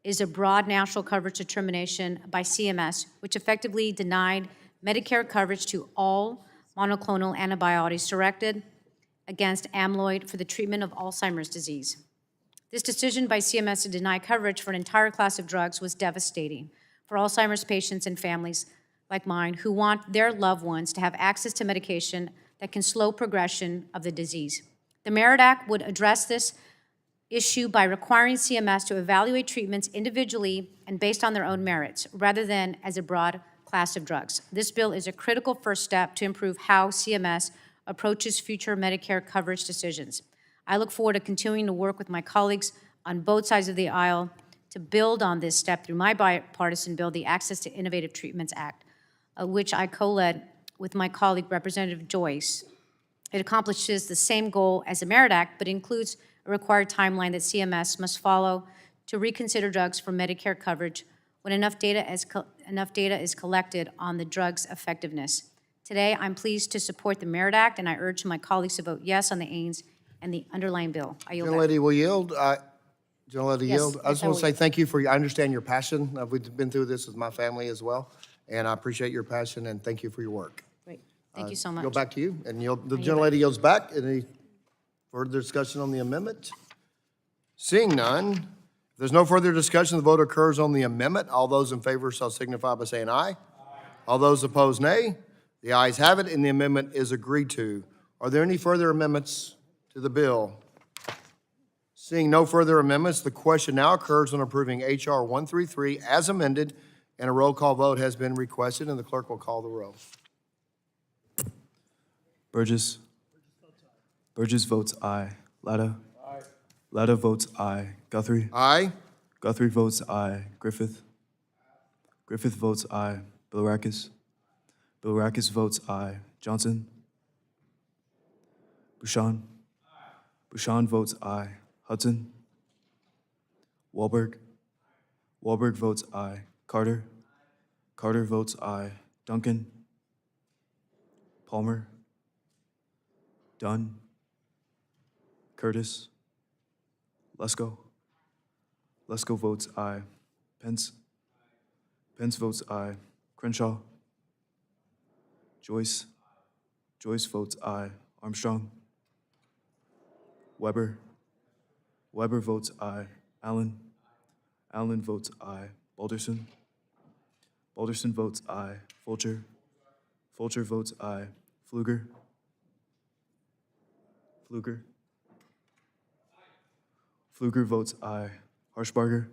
is a broad national coverage determination by CMS, which effectively denied Medicare coverage to all monoclonal antibiotics directed against amyloid for the treatment of Alzheimer's disease. This decision by CMS to deny coverage for an entire class of drugs was devastating for Alzheimer's patients and families like mine who want their loved ones to have access to medication that can slow progression of the disease. The Merit Act would address this issue by requiring CMS to evaluate treatments individually and based on their own merits, rather than as a broad class of drugs. This bill is a critical first step to improve how CMS approaches future Medicare coverage decisions. I look forward to continuing to work with my colleagues on both sides of the aisle to build on this step through my bipartisan bill, the Access to Innovative Treatments Act, which I co-led with my colleague, Representative Joyce. It accomplishes the same goal as the Merit Act, but includes a required timeline that CMS must follow to reconsider drugs for Medicare coverage when enough data is collected on the drug's effectiveness. Today, I'm pleased to support the Merit Act, and I urge my colleagues to vote yes on the Ains and the underlying bill. I yield back. Gentlelady will yield. Gentlelady Yes, yield. I yes, just I want will to say yield. thank you for, I understand your passion. We've been through this with my family as well, and I appreciate your passion, and thank you for your work. Great. Thank you so much. Go back to you, and the yield gentlelady yields back. Any further discussion on the amendment? Seeing none, if there's no further discussion, the vote occurs on the amendment. All those in favor shall signify by saying aye. All those opposed, nay. The ayes have it, and the amendment is agreed to. Are there any further amendments to the bill? Seeing no further amendments, the question now occurs on approving H.R. 133 as amended, and a roll call vote has been requested, and the clerk will call the roll. Burgess. Burgess votes aye. Latta. Latta votes aye. Guthrie. Aye. Guthrie votes aye. Griffith. Griffith votes aye. Bilirakis. Bilirakis votes aye. Johnson. Bouchon. Bouchon votes aye. Hudson. Wahlberg. Wahlberg votes aye. Carter. Carter votes aye. Duncan. Palmer. Dunn. Curtis. Lesko. Lesko votes aye. Pence. Pence votes aye. Crenshaw. Joyce. Joyce votes aye. Armstrong. Weber. Weber votes aye. Allen. Allen votes aye. Balderson. Balderson votes aye. Fulcher. Fulcher votes aye. Pfluger. Pfluger. Pfluger votes aye. Harshbarger.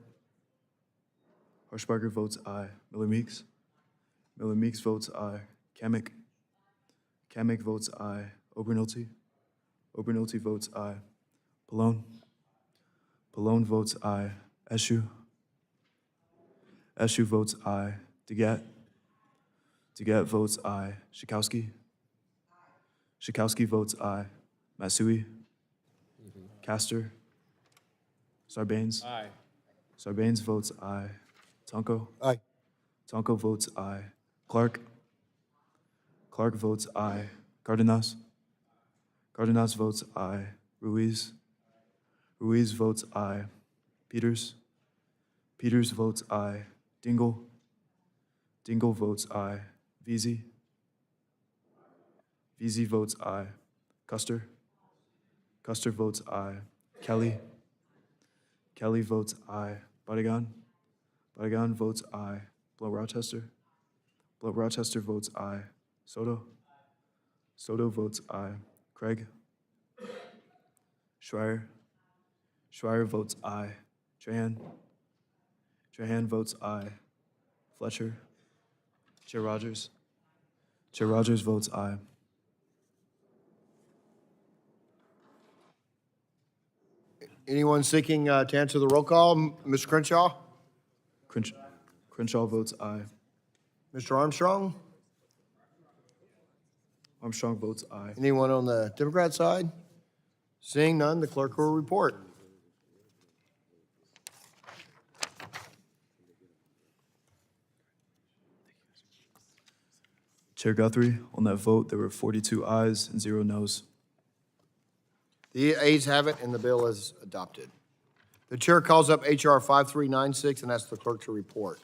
Harshbarger votes aye. Miller Meeks. Miller Meeks votes aye. Kamick. Kamick votes aye. Obernolte. Obernolte votes aye. Pallone. Pallone votes aye. Eshu. Eshu votes aye. DeGette. DeGette votes aye. Schakowsky. Schakowsky votes aye. Matsui. Castor. Sarbanes. Aye. Sarbanes votes aye. Tonko. Aye. Tonko votes aye. Clark. Clark votes aye. Cardenas. Cardenas votes aye. Ruiz. Ruiz votes aye. Peters. Peters votes aye. Dingle. Dingle votes aye. Veazey. Veazey votes aye. Custer. Custer votes aye. Kelly. Kelly votes aye. Bodigan. Bodigan votes aye. Blow Rochester. Blow Rochester votes aye. Soto. Soto votes aye. Craig. Schreier. Schreier votes aye. Trahan. Trahan votes aye. Fletcher. Chair Rodgers. Chair Rodgers votes aye. Anyone seeking to answer the roll call? Mr. Crenshaw? Crenshaw votes aye. Mr. Armstrong? Armstrong votes aye. Anyone on the Democrat side? Seeing none, the clerk will report. Chair Guthrie, on that vote, there were 42 ayes and 0 noes. The ayes have it, and the bill is adopted. The chair calls up H.R. 5396 and asks the clerk to report.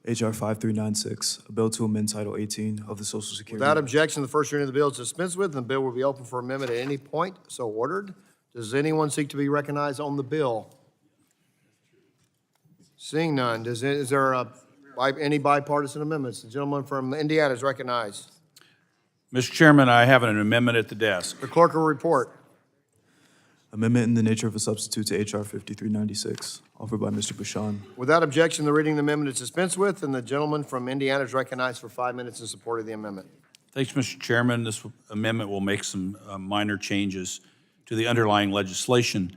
H.R. 5396, a bill to amend Title 18 of the Social Security. Without objection, the first reading of the bill is dispensed with, and the bill will be open for amendment at any point so ordered. Does anyone seek to be recognized on the bill? Seeing none, is there any bipartisan amendments? The gentleman from Indiana is recognized. Mr. Chairman, I have an amendment at the desk. The clerk will report. Amendment in the nature of a substitute to H.R. 5396, offered by Mr. Bouchon. Without objection, the reading of the amendment is dispensed with, and the gentleman from Indiana is recognized for 5 minutes in support of the amendment. Thanks, Mr. Chairman. This amendment will make some minor changes to the underlying legislation.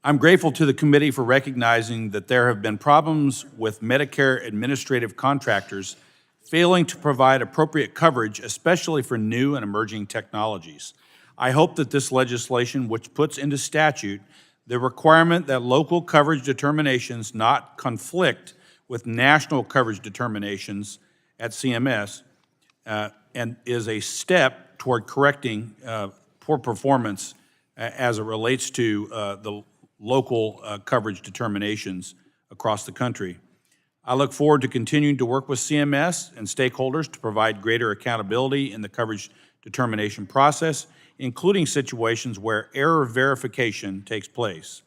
I'm grateful to the committee for recognizing that there have been problems with Medicare administrative contractors failing to provide appropriate coverage, especially for new and emerging technologies. I hope that this legislation, which puts into statute the requirement that local coverage determinations not conflict with national coverage determinations at CMS, and is a step toward correcting poor performance as it relates to the local coverage determinations across the country. I look forward to continuing to work with CMS and stakeholders to provide greater accountability in the coverage determination process, including situations where error verification takes place.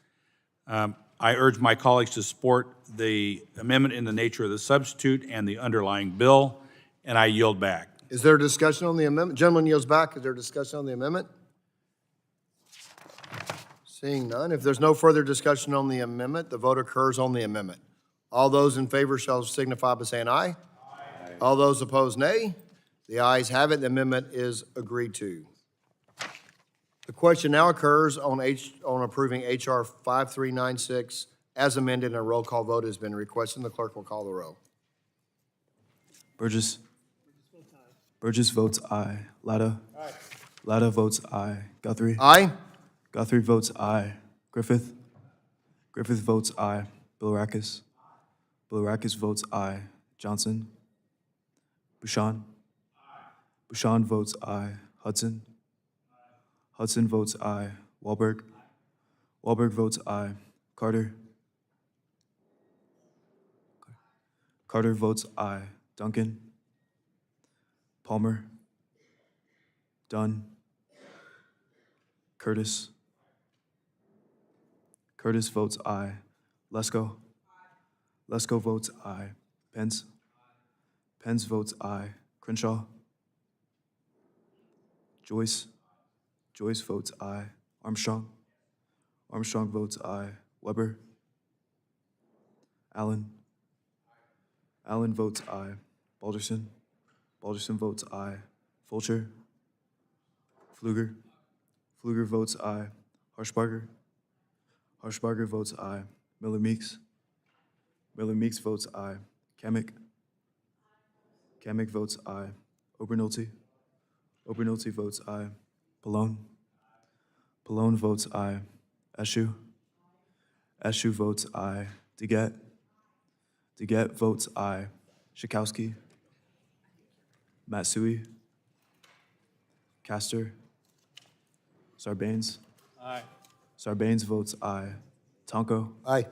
I urge my colleagues to support the amendment in the nature of the substitute and the underlying bill, and I yield back. Is there discussion on the amendment? Gentleman yields back. Is there discussion on the amendment? Seeing none, if there's no further discussion on the amendment, the vote occurs on the amendment. All those in favor shall signify by saying aye. Aye. All those opposed, nay. The ayes have it. The amendment is agreed to. The question now occurs on approving H.R. 5396 as amended, and a roll call vote has been requested. The clerk will call the roll. Burgess. Burgess votes aye. Latta. Aye. Latta votes aye. Guthrie. Aye. Guthrie votes aye. Griffith. Griffith votes aye. Bilirakis. Bilirakis votes aye. Johnson. Bouchon. Bouchon votes aye. Hudson. Hudson votes aye. Wahlberg. Wahlberg votes aye. Carter. Carter votes aye. Duncan. Palmer. Dunn. Curtis. Curtis votes aye. Lesko. Lesko votes aye. Pence. Pence votes aye. Crenshaw. Joyce. Joyce votes aye. Armstrong. Armstrong votes aye. Weber. Allen. Allen votes aye. Balderson. Balderson votes aye. Fulcher. Pfluger. Pfluger votes aye. Harshbarger. Harshbarger votes aye. Miller Meeks. Miller Meeks votes aye. Kamick. Kamick votes aye. Obernolte. Obernolte votes aye. Pallone. Pallone votes aye. Eshu. Eshu votes aye. DeGette. DeGette votes aye. Schakowsky. Matsui. Castor. Sarbanes. Aye. Sarbanes votes aye. Tonko. Aye.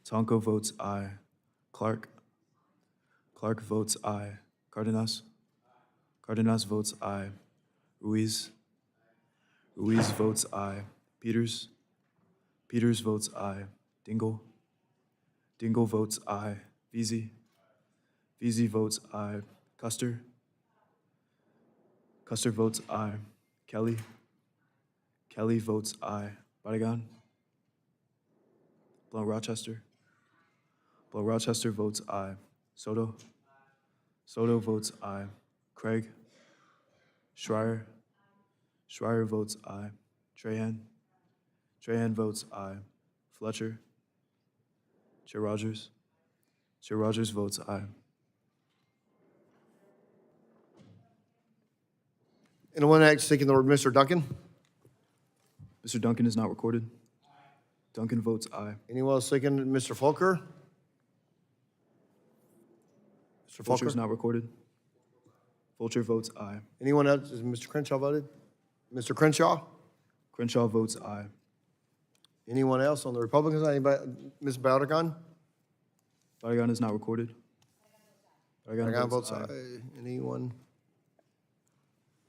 Tonko votes aye. Clark. Clark votes aye. Cardenas. Cardenas votes aye. Ruiz. Ruiz votes aye. Peters. Peters votes aye. Dingle. Dingle votes aye. Veazey. Veazey votes aye. Custer. Custer votes aye. Kelly. Kelly votes aye. Barragan. Blount Rochester. Blount Rochester votes aye. Soto. Soto votes aye. Craig. Schreier. Schreier votes aye. Trahan. Trahan votes aye. Fletcher? Chair Rodgers? Chair Rodgers votes aye. Anyone else seeking the word? Mr. Duncan? Mr. Duncan is not recorded. Duncan votes aye. Anyone else seeking Mr. Fulker? Mr. Fulcher Fulker? is not recorded. Fulcher votes aye. Anyone else? Is Mr. Crenshaw voted? Mr. Crenshaw? Crenshaw votes aye. Anyone else on the Republican side? Anybody? Ms. Bowdergon? Bodigan is not recorded. Bodigan Bowdergon votes votes aye. aye. Anyone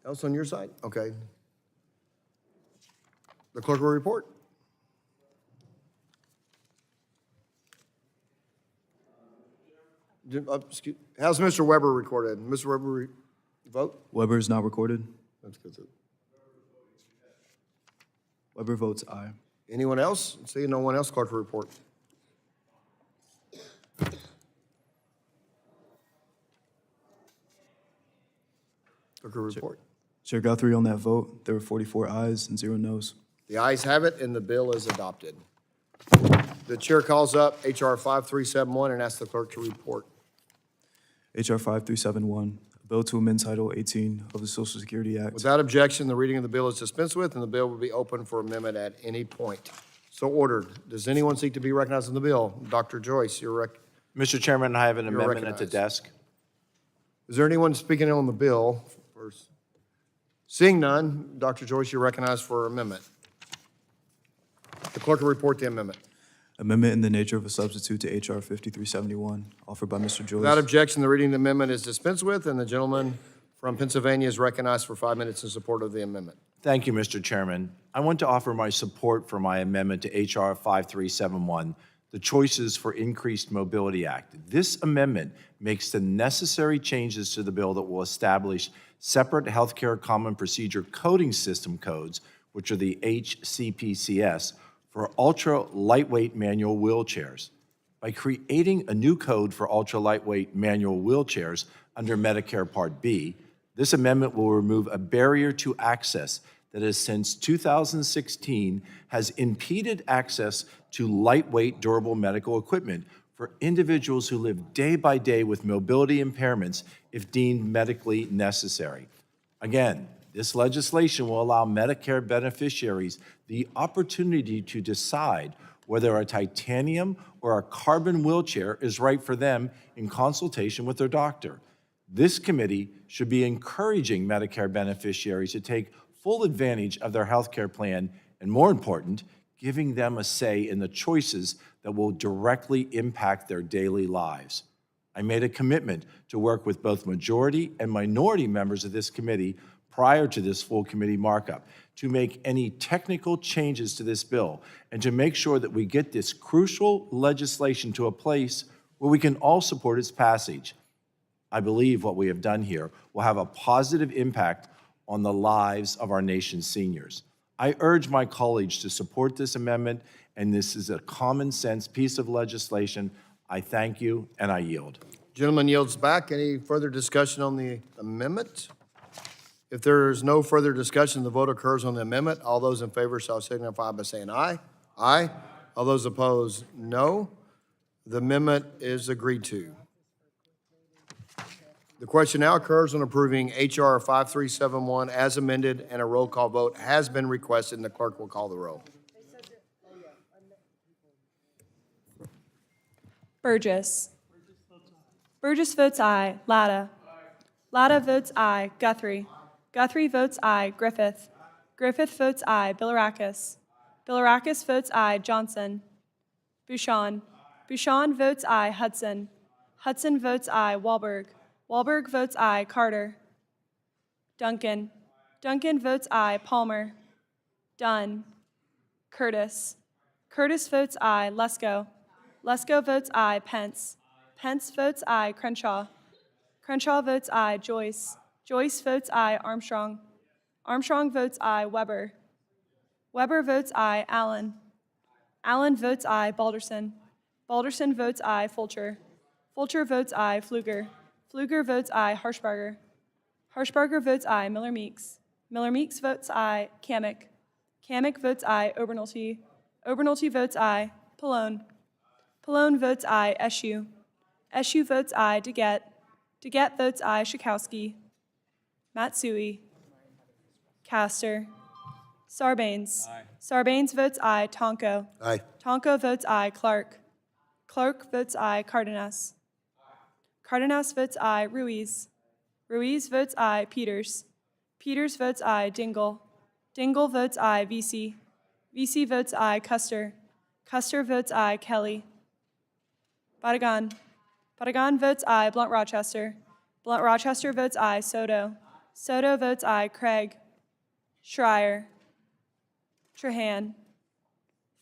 else on your side? Okay. The clerk will report. How's Mr. Weber recorded? Mr. Weber, vote? Weber is not recorded. That's good. Weber votes aye. Anyone else? Seeing no one else, clerk will report. Clerk will report. Chair Guthrie, on that vote, there were 44 ayes and 0 noes. The ayes have it, and the bill is adopted. The chair calls up HR 5371 and asks the clerk to report. H.R. 5371, a bill to amend Title 18 of the Social Security Act. Without objection, the reading of the bill is dispensed with, and the bill will be open for amendment at any point. So ordered. Does anyone seek to be recognized on the bill? Dr. Joyce, you're Mr. Chairman, I have an You're amendment at the recognized. desk. Is there anyone speaking on the bill first? Seeing none, Dr. Joyce, you're recognized for amendment. The clerk will report the amendment. Amendment in the nature of a substitute to H.R. 5371, offered by Mr. Joyce. Without objection, the reading of the amendment is dispensed with, and the gentleman from Pennsylvania is recognized for 5 minutes in support of the amendment. Thank you, Mr. Chairman. I want to offer my support for my amendment to H.R. 5371, the Choices for Increased Mobility Act. This amendment makes the necessary changes to the bill that will establish separate healthcare common procedure coding system codes, which are the HCPCS, for ultra-lightweight manual wheelchairs. By creating a new code for ultra-lightweight manual wheelchairs under Medicare Part B, this amendment will remove a barrier to access that has since 2016 has impeded access to lightweight durable medical equipment for individuals who live day by day with mobility impairments if deemed medically necessary. Again, this legislation will allow Medicare beneficiaries the opportunity to decide whether a titanium or a carbon wheelchair is right for them in consultation with their doctor. This committee should be encouraging Medicare beneficiaries to take full advantage of their health care plan, and more important, giving them a say in the choices that will directly impact their daily lives. I made a commitment to work with both majority and minority members of this committee prior to this full committee markup to make any technical changes to this bill and to make sure that we get this crucial legislation to a place where we can all support its passage. I believe what we have done here will have a positive impact on the lives of our nation's seniors. I urge my colleagues to support this amendment, and this is a common sense piece of legislation. I thank you, and I yield. Gentleman yields back. Any further discussion on the amendment? If there is no further discussion, the vote occurs on the amendment. All those in favor shall signify by saying aye. Aye. All those opposed, no. The amendment is agreed to. The question now occurs on approving H.R. 5371 as amended, and a roll call vote has been requested, and the clerk will call the roll. Burgess. Burgess votes aye. Latta. Latta votes aye. Guthrie. Guthrie votes aye. Griffith. Griffith votes aye. Bilirakis. Bilirakis votes aye. Johnson. Bouchon. Bouchon votes aye. Hudson. Hudson votes aye. Wahlberg. Wahlberg votes aye. Carter. Duncan. Duncan votes aye. Palmer. Dunn. Curtis. Curtis votes aye. Lesko. Lesko votes aye. Pence. Pence votes aye. Crenshaw. Crenshaw votes aye. Joyce. Joyce votes aye. Armstrong. Armstrong votes aye. Weber. Weber votes aye. Allen. Allen votes aye. Balderson. Balderson votes aye. Fulcher. Fulcher votes aye. Pfluger. Pfluger votes aye. Harshbarger. Harshbarger votes aye. Miller Meeks. Miller Meeks votes aye. Kamek. Kamek votes aye. Obernolte. Obernolte votes aye. Pallone. Pallone votes aye. Eschew. Eschew votes aye. DeGette. DeGette votes aye. Schakowsky. Matsui. Castor. Sarbanes. Sarbanes votes aye. Tonko. Aye. Tonko votes aye. Clark. Clark votes aye. Cardenas. Cardenas votes aye. Ruiz. Ruiz votes aye. Peters. Peters votes aye. Dingle. Dingle votes aye. VC. VC votes aye. Custer. Custer votes aye. Kelly. Badagan. Badagan votes aye. Blunt Rochester. Blunt Rochester votes aye. Soto. Soto votes aye. Craig. Schreier. Trahan.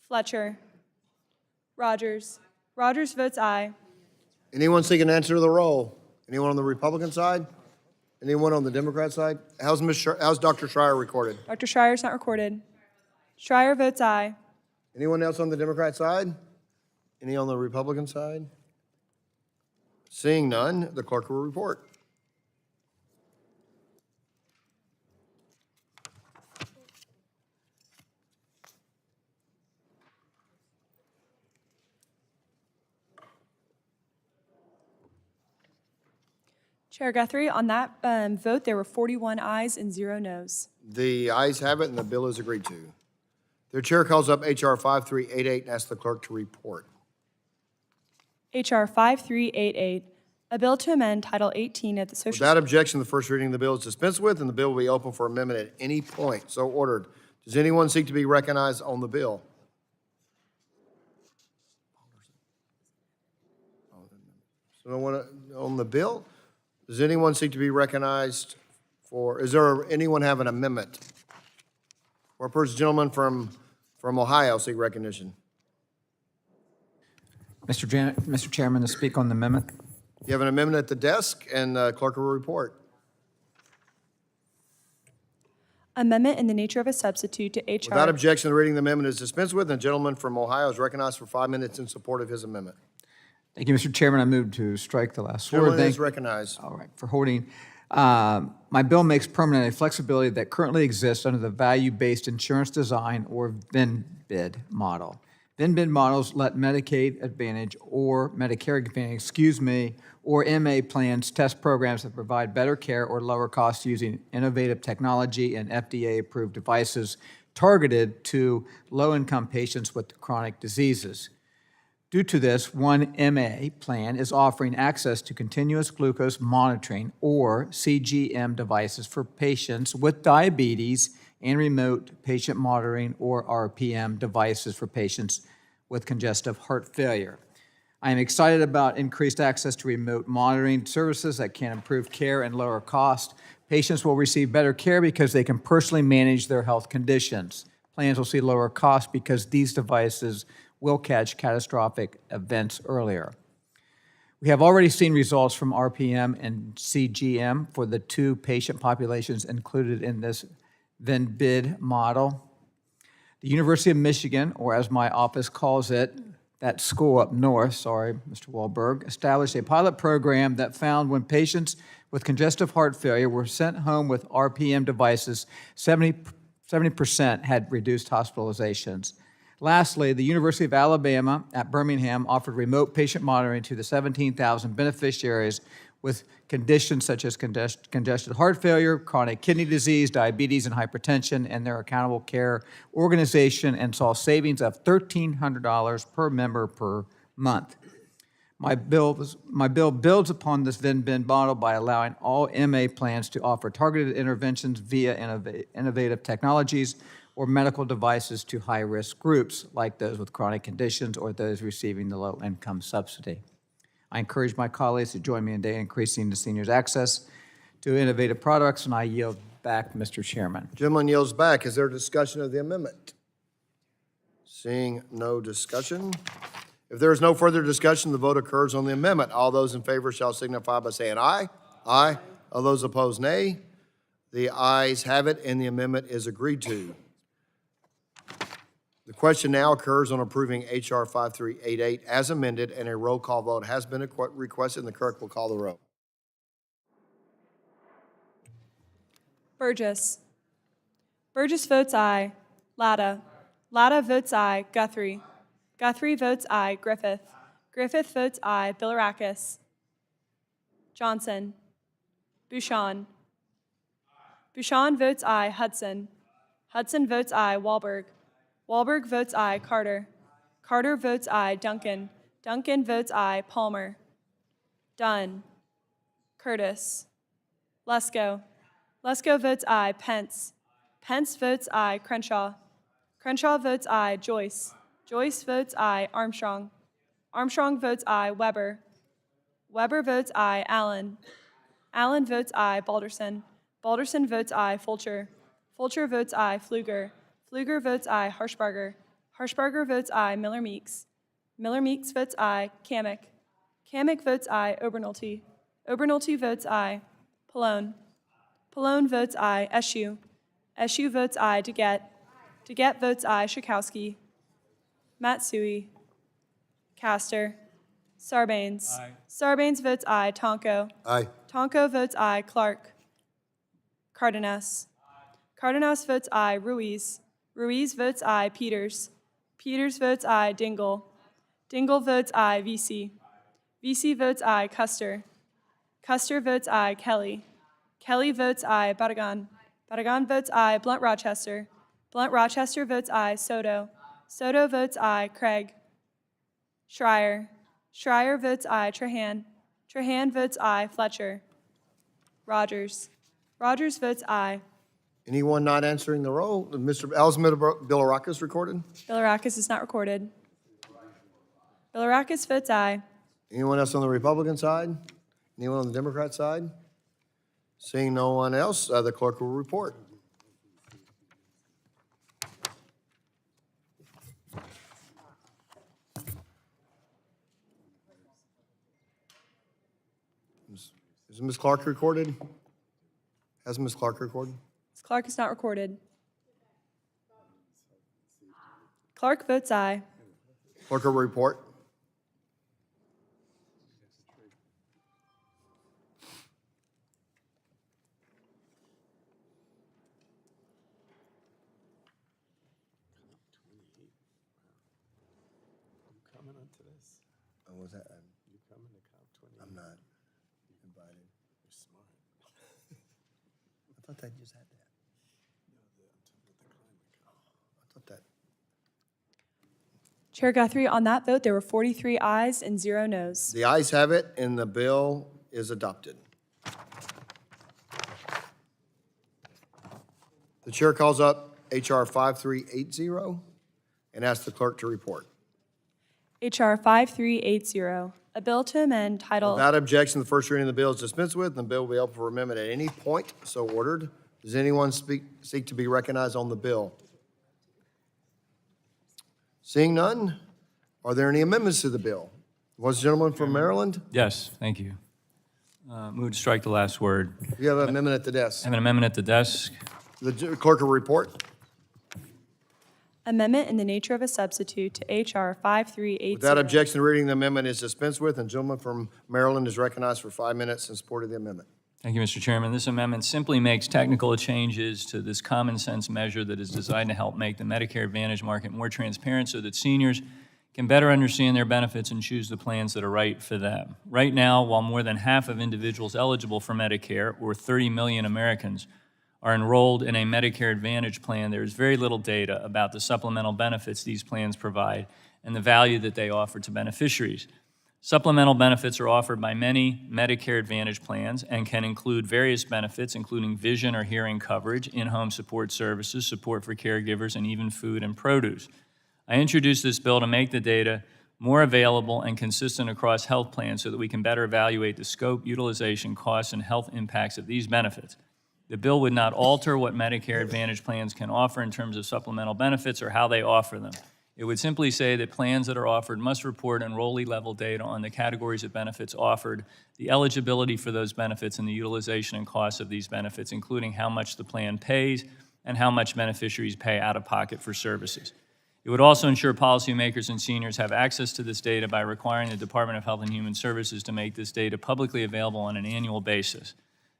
Fletcher. Rodgers. Rodgers votes aye. Anyone seeking an answer to the roll? Anyone on the Republican side? Anyone on the Democrat side? How's Dr. Schreier recorded? Dr. Schreier's not recorded. Schreier votes aye. Anyone else on the Democrat side? Any on the Republican side? Seeing none, the clerk will report. Chair Guthrie, on that vote, there were 41 ayes and 0 noes. The ayes have it, and the bill is agreed to. The chair calls up H.R. 5388 and asks the clerk to report. H.R. 5388, a bill to amend Title 18 of the Social... Without objection, the first reading of the bill is dispensed with, and the bill will be open for amendment at any point. So ordered. Does anyone seek to be recognized on the bill? So no one on the bill? Does anyone seek to be recognized for, anyone have an amendment? Or first gentleman from Ohio seek recognition. Mr. Chairman, to speak on the amendment. You have an amendment at the desk, and clerk will report. Amendment in the nature of a substitute to H.R. Without objection, the reading of the amendment is dispensed with, and the gentleman from Ohio is recognized for 5 minutes in support of his amendment. Thank you, Mr. Chairman. I move to strike the last word. Gentleman is recognized. All right, for holding. My bill makes permanent a flexibility that currently exists under the value-based insurance design or VIN-BID model. VIN-BID models let Medicaid Advantage or Medicare Advantage, or MA plans test programs that provide better care or lower costs using innovative technology and FDA-approved devices targeted to low-income patients with chronic diseases. Due to this, one MA plan is offering access to continuous glucose monitoring, or CGM, devices for patients with diabetes and remote patient monitoring, or RPM, devices for patients with congestive heart failure. I am excited about increased access to remote monitoring services that can improve care and lower cost. Patients will receive better care because they can personally manage their health conditions. Plans will see lower costs because these devices will catch catastrophic events earlier. We have already seen results from RPM and CGM for the 2 patient populations included in this VIN-BID model. The University of Michigan, or as my office calls it, that school up north, sorry, Mr. Wahlberg, established a pilot program that found when patients with congestive heart failure were sent home with RPM devices, 70% had reduced hospitalizations. Lastly, the University of Alabama at Birmingham offered remote patient monitoring to the 17,000 beneficiaries with conditions such as congested heart failure, chronic kidney disease, diabetes, and hypertension, and their accountable care organization, and saw savings of $1,300 per member per month. My bill builds upon this VIN-BID model by allowing all MA plans to offer targeted interventions via innovative technologies or medical devices to high-risk groups like those with chronic conditions or those receiving the low-income subsidy. I encourage my colleagues to join me in increasing the seniors' access to innovative products, and I yield back, Mr. Chairman. Gentleman yields back. Is there discussion of the amendment? Seeing no discussion. If there is no further discussion, the vote occurs on the amendment. All those in favor shall signify by saying aye. Aye. All those opposed, nay. The ayes have it, and the amendment is agreed to. The question now occurs on approving H.R. 5388 as amended, and a roll call vote has been requested, and the clerk will call the roll. Burgess. Burgess votes aye. Latta. Latta votes aye. Guthrie. Guthrie votes aye. Griffith. Griffith votes aye. Bilirakis. Johnson. Bouchon. Bouchon votes aye. Hudson. Hudson votes aye. Wahlberg. Wahlberg votes aye. Carter. Carter votes aye. Duncan. Duncan votes aye. Palmer. Dunn. Curtis. Lesko. Lesko votes aye. Pence. Pence votes aye. Crenshaw. Crenshaw votes aye. Joyce. Joyce votes aye. Armstrong. Armstrong votes aye. Weber. Weber votes aye. Allen. Allen votes aye. Balderson. Balderson votes aye. Fulcher. Fulcher votes aye. Pfluger. Pfluger votes aye. Harshbarger. Harshbarger votes aye. Miller Meeks. Miller Meeks votes aye. Kamek. Kamek votes aye. Obernolte. Obernolte votes aye. Pallone. Pallone votes aye. Eschew. Eschew votes aye. DeGette. DeGette votes aye. Schakowsky. Matsui. Castor. Sarbanes. Aye. Sarbanes votes aye. Tonko. Aye. Tonko votes aye. Clark. Cardenas. Cardenas votes aye. Ruiz. Ruiz votes aye. Peters. Peters votes aye. Dingle. Dingle votes aye. VC. VC votes aye. Custer. Custer votes aye. Kelly. Kelly votes aye. Barragan. Barragan votes aye. Blunt Rochester. Blunt Rochester votes aye. Soto. Soto votes aye. Craig. Schreier. Schreier votes aye. Trahan. Trahan votes aye. Fletcher. Rodgers. Rodgers votes aye. Anyone not answering the roll? Mr. Bilirakis recorded? Bilirakis is not recorded. Bilirakis votes aye. Anyone else on the Republican side? Anyone on the Democrat side? Seeing no one else, the clerk will report. Is Ms. Clark recorded? Has Ms. Clark recorded? Ms. Clark is not recorded. Clark votes aye. Clerk will report. Oh, was that? You coming to COP 20? I'm not invited. You're smart. I thought they just had that. I thought that. Chair Guthrie, on that vote, there were 43 ayes and 0 noes. The ayes have it, and the bill is adopted. The chair calls up H.R. 5380 and asks the clerk to report. H.R. 5380, a bill to amend Title... Without objection, the first reading of the bill is dispensed with, and the bill will be open for amendment at any point, so ordered. Does anyone seek to be recognized on the bill? Seeing none, are there any amendments to the bill? Was the gentleman from Maryland? Yes, thank you. Move to strike the last word. You have an amendment at the desk. I have an amendment at the desk. The clerk will report. Amendment in the nature of a substitute to H.R. 5380. Without objection, the reading of the amendment is dispensed with, and the gentleman from Maryland is recognized for 5 minutes in support of the amendment. Thank you, Mr. Chairman. This amendment simply makes technical changes to this common sense measure that is designed to help make the Medicare Advantage market more transparent so that seniors can better understand their benefits and choose the plans that are right for them. Right now, while more than half of individuals eligible for Medicare, or 30 million Americans, are enrolled in a Medicare Advantage plan, there is very little data about the supplemental benefits these plans provide and the value that they offer to beneficiaries. Supplemental benefits are offered by many Medicare Advantage plans and can include various benefits, including vision or hearing coverage, in-home support services, support for caregivers, and even food and produce. I introduced this bill to make the data more available and consistent across health plans so that we can better evaluate the scope, utilization, costs, and health impacts of these benefits. The bill would not alter what Medicare Advantage plans can offer in terms of supplemental benefits or how they offer them. It would simply say that plans that are offered must report enrollee-level data on the categories of benefits offered, the eligibility for those benefits, and the utilization and costs of these benefits, including how much the plan pays and how much beneficiaries pay out of pocket for services. It would also ensure policymakers and seniors have access to this data by requiring the Department of Health and Human Services to make this data publicly available on an annual basis.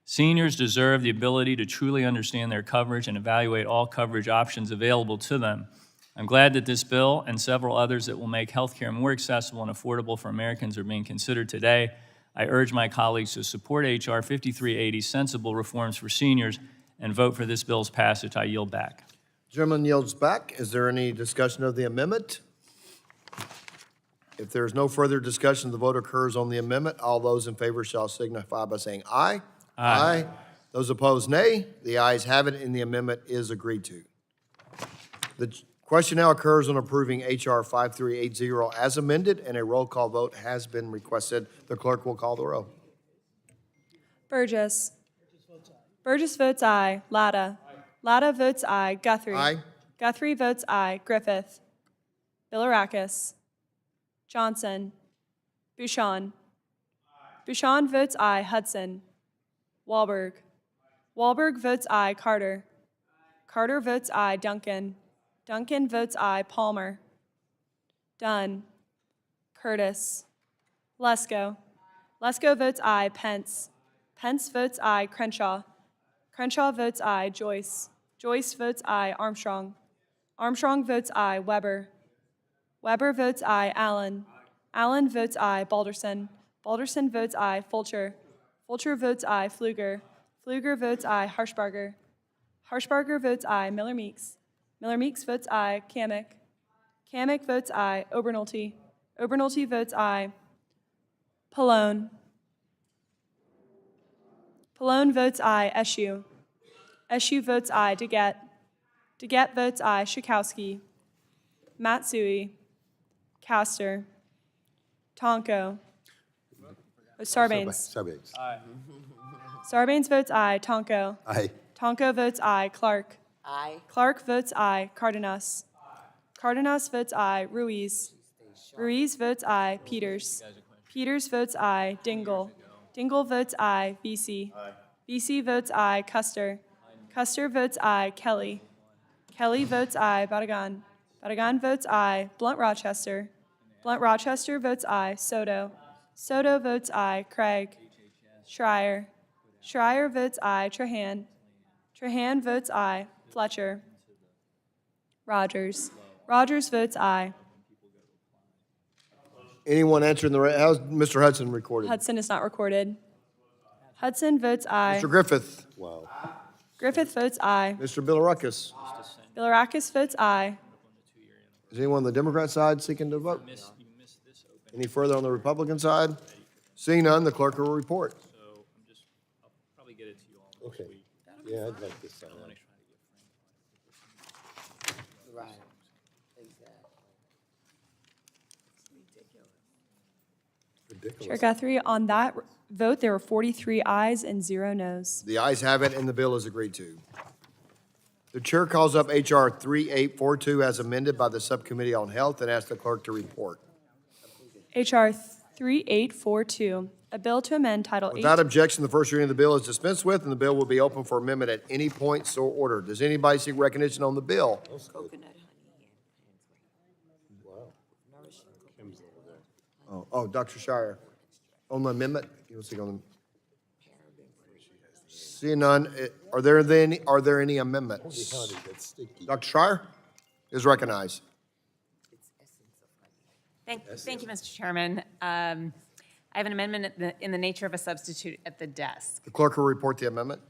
Seniors deserve the ability to truly understand their coverage and evaluate all coverage options available to them. I'm glad that this bill and several others that will make healthcare more accessible and affordable for Americans are being considered today. I urge my colleagues to support H.R. 5380, sensible reforms for seniors, and vote for this bill's passage. I yield back. Gentleman yields back. Is there any discussion of the amendment? If there is no further discussion, the vote occurs on the amendment. All those in favor shall signify by saying aye. Aye. Those opposed, nay. The ayes have it, and the amendment is agreed to. The question now occurs on approving H.R. 5380 as amended, and a roll call vote has been requested. The clerk will call the roll. Burgess. Burgess votes aye. Latta. Latta votes aye. Guthrie. Aye. Guthrie votes aye. Griffith. Bilirakis. Johnson. Bouchon. Bouchon votes aye. Hudson. Wahlberg. Wahlberg votes aye. Carter. Carter votes aye. Duncan. Duncan votes aye. Palmer. Dunn. Curtis. Lesko. Lesko votes aye. Pence. Pence votes aye. Crenshaw. Crenshaw votes aye. Joyce. Joyce votes aye. Armstrong. Armstrong votes aye. Weber. Weber votes aye. Allen. Allen votes aye. Balderson. Balderson votes aye. Fulcher. Fulcher votes aye. Pfluger. Pfluger votes aye. Harshbarger. Harshbarger votes aye. Miller Meeks. Miller Meeks votes aye. Kamick. Kamick votes aye. Obernolte. Obernolte votes aye. Pallone. Pallone votes aye. Eshue. Eshue votes aye. DeGette. DeGette votes aye. Schakowsky. Matsui. Castor. Tonko. Sarbanes. Sarbanes. Sarbanes votes aye. Tonko. Aye. Tonko votes aye. Clark. Aye. Clark votes aye. Cardenas. Cardenas votes aye. Ruiz. Ruiz votes aye. Peters. Peters votes aye. Dingle. Dingle votes aye. Vesey. Vesey votes aye. Custer. Custer votes aye. Kelly. Kelly votes aye. Badagan. Badagan votes aye. Blunt Rochester. Blunt Rochester votes aye. Soto. Soto votes aye. Craig. Schreier. Schreier votes aye. Trahan. Trahan votes aye. Fletcher. Rodgers. Rodgers votes aye. Anyone answering how's Mr. Hudson recorded? Hudson is not recorded. Hudson votes aye. Mr. Griffith? Wow. Griffith votes aye. Mr. Bilirakis? Bilirakis votes aye. Is anyone on the Democrat side seeking to vote? Any further on the Republican side? Seeing none, the clerk will report. Okay. Yeah, I'd like this sign out. Right. Ridiculous. Chair Guthrie, on that vote, there were 43 ayes and 0 noes. The ayes have it, and the bill is agreed to. The chair calls up H.R. 3842 as amended by the Subcommittee on Health and asks the clerk to report. H.R. 3842, a bill to amend Title 8. Without objection, the first reading of the bill is dispensed with, and the bill will be open for amendment at any point so ordered. Does anybody seek recognition on the bill? Oh, Dr. Shire. On the amendment? You want to speak on the? Seeing none, are there any amendments? Dr. Shire is recognized. Thank you, Mr. Chairman. I have an amendment in the nature of a substitute at the desk. The clerk will report the amendment.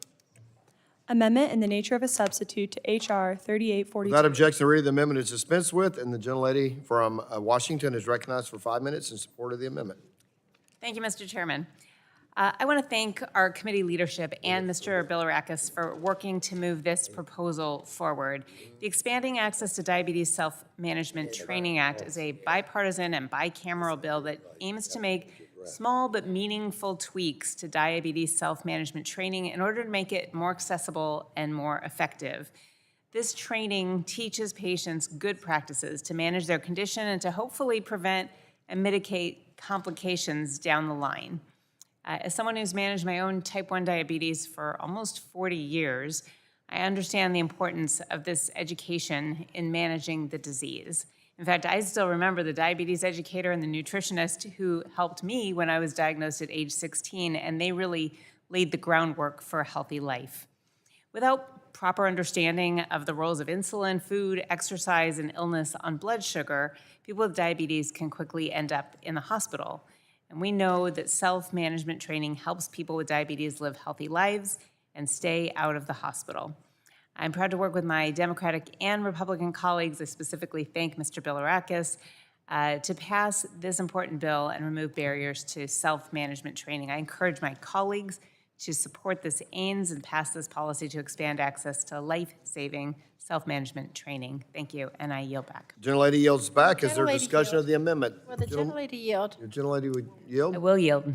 Amendment in the nature of a substitute to H.R. 3842. Without objection, the reading of the amendment is dispensed with, and the gentlelady from Washington is recognized for 5 minutes in support of the amendment. Thank you, Mr. Chairman. I want to thank our committee leadership and Mr. Bilirakis for working to move this proposal forward. The Expanding Access to Diabetes Self-Management Training Act is a bipartisan and bicameral bill that aims to make small but meaningful tweaks to diabetes self-management training in order to make it more accessible and more effective. This training teaches patients good practices to manage their condition and to hopefully prevent and mitigate complications down the line. As someone who's managed my own type 1 diabetes for almost 40 years, I understand the importance of this education in managing the disease. In fact, I still remember the diabetes educator and the nutritionist who helped me when I was diagnosed at age 16, and they really laid the groundwork for a healthy life. Without proper understanding of the roles of insulin, food, exercise, and illness on blood sugar, people with diabetes can quickly end up in the hospital. And we know that self-management training helps people with diabetes live healthy lives and stay out of the hospital. I'm proud to work with my Democratic and Republican colleagues. I specifically thank Mr. Bilirakis to pass this important bill and remove barriers to self-management training. I encourage my colleagues to support this aims and pass this policy to expand access to life-saving self-management training. Thank you, and I yield back. Gentlelady yields back. Is there Gentlelady discussion yield. of the amendment? Will the gentlelady yield? Your gentlelady would I yield? will yield.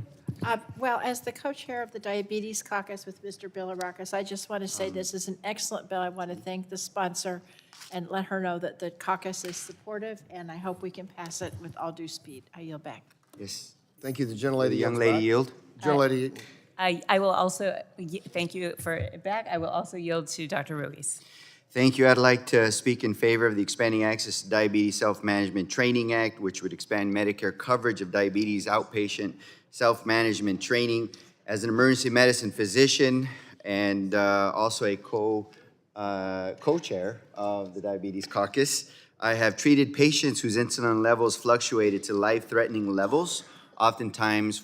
Well, as the co-chair of the Diabetes Caucus with Mr. Bilirakis, I just want to say this is an excellent bill. I want to thank the sponsor and let her know that the caucus is supportive, and I hope we can pass it with all due speed. I yield back. Yes. Thank you. The gentlelady The young yields lady back. yield. Gentlelady, I will also, thank you for it back. I will also yield to Dr. Ruiz. Thank you. I'd like to speak in favor of the Expanding Access to Diabetes Self-Management Training Act, which would expand Medicare coverage of diabetes outpatient self-management training. As an emergency medicine physician and also a co-chair of the Diabetes Caucus, I have treated patients whose insulin levels fluctuated to life-threatening levels, oftentimes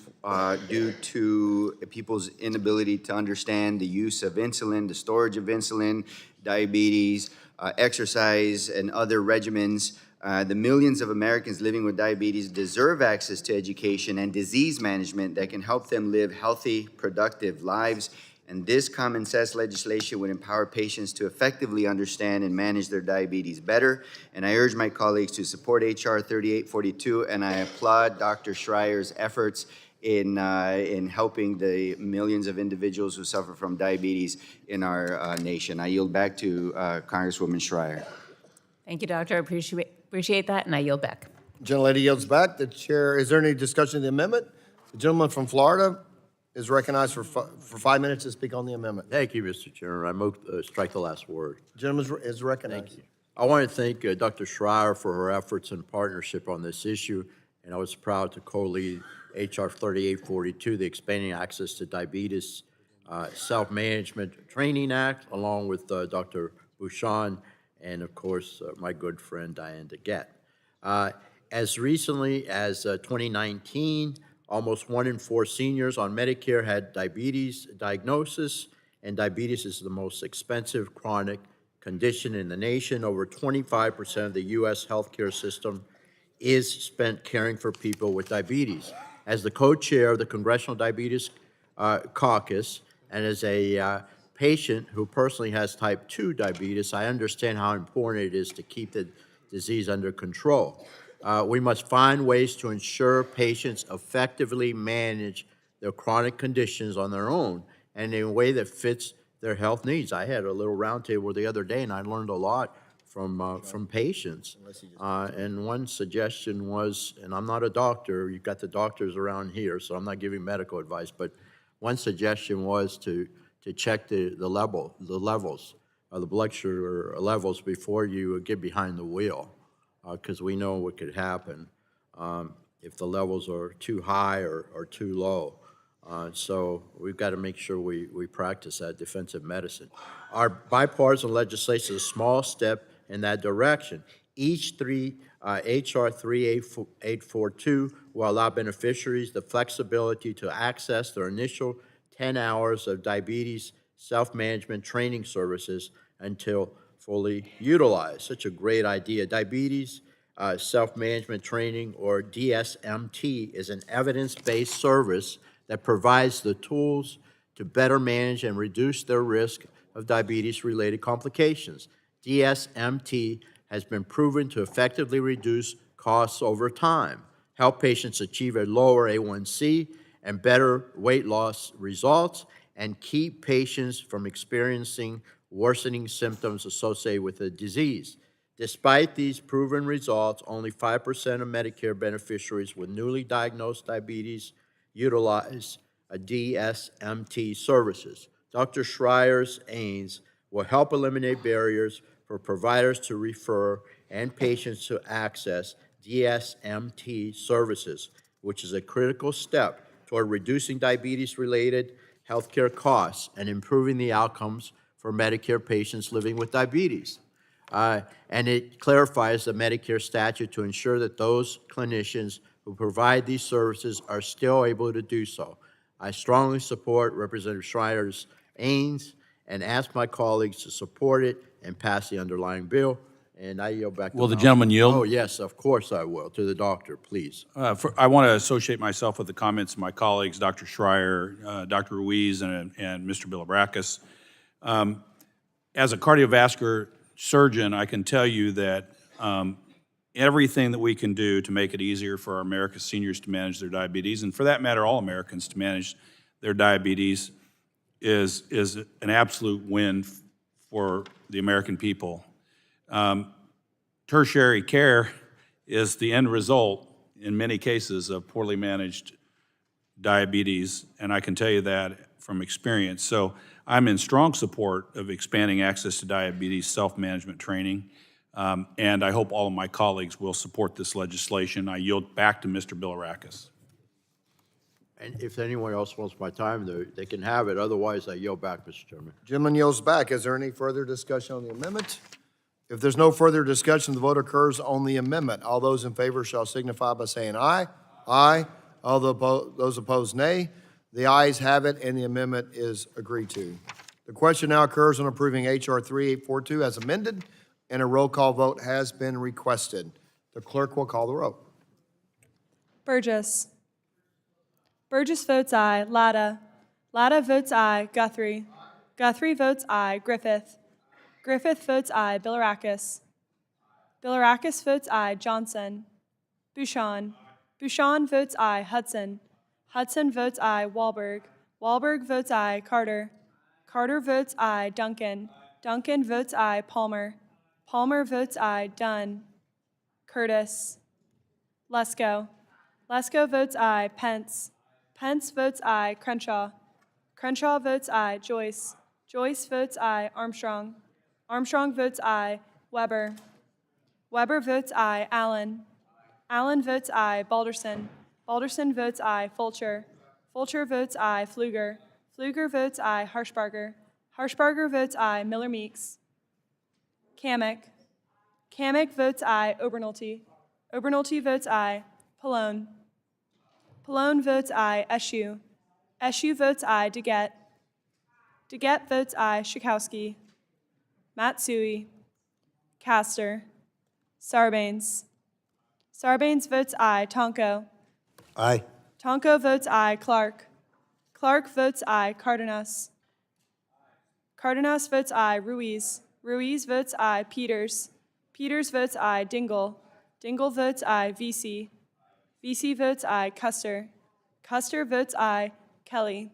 due to people's inability to understand the use of insulin, the storage of insulin, diabetes, exercise, and other regimens. The millions of Americans living with diabetes deserve access to education and disease management that can help them live healthy, productive lives. And this common sense legislation would empower patients to effectively understand and manage their diabetes better. And I urge my colleagues to support HR 3842, and I applaud Dr. Schreier's efforts in helping the millions of individuals who suffer from diabetes in our nation. I yield back to Congresswoman Schreier. Thank you, Doctor. I appreciate that, and I yield back. gentlelady yields back. The chair, is there any discussion of the amendment? The gentleman from Florida is recognized for 5 minutes to speak on the amendment. Thank you, Mr. Chairman. I move strike the last word. Gentleman is recognized. Thank you. I want to thank Dr. Schreier for her efforts and partnership on this issue, and I was proud to co-lead HR 3842, the Expanding Access to Diabetes Self-Management Training Act, along with Dr. Bouchon and, of course, my good friend Diane DeGette. As recently as 2019, almost 1 in 4 seniors on Medicare had diabetes diagnosis, and diabetes is the most expensive chronic condition in the nation. Over 25% of the U.S. healthcare system is spent caring for people with diabetes. As the co-chair of the Congressional Diabetes Caucus, and as a patient who personally has type 2 diabetes, I understand how important it is to keep the disease under control. We must find ways to ensure patients effectively manage their chronic conditions on their own and in a way that fits their health needs. I had a little roundtable the other day, and I learned a lot from patients. And one suggestion was, and I'm not a doctor, you've got the doctors around here, so I'm not giving medical advice, but one suggestion was to check the levels of the blood sugar levels before you get behind the wheel, because we know what could happen if the levels are too high or too low. So we've got to make sure we practice that defensive medicine. Our bipartisan legislation is a small step in that direction. Each HR 3842 will allow beneficiaries the flexibility to access their initial 10 hours of diabetes self-management training services until fully utilized. Such a great idea. Diabetes self-management training, or DSMT, is an evidence-based service that provides the tools to better manage and reduce their risk of diabetes-related complications. DSMT has been proven to effectively reduce costs over time, help patients achieve a lower A1C and better weight loss results, and keep patients from experiencing worsening symptoms associated with the disease. Despite these proven results, only 5% of Medicare beneficiaries with newly diagnosed diabetes utilize DSMT services. Dr. Schreier's aims will help eliminate barriers for providers to refer and patients to access DSMT services, which is a critical step toward reducing diabetes-related healthcare costs and improving the outcomes for Medicare patients living with diabetes. And it clarifies the Medicare statute to ensure that those clinicians who provide these services are still able to do so. I strongly support Representative Schreiner's aims and ask my colleagues to support it and pass the underlying bill. And I yield back to Will the House. gentleman yield? Oh, yes, of course I will. To the doctor, please. I want to associate myself with the comments of my colleagues, Dr. Schreier, Dr. Ruiz, and Mr. Bilibrakis. As a cardiovascular surgeon, I can tell you that everything that we can do to make it easier for our America's seniors to manage their diabetes, and for that matter, all Americans to manage their diabetes, is an absolute win for the American people. Tertiary care is the end result, in many cases, of poorly managed diabetes, and I can tell you that from experience. So I'm in strong support of expanding access to diabetes self-management training, and I hope all of my colleagues will support this legislation. I yield back to Mr. Bilibrakis. And if anyone else wants my time, they can have it. Otherwise, I yield back, Mr. Chairman. Gentleman yields back. Is there any further discussion on the amendment? If there's no further discussion, the vote occurs on the amendment. All those in favor shall signify by saying aye. Aye. All those opposed, nay. The ayes have it, and the amendment is agreed to. The question now occurs on approving H.R. 3842 as amended, and a roll call vote has been requested. The clerk will call the roll. Burgess. Burgess votes aye. Latta. Latta votes aye. Guthrie. Guthrie votes aye. Griffith. Griffith votes aye. Bilibrakis. Bilibrakis votes aye. Johnson. Bouchon. Bouchon votes aye. Hudson. Hudson votes aye. Wahlberg. Wahlberg votes aye. Carter. Carter votes aye. Duncan. Duncan votes aye. Palmer. Palmer votes aye. Dunn. Curtis. Lesko. Lesko votes aye. Pence. Pence votes aye. Crenshaw. Crenshaw votes aye. Joyce. Joyce votes aye. Armstrong. Armstrong votes aye. Weber. Weber votes aye. Allen. Allen votes aye. Balderson. Balderson votes aye. Fulcher. Fulcher votes aye. Pfluger. Pfluger votes aye. Harshbarger. Harshbarger votes aye. Miller Meeks. Kamick. Kamick votes aye. Obernolte. Obernolte votes aye. Pallone. Pallone votes aye. Eschew. Eschew votes aye. DeGette. DeGette votes aye. Schakowsky. Matsui. Castor. Sarbanes. Sarbanes votes aye. Tonko. Aye. Tonko votes aye. Clark. Clark votes aye. Cardenas. Cardenas votes aye. Ruiz. Ruiz votes aye. Peters. Peters votes aye. Dingle. Dingle votes aye. VC. VC votes aye. Custer. Custer votes aye. Kelly.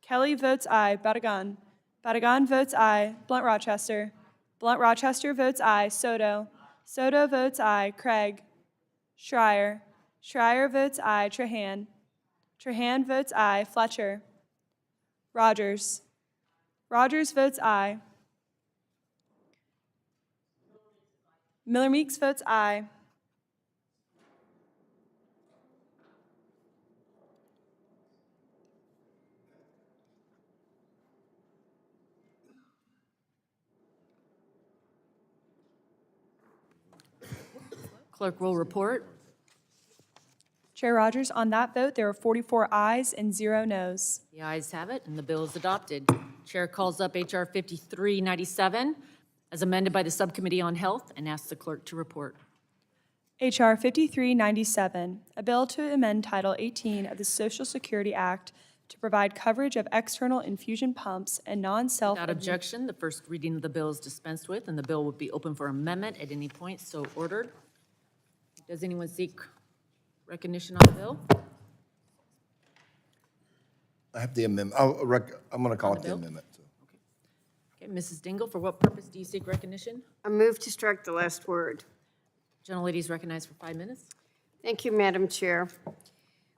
Kelly votes aye. Barragan. Barragan votes aye. Blunt Rochester. Blunt Rochester votes aye. Soto. Soto votes aye. Craig. Schreier. Schreier votes aye. Trahan. Trahan votes aye. Fletcher. Rodgers. Rodgers votes aye. Miller Meeks votes aye. Clerk will report. Chair Rodgers, on that vote, there were 44 ayes and 0 noes. The ayes have it, and the bill is adopted. Chair calls up H.R. 5397 as amended by the Subcommittee on Health and asks the clerk to report. H.R. 5397, a bill to amend Title 18 of the Social Security Act to provide coverage of external infusion pumps and non-self... Without objection, the first reading of the bill is dispensed with, and the bill would be open for amendment at any point, so ordered. Does anyone seek recognition on the bill? I have the amendment. I'm going to call On it the the bill? amendment. Okay, Mrs. Dingle, for what purpose do you seek recognition? I move to strike the last word. Gentlelady is recognized for 5 minutes. Thank you, Madam Chair.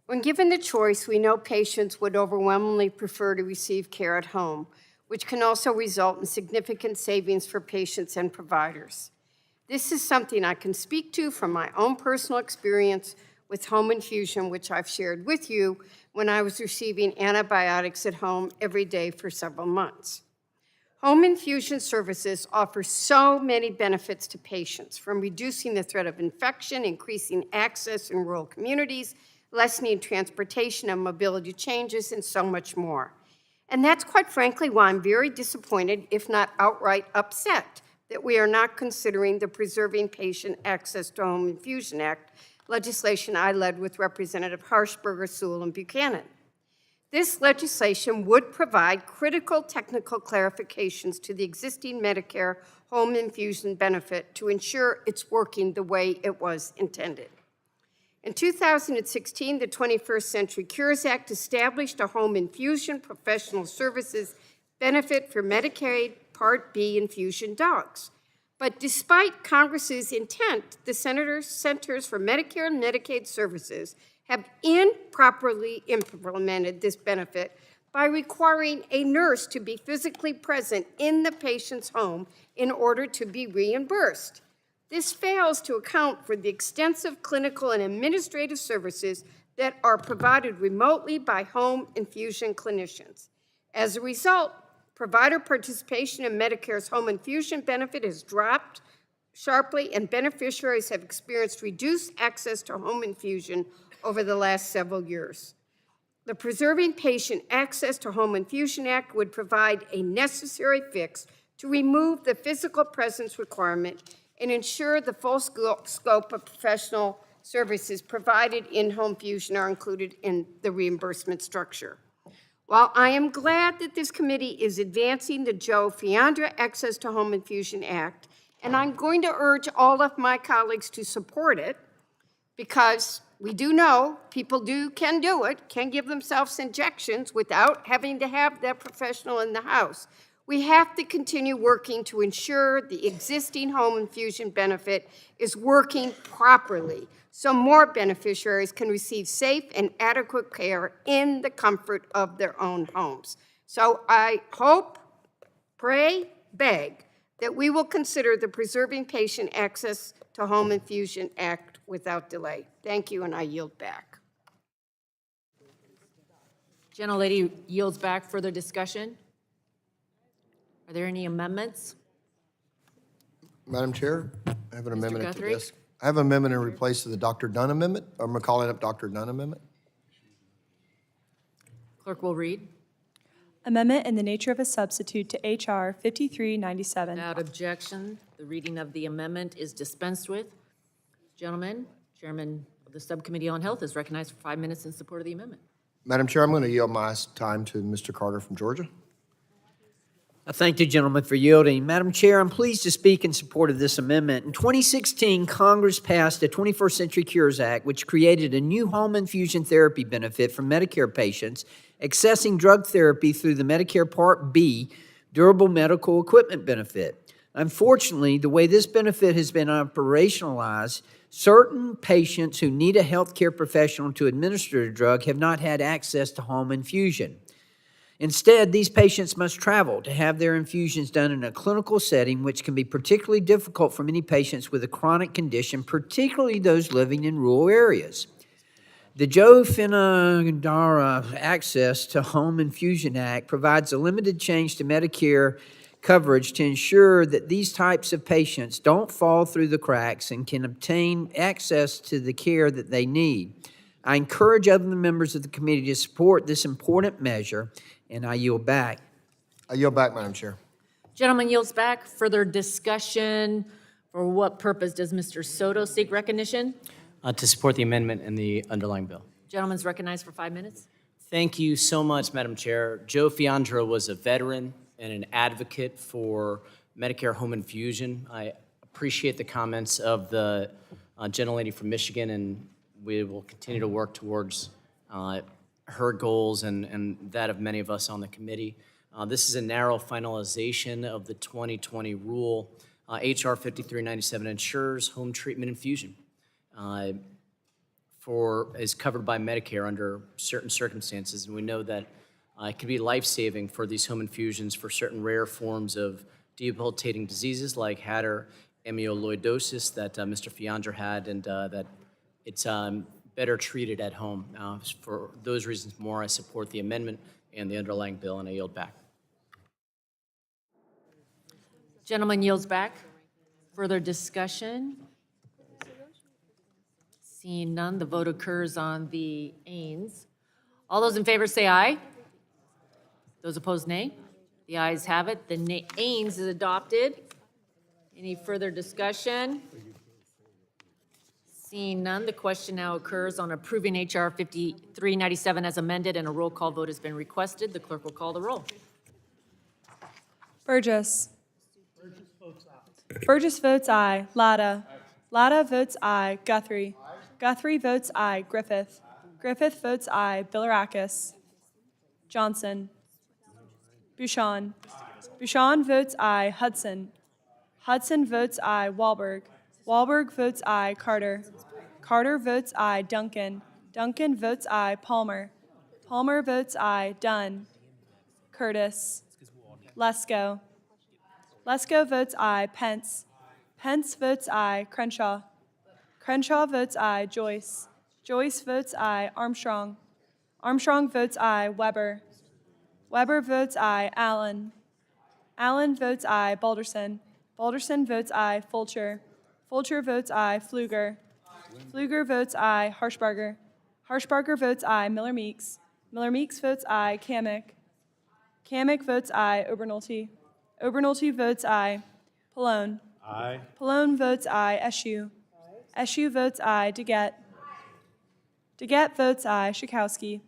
When given the choice, we know patients would overwhelmingly prefer to receive care at home, which can also result in significant savings for patients and providers. This is something I can speak to from my own personal experience with home infusion, which I've shared with you when I was receiving antibiotics at home every day for several months. Home infusion services offer so many benefits to patients, from reducing the threat of infection, increasing access in rural communities, lessening transportation and mobility changes, and so much more. And that's quite frankly why I'm very disappointed, if not outright upset, that we are not considering the Preserving Patient Access to Home Infusion Act legislation I led with Representative Harshberger, Sewell, and Buchanan. This legislation would provide critical technical clarifications to the existing Medicare home infusion benefit to ensure it's working the way it was intended. In 2016, the 21st Century Cures Act established a home infusion professional services benefit for Medicaid Part B infusion dogs. But despite Congress's intent, the Centers for Medicare and Medicaid Services have improperly implemented this benefit by requiring a nurse to be physically present in the patient's home in order to be reimbursed. This fails to account for the extensive clinical and administrative services that are provided remotely by home infusion clinicians. As a result, provider participation in Medicare's home infusion benefit has dropped sharply, and beneficiaries have experienced reduced access to home infusion over the last several years. The Preserving Patient Access to Home Infusion Act would provide a necessary fix to remove the physical presence requirement and ensure the full scope of professional services provided in home infusion are included in the reimbursement structure. While I am glad that this committee is advancing the Joe Fiandra Access to Home Infusion Act, and I'm going to urge all of my colleagues to support it, because we do know people can do it, can give themselves injections without having to have that professional in the house. We have to continue working to ensure the existing home infusion benefit is working properly so more beneficiaries can receive safe and adequate care in the comfort of their own homes. So I hope, pray, beg that we will consider the Preserving Patient Access to Home Infusion Act without delay. Thank you, and I yield back. Gentlelady yields back. Further discussion? Are there any amendments? Madam Chair, I have an amendment at the Guthrie? desk. I have an amendment in replace of the Dr. Dunn amendment. I'm calling up Dr. Dunn amendment. Clerk will read. Amendment in the nature of a substitute to H.R. 5397. Without objection, the reading of the amendment is dispensed with. Gentlemen, Chairman of the Subcommittee on Health is recognized for 5 minutes in support of the amendment. Madam Chair, I'm going to yield my time to Mr. Carter from Georgia. I thank the gentleman for yielding. Madam Chair, I'm pleased to speak in support of this amendment. In 2016, Congress passed the 21st Century Cures Act, which created a new home infusion therapy benefit for Medicare patients accessing drug therapy through the Medicare Part B durable medical equipment benefit. Unfortunately, the way this benefit has been operationalized, certain patients who need a healthcare professional to administer the drug have not had access to home infusion. Instead, these patients must travel to have their infusions done in a clinical setting, which can be particularly difficult for many patients with a chronic condition, particularly those living in rural areas. The Joe Fiandra Access to Home Infusion Act provides a limited change to Medicare coverage to ensure that these types of patients don't fall through the cracks and can obtain access to the care that they need. I encourage other members of the committee to support this important measure, and I yield back. I yield back, Madam Chair. Gentleman yields back. Further discussion. For what purpose does Mr. Soto seek recognition? To support the amendment in the underlying bill. Gentleman's recognized for 5 minutes. Thank you so much, Madam Chair. Joe Fiandra was a veteran and an advocate for Medicare home infusion. I appreciate the comments of the gentlelady from Michigan, and we will continue to work towards her goals and that of many of us on the committee. This is a narrow finalization of the 2020 rule. H.R. 5397 ensures home treatment infusion is covered by Medicare under certain circumstances, and we know that it can be life-saving for these home infusions for certain rare forms of debilitating diseases like Hatter amyloidosis that Mr. Fiandra had, and that it's better treated at home. For those reasons more, I support the amendment and the underlying bill, and I yield back. Gentleman yields back. Further discussion? Seeing none, the vote occurs on the Ains. All those in favor say aye. Those opposed, nay. The ayes have it. The Ains is adopted. Any further discussion? Seeing none, the question now occurs on approving H.R. 5397 as amended, and a roll call vote has been requested. The clerk will call the roll. Burgess. Burgess votes aye. Latta. Latta votes aye. Guthrie. Guthrie votes aye. Griffith. Griffith votes aye. Bilirakis. Johnson. Bouchon. Bouchon votes aye. Hudson. Hudson votes aye. Wahlberg. Wahlberg votes aye. Carter. Carter votes aye. Duncan. Duncan votes aye. Palmer. Palmer votes aye. Dunn. Curtis. Lesko. Lesko votes aye. Pence. Pence votes aye. Crenshaw. Crenshaw votes aye. Joyce. Joyce votes aye. Armstrong. Armstrong votes aye. Weber. Weber votes aye. Allen. Allen votes aye. Balderson. Balderson votes aye. Fulcher. Fulcher votes aye. Pfluger. Pfluger votes aye. Harshbarger. Harshbarger votes aye. Miller Meeks. Miller Meeks votes aye. Kamick. Kamick votes aye. Obernolte. Obernolte votes aye. Pallone. Aye. Pallone votes aye. Eschew. Eschew votes aye. DeGette. DeGette votes aye. Schakowsky.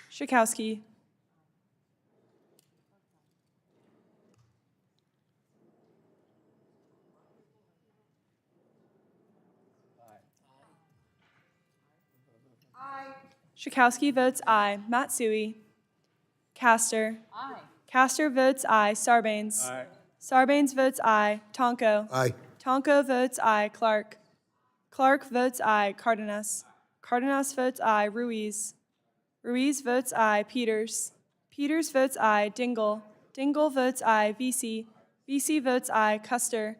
Schakowsky. Schakowsky votes aye. Matsui. Castor. Aye. Castor votes aye. Sarbanes. Aye. Sarbanes votes aye. Tonko. Aye. Tonko votes aye. Clark. Clark votes aye. Cardenas. Cardenas votes aye. Ruiz. Ruiz votes aye. Peters. Peters votes aye. Dingle. Dingle votes aye. VC. VC votes aye. Custer.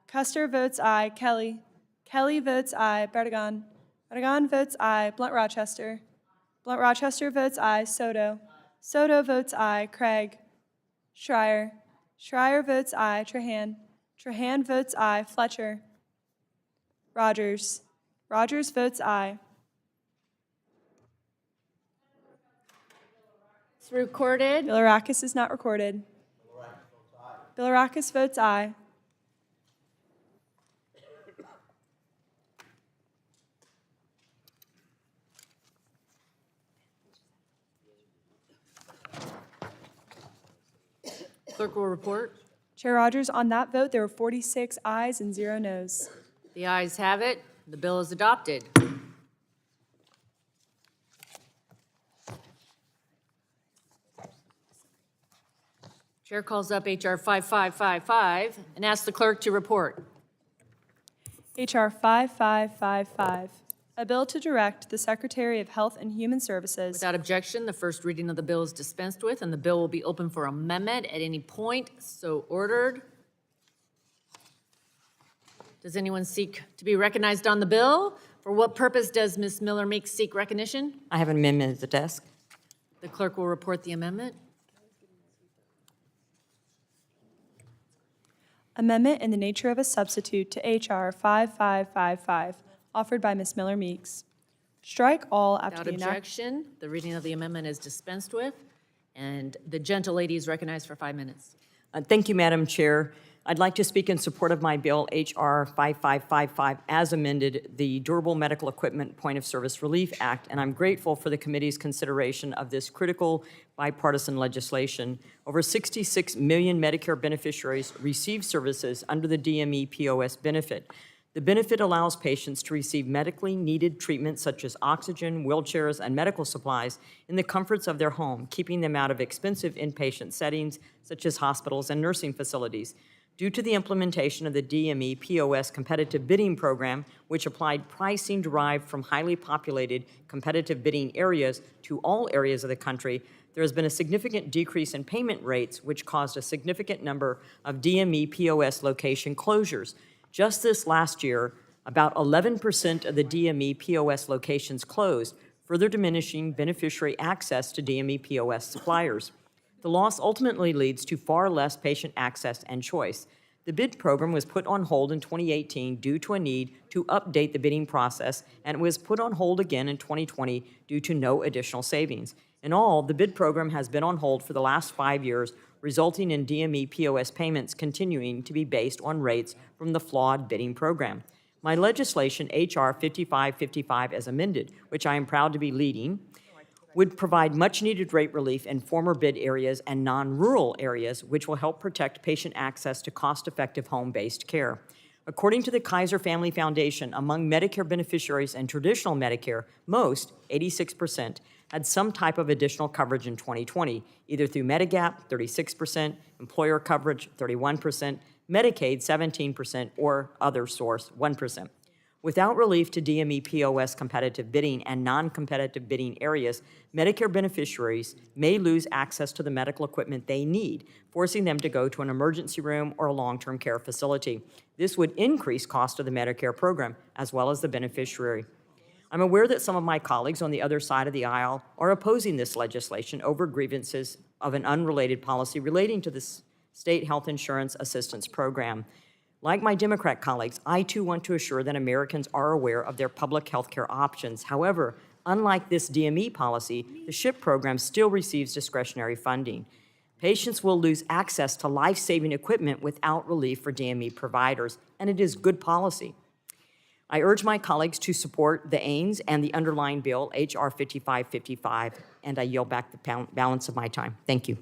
Custer votes aye. Kelly. Kelly votes aye. Bertagon. Bertagon votes aye. Blunt Rochester. Blunt Rochester votes aye. Soto. Soto votes aye. Craig. Schreier. Schreier votes aye. Trahan. Trahan votes aye. Fletcher. Rodgers. Rodgers votes aye. It's recorded. Bilirakis is not recorded. Bilirakis votes aye. Clerk will report. Chair Rodgers, on that vote, there were 46 ayes and 0 noes. The ayes have it. The bill is adopted. Chair calls up H.R. 5555 and asks the clerk to report. H.R. 5555, a bill to direct the Secretary of Health and Human Services. Without objection, the first reading of the bill is dispensed with, and the bill will be open for amendment at any point. So ordered. Does anyone seek to be recognized on the bill? For what purpose does Ms. Miller Meeks seek recognition? I have an amendment at the desk. The clerk will report the amendment. Amendment in the nature of a substitute to H.R. 5555, offered by Ms. Miller Meeks. Strike all after Without the enactment. objection, the reading of the amendment is dispensed with, and the gentle lady is recognized for 5 minutes. Thank you, Madam Chair. I'd like to speak in support of my bill, H.R. 5555, as amended, the Durable Medical Equipment Point of Service Relief Act, and I'm grateful for the committee's consideration of this critical bipartisan legislation. Over 66 million Medicare beneficiaries receive services under the DME POS benefit. The benefit allows patients to receive medically needed treatment such as oxygen, wheelchairs, and medical supplies in the comforts of their home, keeping them out of expensive inpatient settings such as hospitals and nursing facilities. Due to the implementation of the DME POS competitive bidding program, which applied pricing derived from highly populated competitive bidding areas to all areas of the country, there has been a significant decrease in payment rates, which caused a significant number of DME POS location closures. Just this last year, about 11% of the DME POS locations closed, further diminishing beneficiary access to DME POS suppliers. The loss ultimately leads to far less patient access and choice. The bid program was put on hold in 2018 due to a need to update the bidding process, and it was put on hold again in 2020 due to no additional savings. In all, the bid program has been on hold for the last 5 years, resulting in DME POS payments continuing to be based on rates from the flawed bidding program. My legislation, H.R. 5555 as amended, which I am proud to be leading, would provide much-needed rate relief in former bid areas and non-rural areas, which will help protect patient access to cost-effective home-based care. According to the Kaiser Family Foundation, among Medicare beneficiaries in traditional Medicare, most, 86%, had some type of additional coverage in 2020, either through Medigap, 36%, employer coverage, 31%, Medicaid, 17%, or other source, 1%. Without relief to DME POS competitive bidding and non-competitive bidding areas, Medicare beneficiaries may lose access to the medical equipment they need, forcing them to go to an emergency room or a long-term care facility. This would increase cost of the Medicare program, as well as the beneficiary. I'm aware that some of my colleagues on the other side of the aisle are opposing this legislation over grievances of an unrelated policy relating to the state health insurance assistance program. Like my Democrat colleagues, I too want to assure that Americans are aware of their public health care options. However, unlike this DME policy, the SHIP program still receives discretionary funding. Patients will lose access to life-saving equipment without relief for DME providers, and it is good policy. I urge my colleagues to support the AINS and the underlying bill, H.R. 5555, and I yield back the balance of my time. Thank you.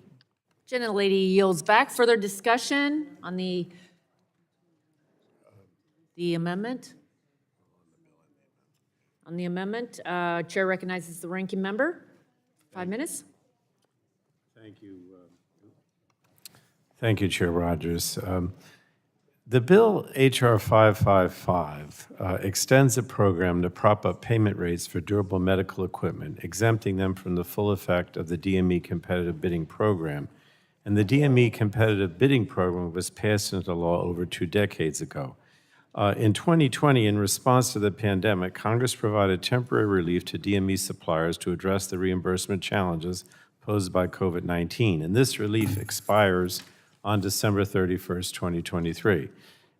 Gentlelady yields back. Further discussion on the amendment? On the amendment, Chair recognizes the ranking member. 5 minutes. Thank you. Thank you, Chair Rodgers. The bill H.R. 555 extends a program to prop up payment rates for durable medical equipment, exempting them from the full effect of the DME competitive bidding program. And the DME competitive bidding program was passed into law over 2 decades ago. In 2020, in response to the pandemic, Congress provided temporary relief to DME suppliers to address the reimbursement challenges posed by COVID-19. And this relief expires on December 31st, 2023.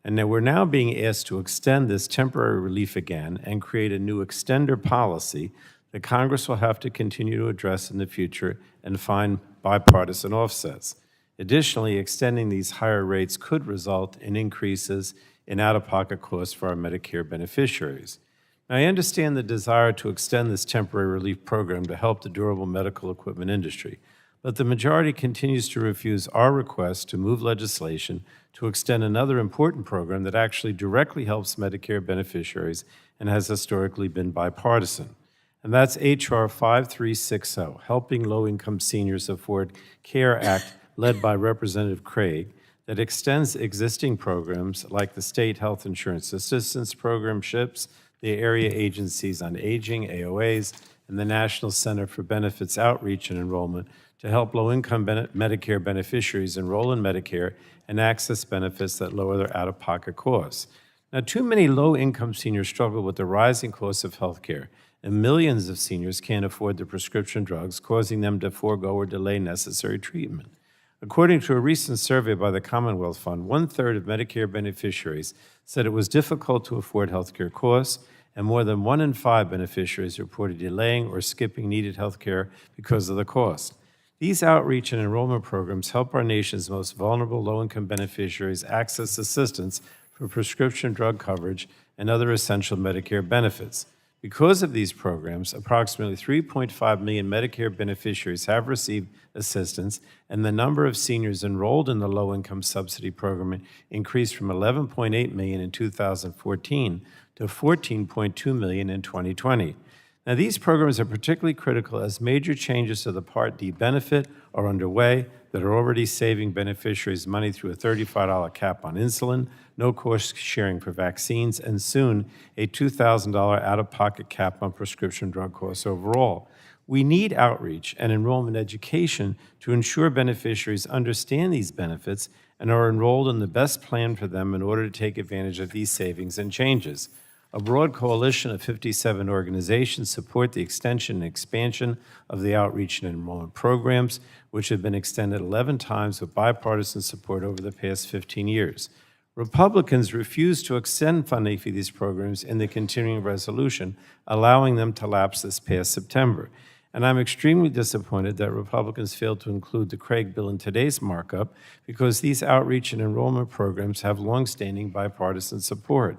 And now we're now being asked to extend this temporary relief again and create a new extender policy that Congress will have to continue to address in the future and find bipartisan offsets. Additionally, extending these higher rates could result in increases in out-of-pocket costs for our Medicare beneficiaries. Now, I understand the desire to extend this temporary relief program to help the durable medical equipment industry, but the majority continues to refuse our request to move legislation to extend another important program that actually directly helps Medicare beneficiaries and has historically been bipartisan. And that's H.R. 5360, Helping Low-Income Seniors Afford Care Act, led by Representative Craig, that extends existing programs like the State Health Insurance Assistance Program, SHIPS, the Area Agencies on Aging, AOAs, and the National Center for Benefits Outreach and Enrollment to help low-income Medicare beneficiaries enroll in Medicare and access benefits that lower their out-of-pocket costs. Now, too many low-income seniors struggle with the rising costs of health care, and millions of seniors can't afford the prescription drugs, causing them to forego or delay necessary treatment. According to a recent survey by the Commonwealth Fund, 1/3 of Medicare beneficiaries said it was difficult to afford health care costs, and more than 1 in 5 beneficiaries reported delaying or skipping needed health care because of the cost. These outreach and enrollment programs help our nation's most vulnerable low-income beneficiaries access assistance for prescription drug coverage and other essential Medicare benefits. Because of these programs, approximately 3.5 million Medicare beneficiaries have received assistance, and the number of seniors enrolled in the low-income subsidy program increased from 11.8 million in 2014 to 14.2 million in 2020. Now, these programs are particularly critical as major changes to the Part D benefit are underway that are already saving beneficiaries money through a $35 cap on insulin, no cost sharing for vaccines, and soon a $2,000 out-of-pocket cap on prescription drug costs overall. We need outreach and enrollment education to ensure beneficiaries understand these benefits and are enrolled in the best plan for them in order to take advantage of these savings and changes. A broad coalition of 57 organizations support the extension and expansion of the outreach and enrollment programs, which have been extended 11 times with bipartisan support over the past 15 years. Republicans refused to extend funding for these programs in the continuing resolution, allowing them to lapse this past September. And I'm extremely disappointed that Republicans failed to include the Craig bill in today's markup because these outreach and enrollment programs have longstanding bipartisan support.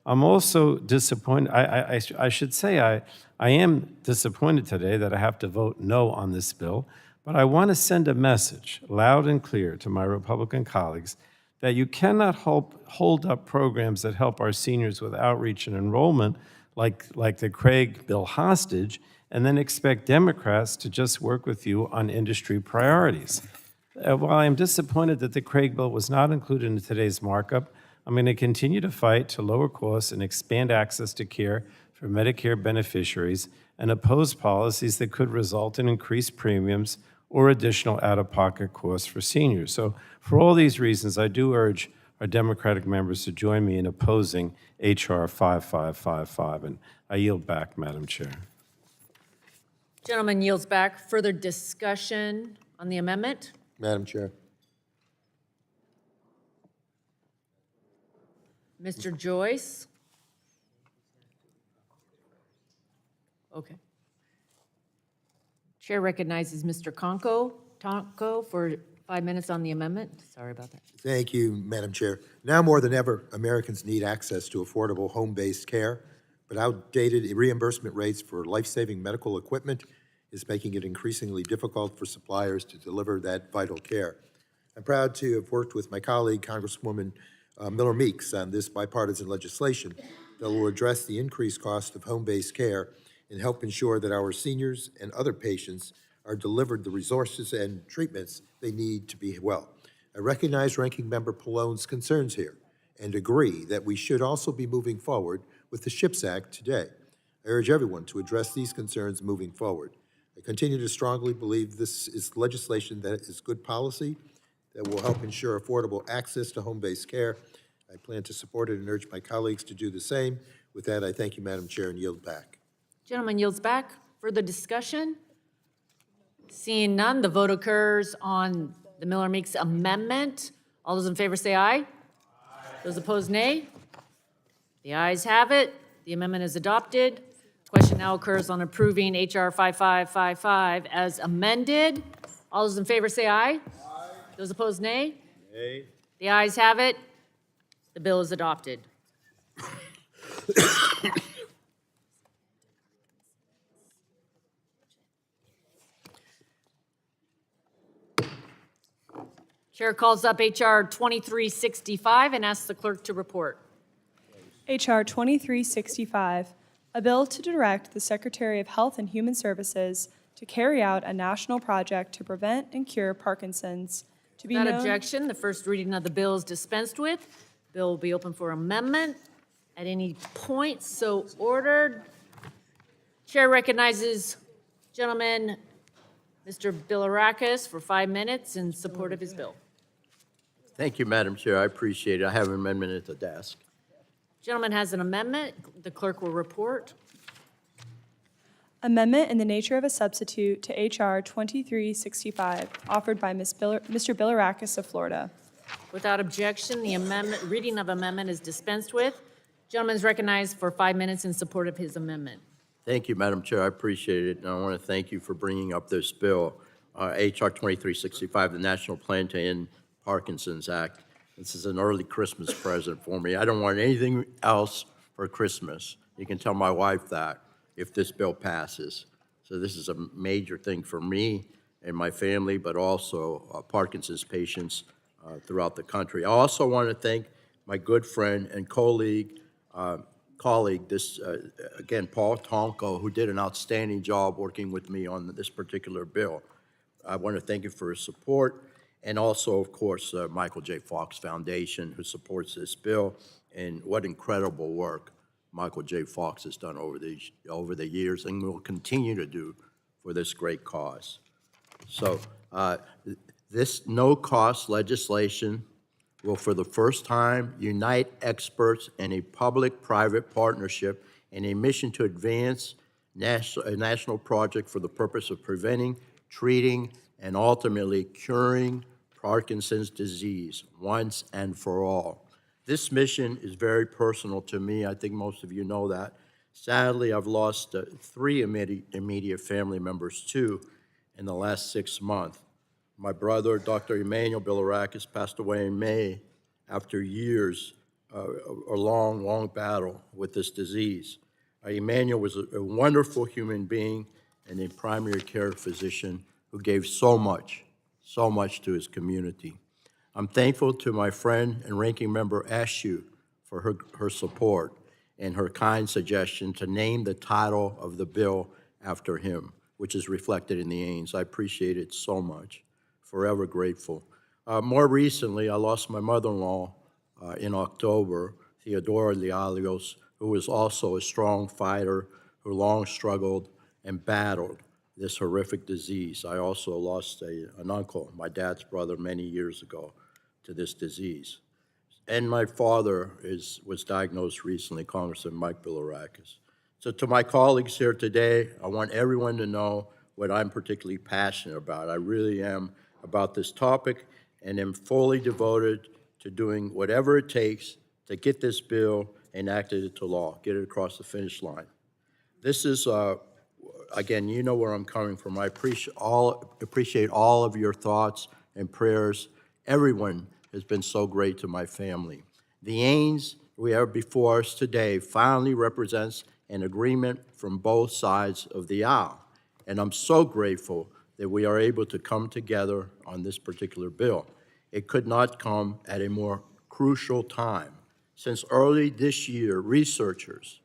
I'm also disappointed, I should say I am disappointed today that I have to vote no on this bill, but I want to send a message loud and clear to my Republican colleagues that you cannot hold up programs that help our seniors with outreach and enrollment like the Craig bill hostage and then expect Democrats to just work with you on industry priorities. While I'm disappointed that the Craig bill was not included in today's markup, I'm going to continue to fight to lower costs and expand access to care for Medicare beneficiaries and oppose policies that could result in increased premiums or additional out-of-pocket costs for seniors. So for all these reasons, I do urge our Democratic members to join me in opposing H.R. 5555. And I yield back, Madam Chair. Gentleman yields back. Further discussion on the amendment? Madam Chair. Mr. Joyce? Okay. Chair recognizes Mr. Tonko for 5 minutes on the amendment. Sorry about that. Thank you, Madam Chair. Now more than ever, Americans need access to affordable home-based care, but outdated reimbursement rates for life-saving medical equipment is making it increasingly difficult for suppliers to deliver that vital care. I'm proud to have worked with my colleague, Congresswoman Miller Meeks, on this bipartisan legislation that will address the increased cost of home-based care and help ensure that our seniors and other patients are delivered the resources and treatments they need to be well. I recognize Ranking Member Pallone's concerns here and agree that we should also be moving forward with the SHIPS Act today. I urge everyone to address these concerns moving forward. I continue to strongly believe this is legislation that is good policy that will help ensure affordable access to home-based care. I plan to support it and urge my colleagues to do the same. With that, I thank you, Madam Chair, and yield back. Gentleman yields back. Further discussion? Seeing none, the vote occurs on the Miller Meeks amendment. All those in favor say aye. Aye. Those opposed, nay. The ayes have it. The amendment is adopted. Question now occurs on approving H.R. 5555 as amended. All those in favor say aye. Aye. Those opposed, nay. Nay. The ayes have it. The bill is adopted. Chair calls up H.R. 2365 and asks the clerk to report. H.R. 2365, a bill to direct the Secretary of Health and Human Services to carry out a national project to prevent and cure Parkinson's. To be Without known, objection, the first reading of the bill is dispensed with. Bill will be open for amendment at any point so ordered. Chair recognizes gentleman Mr. Bilirakis for 5 minutes in support of his bill. Thank you, Madam Chair. I appreciate it. I have an amendment at the desk. Gentleman has an amendment. The clerk will report. amendment in the nature of a substitute to H.R. 2365, offered by Mr. Bilirakis of Florida. Without objection, the amendment, reading of amendment is dispensed with. Gentleman is recognized for 5 minutes in support of his amendment. Thank you, Madam Chair. I appreciate it, and I want to thank you for bringing up this bill, H.R. 2365, the National Plan to End Parkinson's Act. This is an early Christmas present for me. I don't want anything else for Christmas. You can tell my wife that if this bill passes. So this is a major thing for me and my family, but also Parkinson's patients throughout the country. I also want to thank my good friend and colleague, Paul Tonko, who did an outstanding job working with me on this particular bill. I want to thank you for his support, and also, of course, Michael J. Fox Foundation, who supports this bill, and what incredible work Michael J. Fox has done over the years and will continue to do for this great cause. So this no-cost legislation will for the first time unite experts in a public-private partnership in a mission to advance a national project for the purpose of preventing, treating, and ultimately curing Parkinson's disease once and for all. This mission is very personal to me. I think most of you know that. Sadly, I've lost 3 immediate family members, too, in the last 6 months. My brother, Dr. Emmanuel Bilirakis, passed away in May after years a long, long battle with this disease. Emmanuel was a wonderful human being and a primary care physician who gave so much to his community. I'm thankful to my friend and ranking member Ashu for her support and her kind suggestion to name the title of the bill after him, which is reflected in the Ains. I appreciate it so much. Forever grateful. More recently, I lost my mother-in-law in October, Theodora Lialios, who was also a strong fighter who long struggled and battled this horrific disease. I also lost an uncle, my dad's brother, many years ago to this disease. And my father was diagnosed recently, Congressman Mike Bilirakis. So to my colleagues here today, I want everyone to know what I'm particularly passionate about. I really am about this topic and am fully devoted to doing whatever it takes to get this bill enacted into law, get it across the finish line. This is, again, you know where I'm coming from. I appreciate all of your thoughts and prayers. Everyone has been so great to my family. The Ains we have before us today finally represents an agreement from both sides of the aisle. And I'm so grateful that we are able to come together on this particular bill. It could not come at a more crucial time. Since early this year, researchers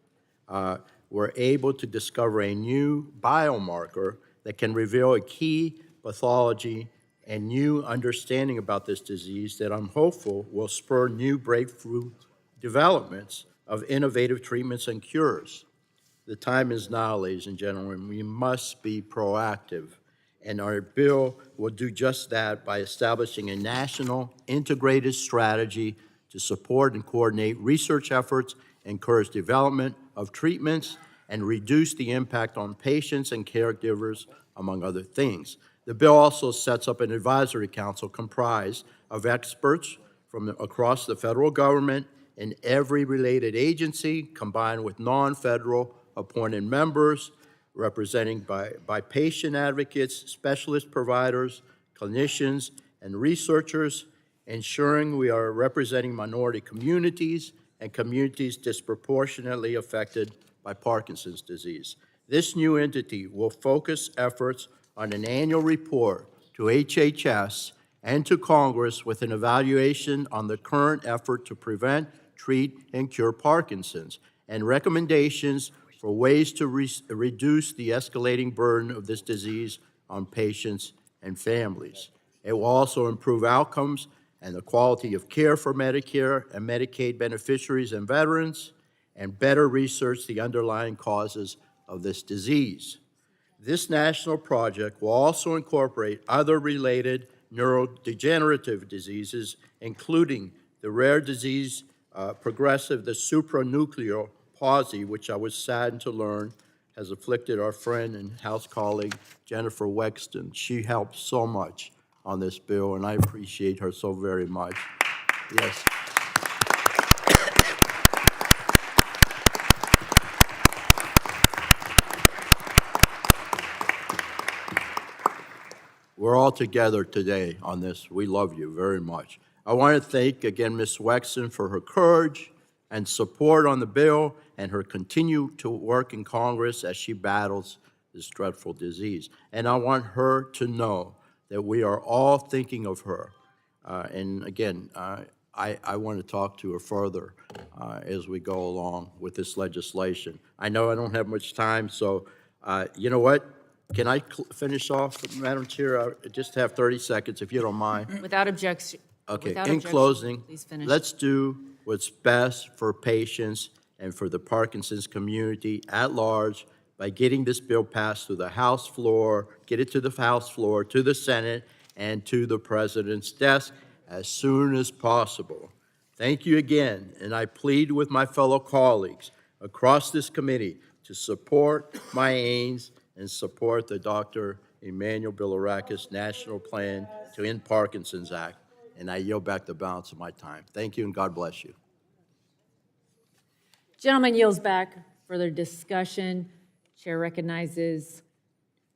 were able to discover a new biomarker that can reveal a key pathology and new understanding about this disease that I'm hopeful will spur new breakthrough developments of innovative treatments and cures. The time is now, ladies and gentlemen. We must be proactive, and our bill will do just that by establishing a national integrated strategy to support and coordinate research efforts, encourage development of treatments, and reduce the impact on patients and caregivers, among other things. The bill also sets up an advisory council comprised of experts from across the federal government and every related agency, combined with non-federal appointed members representing by patient advocates, specialist providers, clinicians, and researchers, ensuring we are representing minority communities and communities disproportionately affected by Parkinson's disease. This new entity will focus efforts on an annual report to HHS and to Congress with an evaluation on the current effort to prevent, treat, and cure Parkinson's, and recommendations for ways to reduce the escalating burden of this disease on patients and families. It will also improve outcomes and the quality of care for Medicare and Medicaid beneficiaries and veterans, and better research the underlying causes of this disease. This national project will also incorporate other related neurodegenerative diseases, including the rare disease progressive, the supranuclear palsy, which I was saddened to learn has afflicted our friend and House colleague, Jennifer Wexton. She helped so much on this bill, and I appreciate her so very much. Yes. We're all together today on this. We love you very much. I want to thank again Ms. Wexton for her courage and support on the bill and her continue to work in Congress as she battles this dreadful disease. And I want her to know that we are all thinking of her. And again, I want to talk to her further as we go along with this legislation. I know I don't have much time, so you know what? Can I finish off, Madam Chair? I just have 30 seconds, if you don't mind. Without objection. Okay, Without in objection, closing, please finish. let's do what's best for patients and for the Parkinson's community at large by getting this bill passed through the House floor, get it to the House floor, to the Senate, and to the President's desk. as soon as possible. Thank you again, and I plead with my fellow colleagues across this committee to support my aims and support the Dr. Emmanuel Bilirakis National Plan to End Parkinson's Act, and I yield back the balance of my time. Thank you, and God bless you. Gentleman yields back. Further discussion. Chair recognizes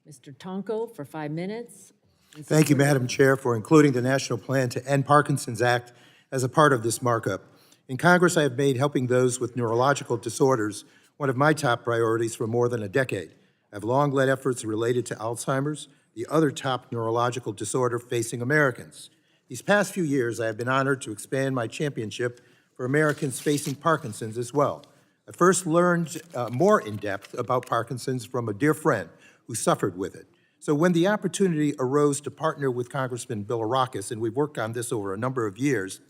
Mr. Tonko for 5 minutes. Thank you, Madam Chair, for including the National Plan to End Parkinson's Act as a part of this markup. In Congress, I have made helping those with neurological disorders one of my top priorities for more than a decade. I've long led efforts related to Alzheimer's, the other top neurological disorder facing Americans. These past few years, I have been honored to expand my championship for Americans facing Parkinson's as well. I first learned more in depth about Parkinson's from a dear friend who suffered with it. So when the opportunity arose to partner with Congressman Bilirakis, and we've worked on this over a number of years,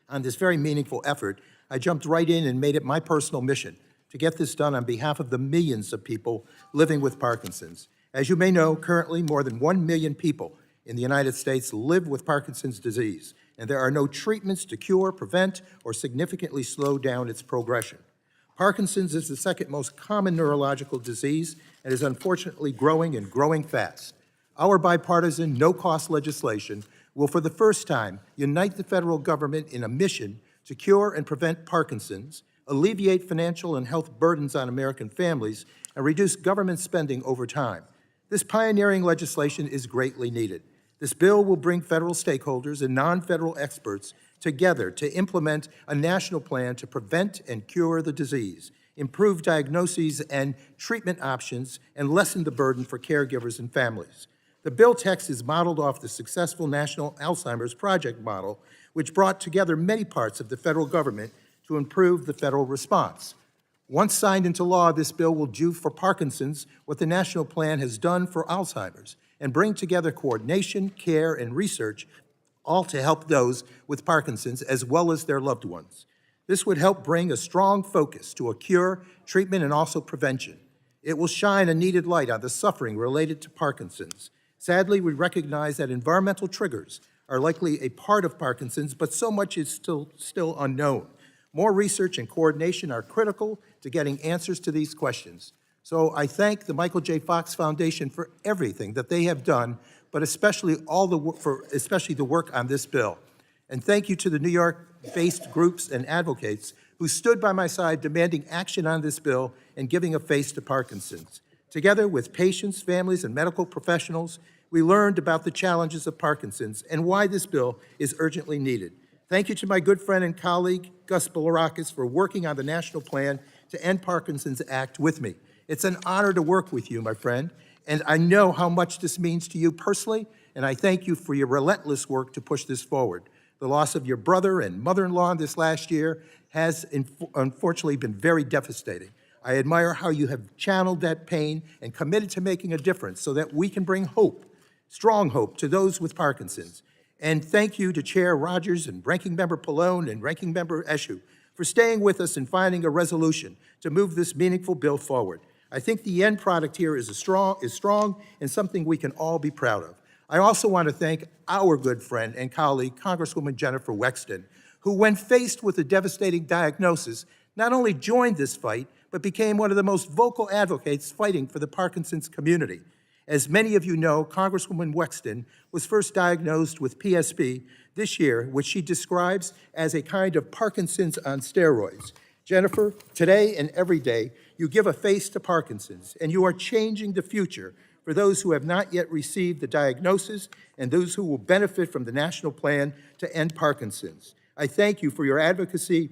on this very meaningful effort, I jumped right in and made it my personal mission to get this done on behalf of the millions of people living with Parkinson's. As you may know, currently more than 1 million people in the United States live with Parkinson's disease, and there are no treatments to cure, prevent, or significantly slow down its progression. Parkinson's is the second most common neurological disease and is unfortunately growing and growing fast. Our bipartisan, no-cost legislation will, for the first time, unite the federal government in a mission to cure and prevent Parkinson's, alleviate financial and health burdens on American families, and reduce government spending over time. This pioneering legislation is greatly needed. This bill will bring federal stakeholders and non-federal experts together to implement a national plan to prevent and cure the disease, improve diagnoses and treatment options, and lessen the burden for caregivers and families. The bill text is modeled off the successful National Alzheimer's Project model, which brought together many parts of the federal government to improve the federal response. Once signed into law, this bill will do for Parkinson's what the national plan has done for Alzheimer's and bring together coordination, care, and research, all to help those with Parkinson's as well as their loved ones. This would help bring a strong focus to a cure, treatment, and also prevention. It will shine a needed light on the suffering related to Parkinson's. Sadly, we recognize that environmental triggers are likely a part of Parkinson's, but so much is still unknown. More research and coordination are critical to getting answers to these questions. So I thank the Michael J. Fox Foundation for everything that they have done, but especially the work on this bill. And thank you to the New York-based groups and advocates who stood by my side demanding action on this bill and giving a face to Parkinson's. Together with patients, families, and medical professionals, we learned about the challenges of Parkinson's and why this bill is urgently needed. Thank you to my good friend and colleague, Gus Bilirakis, for working on the National Plan to End Parkinson's Act with me. It's an honor to work with you, my friend, and I know how much this means to you personally, and I thank you for your relentless work to push this forward. The loss of your brother and mother-in-law this last year has unfortunately been very devastating. I admire how you have channeled that pain and committed to making a difference so that we can bring hope, strong hope, to those with Parkinson's. And thank you to Chair Rodgers and Ranking Member Pallone and Ranking Member Eshoo for staying with us and finding a resolution to move this meaningful bill forward. I think the end product here is strong and something we can all be proud of. I also want to thank our good friend and colleague, Congresswoman Jennifer Wexton, who, when faced with a devastating diagnosis, not only joined this fight, but became one of the most vocal advocates fighting for the Parkinson's community. As many of you know, Congresswoman Wexton was first diagnosed with PSP this year, which she describes as a kind of Parkinson's on steroids. Jennifer, today and every day, you give a face to Parkinson's, and you are changing the future for those who have not yet received the diagnosis and those who will benefit from the National Plan to End Parkinson's. I thank you for your advocacy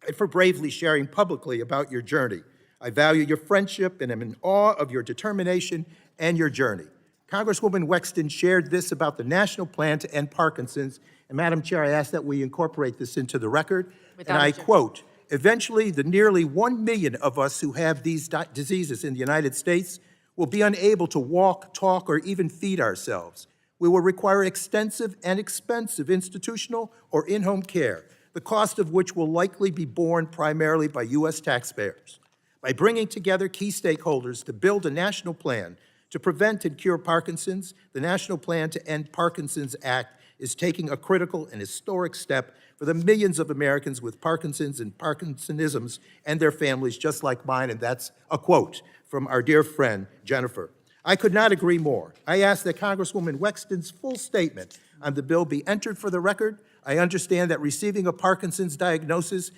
and for bravely sharing publicly about your journey. I value your friendship and am in awe of your determination and your journey. Congresswoman Wexton shared this about the National Plan to End Parkinson's, and Madam Chair, I ask that we incorporate this into the record. And I quote, "Eventually, the nearly 1 million of us who have these diseases in the United States will be unable to walk, talk, or even feed ourselves. We will require extensive and expensive institutional or in-home care, the cost of which will likely be borne primarily by U.S. taxpayers. By bringing together key stakeholders to build a national plan to prevent and cure Parkinson's, the National Plan to End Parkinson's Act is taking a critical and historic step for the millions of Americans with Parkinson's and Parkinsonisms and their families just like mine, and that's a quote from our dear friend, Jennifer. I could not agree more. I ask that Congresswoman Wexton's full statement on the bill be entered for the record. I understand that receiving a Parkinson's diagnosis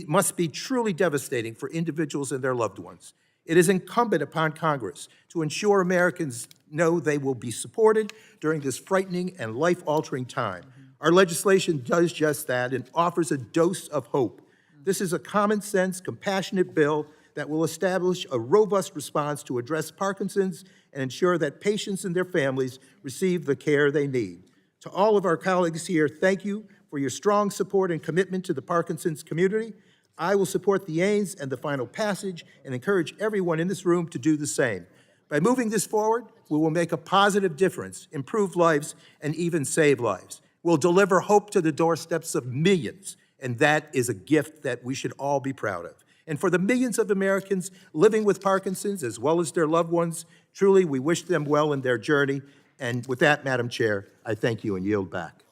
must be truly devastating for individuals and their loved ones. It is incumbent upon Congress to ensure Americans know they will be supported during this frightening and life-altering time. Our legislation does just that and offers a dose of hope. This is a common-sense, compassionate bill that will establish a robust response to address Parkinson's and ensure that patients and their families receive the care they need. To all of our colleagues here, thank you for your strong support and commitment to the Parkinson's community. I will support the aims and the final passage and encourage everyone in this room to do the same. By moving this forward, we will make a positive difference, improve lives, and even save lives. We'll deliver hope to the doorsteps of millions, and that is a gift that we should all be proud of. And for the millions of Americans living with Parkinson's, as well as their loved ones, truly, we wish them well in their journey. And with that, Madam Chair, I thank you and yield back.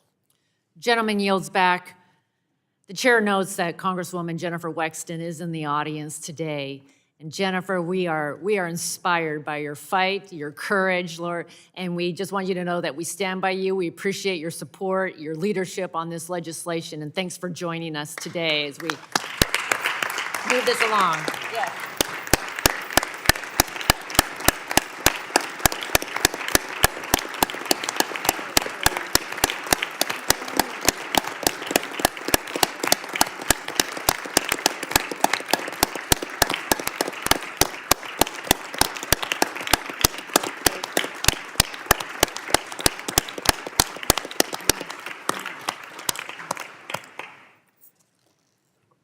Gentleman yields back. The chair notes that Congresswoman Jennifer Wexton is in the audience today. And Jennifer, we are inspired by your fight, your courage, Lord, and we just want you to know that we stand by you. We appreciate your support, your leadership on this legislation, and thanks for joining us today as we move this along. Yes.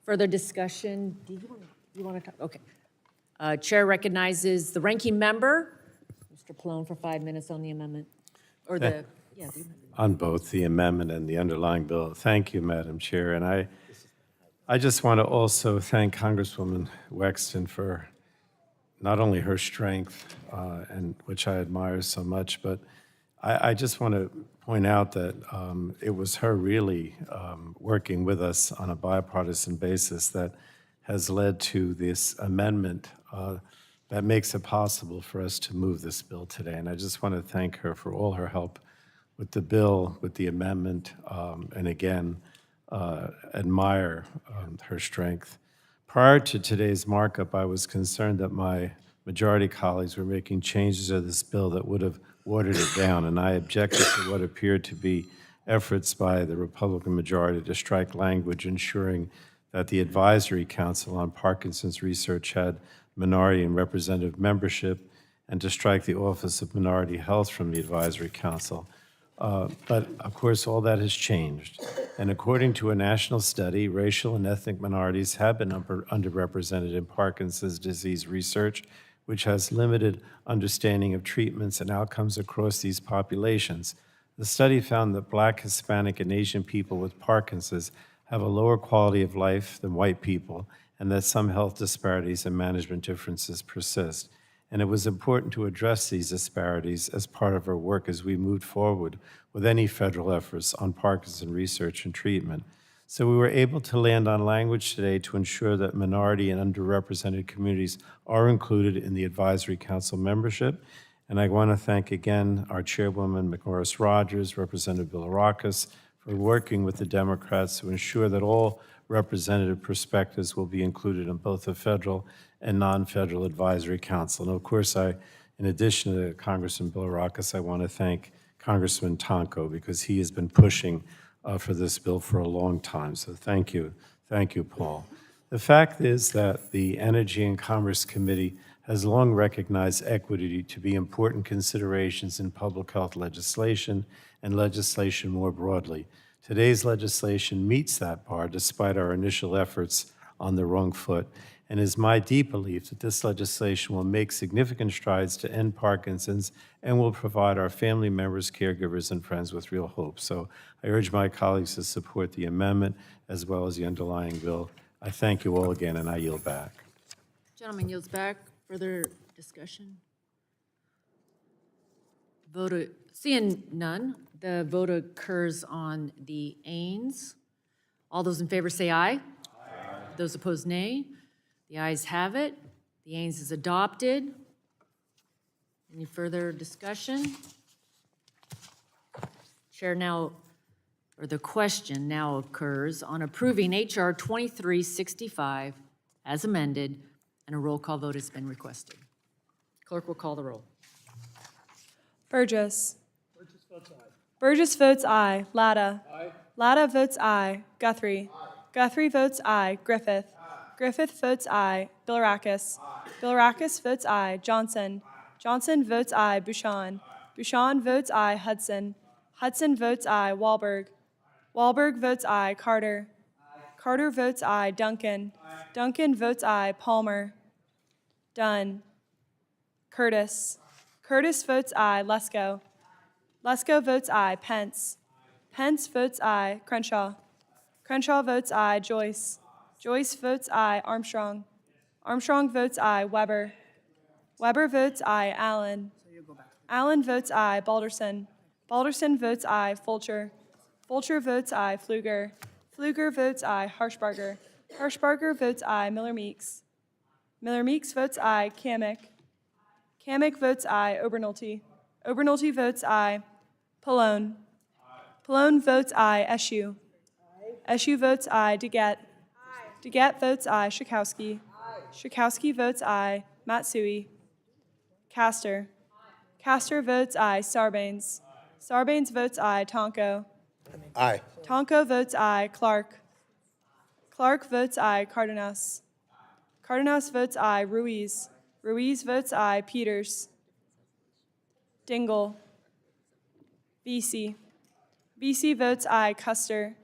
Further discussion? Do you want to talk? Okay. Chair recognizes the ranking member, Mr. Pallone, for 5 minutes on the amendment. Or the, yeah, the amendment. On both the amendment and the underlying bill. Thank you, Madam Chair. And I just want to also thank Congresswoman Wexton for not only her strength, and which I admire so much, but I just want to point out that it was her really working with us on a bipartisan basis that has led to this amendment that makes it possible for us to move this bill today. And I just want to thank her for all her help with the bill, with the amendment, and again, admire her strength. Prior to today's markup, I was concerned that my majority colleagues were making changes to this bill that would have watered it down, and I objected to what appeared to be efforts by the Republican majority to strike language ensuring that the Advisory Council on Parkinson's Research had minority and representative membership, and to strike the Office of Minority Health from the Advisory Council. But of course, all that has changed. And according to a national study, racial and ethnic minorities have been underrepresented in Parkinson's disease research, which has limited understanding of treatments and outcomes across these populations. The study found that Black, Hispanic, and Asian people with Parkinson's have a lower quality of life than white people, and that some health disparities and management differences persist. And it was important to address these disparities as part of our work as we moved forward with any federal efforts on Parkinson research and treatment. So we were able to land on language today to ensure that minority and underrepresented communities are included in the Advisory Council membership. And I want to thank again our chairwoman, McMorris Rodgers, Representative Bilirakis, for working with the Democrats to ensure that all representative perspectives will be included in both the federal and non-federal Advisory Council. And of course, in addition to Congressman Bilirakis, I want to thank Congressman Tonko because he has been pushing for this bill for a long time. So thank you, Paul. The fact is that the Energy and Commerce Committee has long recognized equity to be important considerations in public health legislation and legislation more broadly. Today's legislation meets that bar despite our initial efforts on the wrong foot, and it is my deep belief that this legislation will make significant strides to end Parkinson's and will provide our family members, caregivers, and friends with real hope. So I urge my colleagues to support the amendment as well as the underlying bill. I thank you all again, and I yield back. Gentleman yields back. Further discussion? Seeing none, the vote occurs on the ayes. All those in favor say aye. Those opposed, nay. The ayes have it. The ayes is adopted. Any further discussion? Chair now, or the question now occurs on approving H.R. 2365 as amended, and a roll call vote has been requested. Clerk will call the roll. Burgess. Burgess votes aye. Latta. Latta votes aye. Guthrie. Guthrie votes aye. Griffith. Griffith votes aye. Bilirakis. Bilirakis votes aye. Johnson. Johnson votes aye. Bouchon. Bouchon votes aye. Hudson. Hudson votes aye. Wahlberg. Wahlberg votes aye. Carter. Carter votes aye. Duncan. Duncan votes aye. Palmer. Dunn. Curtis. Curtis votes aye. Lesko. Lesko votes aye. Pence. Pence votes aye. Crenshaw. Crenshaw votes aye. Joyce. Joyce votes aye. Armstrong. Armstrong votes aye. Weber. Weber votes aye. Allen. Allen votes aye. Balderson. Balderson votes aye. Fulcher. Fulcher votes aye. Pfluger. Pfluger votes aye. Harshbarger. Harshbarger votes aye. Miller Meeks. Miller Meeks votes aye. Kamick. Kamick votes aye. Obernolte. Obernolte votes aye. Pallone. Pallone votes aye. Eschew. Eschew votes aye. DeGette. DeGette votes aye. Schakowsky. Schakowsky votes aye. Matsui. Castor. Castor votes aye. Sarbanes. Sarbanes votes aye. Tonko. Aye. Tonko votes aye. Clark. Clark votes aye. Cardenas. Cardenas votes aye. Ruiz. Ruiz votes aye. Peters. Dingle. Vesey. Vesey votes aye. Custer.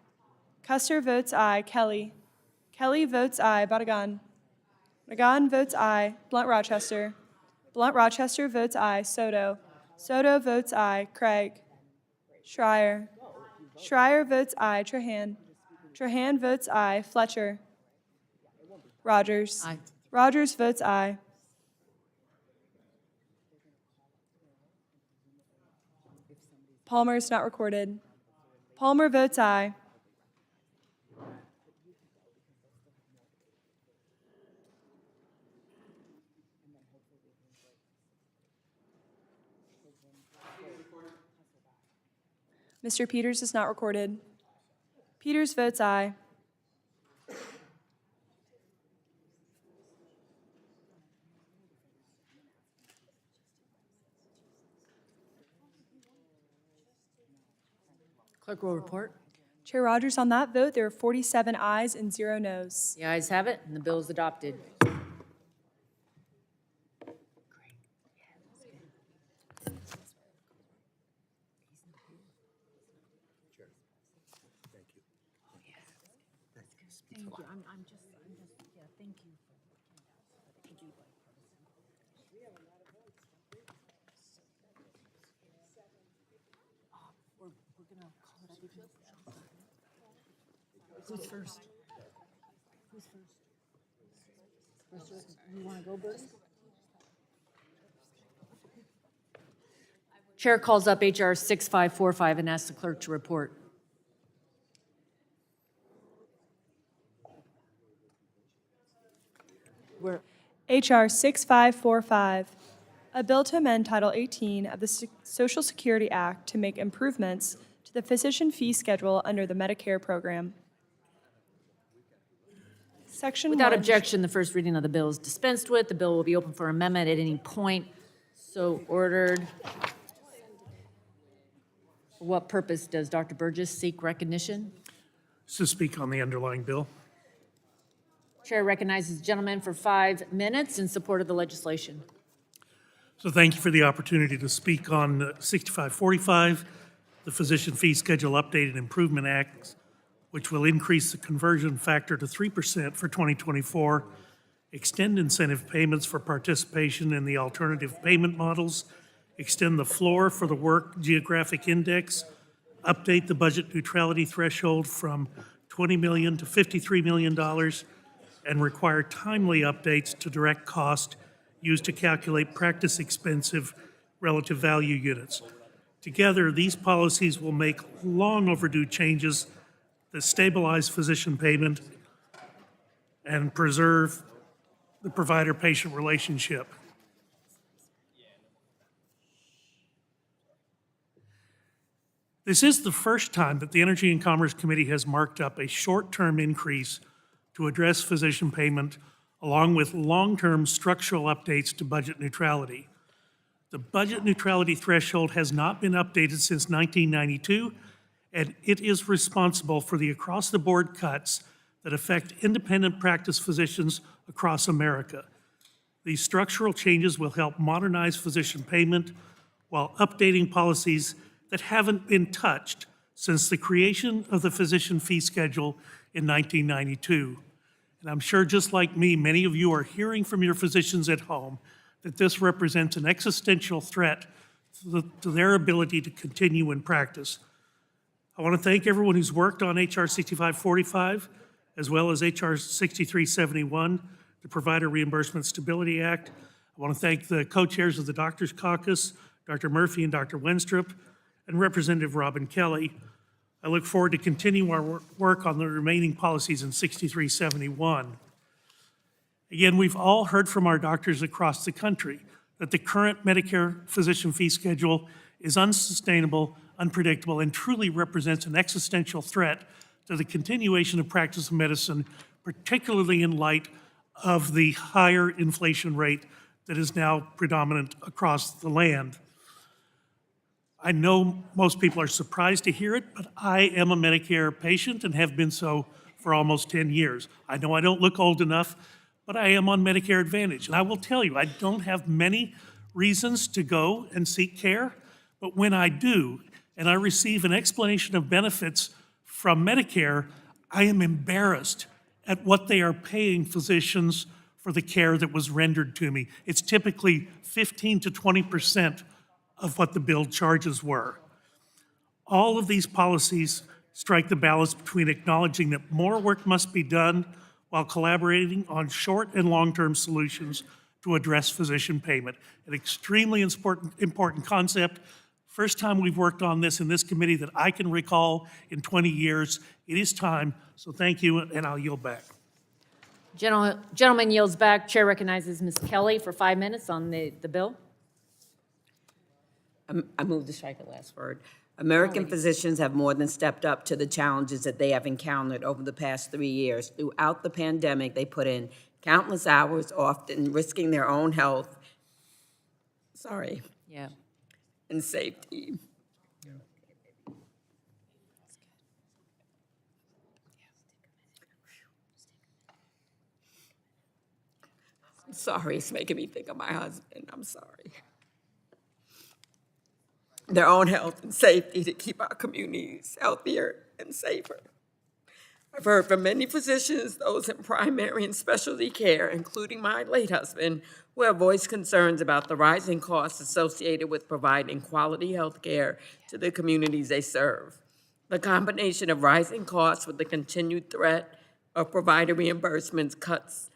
Custer votes aye. Kelly. Kelly votes aye. Badagan. Badagan votes aye. Blunt Rochester. Blunt Rochester votes aye. Soto. Soto votes aye. Craig. Schreier. Schreier votes aye. Trahan. Trahan votes aye. Fletcher. Rodgers. Aye. Rodgers votes aye. Palmer is not recorded. Palmer votes aye. Mr. Peters is not recorded. Peters votes aye. Clerk will report. Chair Rodgers, on that vote, there are 47 ayes and 0 noes. The ayes have it, and the bill is adopted. Thank you. I'm just, yeah, thank you. We're gonna call it up again. Who's first? Who's first? You wanna go, Bertie? Chair calls up HR 6545 and asks the clerk to report. HR 6545, a bill to amend Title 18 of the Social Security Act to make improvements to the physician fee schedule under the Medicare program. Section Without 1. objection, the first reading of the bill is dispensed with. The bill will be open for amendment at any point. So ordered. For what purpose does Dr. Burgess seek recognition? To speak on the underlying bill. Chair recognizes the gentleman for 5 minutes in support of the legislation. So thank you for the opportunity to speak on 6545, the Physician Fee Schedule Update and Improvement Act, which will increase the conversion factor to 3% for 2024, extend incentive payments for participation in the alternative payment models, extend the floor for the work geographic index, update the budget neutrality threshold from $20 million to $53 million, and require timely updates to direct cost used to calculate practice expensive relative value units. Together, these policies will make long overdue changes that stabilize physician payment and preserve the provider-patient relationship. This is the first time that the Energy and Commerce Committee has marked up a short-term increase to address physician payment, along with long-term structural updates to budget neutrality. The budget neutrality threshold has not been updated since 1992, and it is responsible for the across-the-board cuts that affect independent practice physicians across America. These structural changes will help modernize physician payment while updating policies that haven't been touched since the creation of the physician fee schedule in 1992. And I'm sure, just like me, many of you are hearing from your physicians at home that this represents an existential threat to their ability to continue in practice. I want to thank everyone who's worked on HR 6545, as well as HR 6371, the Provider Reimbursement Stability Act. I want to thank the co-chairs of the Doctors Caucus, Dr. Murphy and Dr. Wenstrup, and Representative Robin Kelly. I look forward to continuing our work on the remaining policies in 6371. Again, we've all heard from our doctors across the country that the current Medicare physician fee schedule is unsustainable, unpredictable, and truly represents an existential threat to the continuation of practice of medicine, particularly in light of the higher inflation rate that is now predominant across the land. I know most people are surprised to hear it, but I am a Medicare patient and have been so for almost 10 years. I know I don't look old enough, but I am on Medicare Advantage. And I will tell you, I don't have many reasons to go and seek care, but when I do, and I receive an explanation of benefits from Medicare, I am embarrassed at what they are paying physicians for the care that was rendered to me. It's typically 15 to 20% of what the billed charges were. All of these policies strike the balance between acknowledging that more work must be done while collaborating on short and long-term solutions to address physician payment. An extremely important concept. First time we've worked on this in this committee that I can recall in 20 years. It is time, so thank you, and I'll yield back. Gentleman yields back. Chair recognizes Ms. Kelly for 5 minutes on the bill. I move to strike the last word. American physicians have more than stepped up to the challenges that they have encountered over the past 3 years. Throughout the pandemic, they put in countless hours, often risking their own health, and safety. I'm sorry, it's making me think of my husband. I'm sorry. Their own health and safety to keep our communities healthier and safer. I've heard from many physicians, those in primary and specialty care, including my late husband, who have voiced concerns about the rising costs associated with providing quality health care to the communities they serve. The combination of rising costs with the continued threat of provider reimbursements cuts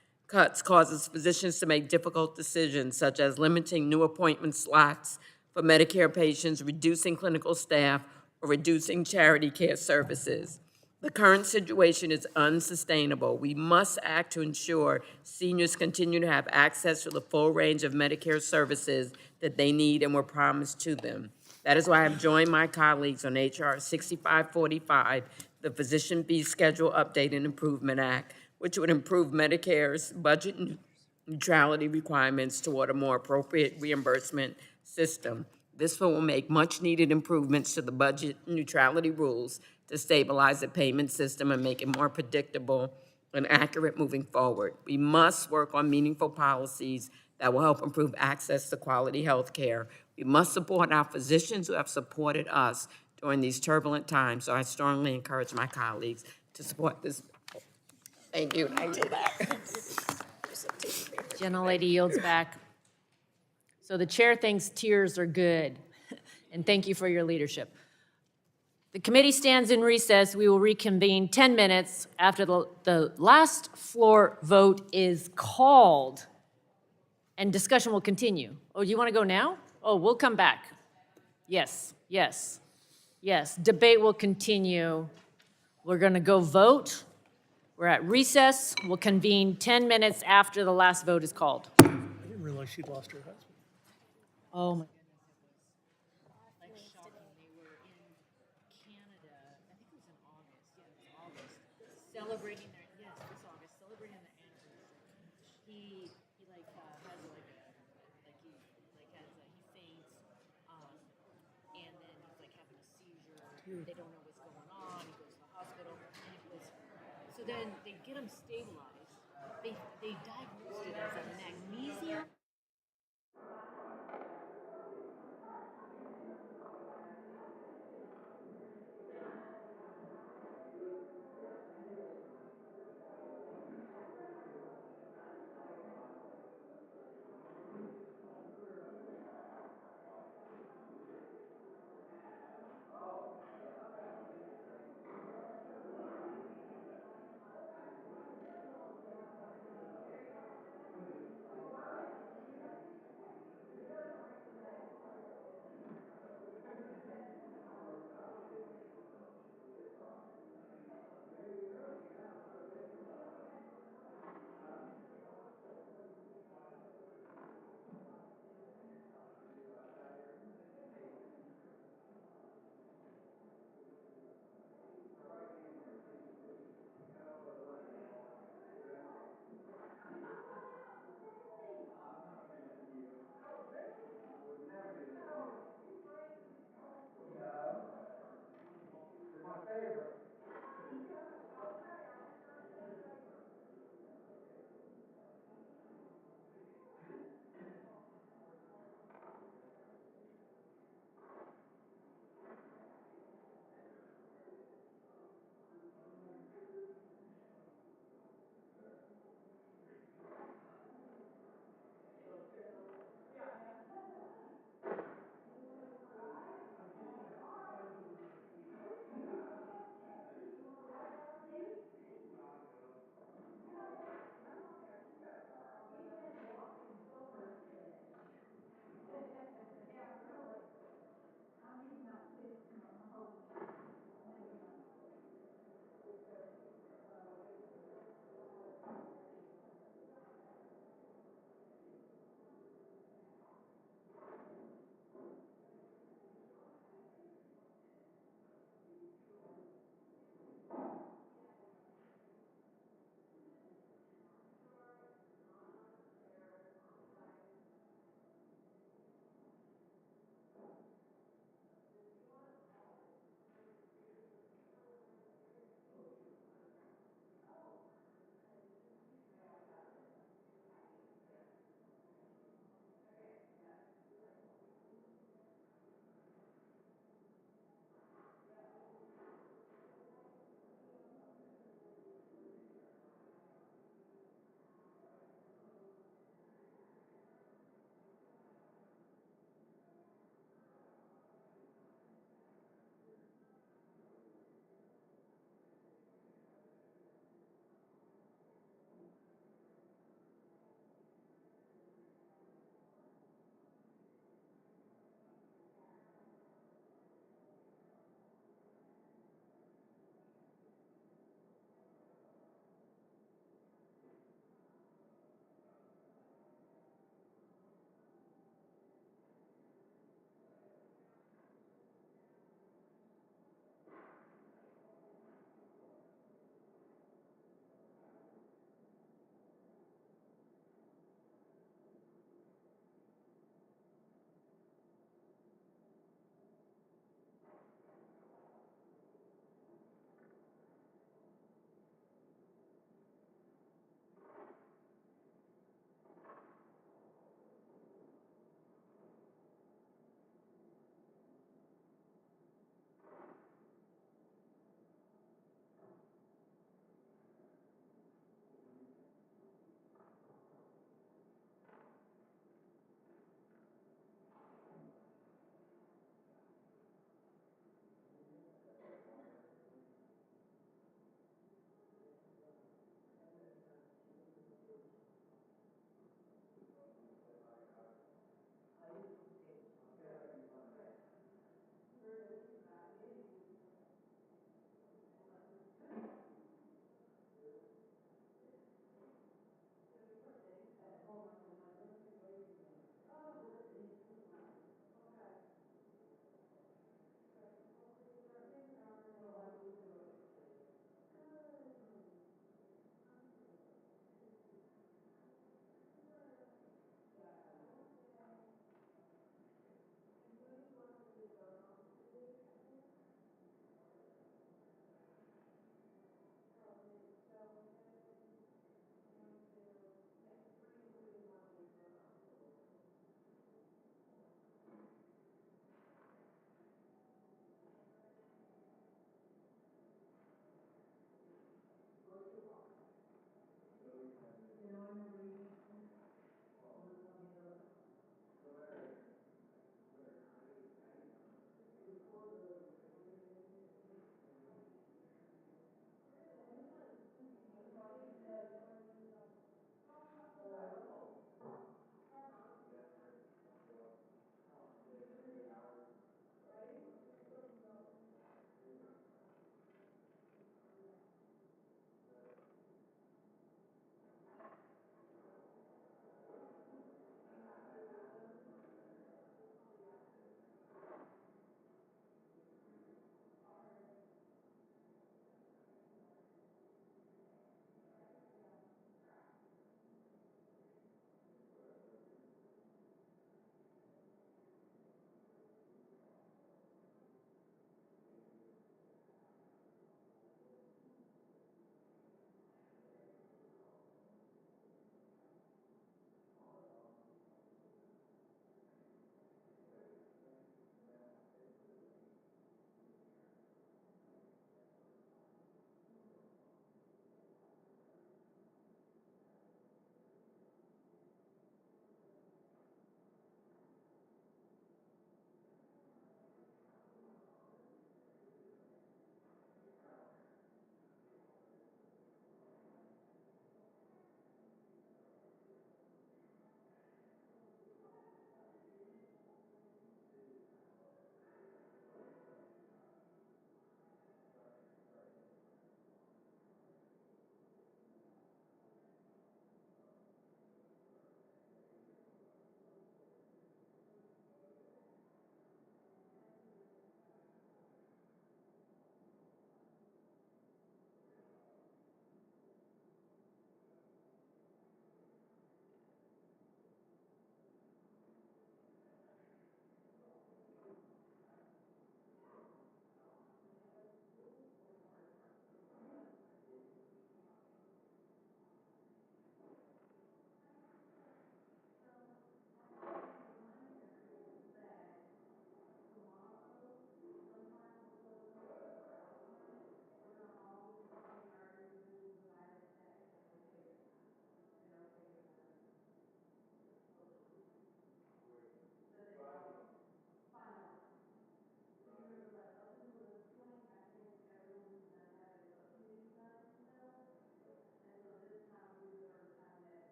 causes physicians to make difficult decisions, such as limiting new appointment slots for Medicare patients, reducing clinical staff, or reducing charity care services. The current situation is unsustainable. We must act to ensure seniors continue to have access to the full range of Medicare services that they need and were promised to them. That is why I've joined my colleagues on HR 6545, the Physician Fee Schedule Update and Improvement Act, which would improve Medicare's budget neutrality requirements toward a more appropriate reimbursement system. This will make much-needed improvements to the budget neutrality rules to stabilize the payment system and make it more predictable and accurate moving forward. We must work on meaningful policies that will help improve access to quality health care. We must support our physicians who have supported us during these turbulent times, so I strongly encourage my colleagues to support this bill. Thank you. I yield back. Gentlelady yields back. So the chair thinks tears are good, and thank you for your leadership. The committee stands in recess. We will reconvene 10 minutes after the last floor vote is called, and discussion will continue. Oh, you want to go now? Oh, we'll come back. Yes, yes, yes. Debate will continue. We're going to go vote. We're at recess. We'll convene 10 minutes after the last vote is called. I didn't realize she'd lost her husband. Oh, my goodness. Like shocking. They were in Canada, I think it was in August, yeah, it was August, celebrating their, yes, this August, celebrating their anniversary. He like, has like a, like he, like has a, he faints, and then he's like having a seizure. They don't know what's going on. He goes to the hospital, and it was, so then they get him stabilized. They diagnosed it as a magnesium.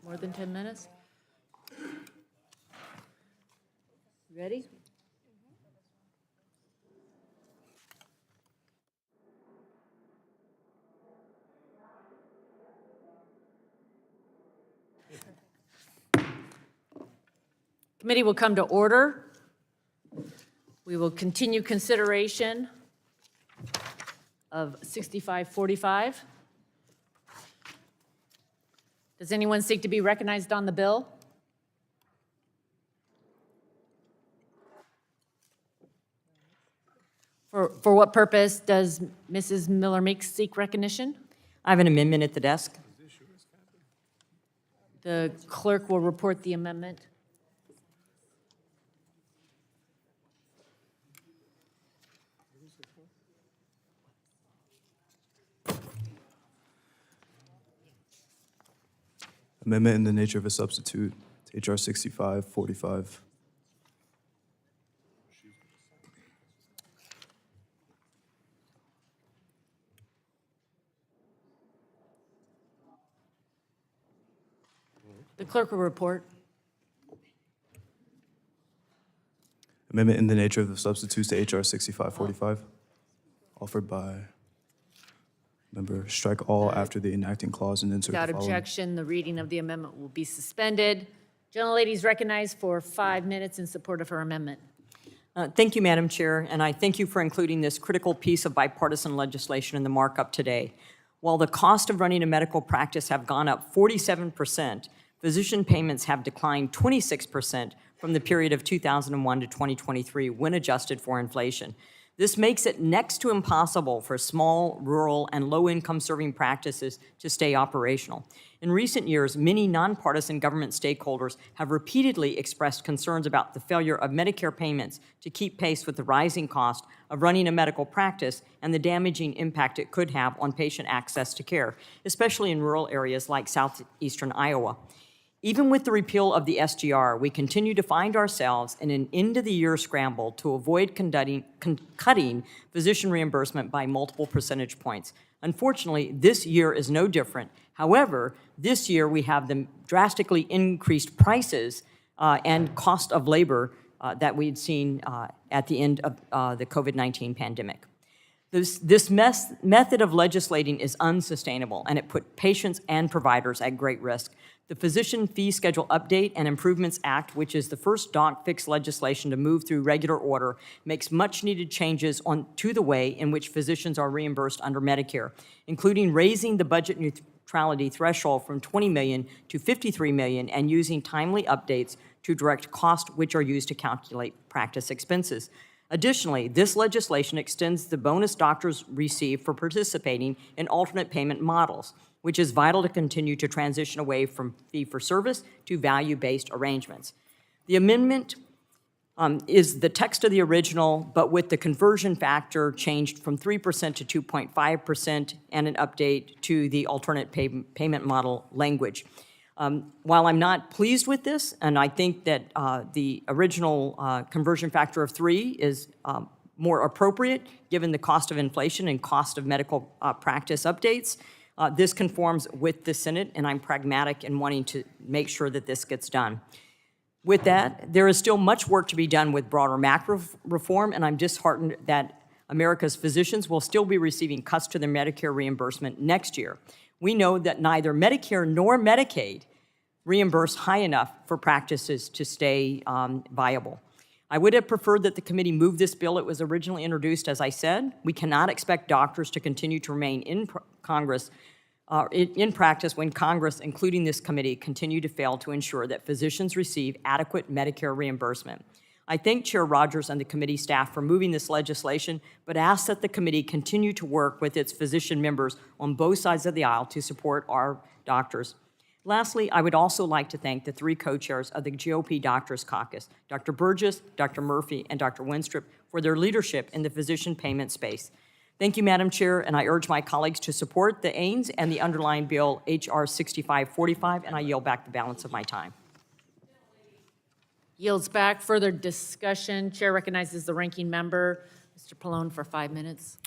More than 10 minutes? Ready? Committee will come to order. We will continue consideration of 6545. Does anyone seek to be recognized on the bill? For what purpose does Mrs. Miller-Meeks seek recognition? I have an amendment at the desk. The clerk will report the amendment. Amendment in the nature of a substitute to H.R. 6545. The clerk will report. Amendment in the nature of the substitutes to H.R. 6545, offered by member strike all after the enacting clause and insert Without the following. objection, the reading of the amendment will be suspended. Gentlelady is recognized for 5 minutes in support of her amendment. Thank you, Madam Chair, and I thank you for including this critical piece of bipartisan legislation in the markup today. While the cost of running a medical practice have gone up 47%, physician payments have declined 26% from the period of 2001 to 2023 when adjusted for inflation. This makes it next to impossible for small, rural, and low-income serving practices to stay operational. In recent years, many nonpartisan government stakeholders have repeatedly expressed concerns about the failure of Medicare payments to keep pace with the rising cost of running a medical practice and the damaging impact it could have on patient access to care, especially in rural areas like southeastern Iowa. Even with the repeal of the SGR, we continue to find ourselves in an end-of-the-year scramble to avoid cutting physician reimbursement by multiple percentage points. Unfortunately, this year is no different. However, this year we have the drastically increased prices and cost of labor that we'd seen at the end of the COVID-19 pandemic. This method of legislating is unsustainable, and it put patients and providers at great risk. The Physician Fee Schedule Update and Improvements Act, which is the first doc fix legislation to move through regular order, makes much-needed changes to the way in which physicians are reimbursed under Medicare, including raising the budget neutrality threshold from $20 million to $53 million and using timely updates to direct costs which are used to calculate practice expenses. Additionally, this legislation extends the bonus doctors receive for participating in alternate payment models, which is vital to continue to transition away from fee-for-service to value-based arrangements. The amendment is the text of the original, but with the conversion factor changed from 3% to 2.5% and an update to the alternate payment model language. While I'm not pleased with this, and I think that the original conversion factor of 3 is more appropriate given the cost of inflation and cost of medical practice updates, this conforms with the Senate, and I'm pragmatic in wanting to make sure that this gets done. With that, there is still much work to be done with broader macro reform, and I'm disheartened that America's physicians will still be receiving cuts to their Medicare reimbursement next year. We know that neither Medicare nor Medicaid reimburse high enough for practices to stay viable. I would have preferred that the committee move this bill. It was originally introduced, as I said. We cannot expect doctors to continue to remain in practice when Congress, including this committee, continue to fail to ensure that physicians receive adequate Medicare reimbursement. I thank Chair Rodgers and the committee staff for moving this legislation, but ask that the committee continue to work with its physician members on both sides of the aisle to support our doctors. Lastly, I would also like to thank the 3 co-chairs of the GOP Doctors Caucus, Dr. Burgess, Dr. Murphy, and Dr. Winstrup, for their leadership in the physician payment space. Thank you, Madam Chair, and I urge my colleagues to support the AINS and the underlying bill, H.R. 6545, and I yield back the balance of my time. Yields back. Further discussion. Chair recognizes the ranking member, Mr. Pallone, for 5 minutes.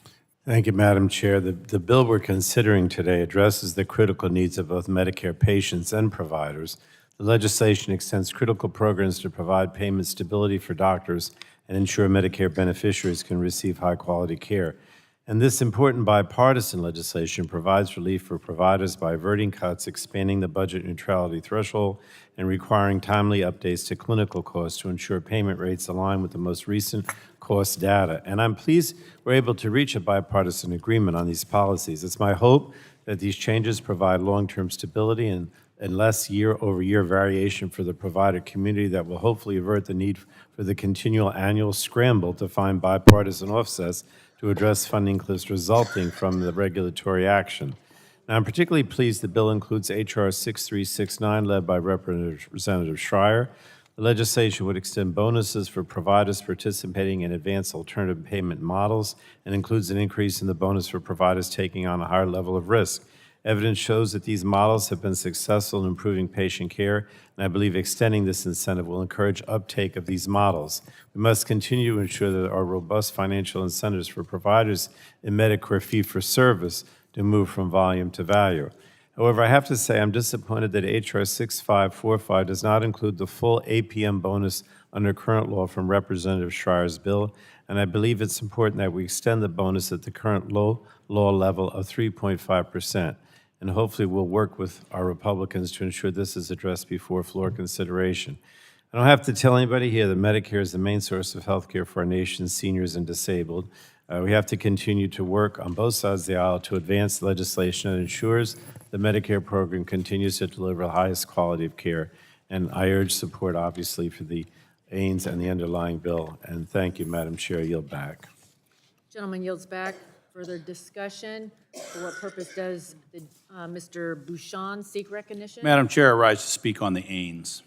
Thank you, Madam Chair. The bill we're considering today addresses the critical needs of both Medicare patients and providers. The legislation extends critical programs to provide payment stability for doctors and ensure Medicare beneficiaries can receive high-quality care. And this important bipartisan legislation provides relief for providers by averting cuts, expanding the budget neutrality threshold, and requiring timely updates to clinical costs to ensure payment rates align with the most recent cost data. And I'm pleased we're able to reach a bipartisan agreement on these policies. It's my hope that these changes provide long-term stability and less year-over-year variation for the provider community that will hopefully avert the need for the continual annual scramble to find bipartisan offsets to address funding cliffs resulting from the regulatory action. Now, I'm particularly pleased the bill includes H.R. 6369, led by Representative Schreier. The legislation would extend bonuses for providers participating in advanced alternative payment models and includes an increase in the bonus for providers taking on a higher level of risk. Evidence shows that these models have been successful in improving patient care, and I believe extending this incentive will encourage uptake of these models. We must continue to ensure that there are robust financial incentives for providers in Medicare fee-for-service to move from volume to value. However, I have to say I'm disappointed that H.R. 6545 does not include the full APM bonus under current law from Representative Schreier's bill, and I believe it's important that we extend the bonus at the current low law level of 3.5%. And hopefully we'll work with our Republicans to ensure this is addressed before floor consideration. I don't have to tell anybody here that Medicare is the main source of health care for our nation's seniors and disabled. We have to continue to work on both sides of the aisle to advance legislation that ensures the Medicare program continues to deliver the highest quality of care. And I urge support, obviously, for the AINS and the underlying bill. And thank you, Madam Chair. I yield back. Gentleman yields back. Further discussion. For what purpose does Mr. Bouchon seek recognition? Madam Chair, I rise to speak on the AINS.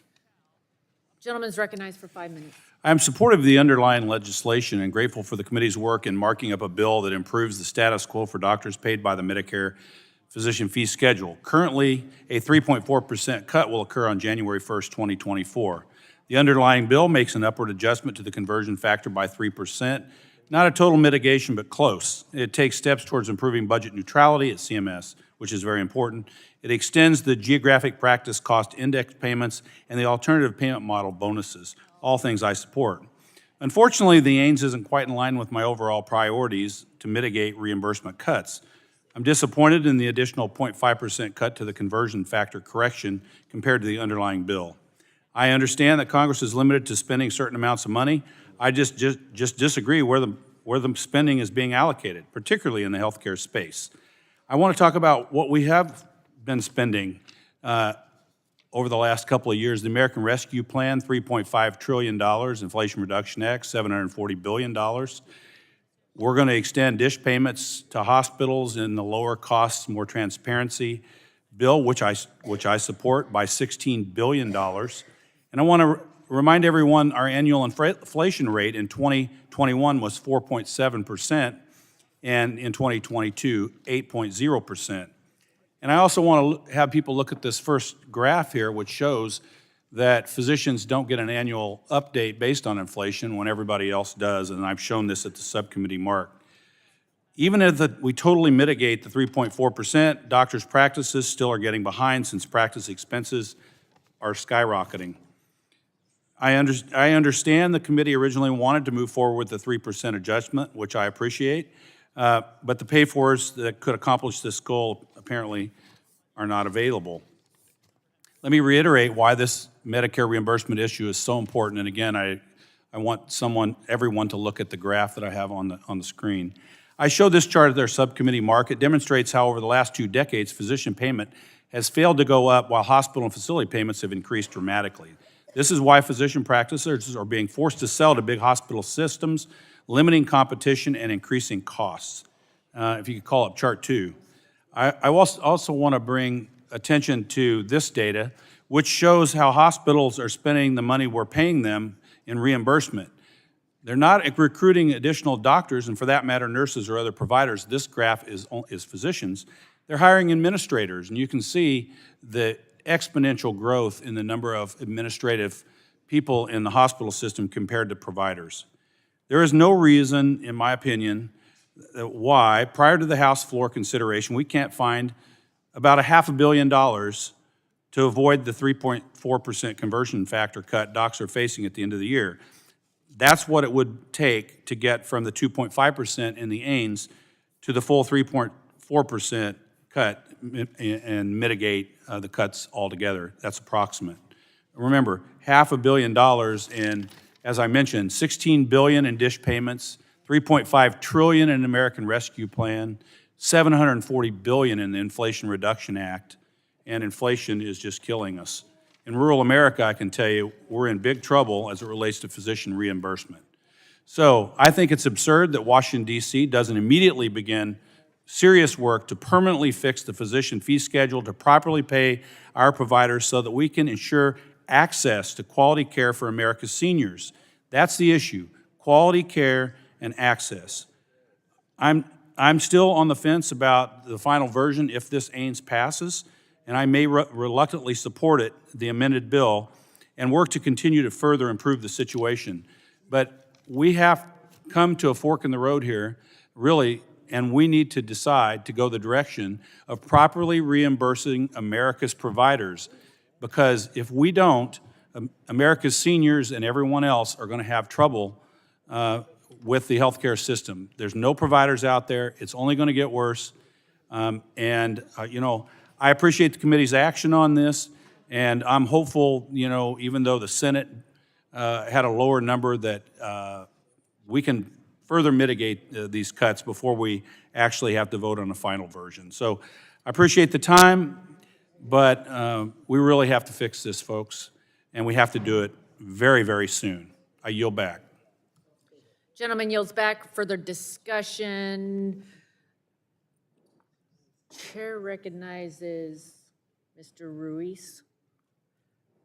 Gentleman is recognized for 5 minutes. I am supportive of the underlying legislation and grateful for the committee's work in marking up a bill that improves the status quo for doctors paid by the Medicare physician fee schedule. Currently, a 3.4% cut will occur on January 1st, 2024. The underlying bill makes an upward adjustment to the conversion factor by 3%. Not a total mitigation, but close. It takes steps towards improving budget neutrality at CMS, which is very important. It extends the geographic practice cost index payments and the alternative payment model bonuses, all things I support. Unfortunately, the AINS isn't quite in line with my overall priorities to mitigate reimbursement cuts. I'm disappointed in the additional 0.5% cut to the conversion factor correction compared to the underlying bill. I understand that Congress is limited to spending certain amounts of money. I just disagree where the spending is being allocated, particularly in the healthcare space. I want to talk about what we have been spending over the last couple of years. The American Rescue Plan, $3.5 trillion, Inflation Reduction Act, $740 billion. We're going to extend DSH payments to hospitals in the lower costs, more transparency bill, which I support, by $16 billion. And I want to remind everyone our annual inflation rate in 2021 was 4.7%, and in 2022, 8.0%. And I also want to have people look at this first graph here, which shows that physicians don't get an annual update based on inflation when everybody else does, and I've shown this at the subcommittee mark. Even if we totally mitigate the 3.4%, doctors' practices still are getting behind since practice expenses are skyrocketing. I understand the committee originally wanted to move forward with the 3% adjustment, which I appreciate, but the pay-fors that could accomplish this goal apparently are not available. Let me reiterate why this Medicare reimbursement issue is so important, and again, I want everyone to look at the graph that I have on the screen. I showed this chart at their subcommittee mark. It demonstrates how over the last 2 decades, physician payment has failed to go up while hospital and facility payments have increased dramatically. This is why physician practitioners are being forced to sell to big hospital systems, limiting competition and increasing costs. If you could call up chart 2. I also want to bring attention to this data, which shows how hospitals are spending the money we're paying them in reimbursement. They're not recruiting additional doctors, and for that matter, nurses or other providers. This graph is physicians. They're hiring administrators, and you can see the exponential growth in the number of administrative people in the hospital system compared to providers. There is no reason, in my opinion, why, prior to the House floor consideration, we can't find about $500 million to avoid the 3.4% conversion factor cut docs are facing at the end of the year. That's what it would take to get from the 2.5% in the AINS to the full 3.4% cut and mitigate the cuts altogether. That's approximate. Remember, $500 million in, as I mentioned, $16 billion in dish payments, $3.5 trillion in American Rescue Plan, $740 billion in the Inflation Reduction Act, and inflation is just killing us. In rural America, I can tell you, we're in big trouble as it relates to physician reimbursement. So I think it's absurd that Washington, D.C. doesn't immediately begin serious work to permanently fix the physician fee schedule to properly pay our providers so that we can ensure access to quality care for America's seniors. That's the issue, quality care and access. I'm still on the fence about the final version if this AINS passes, and I may reluctantly support it, the amended bill, and work to continue to further improve the situation. But we have come to a fork in the road here, really, and we need to decide to go the direction of properly reimbursing America's providers. Because if we don't, America's seniors and everyone else are going to have trouble with the healthcare system. There's no providers out there. It's only going to get worse. You know, I appreciate the committee's action on this, and I'm hopeful, you know, even though the Senate had a lower number, that we can further mitigate these cuts before we actually have to vote on a final version. So I appreciate the time, but we really have to fix this, folks, and we have to do it very, very soon. I yield back. Gentleman yields back. Further discussion. Chair recognizes Mr. Ruiz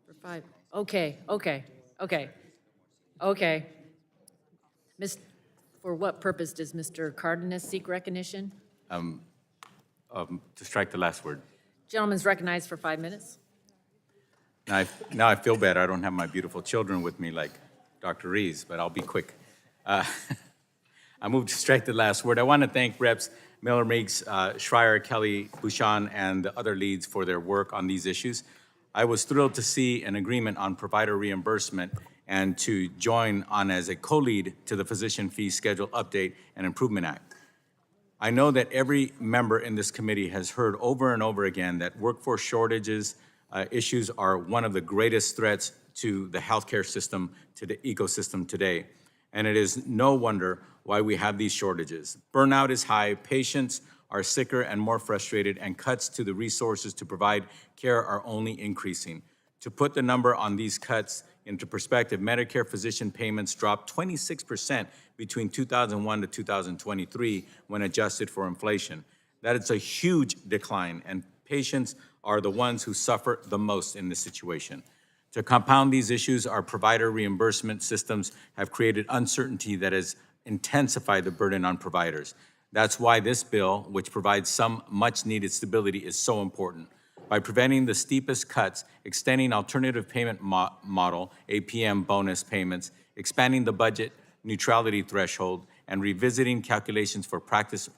for 5. Okay. For what purpose does Mr. Cardenas seek recognition? To strike the last word. Gentleman's recognized for 5 minutes. Now I feel bad. I don't have my beautiful children with me like Dr. Rees, but I'll be quick. I move to strike the last word. I want to thank Reps Miller, Meeks, Schreier, Kelly, Bouchon, and the other leads for their work on these issues. I was thrilled to see an agreement on provider reimbursement and to join on as a co-lead to the Physician Fee Schedule Update and Improvement Act. I know that every member in this committee has heard over and over again that workforce shortages issues are one of the greatest threats to the healthcare system, to the ecosystem today. And it is no wonder why we have these shortages. Burnout is high, patients are sicker and more frustrated, and cuts to the resources to provide care are only increasing. To put the number on these cuts into perspective, Medicare physician payments dropped 26% between 2001 to 2023 when adjusted for inflation. That is a huge decline, and patients are the ones who suffer the most in this situation. To compound these issues, our provider reimbursement systems have created uncertainty that has intensified the burden on providers. That's why this bill, which provides some much-needed stability, is so important. By preventing the steepest cuts, extending alternative payment model, APM bonus payments, expanding the budget neutrality threshold, and revisiting calculations for practice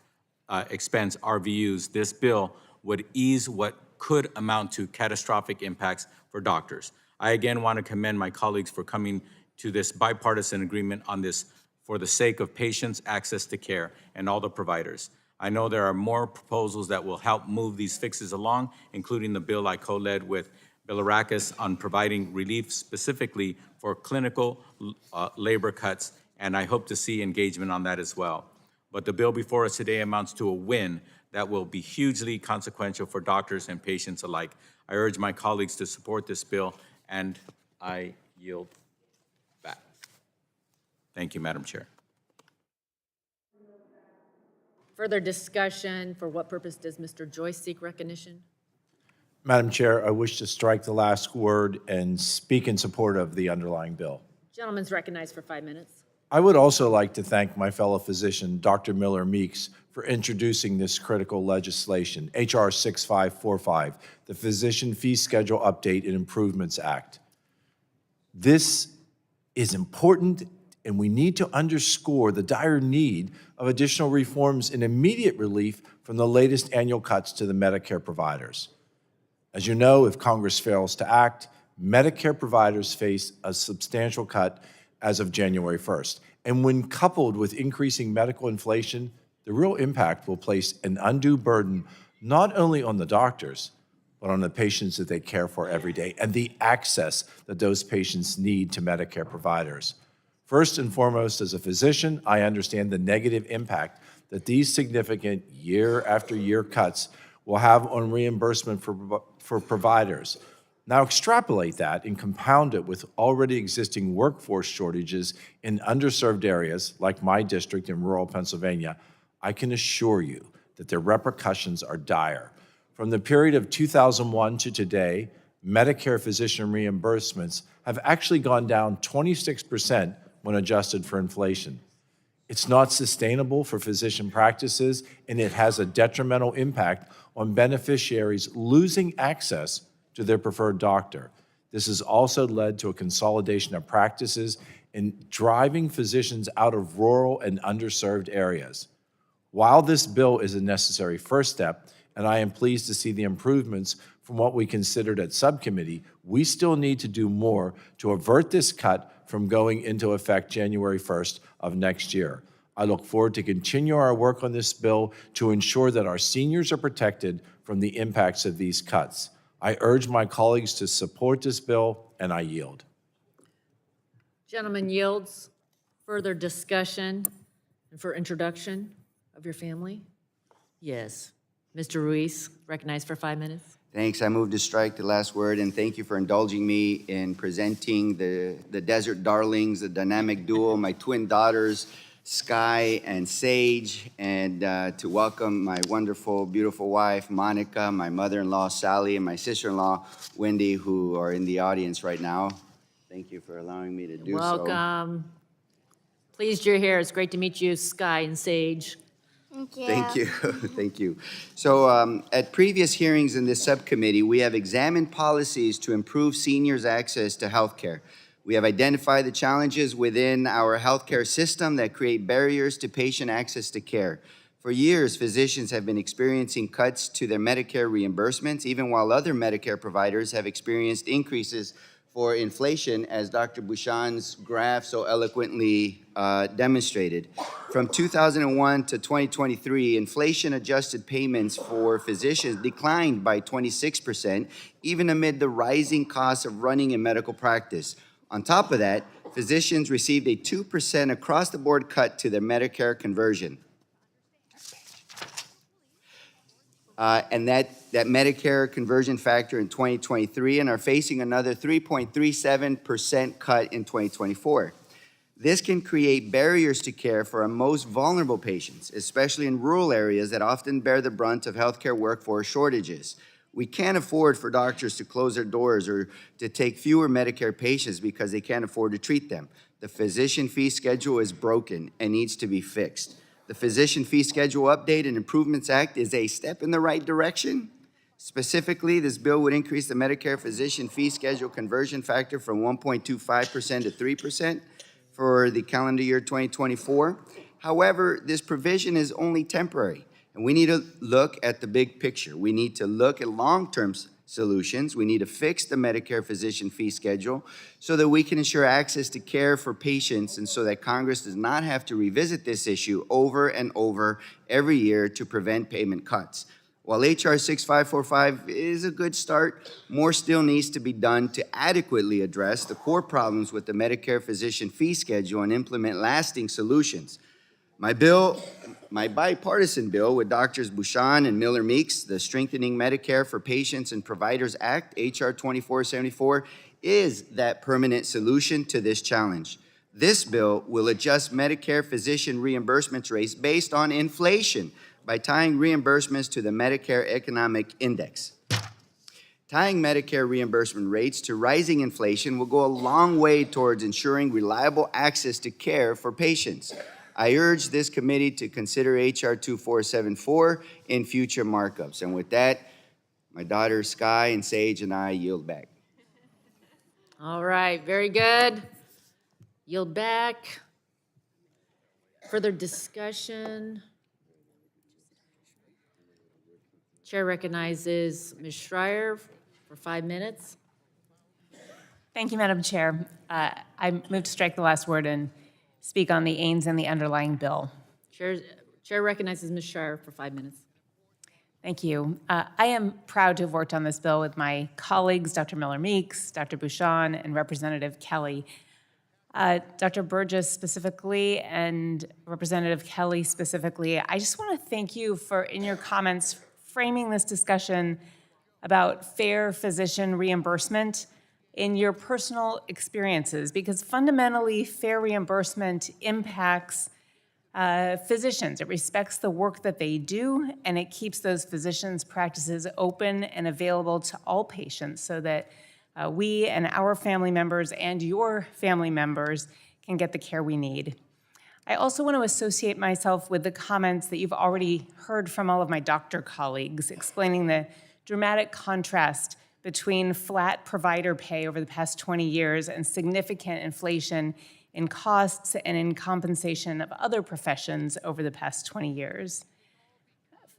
expense RVUs, this bill would ease what could amount to catastrophic impacts for doctors. I again want to commend my colleagues for coming to this bipartisan agreement on this for the sake of patients' access to care and all the providers. I know there are more proposals that will help move these fixes along, including the bill I co-led with Bilirakis on providing relief specifically for clinical labor cuts, and I hope to see engagement on that as well. But the bill before us today amounts to a win that will be hugely consequential for doctors and patients alike. I urge my colleagues to support this bill, and I yield back. Thank you, Madam Chair. Further discussion. For what purpose does Mr. Joyce seek recognition? Madam Chair, I wish to strike the last word and speak in support of the underlying bill. Gentleman's recognized for 5 minutes. I would also like to thank my fellow physician, Dr. Miller Meeks, for introducing this critical legislation, H.R. 6545, the Physician Fee Schedule Update and Improvements Act. This is important. and we need to underscore the dire need of additional reforms and immediate relief from the latest annual cuts to the Medicare providers. As you know, if Congress fails to act, Medicare providers face a substantial cut as of January 1st. And when coupled with increasing medical inflation, the real impact will place an undue burden not only on the doctors, but on the patients that they care for every day and the access that those patients need to Medicare providers. First and foremost, as a physician, I understand the negative impact that these significant year-after-year cuts will have on reimbursement for providers. Now extrapolate that and compound it with already existing workforce shortages in underserved areas like my district in rural Pennsylvania. I can assure you that the repercussions are dire. From the period of 2001 to today, Medicare physician reimbursements have actually gone down 26% when adjusted for inflation. It's not sustainable for physician practices, and it has a detrimental impact on beneficiaries losing access to their preferred doctor. This has also led to a consolidation of practices and driving physicians out of rural and underserved areas. While this bill is a necessary first step, and I am pleased to see the improvements from what we considered at subcommittee, we still need to do more to avert this cut from going into effect January 1st of next year. I look forward to continue our work on this bill to ensure that our seniors are protected from the impacts of these cuts. I urge my colleagues to support this bill, and I yield. Gentleman yields. Further discussion and for introduction of your family? Yes. Mr. Ruiz, recognized for 5 minutes. Thanks. I move to strike the last word, and thank you for indulging me in presenting the Desert Darlings, the dynamic duo, my twin daughters, Sky and Sage, and to welcome my wonderful, beautiful wife, Monica, my mother-in-law, Sally, and my sister-in-law, Wendy, who are in the audience right now. Thank you for allowing me to do so. Welcome. Pleased you're here. It's great to meet you, Sky and Sage. Thank you. Thank you. So at previous hearings in this subcommittee, we have examined policies to improve seniors' access to health care. We have identified the challenges within our healthcare system that create barriers to patient access to care. For years, physicians have been experiencing cuts to their Medicare reimbursements, even while other Medicare providers have experienced increases for inflation, as Dr. Bouchon's graph so eloquently demonstrated. From 2001 to 2023, inflation-adjusted payments for physicians declined by 26%, even amid the rising costs of running a medical practice. On top of that, physicians received a 2% across-the-board cut to their Medicare conversion. And that Medicare conversion factor in 2023, and are facing another 3.37% cut in 2024. This can create barriers to care for our most vulnerable patients, especially in rural areas that often bear the brunt of healthcare workforce shortages. We can't afford for doctors to close their doors or to take fewer Medicare patients because they can't afford to treat them. The physician fee schedule is broken and needs to be fixed. The Physician Fee Schedule Update and Improvements Act is a step in the right direction. Specifically, this bill would increase the Medicare physician fee schedule conversion factor from 1.25% to 3% for the calendar year 2024. However, this provision is only temporary, and we need to look at the big picture. We need to look at long-term solutions. We need to fix the Medicare physician fee schedule so that we can ensure access to care for patients, and so that Congress does not have to revisit this issue over and over every year to prevent payment cuts. While H.R. 6545 is a good start, more still needs to be done to adequately address the core problems with the Medicare physician fee schedule and implement lasting solutions. My bipartisan bill with Drs. Bouchon and Miller Meeks, the Strengthening Medicare for Patients and Providers Act, H.R. 2474, is that permanent solution to this challenge. This bill will adjust Medicare physician reimbursement rates based on inflation by tying reimbursements to the Medicare Economic Index. Tying Medicare reimbursement rates to rising inflation will go a long way towards ensuring reliable access to care for patients. I urge this committee to consider H.R. 2474 in future markups. And with that, my daughters Sky and Sage and I yield back. All right, very good. Yield back. Further discussion? Chair recognizes Ms. Schreier for 5 minutes. Thank you, Madam Chair. I move to strike the last word and speak on the aims and the underlying bill. Chair recognizes Ms. Schreier for 5 minutes. Thank you. I am proud to have worked on this bill with my colleagues, Dr. Miller-Meeks, Dr. Bouchon, and Representative Kelly. Dr. Burgess specifically and Representative Kelly specifically, I just want to thank you for, in your comments, framing this discussion about fair physician reimbursement in your personal experiences, because fundamentally, fair reimbursement impacts physicians. It respects the work that they do, and it keeps those physicians' practices open and available to all patients so that we and our family members and your family members can get the care we need. I also want to associate myself with the comments that you've already heard from all of my doctor colleagues explaining the dramatic contrast between flat provider pay over the past 20 years and significant inflation in costs and in compensation of other professions over the past 20 years.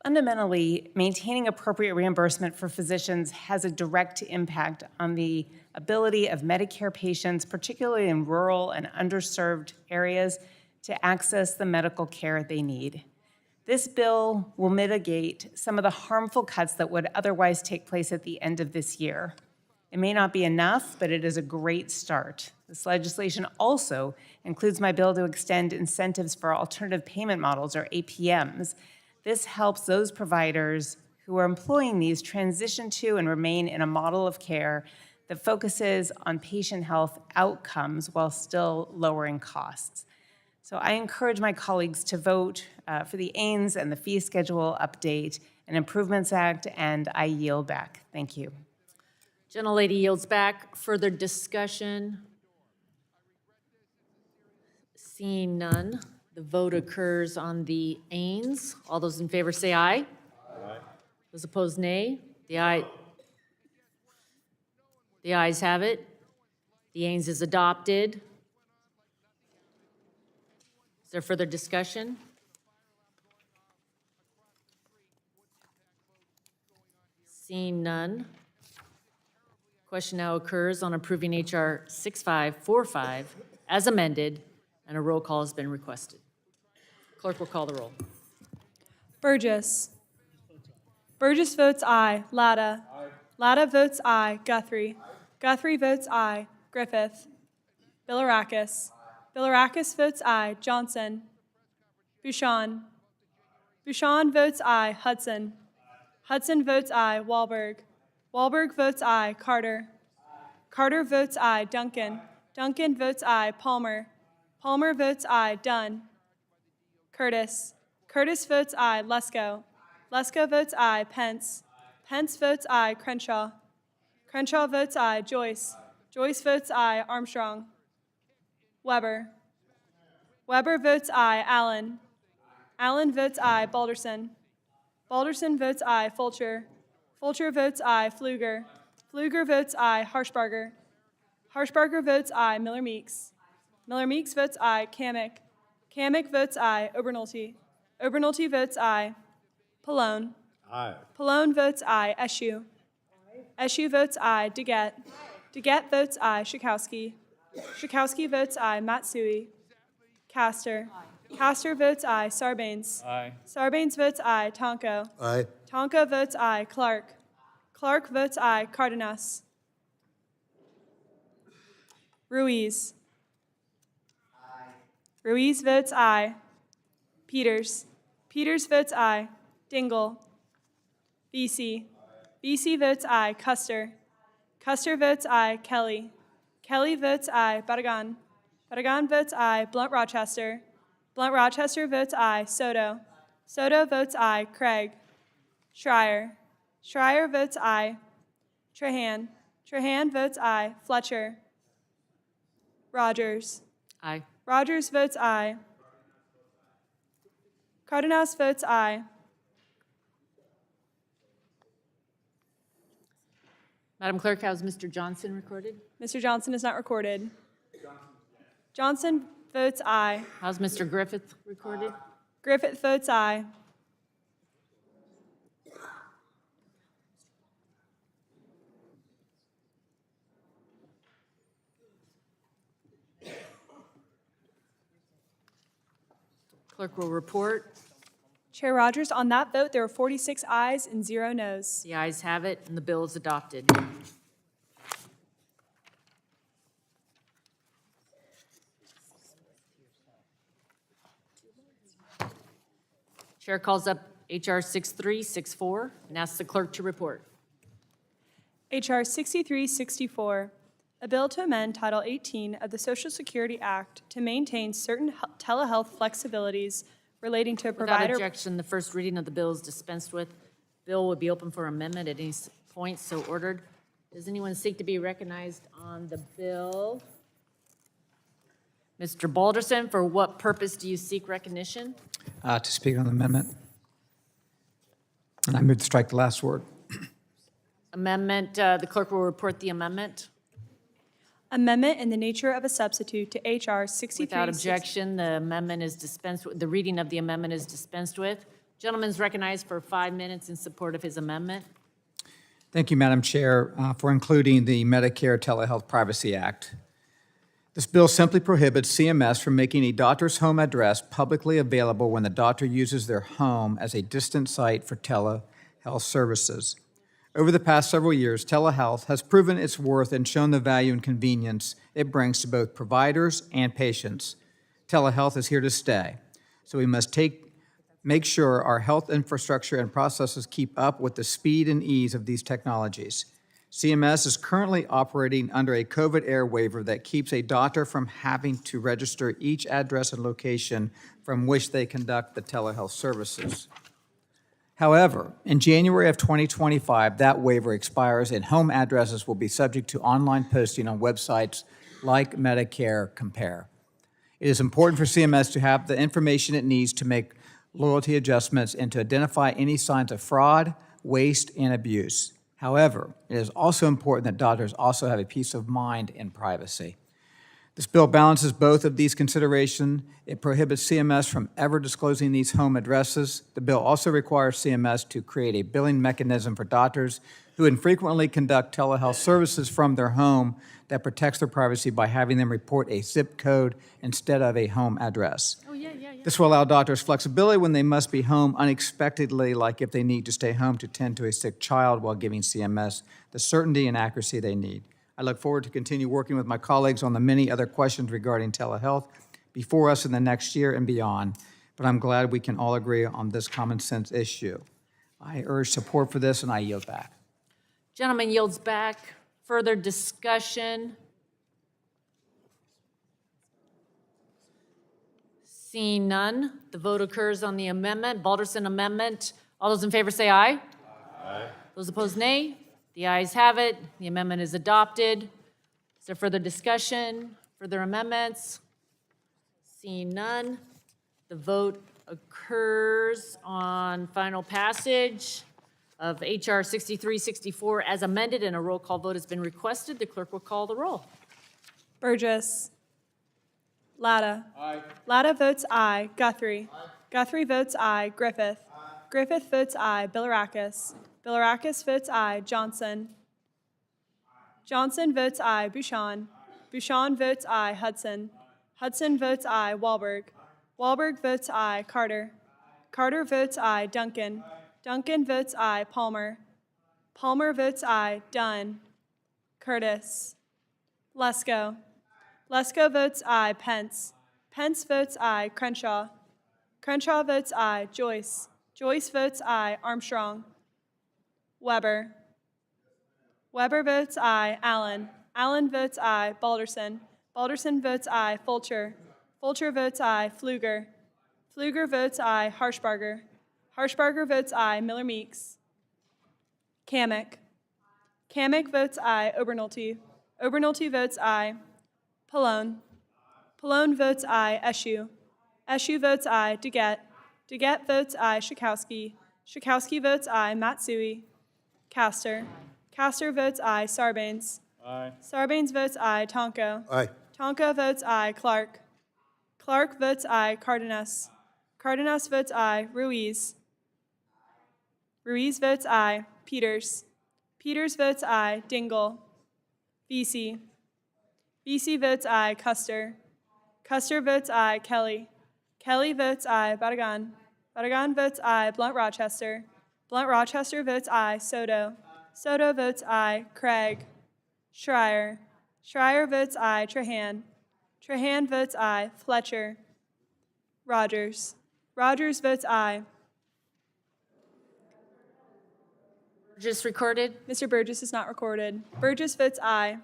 Fundamentally, maintaining appropriate reimbursement for physicians has a direct impact on the ability of Medicare patients, particularly in rural and underserved areas, to access the medical care they need. This bill will mitigate some of the harmful cuts that would otherwise take place at the end of this year. It may not be enough, but it is a great start. This legislation also includes my bill to extend incentives for alternative payment models, or APMs. This helps those providers who are employing these transition to and remain in a model of care that focuses on patient health outcomes while still lowering costs. So I encourage my colleagues to vote for the AINS and the fee schedule update and Improvements Act, and I yield back. Thank you. Gentlelady yields back. Further discussion? Seeing none, the vote occurs on the AINS. All those in favor say aye. Aye. Those opposed, nay. The ayes have it. The AINS is adopted. Is there further discussion? Seeing none. Question now occurs on approving HR 6545 as amended, and a roll call has been requested. Clerk will call the roll. Burgess. Burgess votes aye. Latta. Latta votes aye. Guthrie. Guthrie votes aye. Griffith. Bilirakis. Bilirakis votes aye. Johnson. Bouchon. Bouchon votes aye. Hudson. Hudson votes aye. Wahlberg. Wahlberg votes aye. Carter. Carter votes aye. Duncan. Duncan votes aye. Palmer. Palmer votes aye. Dunn. Curtis. Curtis votes aye. Lesko. Lesko votes aye. Pence. Pence votes aye. Crenshaw. Crenshaw votes aye. Joyce. Joyce votes aye. Armstrong. Weber. Weber votes aye. Allen. Allen votes aye. Balderson. Balderson votes aye. Fulcher. Fulcher votes aye. Pfluger. Pfluger votes aye. Harshbarger. Harshbarger votes aye. Miller-Meeks. Miller-Meeks votes aye. Kamick. Kamick votes aye. Obernolte. Obernolte votes aye. Pallone. Aye. Pallone votes aye. Eschew. Eschew votes aye. DeGette. DeGette votes aye. Schakowsky. Schakowsky votes aye. Matsui. Castor. Castor votes aye. Sarbanes. Aye. Sarbanes votes aye. Tonko. Aye. Tonko votes aye. Clark. Clark votes aye. Cardenas. Ruiz. Ruiz votes aye. Peters. Peters votes aye. Dingle. Vesey. Vesey votes aye. Custer. Custer votes aye. Kelly. Kelly votes aye. Barragan. Barragan votes aye. Blunt Rochester. Blunt Rochester votes aye. Soto. Soto votes aye. Craig. Schreier. Schreier votes aye. Trahan. Trahan votes aye. Fletcher. Rodgers. Aye. Rodgers votes aye. Cardenas votes aye. Madam Clerk, how's Mr. Johnson recorded? Mr. Johnson is not recorded. Johnson votes aye. How's Mr. Griffith recorded? Griffith votes aye. Clerk will report. Chair Rodgers, on that vote, there were 46 ayes and 0 noes. The ayes have it, and the bill is adopted. Chair calls up HR 6364 and asks the clerk to report. H.R. 6364, a bill to amend Title 18 of the Social Security Act to maintain certain telehealth flexibilities relating to a Without provider. objection, the first reading of the bill is dispensed with. Bill would be open for amendment at any point, so ordered. Does anyone seek to be recognized on the bill? Mr. Balderson, for what purpose do you seek recognition? To speak on the amendment. And I move to strike the last word. Amendment, the clerk will report the amendment. Amendment in the nature of a substitute to H.R. 6364. Without objection, the amendment is dispensed with, the reading of the amendment is dispensed with. Gentleman is recognized for 5 minutes in support of his amendment. Thank you, Madam Chair, for including the Medicare Telehealth Privacy Act. This bill simply prohibits CMS from making a doctor's home address publicly available when the doctor uses their home as a distant site for telehealth services. Over the past several years, telehealth has proven its worth and shown the value and convenience it brings to both providers and patients. Telehealth is here to stay, so we must make sure our health infrastructure and processes keep up with the speed and ease of these technologies. CMS is currently operating under a COVID-era waiver that keeps a doctor from having to register each address and location from which they conduct the telehealth services. However, in January of 2025, that waiver expires and home addresses will be subject to online posting on websites like Medicare Compare. It is important for CMS to have the information it needs to make loyalty adjustments and to identify any signs of fraud, waste, and abuse. However, it is also important that doctors also have a peace of mind and privacy. This bill balances both of these considerations. It prohibits CMS from ever disclosing these home addresses. The bill also requires CMS to create a billing mechanism for doctors who infrequently conduct telehealth services from their home that protects their privacy by having them report a zip code instead of a home address. Oh, yeah. This will allow doctors flexibility when they must be home unexpectedly, like if they need to stay home to tend to a sick child while giving CMS the certainty and accuracy they need. I look forward to continue working with my colleagues on the many other questions regarding telehealth before us in the next year and beyond, but I'm glad we can all agree on this common sense issue. I urge support for this, and I yield back. Gentleman yields back. Further discussion? Seeing none, the vote occurs on the amendment, Balderson amendment. All those in favor say aye. Aye. Those opposed, nay. The ayes have it. The amendment is adopted. Is there further discussion? Further amendments? Seeing none, the vote occurs on final passage of H.R. 6364 as amended, and a roll call vote has been requested. The clerk will call the roll. Burgess. Latta. Aye. Latta votes aye. Guthrie. Aye. Guthrie votes aye. Griffith. Aye. Griffith votes aye. Bilirakis. Bilirakis votes aye. Johnson. Johnson votes aye. Bouchon. Bouchon votes aye. Hudson. Hudson votes aye. Wahlberg. Wahlberg votes aye. Carter. Carter votes aye. Duncan. Duncan votes aye. Palmer. Palmer votes aye. Dunn. Curtis. Lesko. Lesko votes aye. Pence. Pence votes aye. Crenshaw. Crenshaw votes aye. Joyce. Joyce votes aye. Armstrong. Weber. Weber votes aye. Allen. Allen votes aye. Balderson. Balderson votes aye. Fulcher. Fulcher votes aye. Pfluger. Pfluger votes aye. Harshbarger. Harshbarger votes aye. Miller Meeks. Kamick. Kamick votes aye. Obernolte. Obernolte votes aye. Pallone. Pallone votes aye. Eshu. Eshu votes aye. Duguette. Duguette votes aye. Schakowsky. Schakowsky votes aye. Matsui. Castor. Castor votes aye. Sarbanes. Aye. Sarbanes votes aye. Tonko. Aye. Tonko votes aye. Clark. Clark votes aye. Cardenas. Cardenas votes aye. Ruiz. Ruiz votes aye. Peters. Peters votes aye. Dingle. Vesey. Vesey votes aye. Custer. Custer votes aye. Kelly. Kelly votes aye. Barragan. Barragan votes aye. Blunt Rochester. Blunt Rochester votes aye. Soto. Soto votes aye. Craig. Schreier. Schreier votes aye. Trahan. Trahan votes aye. Fletcher. Rodgers. Rodgers votes aye. Just recorded. Mr. Burgess is not recorded. Burgess votes aye.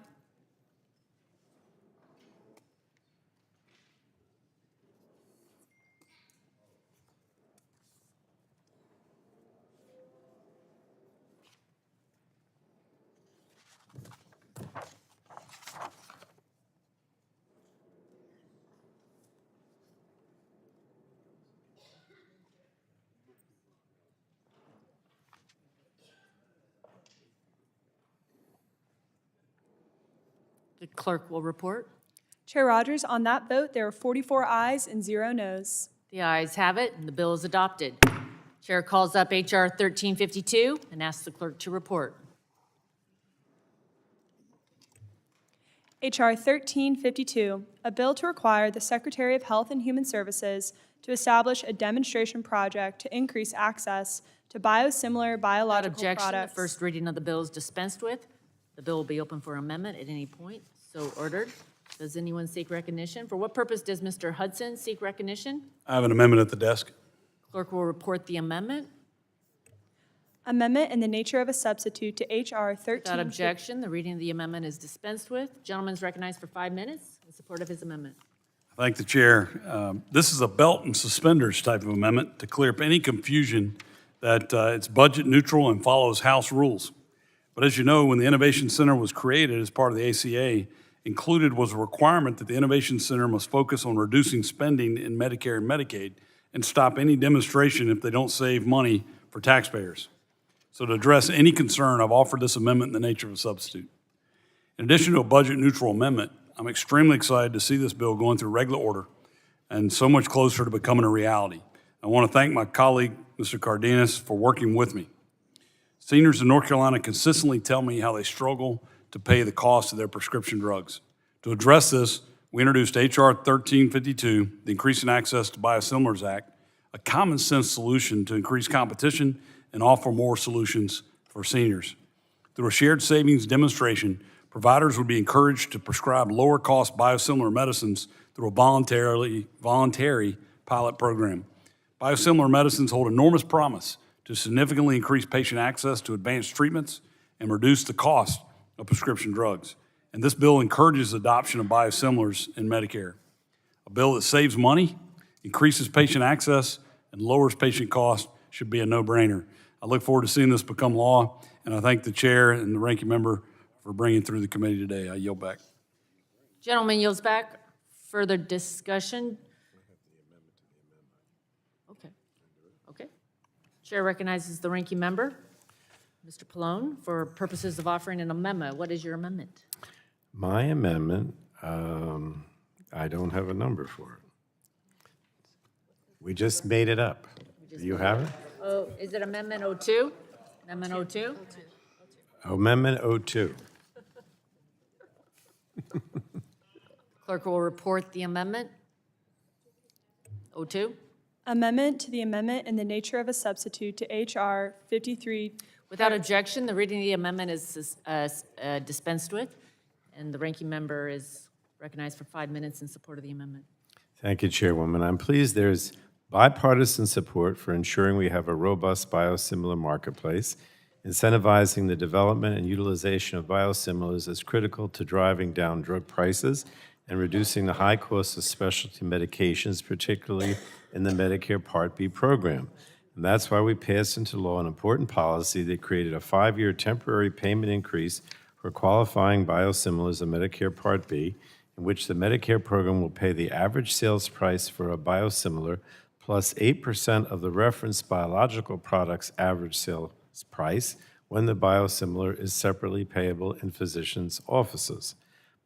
The clerk will report. Chair Rodgers, on that vote, there were 44 ayes and 0 noes. The ayes have it, and the bill is adopted. Chair calls up H.R. 1352 and asks the clerk to report. H.R. 1352, a bill to require the Secretary of Health and Human Services to establish a demonstration project to increase access to biosimilar Without biological objection, the products. first reading of the bill is dispensed with. The bill will be open for amendment at any point. So ordered. Does anyone seek recognition? For what purpose does Mr. Hudson seek recognition? I have an amendment at the desk. Clerk will report the amendment. Amendment in the nature of a substitute to H.R. 13. Without objection, the reading of the amendment is dispensed with. Gentleman is recognized for 5 minutes in support of his amendment. Thank the chair. This is a belt and suspenders type of amendment to clear up any confusion that it's budget neutral and follows House rules. But as you know, when the Innovation Center was created as part of the ACA, included was a requirement that the Innovation Center must focus on reducing spending in Medicare and Medicaid and stop any demonstration if they don't save money for taxpayers. So to address any concern, I've offered this amendment in the nature of a substitute. In addition to a budget-neutral amendment, I'm extremely excited to see this bill going through regular order and so much closer to becoming a reality. I want to thank my colleague, Mr. Cardenas, for working with me. Seniors in North Carolina consistently tell me how they struggle to pay the cost of their prescription drugs. To address this, we introduced H.R. 1352, the Increasing Access to Biosimilars Act, a common sense solution to increase competition and offer more solutions for seniors. Through a shared savings demonstration, providers would be encouraged to prescribe lower cost biosimilar medicines through a voluntary pilot program. Biosimilar medicines hold enormous promise to significantly increase patient access to advanced treatments and reduce the cost of prescription drugs. And this bill encourages adoption of biosimilars in Medicare. A bill that saves money, increases patient access, and lowers patient costs should be a no-brainer. I look forward to seeing this become law, and I thank the chair and the ranking member for bringing it through the committee today. I yield back. Gentleman yields back. Further discussion? Okay. Chair recognizes the ranking member, Mr. Pallone, for purposes of offering an amendment. What is your amendment? My amendment, I don't have a number for it. We just made it up. Do you have it? Oh, is it Amendment 02? Amendment 02? Amendment 02. Clerk will report the amendment. 02? Amendment to the amendment in the nature of a substitute to H.R. 53. Without objection, the reading of the amendment is dispensed with, and the ranking member is recognized for 5 minutes in support of the amendment. Thank you, Chairwoman. I'm pleased there's bipartisan support for ensuring we have a robust biosimilar marketplace. Incentivizing the development and utilization of biosimilars is critical to driving down drug prices and reducing the high cost of specialty medications, particularly in the Medicare Part B program. And that's why we passed into law an important policy that created a 5-year temporary payment increase for qualifying biosimilars of Medicare Part B, in which the Medicare program will pay the average sales price for a biosimilar plus 8% of the reference biological product's average sales price when the biosimilar is separately payable in physicians' offices.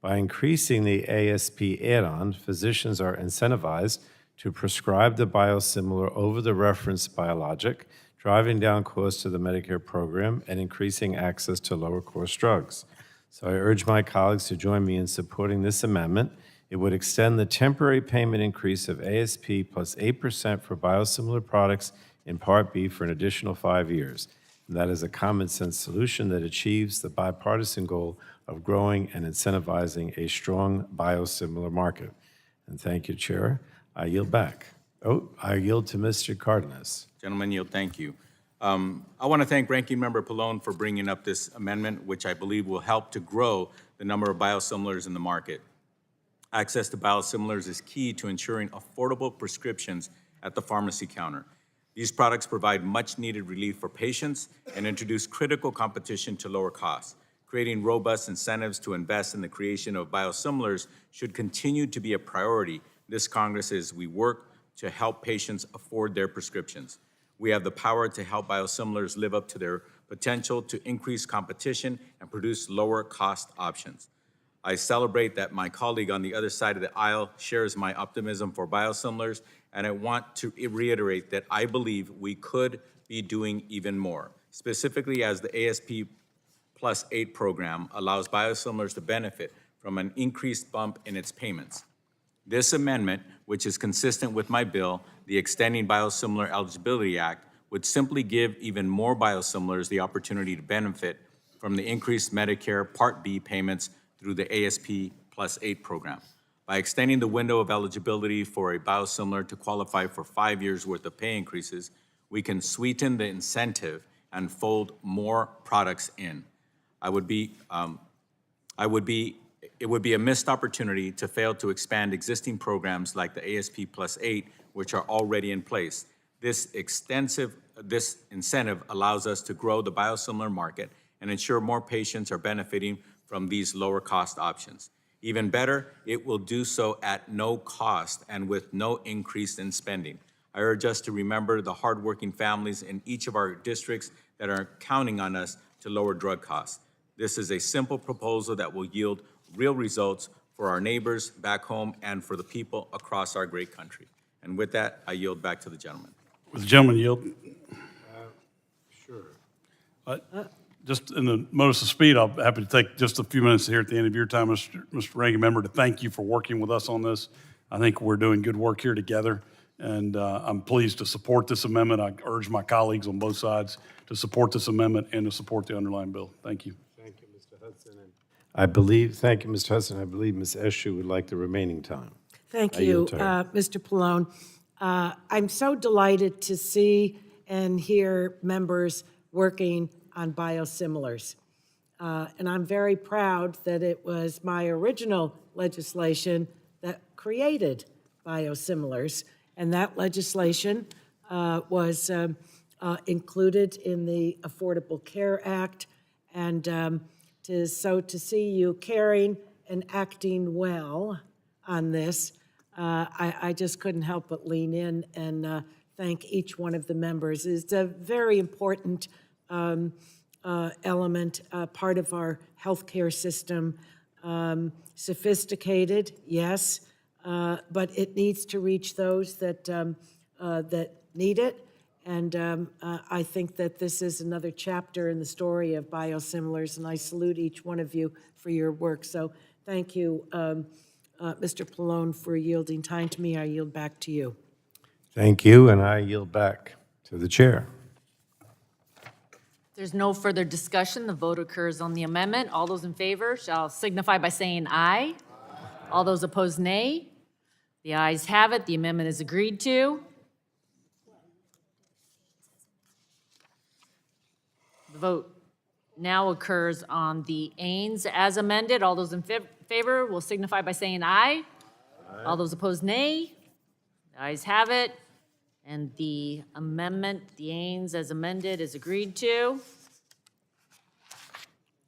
By increasing the ASP add-on, physicians are incentivized to prescribe the biosimilar over the reference biologic, driving down costs to the Medicare program and increasing access to lower-cost drugs. So I urge my colleagues to join me in supporting this amendment. It would extend the temporary payment increase of ASP plus 8% for biosimilar products in Part B for an additional 5 years. And that is a common-sense solution that achieves the bipartisan goal of growing and incentivizing a strong biosimilar market. And thank you, Chair. I yield back. I yield to Mr. Cardenas. Gentlemen, yield, thank you. I want to thank Ranking Member Pallone for bringing up this amendment, which I believe will help to grow the number of biosimilars in the market. Access to biosimilars is key to ensuring affordable prescriptions at the pharmacy counter. These products provide much-needed relief for patients and introduce critical competition to lower costs. Creating robust incentives to invest in the creation of biosimilars should continue to be a priority this Congress as we work to help patients afford their prescriptions. We have the power to help biosimilars live up to their potential to increase competition and produce lower-cost options. I celebrate that my colleague on the other side of the aisle shares my optimism for biosimilars, and I want to reiterate that I believe we could be doing even more, specifically as the ASP Plus 8 program allows biosimilars to benefit from an increased bump in its payments. This amendment, which is consistent with my bill, the Extending Biosimilar Eligibility Act, would simply give even more biosimilars the opportunity to benefit from the increased Medicare Part B payments through the ASP Plus 8 program. By extending the window of eligibility for a biosimilar to qualify for 5 years' worth of pay increases, we can sweeten the incentive and fold more products in. It would be a missed opportunity to fail to expand existing programs like the ASP Plus 8, which are already in place. This incentive allows us to grow the biosimilar market and ensure more patients are benefiting from these lower cost options. Even better, it will do so at no cost and with no increase in spending. I urge us to remember the hardworking families in each of our districts that are counting on us to lower drug costs. This is a simple proposal that will yield real results for our neighbors back home and for the people across our great country. And with that, I yield back to the gentleman. With the gentleman yield. Sure. Just in the modus of speed, I'm happy to take just a few minutes here at the end of your time, Mr. Ranking Member, to thank you for working with us on this. I think we're doing good work here together, and I'm pleased to support this amendment. I urge my colleagues on both sides to support this amendment and to support the underlying bill. Thank you. Thank you, Mr. Hudson. Thank you, Mr. Hudson. I believe Ms. Eshu would like the remaining time. Thank I you, yield to her. Mr. Pallone. I'm so delighted to see and hear members working on biosimilars. And I'm very proud that it was my original legislation that created biosimilars. And that legislation was included in the Affordable Care Act. And to see you caring and acting well on this, I just couldn't help but lean in and thank each one of the members. It's a very important element, part of our healthcare system. Sophisticated, yes, but it needs to reach those that need it. And I think that this is another chapter in the story of biosimilars, and I salute each one of you for your work. So thank you, Mr. Pallone, for yielding time to me. I yield back to you. Thank you, and I yield back to the chair. There's no further discussion. The vote occurs on the amendment. All those in favor shall signify by saying aye. All those opposed, nay. The ayes have it. The amendment is agreed to. The vote now occurs on the Ains as amended. All those in favor will signify by saying aye. All those opposed, nay. The ayes have it. And the amendment, the Ains as amended, is agreed to.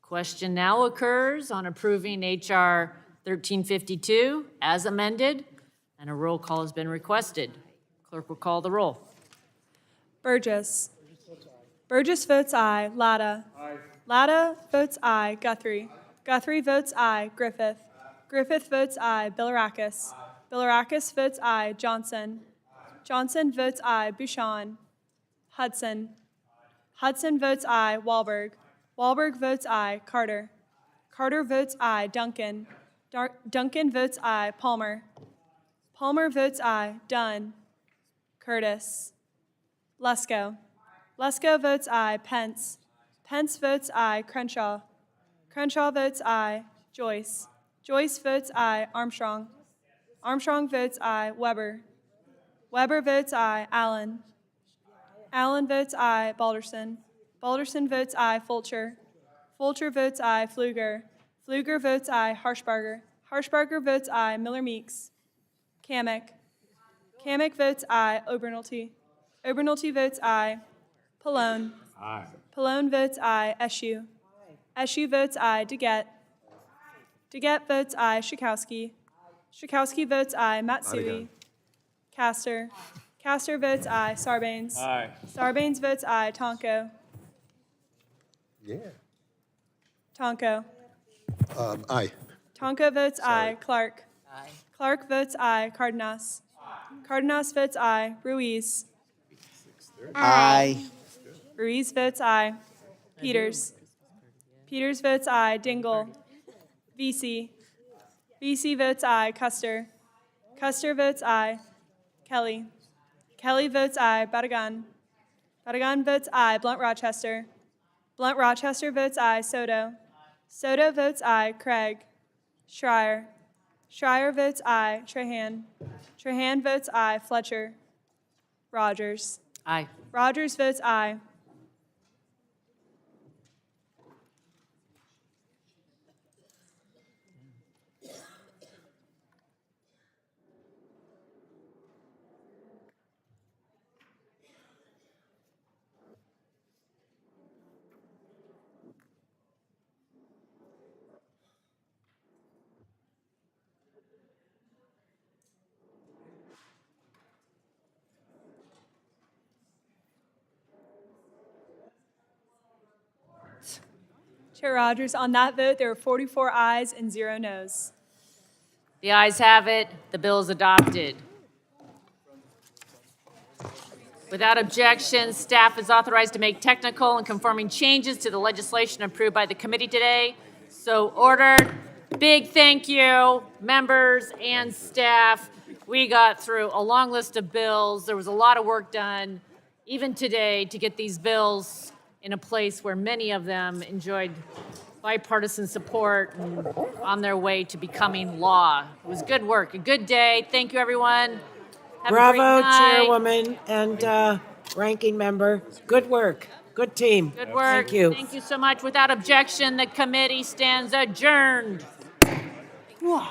Question now occurs on approving H.R. 1352 as amended, and a roll call has been requested. Clerk will call the roll. Burgess. Burgess votes aye. Latta. Latta votes aye. Guthrie. Guthrie votes aye. Griffith. Griffith votes aye. Bilirakis. Bilirakis votes aye. Johnson. Johnson votes aye. Bouchon. Hudson. Hudson votes aye. Wahlberg. Wahlberg votes aye. Carter. Carter votes aye. Duncan. Duncan votes aye. Palmer. Palmer votes aye. Dunn. Curtis. Lesko. Lesko votes aye. Pence. Pence votes aye. Crenshaw. Crenshaw votes aye. Joyce. Joyce votes aye. Armstrong. Armstrong votes aye. Weber. Weber votes aye. Allen. Allen votes aye. Balderson. Balderson votes aye. Fulcher. Fulcher votes aye. Pfluger. Pfluger votes aye. Harshbarger. Harshbarger votes aye. Miller Meeks. Kamick. Kamick votes aye. Obernolte. Obernolte votes aye. Pallone. Aye. Pallone votes aye. Eschew. Eschew votes aye. DeGette. DeGette votes aye. Schakowsky. Schakowsky votes aye. Matsui. Castor. Castor votes aye. Sarbanes. Aye. Sarbanes votes aye. Tonko. Yeah. Tonko. Aye. Tonko votes aye. Clark. Aye. Clark votes aye. Cardenas. Cardenas votes aye. Ruiz. Aye. Ruiz votes aye. Peters. Peters votes aye. Dingle. VC. VC votes aye. Custer. Custer votes aye. Kelly. Kelly votes aye. Badagan. Badagan votes aye. Blunt Rochester. Blunt Rochester votes aye. Soto. Soto votes aye. Craig. Schreier. Schreier votes aye. Trahan. Trahan votes aye. Fletcher. Rodgers. Aye. Rodgers votes aye. Chair Rodgers, on that vote, there were 44 ayes and 0 noes. The ayes have it. The bill is adopted. Without objection, staff is authorized to make technical and conforming changes to the legislation approved by the committee today. So ordered. Big thank you, members and staff. We got through a long list of bills. There was a lot of work done, even today, to get these bills in a place where many of them enjoyed bipartisan support and on their way to becoming law. It was good work, a good day. Thank you, everyone. Have a Bravo, great night. Chairwoman and Ranking Member. Good work. Good team. Good work. Thank you. Thank you so much. Without objection, the committee stands adjourned. Whoa.